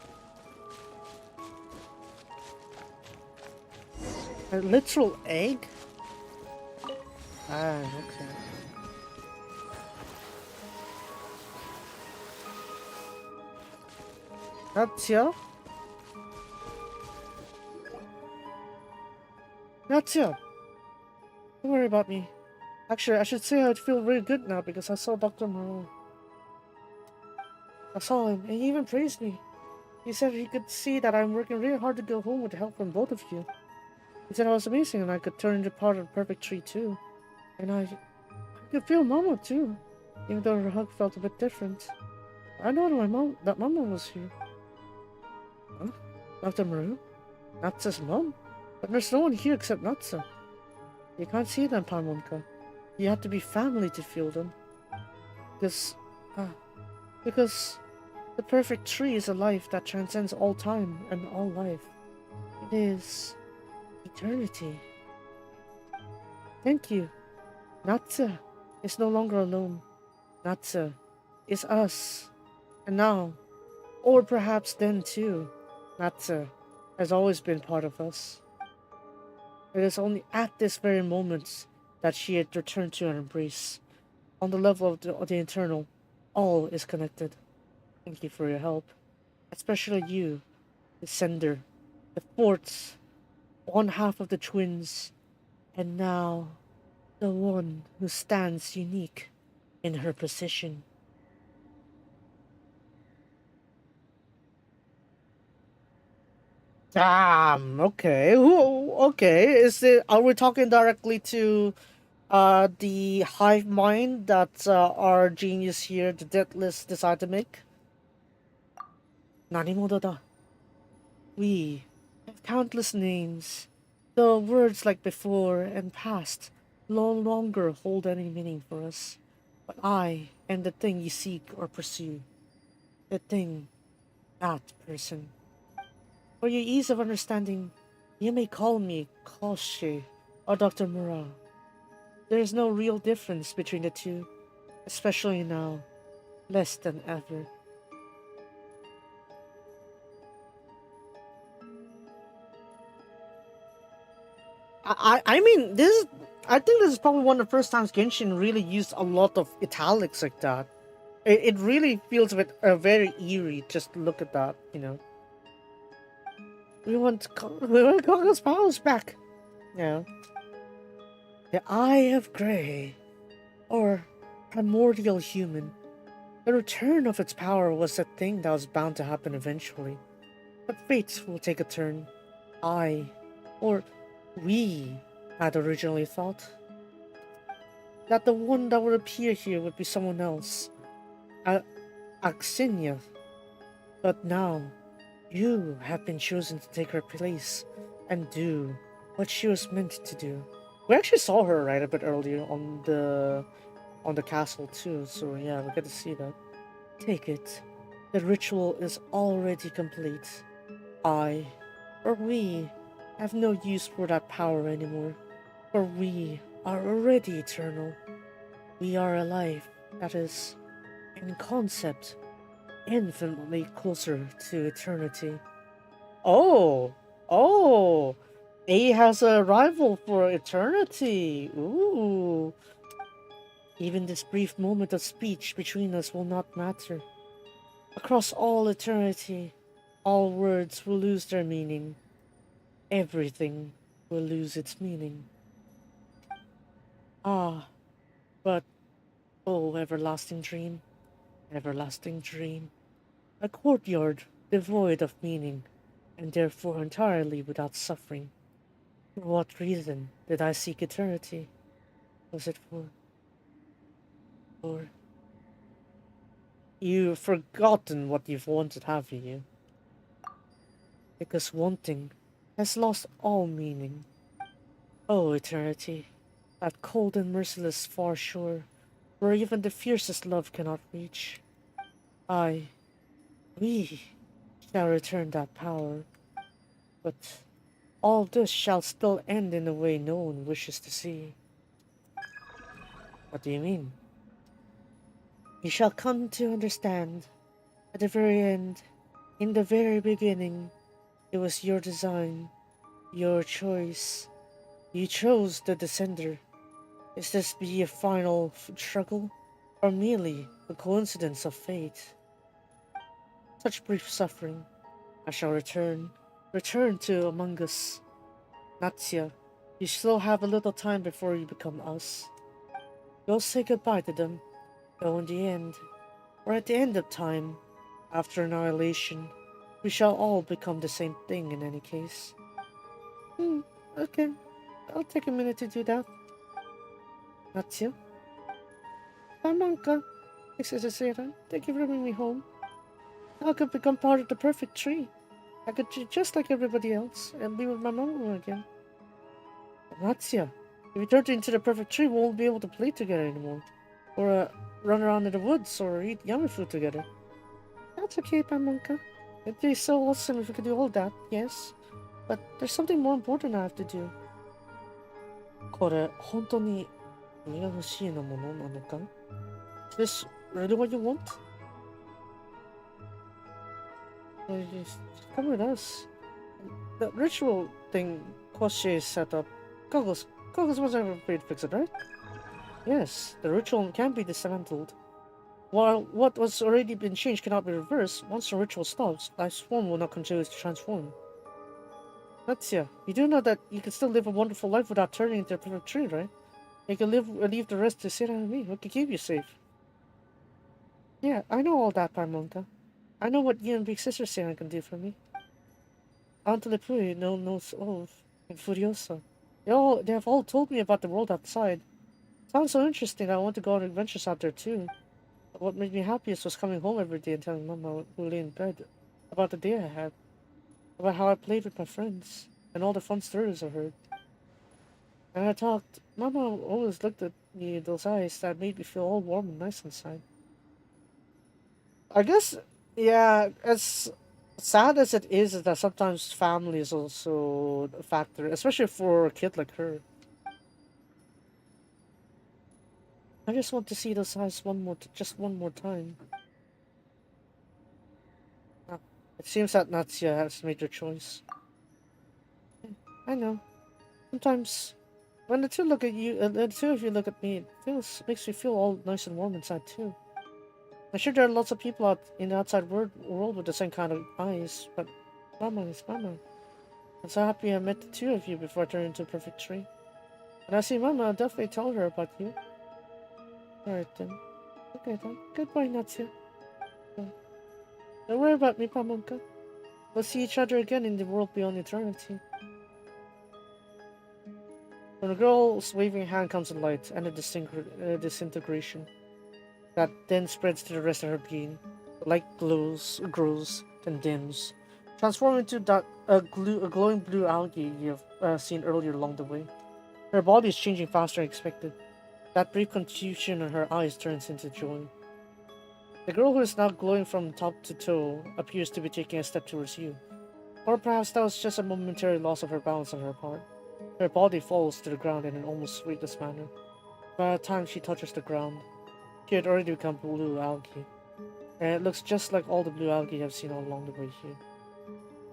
Speaker 1: A literal egg? Ah, okay. Natsia? Natsia! Don't worry about me. Actually, I should say I feel really good now because I saw Dr. Moreau. I saw him, and he even praised me. He said he could see that I'm working really hard to go home with help from both of you. He said I was amazing and I could turn into part of the perfect tree too. And I could feel Mama too, even though her hug felt a bit different. I know that Mama was here. Huh? Dr. Moreau? Natsa's mom? But there's no one here except Natsa. You can't see them, Parmonka. You have to be family to feel them. Because the perfect tree is a life that transcends all time and all life. It is eternity. Thank you. Natsa is no longer alone. Natsa is us. And now, or perhaps then too, Natsa has always been part of us. It is only at this very moment that she had returned to an embrace. On the level of the eternal, all is connected. Thank you for your help. Especially you, the sender, the fourth, one half of the twins, and now the one who stands unique in her position. Damn, okay. Okay, are we talking directly to the hive mind that our genius here, the Deathless, decided to make? Nanimodo-da. We have countless names. The words like before and past no longer hold any meaning for us. But I am the thing you seek or pursue. The thing, that person. For your ease of understanding, you may call me Koshe or Dr. Mura. There is no real difference between the two, especially now, less than ever. I mean, I think this is probably one of the first times Genshin really used a lot of italics like that. It really feels a bit very eerie just to look at that, you know. We want Gogo's powers back. Yeah. The Eye of Grey, or primordial human. The return of its power was a thing that was bound to happen eventually. But fate will take a turn. We had originally thought that the one that would appear here would be someone else. Axinia. But now, you have been chosen to take her place and do what she was meant to do. We actually saw her right a bit earlier on the castle too, so yeah, we get to see that. Take it. The ritual is already complete. I, or we, have no use for that power anymore, for we are already eternal. We are a life that is, in concept, infinitely closer to eternity. Oh! Oh! A has a rival for eternity! Ooh! Even this brief moment of speech between us will not matter. Across all eternity, all words will lose their meaning. Everything will lose its meaning. Ah, but, oh, everlasting dream, everlasting dream. A courtyard devoid of meaning, and therefore entirely without suffering. For what reason did I seek eternity? Was it for... You've forgotten what you've wanted, have you? Because wanting has lost all meaning. Oh, eternity, that cold and merciless far shore, where even the fiercest love cannot reach. We shall return that power, but all this shall still end in a way no one wishes to see. What do you mean? You shall come to understand. At the very end, in the very beginning, it was your design, your choice. You chose the Descender. Is this be a final struggle, or merely a coincidence of fate? Such brief suffering. I shall return to among us. Natsya, you still have a little time before you become us. Go say goodbye to them, though in the end, or at the end of time, after annihilation, we shall all become the same thing in any case. Okay. I'll take a minute to do that. Natsya? Manka. Thank you for bringing me home. Now I could become part of the perfect tree. I could do just like everybody else and be with my mama again. Natsya, if we turned into the perfect tree, we won't be able to play together anymore. Or run around in the woods or eat yummy food together. That's okay, Pamonka. It'd be so awesome if we could do all that, yes. But there's something more important I have to do. これ、本当に君が欲しいなものなのか? Is this really what you want? Just come with us. The ritual thing Koshi set up, Goggles wasn't ever afraid to fix it, right? Yes, the ritual can be dismantled. While what was already been changed cannot be reversed, once the ritual stops, life's form will not continue to transform. Natsya, you do know that you can still live a wonderful life without turning into a perfect tree, right? You can leave the rest to sit on me. What can keep you safe? Yeah, I know all that, Parmonka. I know what you and Big Sister Sarah can do for me. Aunt Lepui knows all, and Furiosa. They have all told me about the world outside. Sounds so interesting that I want to go on adventures out there too. But what made me happiest was coming home every day and telling Mama who lay in bed about the day I had, about how I played with my friends, and all the fun stories I heard. And I talked. Mama always looked at me with those eyes that made me feel all warm and nice inside. I guess, yeah, as sad as it is that sometimes family is also a factor, especially for a kid like her. I just want to see those eyes just one more time. Ah, it seems that Natsya has made her choice. I know. Sometimes, when the two look at you, the two of you look at me, makes me feel all nice and warm inside too. I'm sure there are lots of people out in the outside world with the same kind of eyes, but Mama is Mama. I'm so happy I met the two of you before I turned into a perfect tree. When I see Mama, I'll definitely tell her about you. Alright then. Okay then. Goodbye, Natsu. Don't worry about me, Pamonka. We'll see each other again in the world beyond eternity. When the girl's waving hand comes to light and a disintegration that then spreads to the rest of her being, The light grows, then dims, transforming into that glowing blue algae you've seen earlier along the way. Her body is changing faster than expected. That brief confusion in her eyes turns into joy. The girl who is now glowing from top to toe appears to be taking a step towards you. Or perhaps that was just a momentary loss of her balance on her part. Her body falls to the ground in an almost weightless manner. By the time she touches the ground, she had already become blue algae. And it looks just like all the blue algae I've seen all along the way here.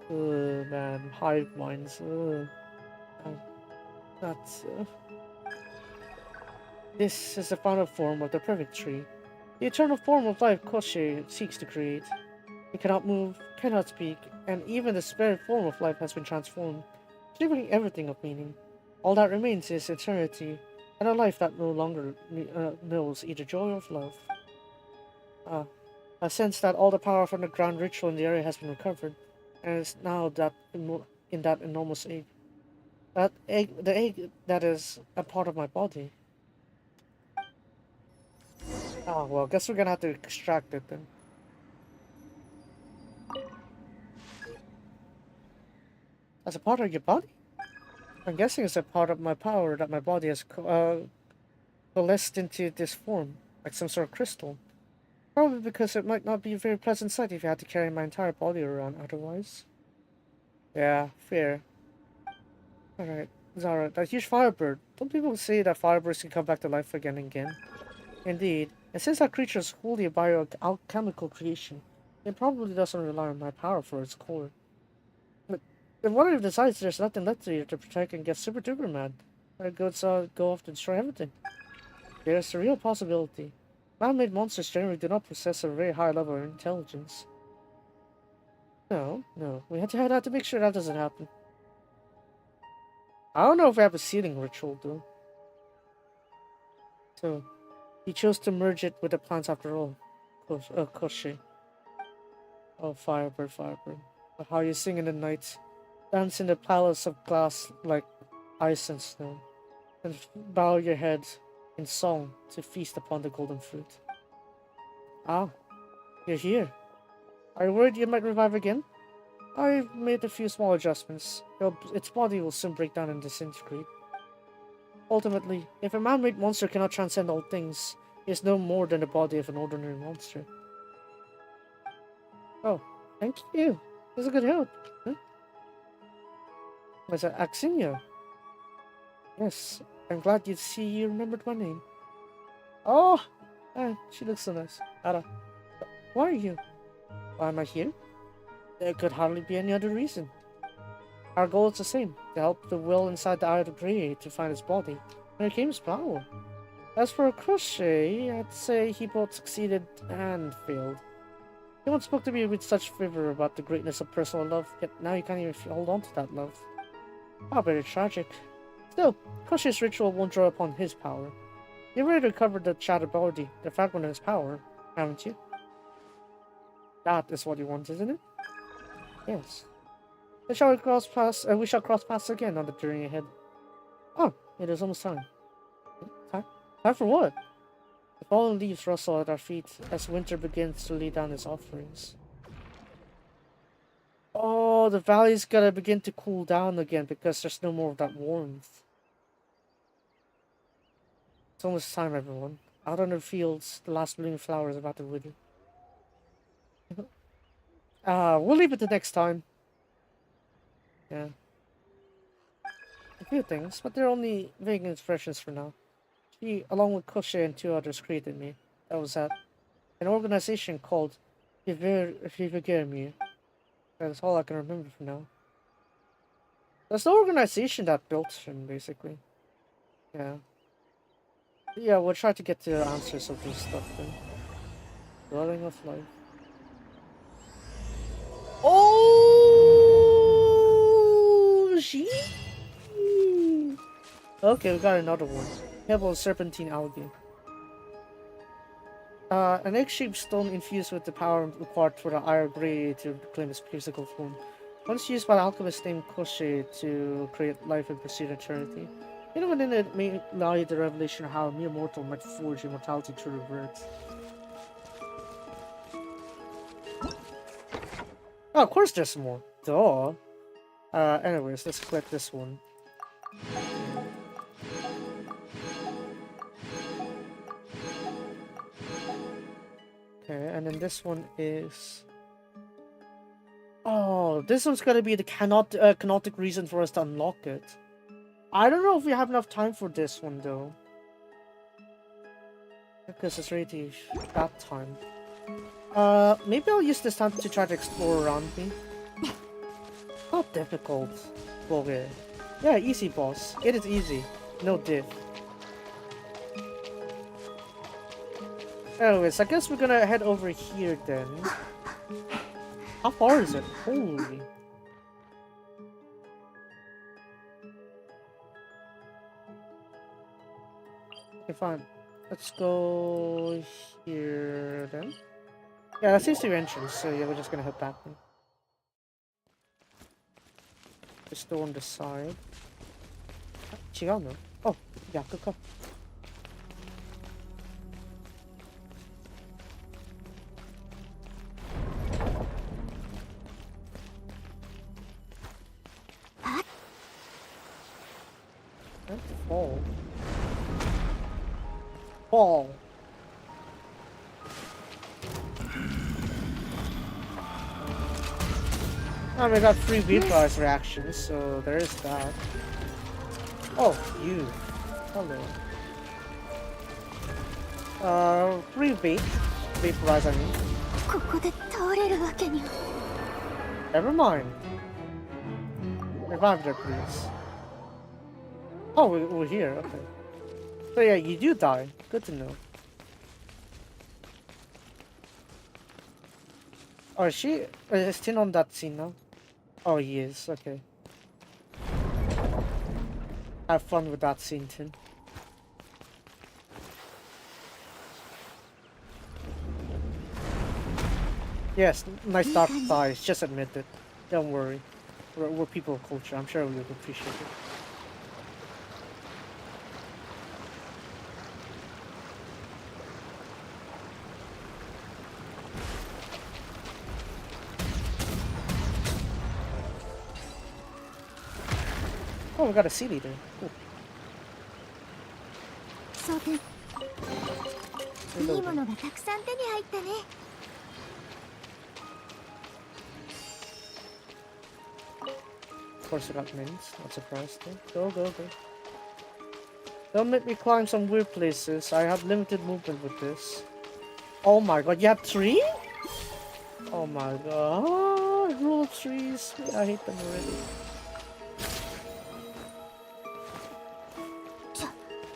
Speaker 1: Ugh, man. Hive minds. Ugh. That's... This is the final form of the perfect tree. The eternal form of life Koshe seeks to create. It cannot move, cannot speak, and even the spirit form of life has been transformed, stripping everything of meaning. All that remains is eternity, and a life that no longer knows either joy or love. I sense that all the power from the grand ritual in the area has been recovered, and is now in that enormous egg. The egg that is a part of my body. Ah, well, guess we're gonna have to extract it then. As a part of your body? I'm guessing it's a part of my power that my body has coalesced into this form, like some sort of crystal. Probably because it might not be a very pleasant sight if you had to carry my entire body around otherwise. Yeah, fair. Alright, Zara, that huge firebird. Don't people say that firebirds can come back to life again and again? Indeed, and since that creature is wholly a biochemical creation, it probably doesn't rely on my power for its core. But then what if it decides there's nothing left here to protect and get super duper mad? And it goes go off to destroy everything? There's a real possibility. Man-made monsters generally do not possess a very high level of intelligence. No, we have to head out to make sure that doesn't happen. I don't know if we have a sealing ritual though. So, he chose to merge it with the plants after all. Koshe. Oh, firebird. But how you sing in the night, dance in the palace of glass like ice and snow, and bow your head in song to feast upon the golden fruit. Ah, you're here. Are you worried you might revive again? I've made a few small adjustments. Its body will soon break down and disintegrate. Ultimately, if a man-made monster cannot transcend all things, it is no more than the body of an ordinary monster. Oh, thank you. That's a good help. Huh? Was it Axinia? Yes, I'm glad you remembered my name. Oh, she looks so nice. Ara, why are you? Why am I here? There could hardly be any other reason. Our goal is the same, to help the will inside the Eye of the Grey to find its body, and it came his power. As for Crochet, I'd say he both succeeded and failed. He once spoke to me with such fervor about the greatness of personal love, yet now he can't even hold on to that love. How very tragic. Still, Crochet's ritual won't draw upon his power. You've already recovered the shattered body, the fragment of his power, haven't you? That is what you want, isn't it? Yes. Then we shall cross paths again on the journey ahead. Oh, it is almost time. Time for what? The fallen leaves rustle at our feet as winter begins to lay down its offerings. Oh, the valley's gotta begin to cool down again because there's no more of that warmth. It's almost time, everyone. Out on the fields, the last blooming flower is about to wither. We'll leave it to next time. Yeah. A few things, but they're only vague expressions for now. She, along with Koshe and 2 others, created me. That was at an organization called Vivigermi. That's all I can remember for now. That's the organization that built him, basically. Yeah. Yeah, we'll try to get to the answers of this stuff then. Dwelling of life. Oh, gee. Okay, we got another one. Pebble serpentine algae. An egg-shaped stone infused with the power required for the Ire Grey to reclaim its physical form. Once used by the alchemist named Koshe to create life and pursue eternity. Hidden within it may lie the revelation of how a mere mortal might forge immortality through the birds. Oh, of course there's more. Duh. Anyways, let's click this one. Okay, and then this one is... Oh, this one's gonna be the canonic reason for us to unlock it. I don't know if we have enough time for this one, though. Because it's already that time. Maybe I'll use this time to try to explore around me. Not difficult. Okay. Yeah, easy boss. It is easy. No diff. Anyways, I guess we're gonna head over here then. How far is it? Holy. Okay, fine. Let's go here then. Yeah, that seems to be your entrance, so yeah, we're just gonna head back then. Just go on the side. Oh, yeah, good call. Fall. Fall. Oh, we got 3 Replies reactions, so there is that. Oh, you. Hello. 3 Vaporize, I mean. Never mind. Revive there, please. Oh, we're here, okay. So yeah, you do die. Good to know. Oh, is Tin on that scene now? Oh, he is, okay. Have fun with that scene, Tin. Yes, nice dark thighs, just admit it. Don't worry. We're people of culture, I'm sure we would appreciate it. Oh, we got a sea leader. Cool. Of course I got mins, not surprised though. Go. Don't make me climb some weird places. I have limited movement with this. Oh my god, you have 3? Oh my god. Rule of 3s. I hate them already.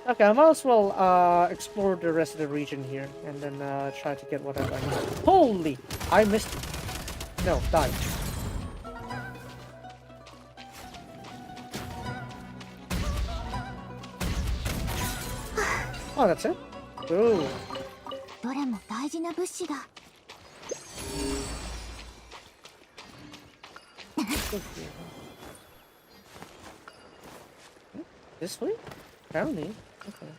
Speaker 1: Okay, I might as well explore the rest of the region here and then try to get whatever I need. Holy! I missed it. No, die. Oh, that's it? Ooh. This way? Apparently. Okay.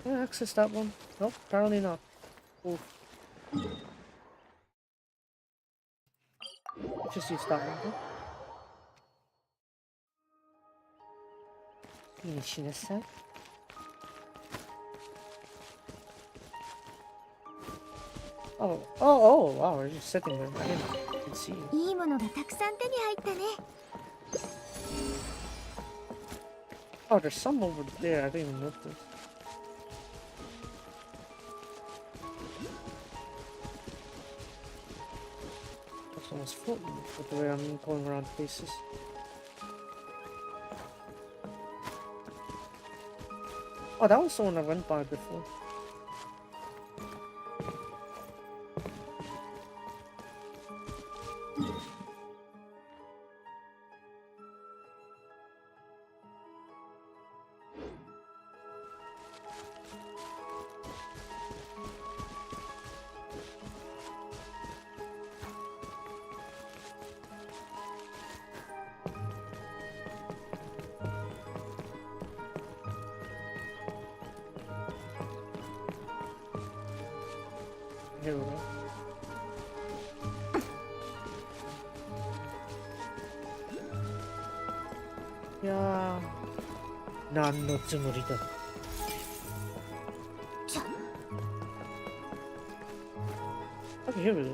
Speaker 1: Can I access that one? Nope, apparently not. Ooh. Just use that one, huh? Nishinasa? Oh, wow, we're just sitting there. I didn't see you. Oh, there's some over there. I didn't even notice. That's almost floating with the way I'm going around places. Oh, that was the one I went by before. Here we go. いやー、なんのつもりだ。Okay, here we go.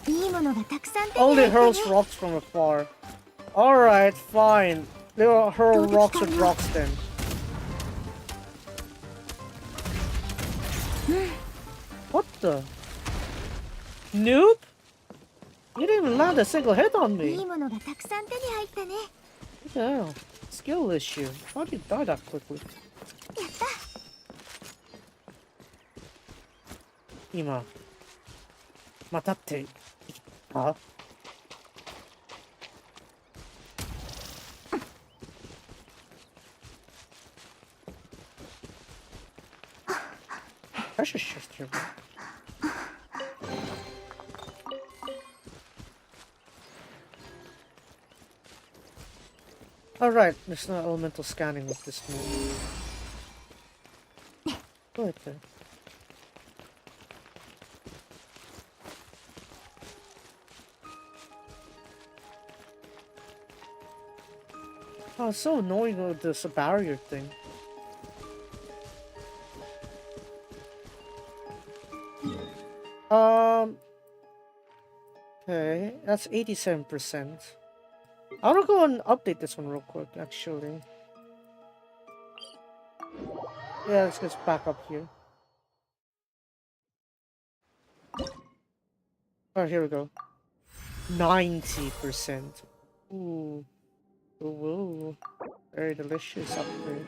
Speaker 2: いいものがたくさん手に
Speaker 1: Only
Speaker 2: 入
Speaker 1: hurls
Speaker 2: ったね。
Speaker 1: rocks from afar. Alright, fine. They will hurl rocks with rocks then. What the? Noob? You didn't even land a single hit on
Speaker 2: い
Speaker 1: me.
Speaker 2: いものがたくさん手に入ったね。
Speaker 1: What the hell? Skill issue. How did you die that quickly?
Speaker 2: やった。
Speaker 1: 今、またって言った？ I should shift here. Alright, there's no elemental scanning with this move. Go ahead there. Oh, it's so annoying with this barrier thing. Okay, that's 87%. I wanna go and update this one real quick, actually. Yeah, let's get back up here. Oh, here we go. 90%. Ooh. Ooh. Very delicious upgrade.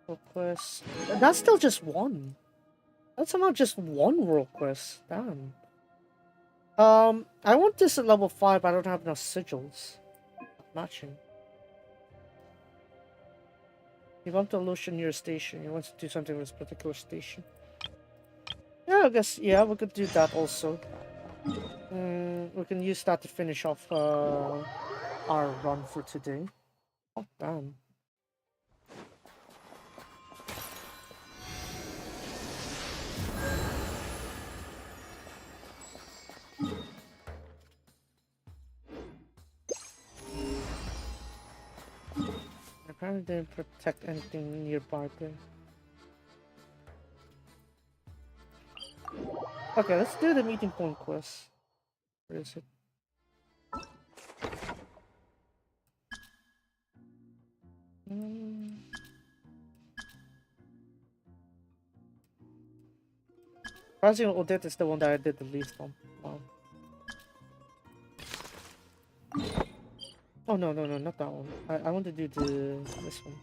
Speaker 1: World quest. That's still just one. That's somehow just one world quest. Damn. I want this at level 5, but I don't have enough sigils. Matching. You want to Lucian near a station. You want to do something with this particular station. Yeah, I guess, yeah, we could do that also. We can use that to finish off our run for today. Oh, damn. Apparently didn't protect anything nearby there. Okay, let's do the meeting point quest. Where is it? Rising Odette is the one that I did the least on. Wow. Oh no, not that one. I want to do this one.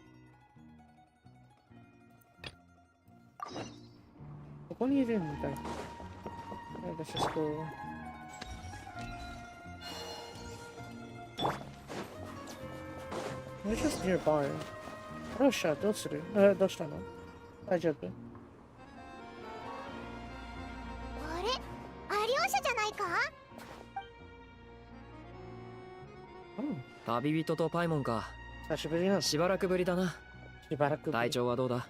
Speaker 1: ここにいるんだ。Let's just go. It's just nearby. どうした？どうする？どうしたの？大丈夫？
Speaker 2: あれ？アリオシャじゃないか？
Speaker 4: 旅人とパイモンか。
Speaker 1: 久しぶりな。
Speaker 4: しばらくぶりだな。
Speaker 1: しばらくぶり。
Speaker 4: 体調はどうだ？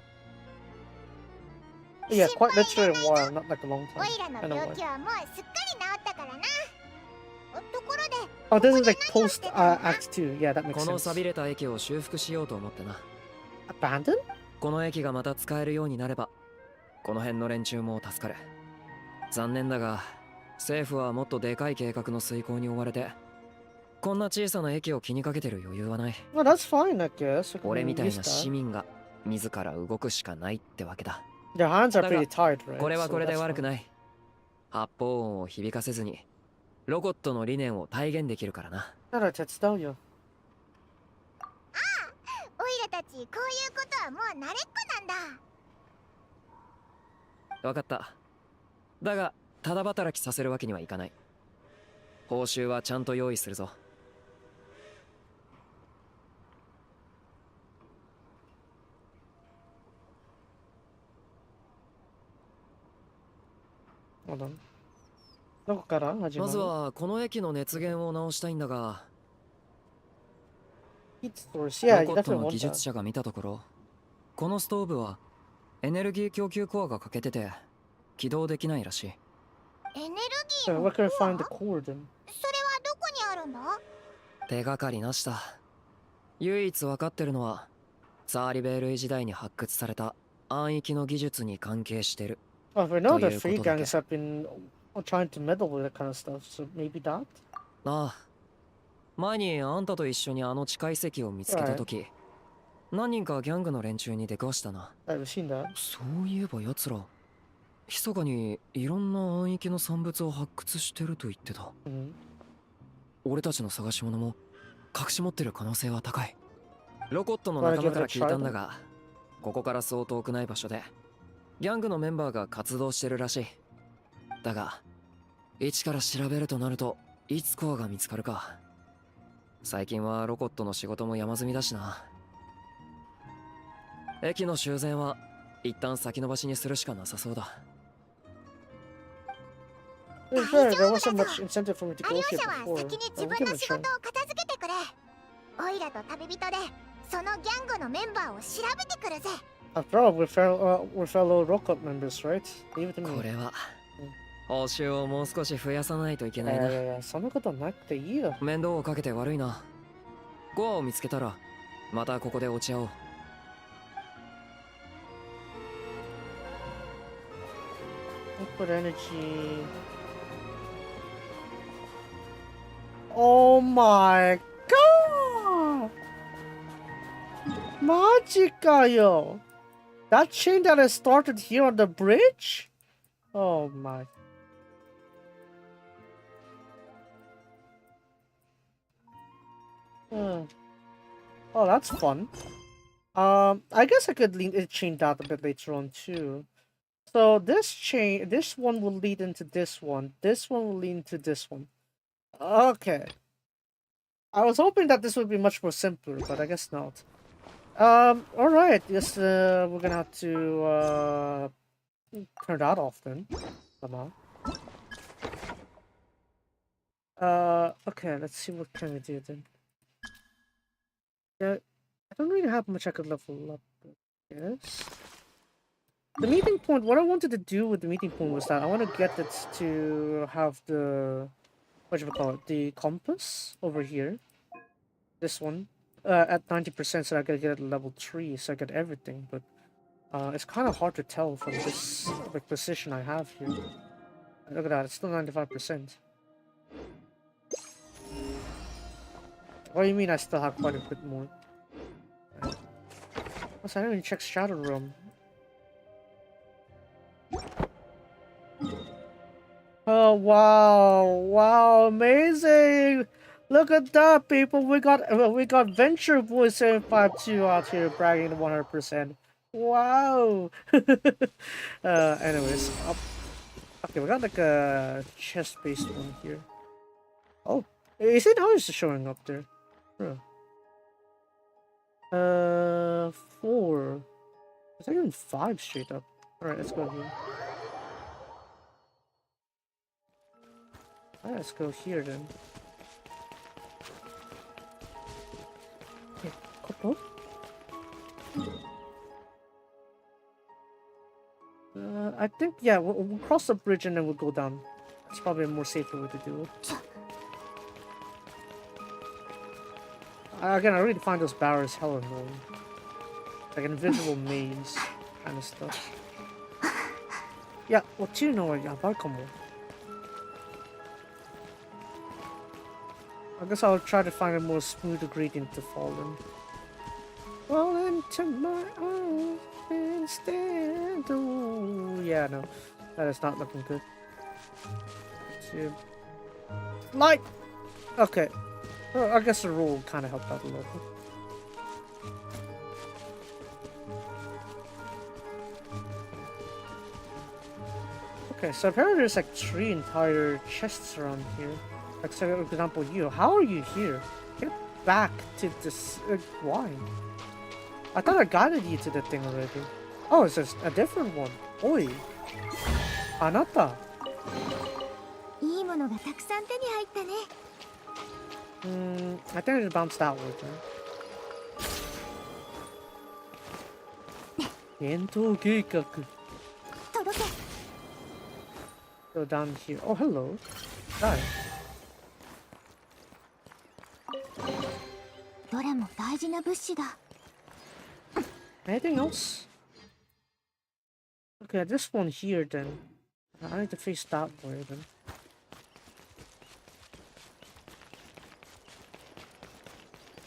Speaker 1: Yeah, quite literally a while, not like a long time.
Speaker 2: オイラの病気はもうすっかり治ったからな。ところで、
Speaker 1: Oh, this is like post Act 2. Yeah, that makes
Speaker 4: この
Speaker 1: sense.
Speaker 4: 錆びれた駅を修復しようと思ってな。
Speaker 1: Abandon?
Speaker 4: この駅がまた使えるようになれば、この辺の連中も助かる。残念だが、政府はもっとでかい計画の遂行に追われて、こんな小さな駅を気にかけてる余裕はない。
Speaker 1: Well, that's fine, I guess.
Speaker 4: 俺みたいな市民が自ら動くしかないってわけだ。
Speaker 1: Their hands are pretty tired, right?
Speaker 4: これはこれで悪くない。発砲音を響かせずに、ロボットの理念を体現できるからな。
Speaker 1: なら手伝うよ。
Speaker 2: ああ、オイラたちこういうことはもう慣れっこなんだ。
Speaker 4: わかった。だが、ただ働きさせるわけにはいかない。報酬はちゃんと用意するぞ。
Speaker 1: どこから始まる？
Speaker 4: まずはこの駅の熱源を直したいんだが、ロボットの技術者が見たところ、このストーブはエネルギー供給コアが欠けてて起動できないらしい。
Speaker 2: エネルギ
Speaker 1: So where can I find the core then?
Speaker 2: それはどこにあるんだ？
Speaker 4: 手がかりなしだ。唯一分かってるのはザーリベールイ時代に発掘された暗域の技術に関係してる。
Speaker 1: Oh, for now the
Speaker 4: ということだけ。
Speaker 1: free gangs have been trying to meddle with that kind of stuff, so maybe that?
Speaker 4: ああ、前にあんたと一緒にあの地下遺跡を見つけた時、何人かギャングの連中に出くわしたな。
Speaker 1: I've seen that.
Speaker 4: そういえば奴ら密かにいろんな暗域の産物を発掘してると言ってた。 俺たちの探し物も隠し持ってる可能性は高い。ロコットの仲間から聞いたんだが、ここからそう遠くない場所でギャングのメンバーが活動してるらしい。だが一から調べるとなるといつコアが見つかるか。最近はロコットの仕事も山積みだしな。駅の修繕は一旦先延ばしにするしかなさそうだ。
Speaker 1: Sure, there wasn't much incentive for me to
Speaker 2: ア
Speaker 1: go
Speaker 2: リオ
Speaker 1: here
Speaker 2: 社は
Speaker 1: before.
Speaker 2: 先に
Speaker 1: I'll
Speaker 2: 自分
Speaker 1: give
Speaker 2: の
Speaker 1: it a
Speaker 2: 仕
Speaker 1: try.
Speaker 2: 事を片付けてくれ。オイラと旅人でそのギャングのメンバーを調べてくるぜ。
Speaker 1: After all, we're fellow Rock Up members, right? Leave it to
Speaker 4: こ
Speaker 1: me.
Speaker 4: れは報酬をもう少し増やさないといけないな。
Speaker 1: そんなことなくていいよ。
Speaker 4: 面倒をかけて悪いな。コアを見つけたらまたここで落ち合おう。
Speaker 1: Liquid energy. Oh my god! マジかよ! That chain that I started here on the bridge? Oh my. Oh, that's fun. I guess I could chain that a bit later on too. So this chain, this one will lead into this one. This one will lead into this one. Okay. I was hoping that this would be much more simpler, but I guess not. Alright. Yes, we're gonna have to, turn that off then. Somehow. Okay, let's see what can we do then. Yeah, I don't really have much I could level up, yes. The meeting point, what I wanted to do with the meeting point was that I want to get it to have the, what should we call it, the compass over here. This one, at 90% so I can get it level 3 so I get everything, but it's kind of hard to tell from this like position I have here. Look at that, it's still 95%. What do you mean I still have quite a bit more? Also, I didn't even check Shadow Realm. Oh wow, wow, amazing! Look at that, people. We got Venture Boy 752 out here bragging 100%. Wow. Anyways, okay, we got like a chest-based one here. Oh, is it how is it showing up there? Bro. 4. Is that even 5 straight up? Alright, let's go here. Alright, let's go here then. Okay, couple. I think, yeah, we'll cross the bridge and then we'll go down. That's probably a more safer way to do it. Again, I really find those barriers hella annoying. Like an invisible maze kind of stuff. Yeah, what do you know? Yeah, I guess I'll try to find a more smooth gradient to fall in. Fall into my arms instead. Oh, yeah, no. That is not looking good. Light! Okay. Well, I guess the roll kind of helped out a little bit. Okay, so apparently there's like 3 entire chests around here. Like, so for example, you. How are you here? Get back to this. Why? I thought I guided you to the thing already. Oh, it's just a different one. Oi. Anata.
Speaker 2: いいものがたくさん手に入ったね。
Speaker 1: I think I just bounced that way. Gento 計画. Go down here. Oh, hello. Hi.
Speaker 2: どれも大事な物資だ。
Speaker 1: Anything else? Okay, this one here then. I need to face that way then.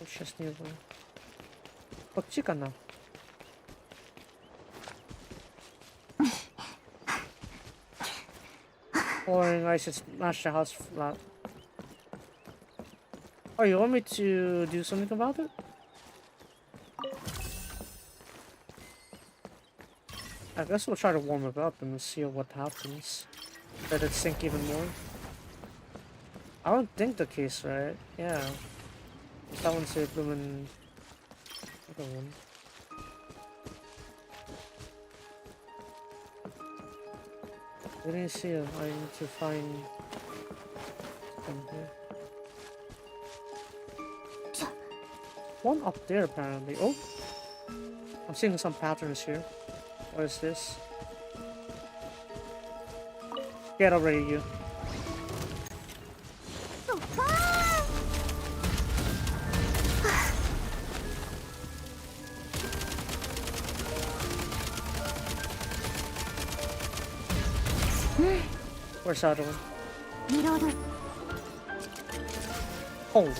Speaker 1: It's just nearby. こっちかな? Or I should smash the house flat. Oh, you want me to do something about it? I guess we'll try to warm it up and see what happens. Let it sink even more. I don't think the case, right? Yeah. That one's a blooming other one. I didn't see it. I need to find them here. One up there apparently. Oh! I'm seeing some patterns here. What is this? Get already, you. Where's the other one? Hold.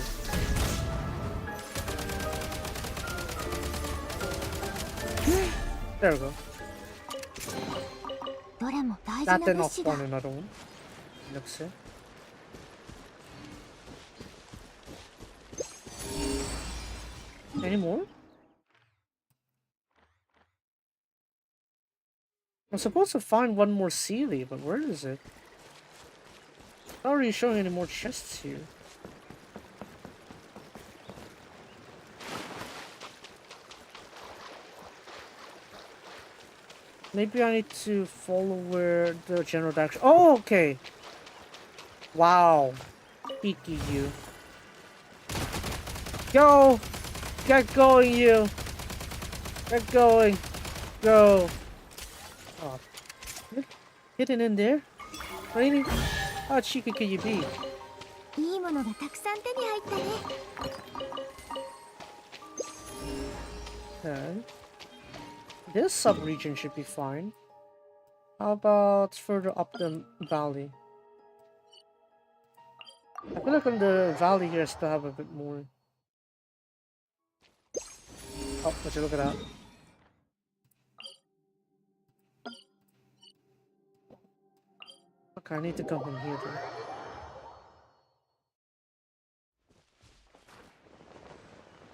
Speaker 1: There we go. That did not spawn another one. Looks it. Any more? I'm supposed to find one more Sealy, but where is it? Not really showing any more chests here. Maybe I need to follow where the general direction. Oh, okay. Wow. Peeky you. Go! Get going, you! Get going! Go! Oh. Hidden in there? Really? How cheeky can you be?
Speaker 2: いいものがたくさん手に入ったね。
Speaker 1: Okay. This sub-region should be fine. How about further up the valley? I feel like on the valley here I still have a bit more. Oh, would you look at that? Okay, I need to come from here then.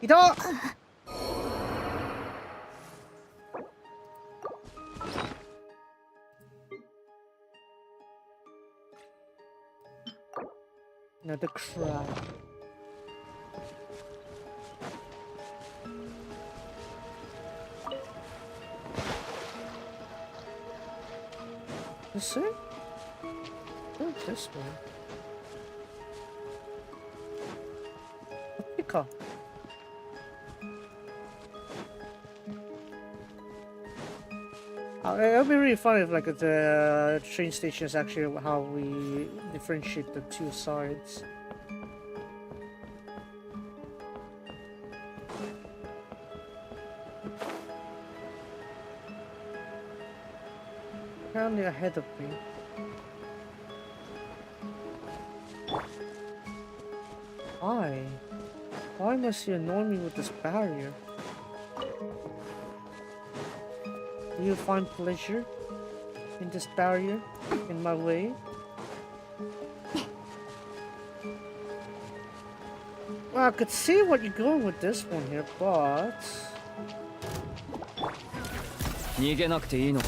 Speaker 1: Ida! Another crab. This it? Oh, this one. A picker. It would be really funny if, like, the train station is actually how we differentiate the two sides. Apparently ahead of me. Why? Why must you annoy me with this barrier? Do you find pleasure in this barrier in my way? Well, I could see what you're going with this one here, but...
Speaker 4: 逃げなくていいのか。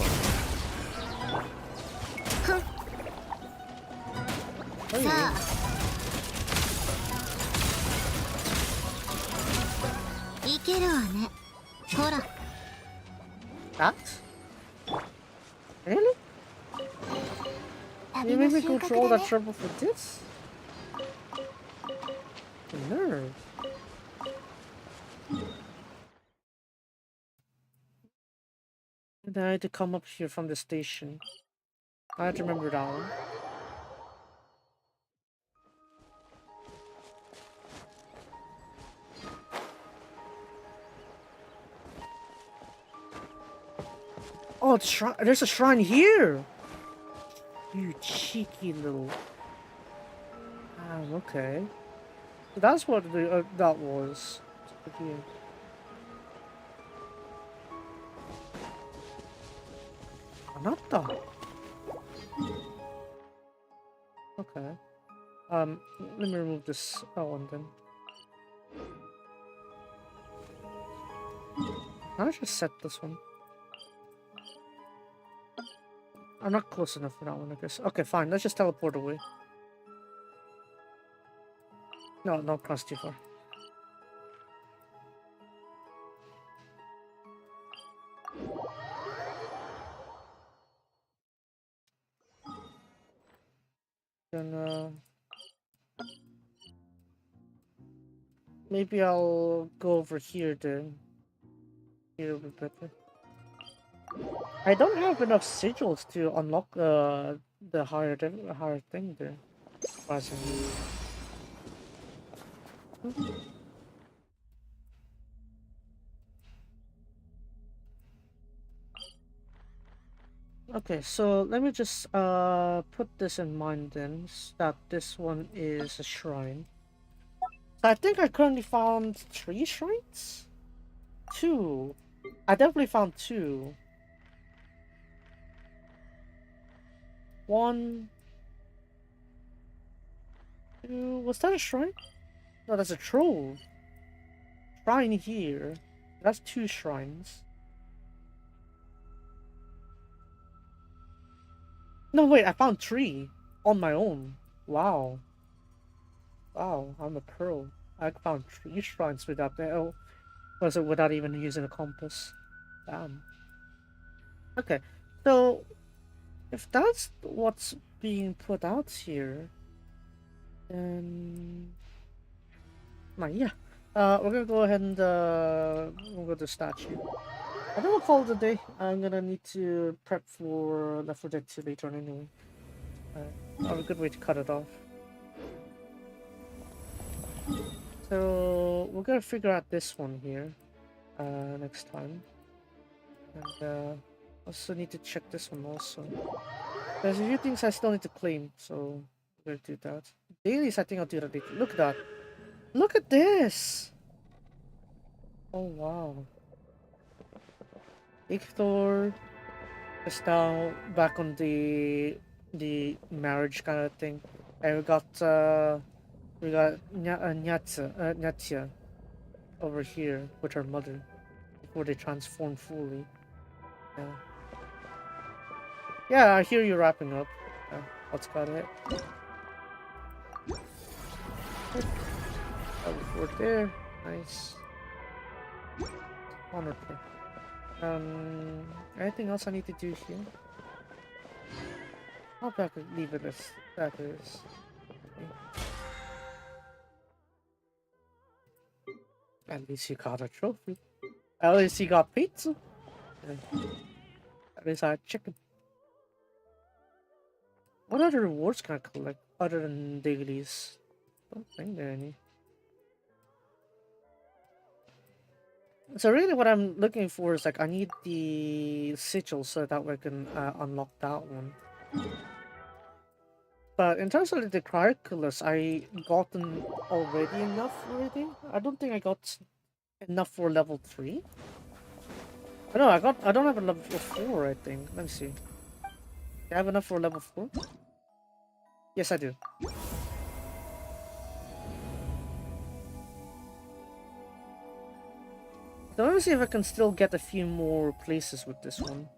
Speaker 1: Hey.
Speaker 2: さあ。いけるわね。ほら。
Speaker 1: That? Really? You made me control that trouble for this? The nerve. And I had to come up here from the station. I had to remember that one. Oh, there's a shrine here! You cheeky little... okay. So that's what that was. Here. Anatta. Okay. Let me remove this one then. I should set this one. I'm not close enough for that one, I guess. Okay, fine. Let's just teleport away. No, not cross too far. Then, maybe I'll go over here then. Here will be better. I don't have enough sigils to unlock the higher thing there. Surprisingly. Okay, so let me just put this in mind then, that this one is a shrine. So I think I currently found 3 shrines? 2. I definitely found 2. 1, 2. Was that a shrine? No, that's a troll. Shrine here. That's 2 shrines. No, wait, I found 3 on my own. Wow. Wow, I'm a pro. I found 3 shrines without without even using a compass. Damn. Okay, so if that's what's being put out here, then yeah. We're gonna go ahead and we'll go to statue. I think we'll call it a day. I'm gonna need to prep for Left 4 Dead 2 later on anyway. A good way to cut it off. So we're gonna figure out this one here next time, and also need to check this one also. There's a few things I still need to claim, so we're gonna do that. Dailies, I think I'll do that later. Look at that! Look at this! Oh wow! Icthor is now back on the marriage kind of thing, and we got Nyatya over here with her mother before they transform fully. Yeah. Yeah, I hear you wrapping up. That's got it. Over there. Nice. Wonderful. Anything else I need to do here? I'll back leave it as that is. Okay. At least you got a trophy. At least you got pizza. At least I had chicken. What other rewards can I collect other than dailies? Don't think there are any. So really what I'm looking for is like I need the sigil so that way I can unlock that one. But in terms of the Cryoculus, I gotten already enough already. I don't think I got enough for level 3. No, I don't have a level 4, I think. Let me see. Do I have enough for level 4? Yes, I do. So let me see if I can still get a few more places with this one.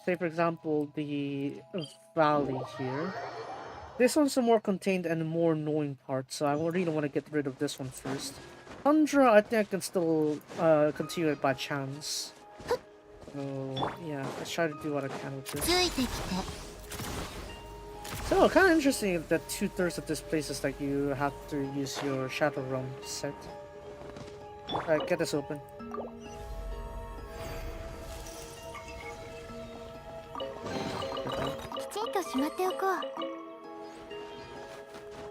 Speaker 1: Say for example, the valley here. This one's a more contained and more annoying part, so I really want to get rid of this one first. Tundra, I think I can still continue it by chance. So yeah, let's try to do what I can with this. So kind of interesting that 2/3 of this place is like you have to use your Shadow Realm set. Alright, get this open.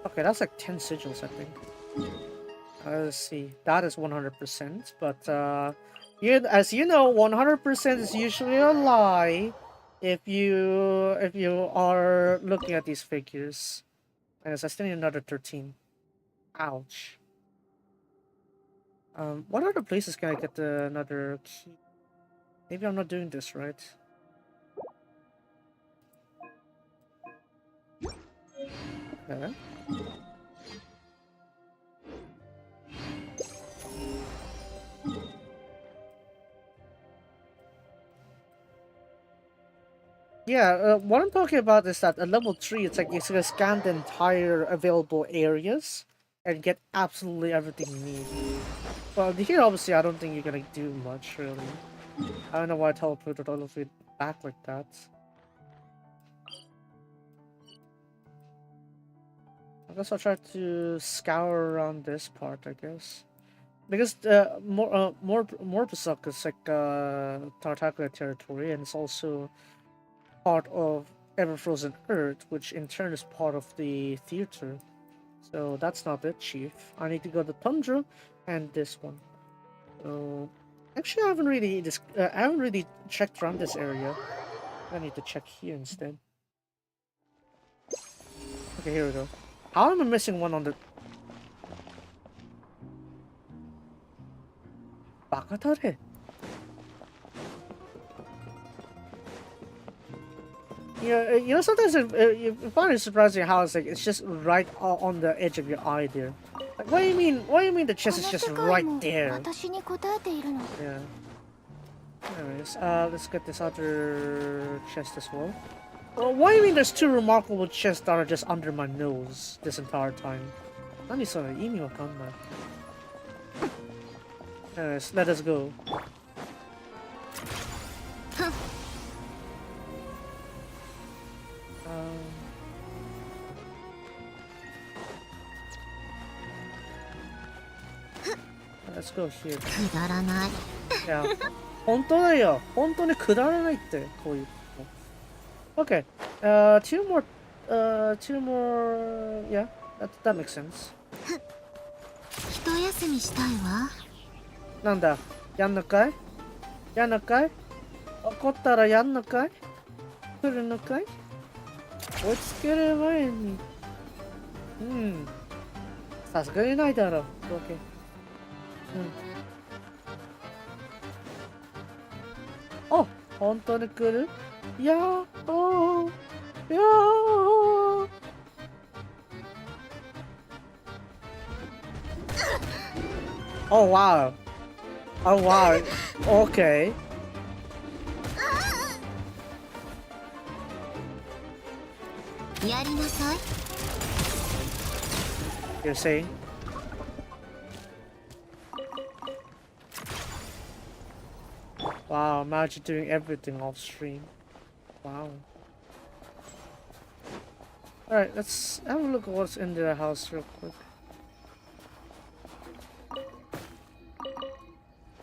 Speaker 1: Okay, that's like 10 sigils, I think. Let's see. That is 100%, but As you know, 100% is usually a lie if you are looking at these figures. And I still need another 13. Ouch. What other places can I get another key? Maybe I'm not doing this right. Okay. Yeah, what I'm talking about is that at level 3, it's gonna scan the entire available areas and get absolutely everything you need. Well, here obviously I don't think you're gonna do much, really. I don't know why I teleported all of it back like that. I guess I'll try to scour around this part, I guess. Because more Pesach is like Tartaglia territory, and it's also part of Ever-Frozen Earth, which in turn is part of the theater. So that's not it, Chief. I need to go to Tundra and this one. So actually, I haven't really checked around this area. I need to check here instead. Okay, here we go. How am I missing one on the? Bakatare. Yeah, sometimes you find it surprising how it's just right on the edge of your eye there. Like, what do you mean? What do you mean the chest is just right there? Yeah. Anyways, let's get this other chest as well. Well, what do you mean there's 2 remarkable chests that are just under my nose this entire time? Anyways, let us go. Let's go here. Yeah. 本当だよ。本当にくだらないって、こういうこと。Okay. Two more. Yeah, that makes sense.
Speaker 2: 一休みしたいわ。
Speaker 1: なんだ、やんのかい？やんのかい？怒ったらやんのかい？来るのかい？落ち着ける前に。さすがにないだろう。OK。あ、本当に来る？やーおーやーOh wow. Oh wow. Okay. You're saying? Wow, imagine doing everything off stream. Wow. Alright, let's have a look at what's in the house real quick.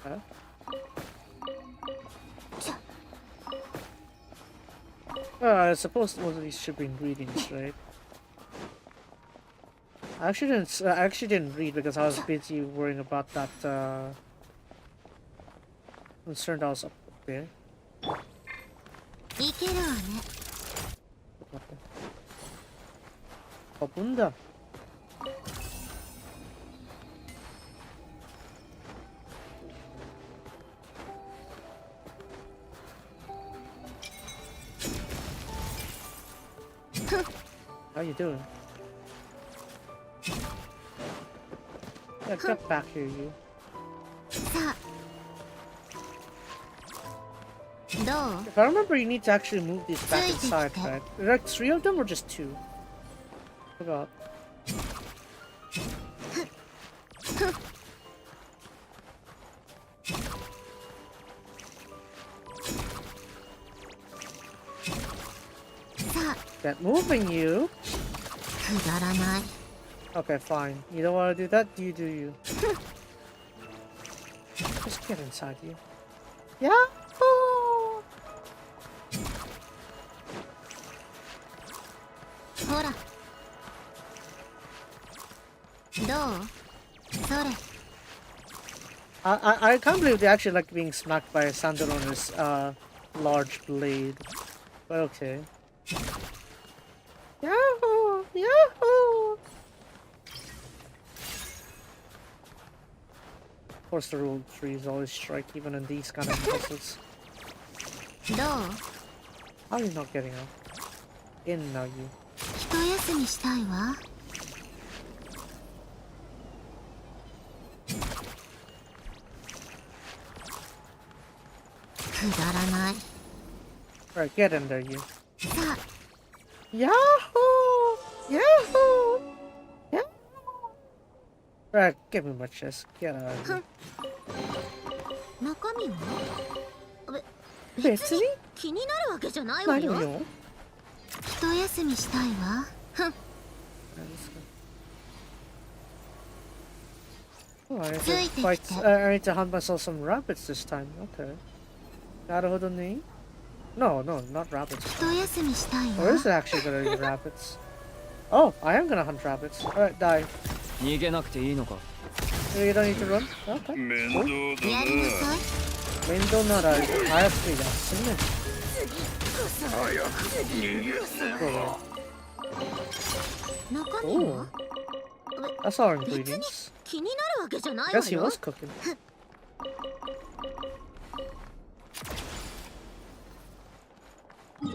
Speaker 1: Huh? I suppose one of these should be ingredients, right? I actually didn't read because I was busy worrying about that concern that was up there. Kapunda. How you doing? Yeah, get back here, you. If I remember, you need to actually move these back inside, right? Are there like 3 of them or just 2? Forgot. Get moving, you. Okay, fine. You don't want to do that? You do you. Just get inside you. Yeah? Oh. I can't believe they actually like being smacked by Sandarona's large blade. But okay. Yahoo! Yahoo! Of course, the rule 3s always strike even in these kind of puzzles. How are you not getting up? In now, you.
Speaker 2: 一休みしたいわ。くだらない。
Speaker 1: Right, get in there, you.
Speaker 2: さあ、
Speaker 1: Yahoo! Yahoo! Yahoo! Right, give me my chest. Get out of here.
Speaker 2: 中身は？
Speaker 1: 別に
Speaker 2: 気になるわけじゃないわよ。
Speaker 1: 何よ。
Speaker 2: 一休みしたいわ。ふん。
Speaker 1: Oh, I need to hunt myself some rabbits this time. Okay. なるほどね。No, not rabbits.
Speaker 2: 一休みしたいわ。
Speaker 1: Or is it actually gonna be rabbits? Oh, I am gonna hunt rabbits. Alright, die.
Speaker 4: 逃げなくていいのか。
Speaker 1: You don't need to run? Okay.
Speaker 2: やりなさい。
Speaker 1: 面倒なら早く休め。
Speaker 2: 中身は？
Speaker 1: That's our ingredients.
Speaker 2: 気になるわけじゃないわ
Speaker 1: Guess he
Speaker 2: よ。
Speaker 1: was cooking.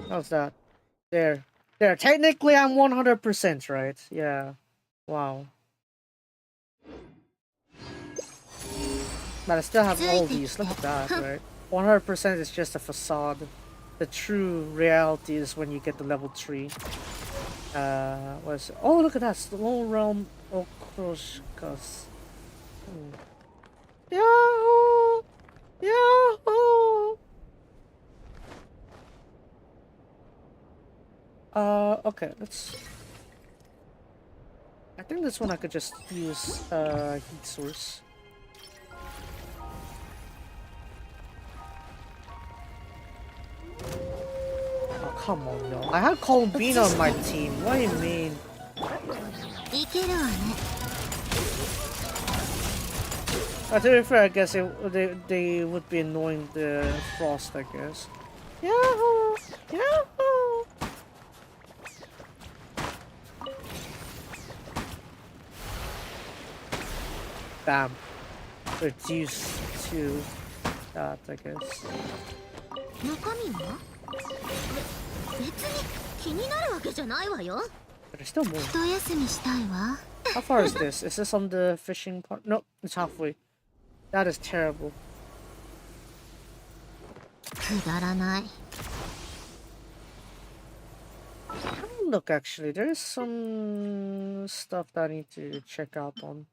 Speaker 1: How's that? There. Technically, I'm 100% right. Yeah. Wow. But I still have all these. Look at that, right? 100% is just a facade. The true reality is when you get to level 3. What is it? Oh, look at that. Slow Realm Okroshkas. Yahoo! Yahoo! Okay, let's... I think this one I could just use, heat source. Oh, come on, no. I had Columbina on my team. What do you mean?
Speaker 2: いけるわね。
Speaker 1: To be fair, I guess they would be annoying the Frost, I guess. Yahoo! Yahoo! Bam. Reduced to that, I guess.
Speaker 2: 中身は？別に気になるわけじゃないわよ。
Speaker 1: But there's still more.
Speaker 2: 一休みしたいわ。
Speaker 1: How far is this? Is this on the fishing part? No, it's halfway. That is terrible.
Speaker 2: くだらない。
Speaker 1: Look, actually, there's some stuff that I need to check out on.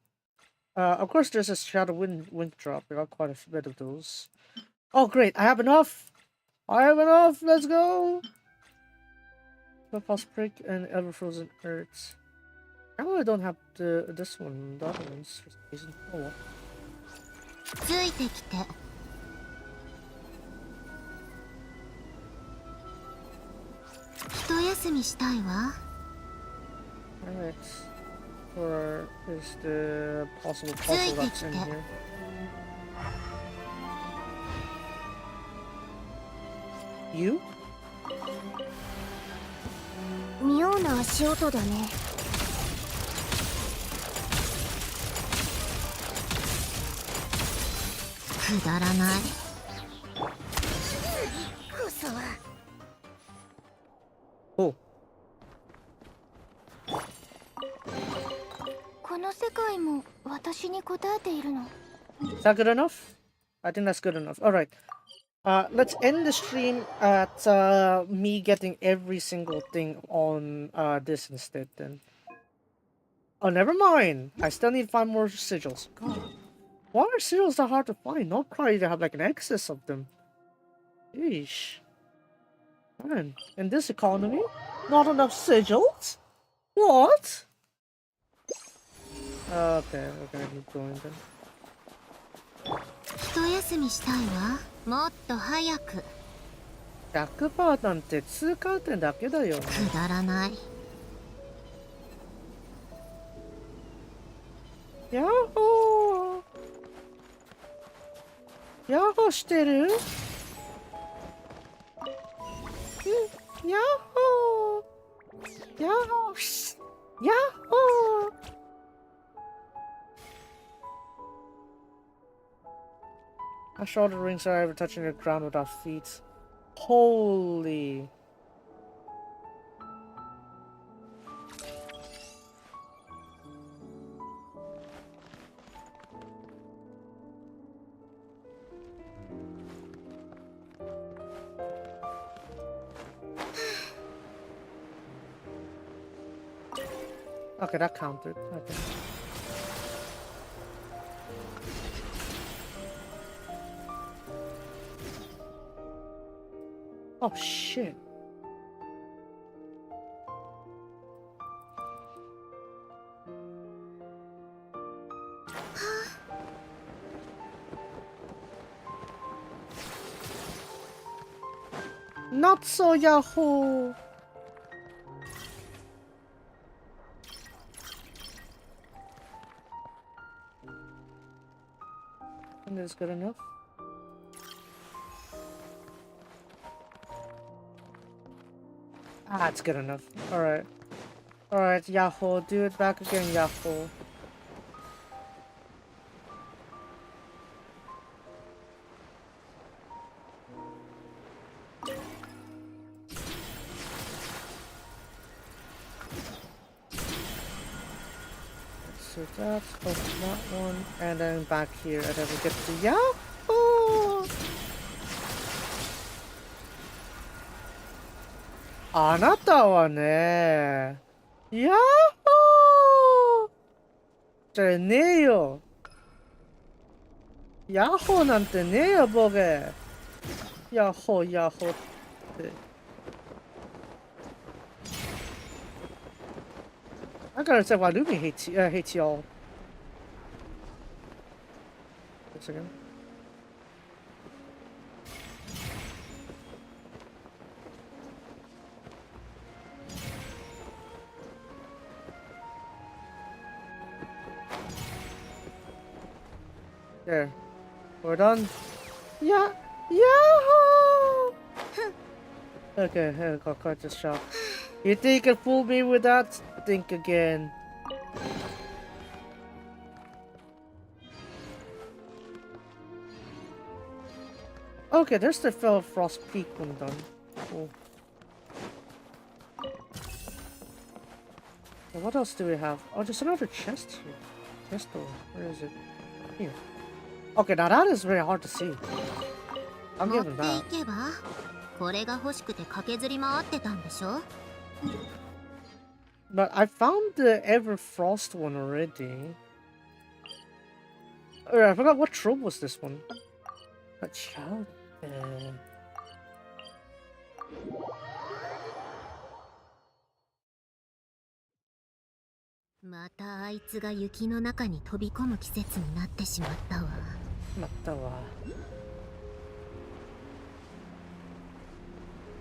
Speaker 1: Of course, there's a Shadow Wind drop. I got quite a bit of those. Oh, great! I have enough. I have enough. Let's go. Pulse Prick and Ever Frozen Earths. How I don't have this one, the other ones for some reason. Oh well.
Speaker 2: ついてきて。一休みしたいわ。
Speaker 1: Alright. Or is the possible puzzle that's in here? You?
Speaker 2: 妙な足音だね。くだらない。こそは。
Speaker 1: Oh.
Speaker 2: この世界も私に答えているの。
Speaker 1: Is that good enough? I think that's good enough. Alright. Let's end the stream at me getting every single thing on this instead then. Oh, never mind. I still need 5 more sigils. God. Why are sigils that hard to find? Not probably to have like an excess of them. Yeesh. Man, in this economy, not enough sigils? What? Okay, we're gonna keep going then.
Speaker 2: 一休みしたいわ。もっと早く。
Speaker 1: 100% なんて通過点だけだよ。
Speaker 2: くだらない。
Speaker 1: Yahoo! ヤッホーしてる？うん、ヤッホー、ヤッホー、ヤッホー。I saw the rings are ever touching the ground without feet. Holy. Okay, that counted. Okay. Oh shit. Not so Yahoo! And that's good enough. Ah, it's good enough. Alright. Alright, Yahoo. Do it back again, Yahoo. So that's open that one, and then back here, and then we get to Yahoo! あなたはね、ヤッホーじゃねえよ。ヤッホーなんてねえよ、ボケ。ヤッホー、ヤッホーって。I gotta say, why Lumi hates y'all. Wait a second. There. We're done. Yeah. Yahoo! Okay, here, got quite this shot. You think you can fool me with that? Think again. Okay, there's the Frost Peak one done. Cool. So what else do we have? Oh, there's another chest here. Chest door. Where is it? Here. Okay, now that is very hard to see. I'll give him that.
Speaker 2: これが欲しくて駆けずり回ってたんでしょ?
Speaker 1: But I found the Everfrost one already. Oh, I forgot what trope was this one. A child.
Speaker 2: またあいつが雪の中に飛び込む季節になってしまったわ。
Speaker 1: まったわ。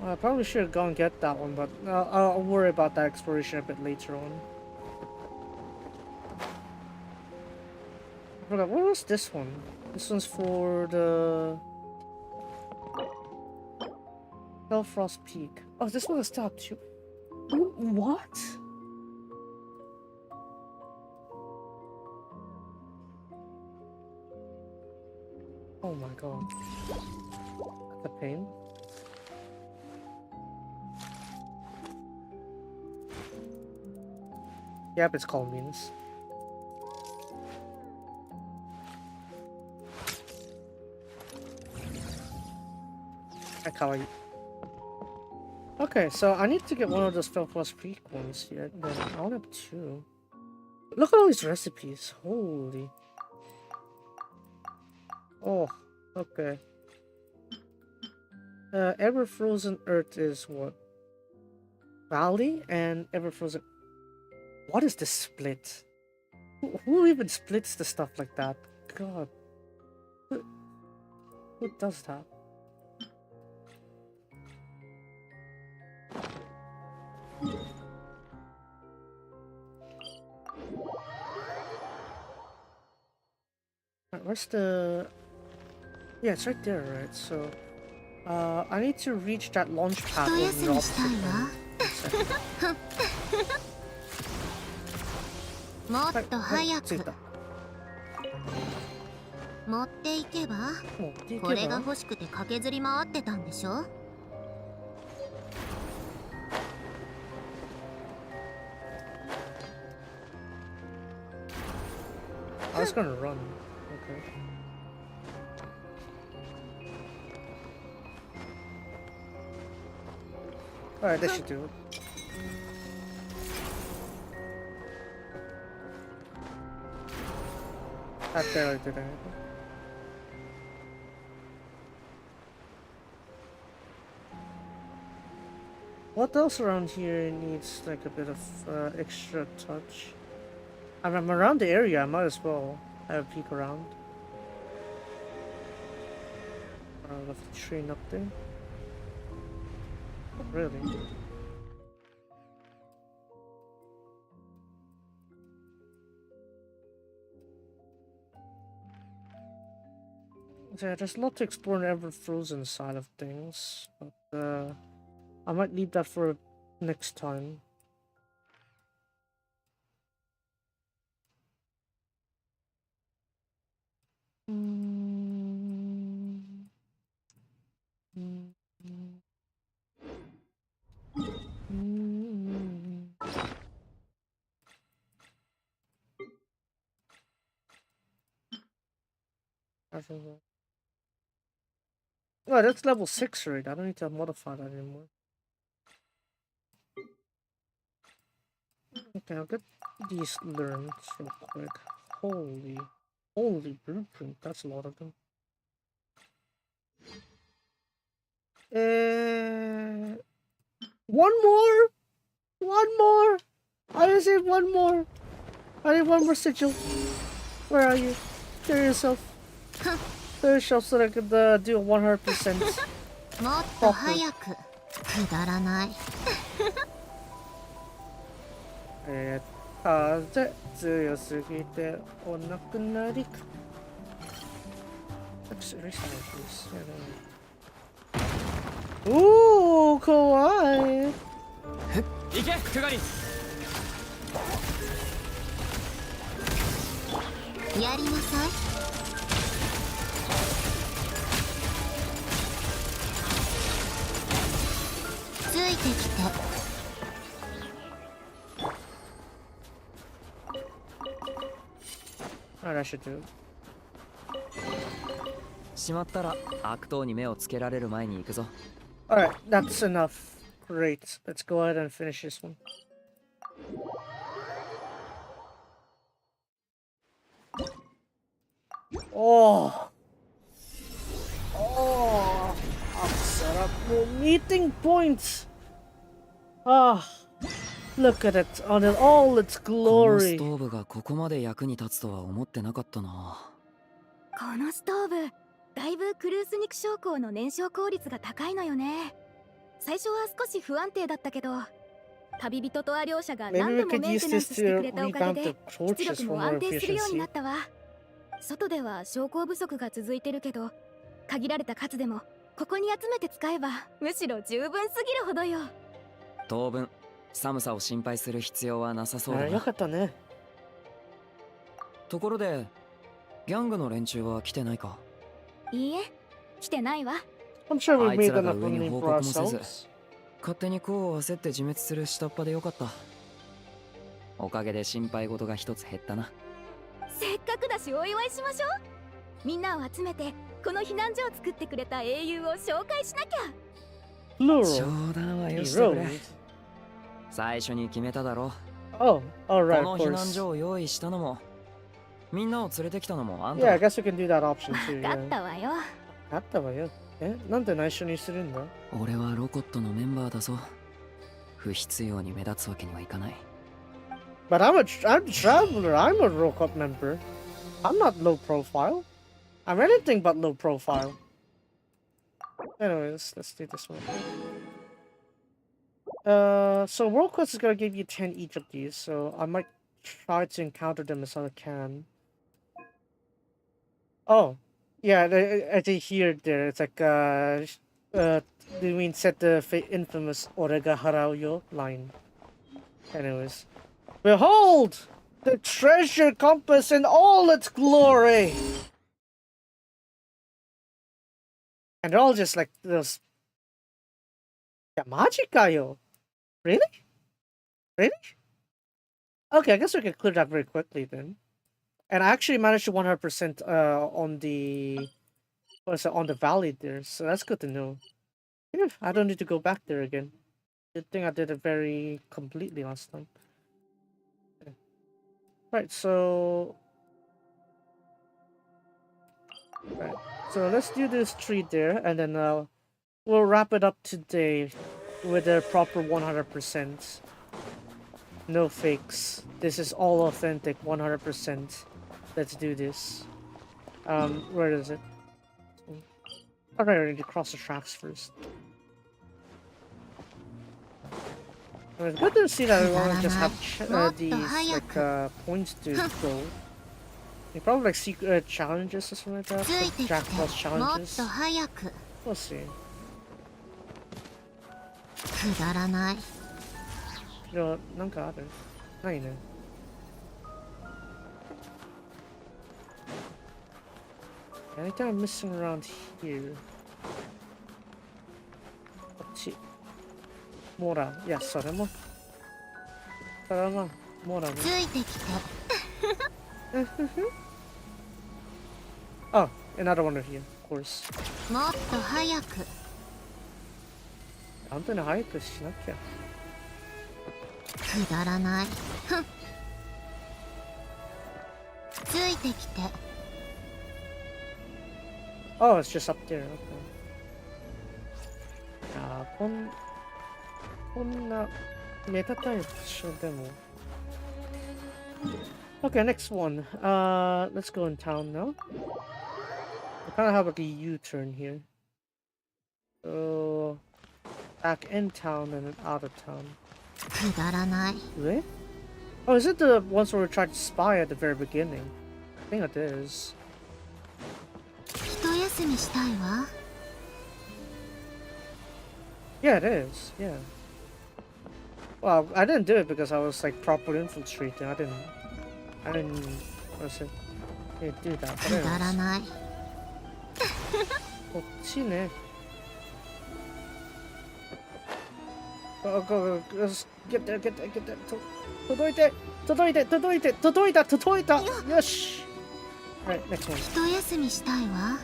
Speaker 1: Well, I probably should go and get that one, but I'll worry about that exploration a bit later on. I forgot, what was this one? This one's for the Frost Peak. Oh, this one is top 2. What? Oh my god. That's a pain. Yep, it's called Venus. Kawaii. Okay, so I need to get one of those Frost Peak ones yet. Then I only have 2. Look at all these recipes. Holy. Oh, okay. Ever Frozen Earth is what? Valley and Ever Frozen. What is this split? Who even splits the stuff like that? God. Who does that? Where's the Yeah, it's right there, right? So, I need to reach that launch pad when we all pick them.
Speaker 2: もっと
Speaker 1: はい、
Speaker 2: 早く
Speaker 1: 着いた。
Speaker 2: 持っていけば。
Speaker 1: 持っていけば。
Speaker 2: これが欲しくて駆けずり回ってたんでしょ。
Speaker 1: I was gonna run. Okay. Alright, that should do it. That barely did anything. What else around here needs like a bit of extra touch? I'm around the area, I might as well have a peek around. I don't know if the train up there. Not really. Yeah, there's a lot to explore in the ever frozen side of things, but I might leave that for next time. Oh, that's level 6 right? I don't need to modify that anymore. Okay, I'll get these learned real quick. Holy blueprint, that's a lot of them. One more! One more! I just need one more! I need one more sigil. Where are you? Show yourself. Show yourself so that I could do a 100%.
Speaker 2: もっと早く。くだらない。
Speaker 1: 風強すぎてお亡くなりか。おー、怖い。
Speaker 4: 行け、クガリン。
Speaker 2: やりなさい。ついてきて。
Speaker 1: Alright, I should do it.
Speaker 4: しまったら悪党に目をつけられる前に行くぞ。
Speaker 1: Alright, that's enough. Great. Let's go ahead and finish this one. Oh. Oh. I'll set up the meeting points. Ah. Look at it on all its
Speaker 4: この
Speaker 1: glory.
Speaker 4: ストーブがここまで役に立つとは思ってなかったな。
Speaker 3: このストーブ、だいぶクルース肉将校の燃焼効率が高いのよね。最初は少し不安定だったけど、旅人とア両者が何度もメンテナンスしてくれたおかげで出力も安定するようになったわ。外では昇降不足が続いてるけど、限られた数でもここに集めて使えばむしろ十分すぎるほどよ。
Speaker 4: 当分寒さを心配する必要はなさそうだな。
Speaker 1: よかったね。
Speaker 4: ところでギャングの連中は来てないか？
Speaker 3: いいえ、来てないわ。
Speaker 1: I'm sure we
Speaker 4: あいつ
Speaker 1: made
Speaker 4: らが
Speaker 1: enough
Speaker 4: 上に
Speaker 1: money
Speaker 4: 報
Speaker 1: for
Speaker 4: 告もせず
Speaker 1: ourselves.
Speaker 4: 勝手に功を焦って自滅する下っ端でよかった。おかげで心配事が一つ減ったな。
Speaker 3: せっかくだしお祝いしましょう。みんなを集めてこの避難所を作ってくれた英雄を紹介しなきゃ。
Speaker 1: Plural.
Speaker 4: 冗談はよしてくれ。
Speaker 1: Heroes.
Speaker 4: 最初に決めただろ。
Speaker 1: Oh, alright,
Speaker 4: こ
Speaker 1: of
Speaker 4: の避難
Speaker 1: course.
Speaker 4: 所を用意したのもみんなを連れてきたのもあん
Speaker 1: Yeah, I
Speaker 4: た。
Speaker 1: guess we can do that option too.
Speaker 3: 勝
Speaker 1: Yeah.
Speaker 3: ったわよ。
Speaker 1: あったわよ。なんで内緒にするんだ？
Speaker 4: 俺はロコットのメンバーだぞ。不必要に目立つわけにはいかない。
Speaker 1: But I'm a traveler. I'm a Rokop member. I'm not low profile. I'm anything but low profile. Anyways, let's do this one. So World Quest is gonna give you 10 each of these, so I might try to encounter them as I can. Oh, Yeah, I did hear there. It's like, do you mean set the infamous Orega Harauyo line? Anyways. Behold! The treasure compass in all its glory! And they're all just like those. Yeah, Majikayo! Really? Really? Okay, I guess we can clear that very quickly then. And I actually managed to 100% on the on the valley there, so that's good to know. Yeah, I don't need to go back there again. Good thing I did it very completely last time. Yeah. Right, so so let's do this tree there, and then we'll wrap it up today with a proper 100%. No fakes. This is all authentic, 100%. Let's do this. Where is it? Alright, I need to cross the tracks first. It's good to see that we want to just have these like points to go. You probably like secret challenges or something like that. Like jackpot challenges. We'll see. Yo, なんかある？ないね。Anything I'm missing around here? こっち。モラ。いや、それも。それも、モラね。Oh, another one here, of course.
Speaker 2: もっと早く。
Speaker 1: 本当に早くしなきゃ。
Speaker 2: くだらない。ふん。ついてきて。
Speaker 1: Oh, it's just up there. Okay. こんな目立たない場所でも。Okay, next one. Let's go in town now. We kind of have like a U-turn here. So back in town and then out of town.
Speaker 2: くだらない。
Speaker 1: Really? Oh, is it the ones where we tried to spy at the very beginning? I think it is.
Speaker 2: 一休みしたいわ。
Speaker 1: Yeah, it is. Yeah. Well, I didn't do it because I was like properly infiltrating. I didn't. What's it? Yeah, do that.
Speaker 2: くだらない。
Speaker 1: こっちね。Go, go, go. Let's get there, get there, get there. 届いて、届いて、届いて、届いた、届いた。よし。Right, next one.
Speaker 2: 一休みしたいわ。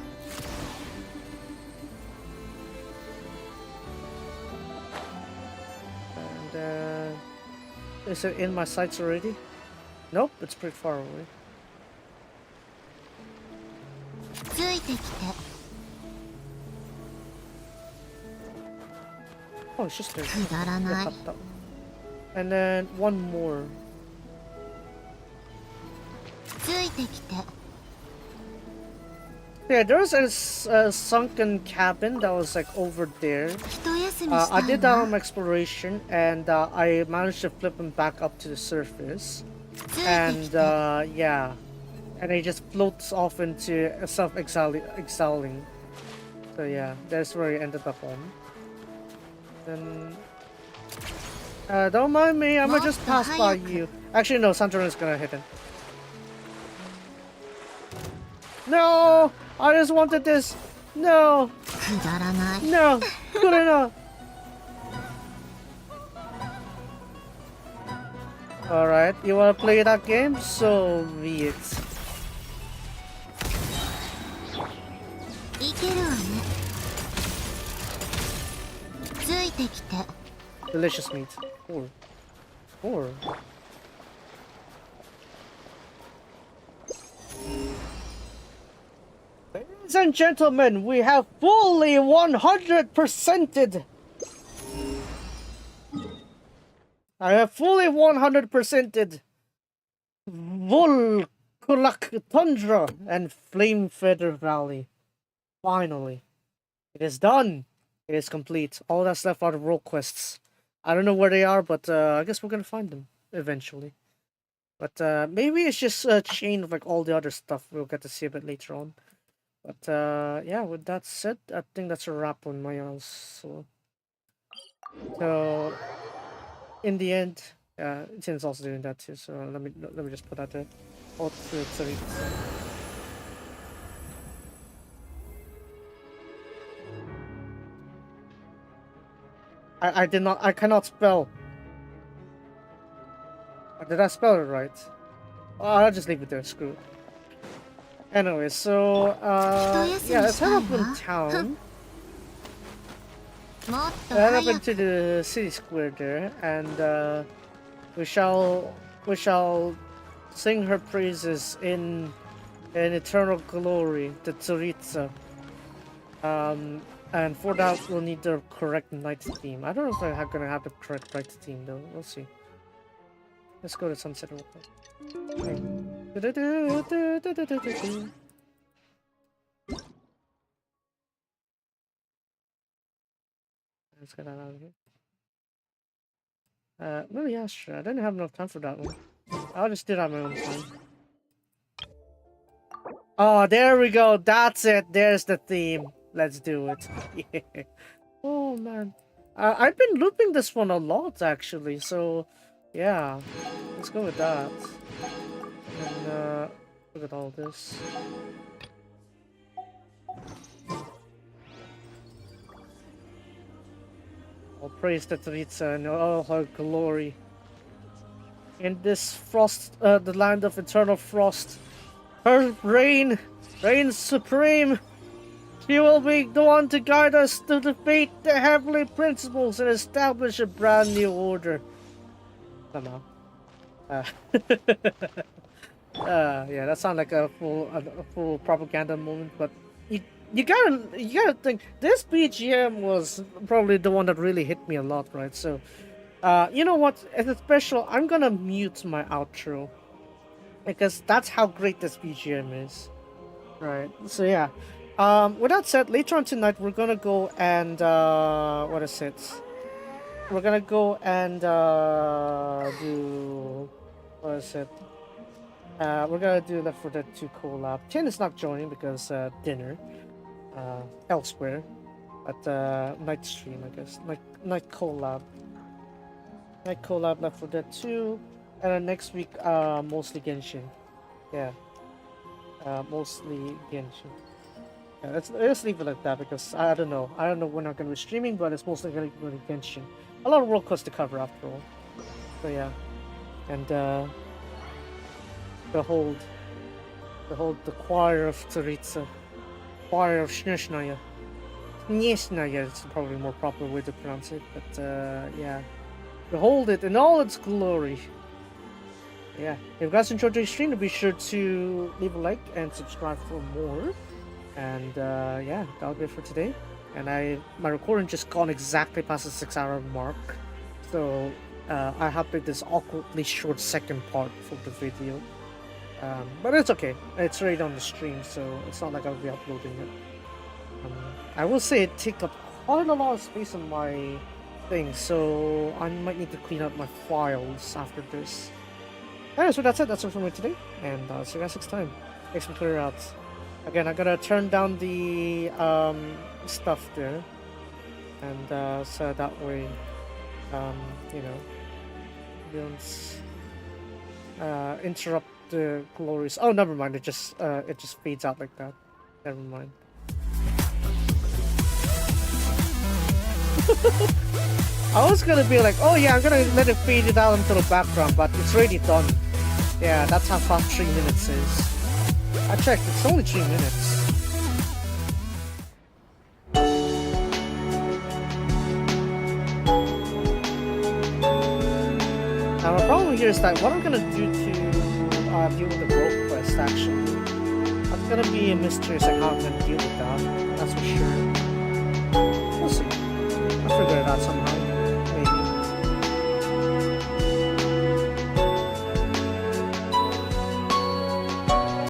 Speaker 1: And is it in my sights already? Nope, it's pretty far away.
Speaker 2: ついてきて。
Speaker 1: Oh, it's just there.
Speaker 2: くだらない。
Speaker 1: And then one more.
Speaker 2: ついてきて。
Speaker 1: Yeah, there was a sunken cabin that was like over there.
Speaker 2: 一休みした
Speaker 1: I
Speaker 2: い
Speaker 1: did that
Speaker 2: わ。
Speaker 1: on exploration, and I managed to flip him back up to the surface.
Speaker 2: ついてき
Speaker 1: And
Speaker 2: て。
Speaker 1: yeah, and he just floats off into self-exiling. So yeah, that's where he ended up on. Then don't mind me, I'm gonna just pass by you. Actually, no, Santorin is gonna hit him. No, I just wanted this. No,
Speaker 2: くだらない。
Speaker 1: no, good enough. Alright, you wanna play that game? So be it.
Speaker 2: いけるわね。ついてきて。
Speaker 1: Delicious meat. Four. Ladies and gentlemen, we have fully 100%ed. I have fully 100%ed Volkulak Tundra and Flame Feather Valley. Finally. It is done. It is complete. All that's left are the role quests. I don't know where they are, but I guess we're gonna find them eventually. But maybe it's just a chain of like all the other stuff we'll get to see a bit later on. But yeah, with that said, I think that's a wrap on my also. So in the end, Jin's also doing that too. So let me just put that there. All through Tsaritsa. I cannot spell. Did I spell it right? Oh, I'll just leave it there, screw it. Anyway, so, yeah, let's head up in town. Head up into the city square there, and, we shall sing her praises in eternal glory, the Tsaritsa. And for that, we'll need the correct night theme. I don't know if I'm gonna have the correct night theme though. We'll see. Let's go to sunset real quick. Okay. Let's get that out of here. Well, yeah, sure. I didn't have enough time for that one. I'll just do that on my own time. Oh, there we go. That's it. There's the theme. Let's do it. Yeah. Oh, man. I've been looping this one a lot, actually. So, yeah. Let's go with that. And, look at all this. All praise the Tsaritsa and all her glory. In this frost, the land of eternal frost, her reigns supreme. She will be the one to guide us to defeat the heavenly principles and establish a brand new order. Somehow. Yeah, that sounds like a full propaganda moment, but you gotta think this BGM was probably the one that really hit me a lot, right? So, you know what? As a special, I'm gonna mute my outro because that's how great this BGM is, right? So yeah. With that said, later on tonight we're gonna go and what is it? We're gonna go and do what is it? We're gonna do Left 4 Dead 2 collab. Chen is not joining because dinner elsewhere at night stream, I guess. Night collab. Night collab Left 4 Dead 2, and then next week mostly Genshin. Yeah. Mostly Genshin. Yeah, let's leave it like that because I don't know when I'm gonna be streaming, but it's mostly gonna be Genshin. A lot of World Cups to cover after all. So yeah, and behold the choir of Tsaritsa, choir of Snezhnaya. Snezhnaya is probably a more proper way to pronounce it, but yeah, behold it in all its glory. Yeah, if you guys enjoyed the stream, be sure to leave a like and subscribe for more. And yeah, that'll be it for today. And my recording just gone exactly past the 6-hour mark, so I have made this awkwardly short second part for the video. But it's okay. It's right on the stream, so it's not like I'll be uploading it. I will say it took up quite a lot of space on my thing, so I might need to clean up my files after this. Anyway, so that's it. That's it for me today, and see you guys next time. Thanks for clearing out. Again, I'm gonna turn down the stuff there, and so that way, you know, you don't interrupt the glories. Oh, never mind. It just fades out like that. Never mind. I was gonna be like, oh yeah, I'm gonna let it fade it out into the background, but it's already done. Yeah, that's how fast 3 minutes is. I checked, it's only 3 minutes. Now the problem here is that what I'm gonna do to deal with the rope quest actually, that's gonna be a mystery as how I'm gonna deal with that, that's for sure. We'll see. I'll figure it out somehow.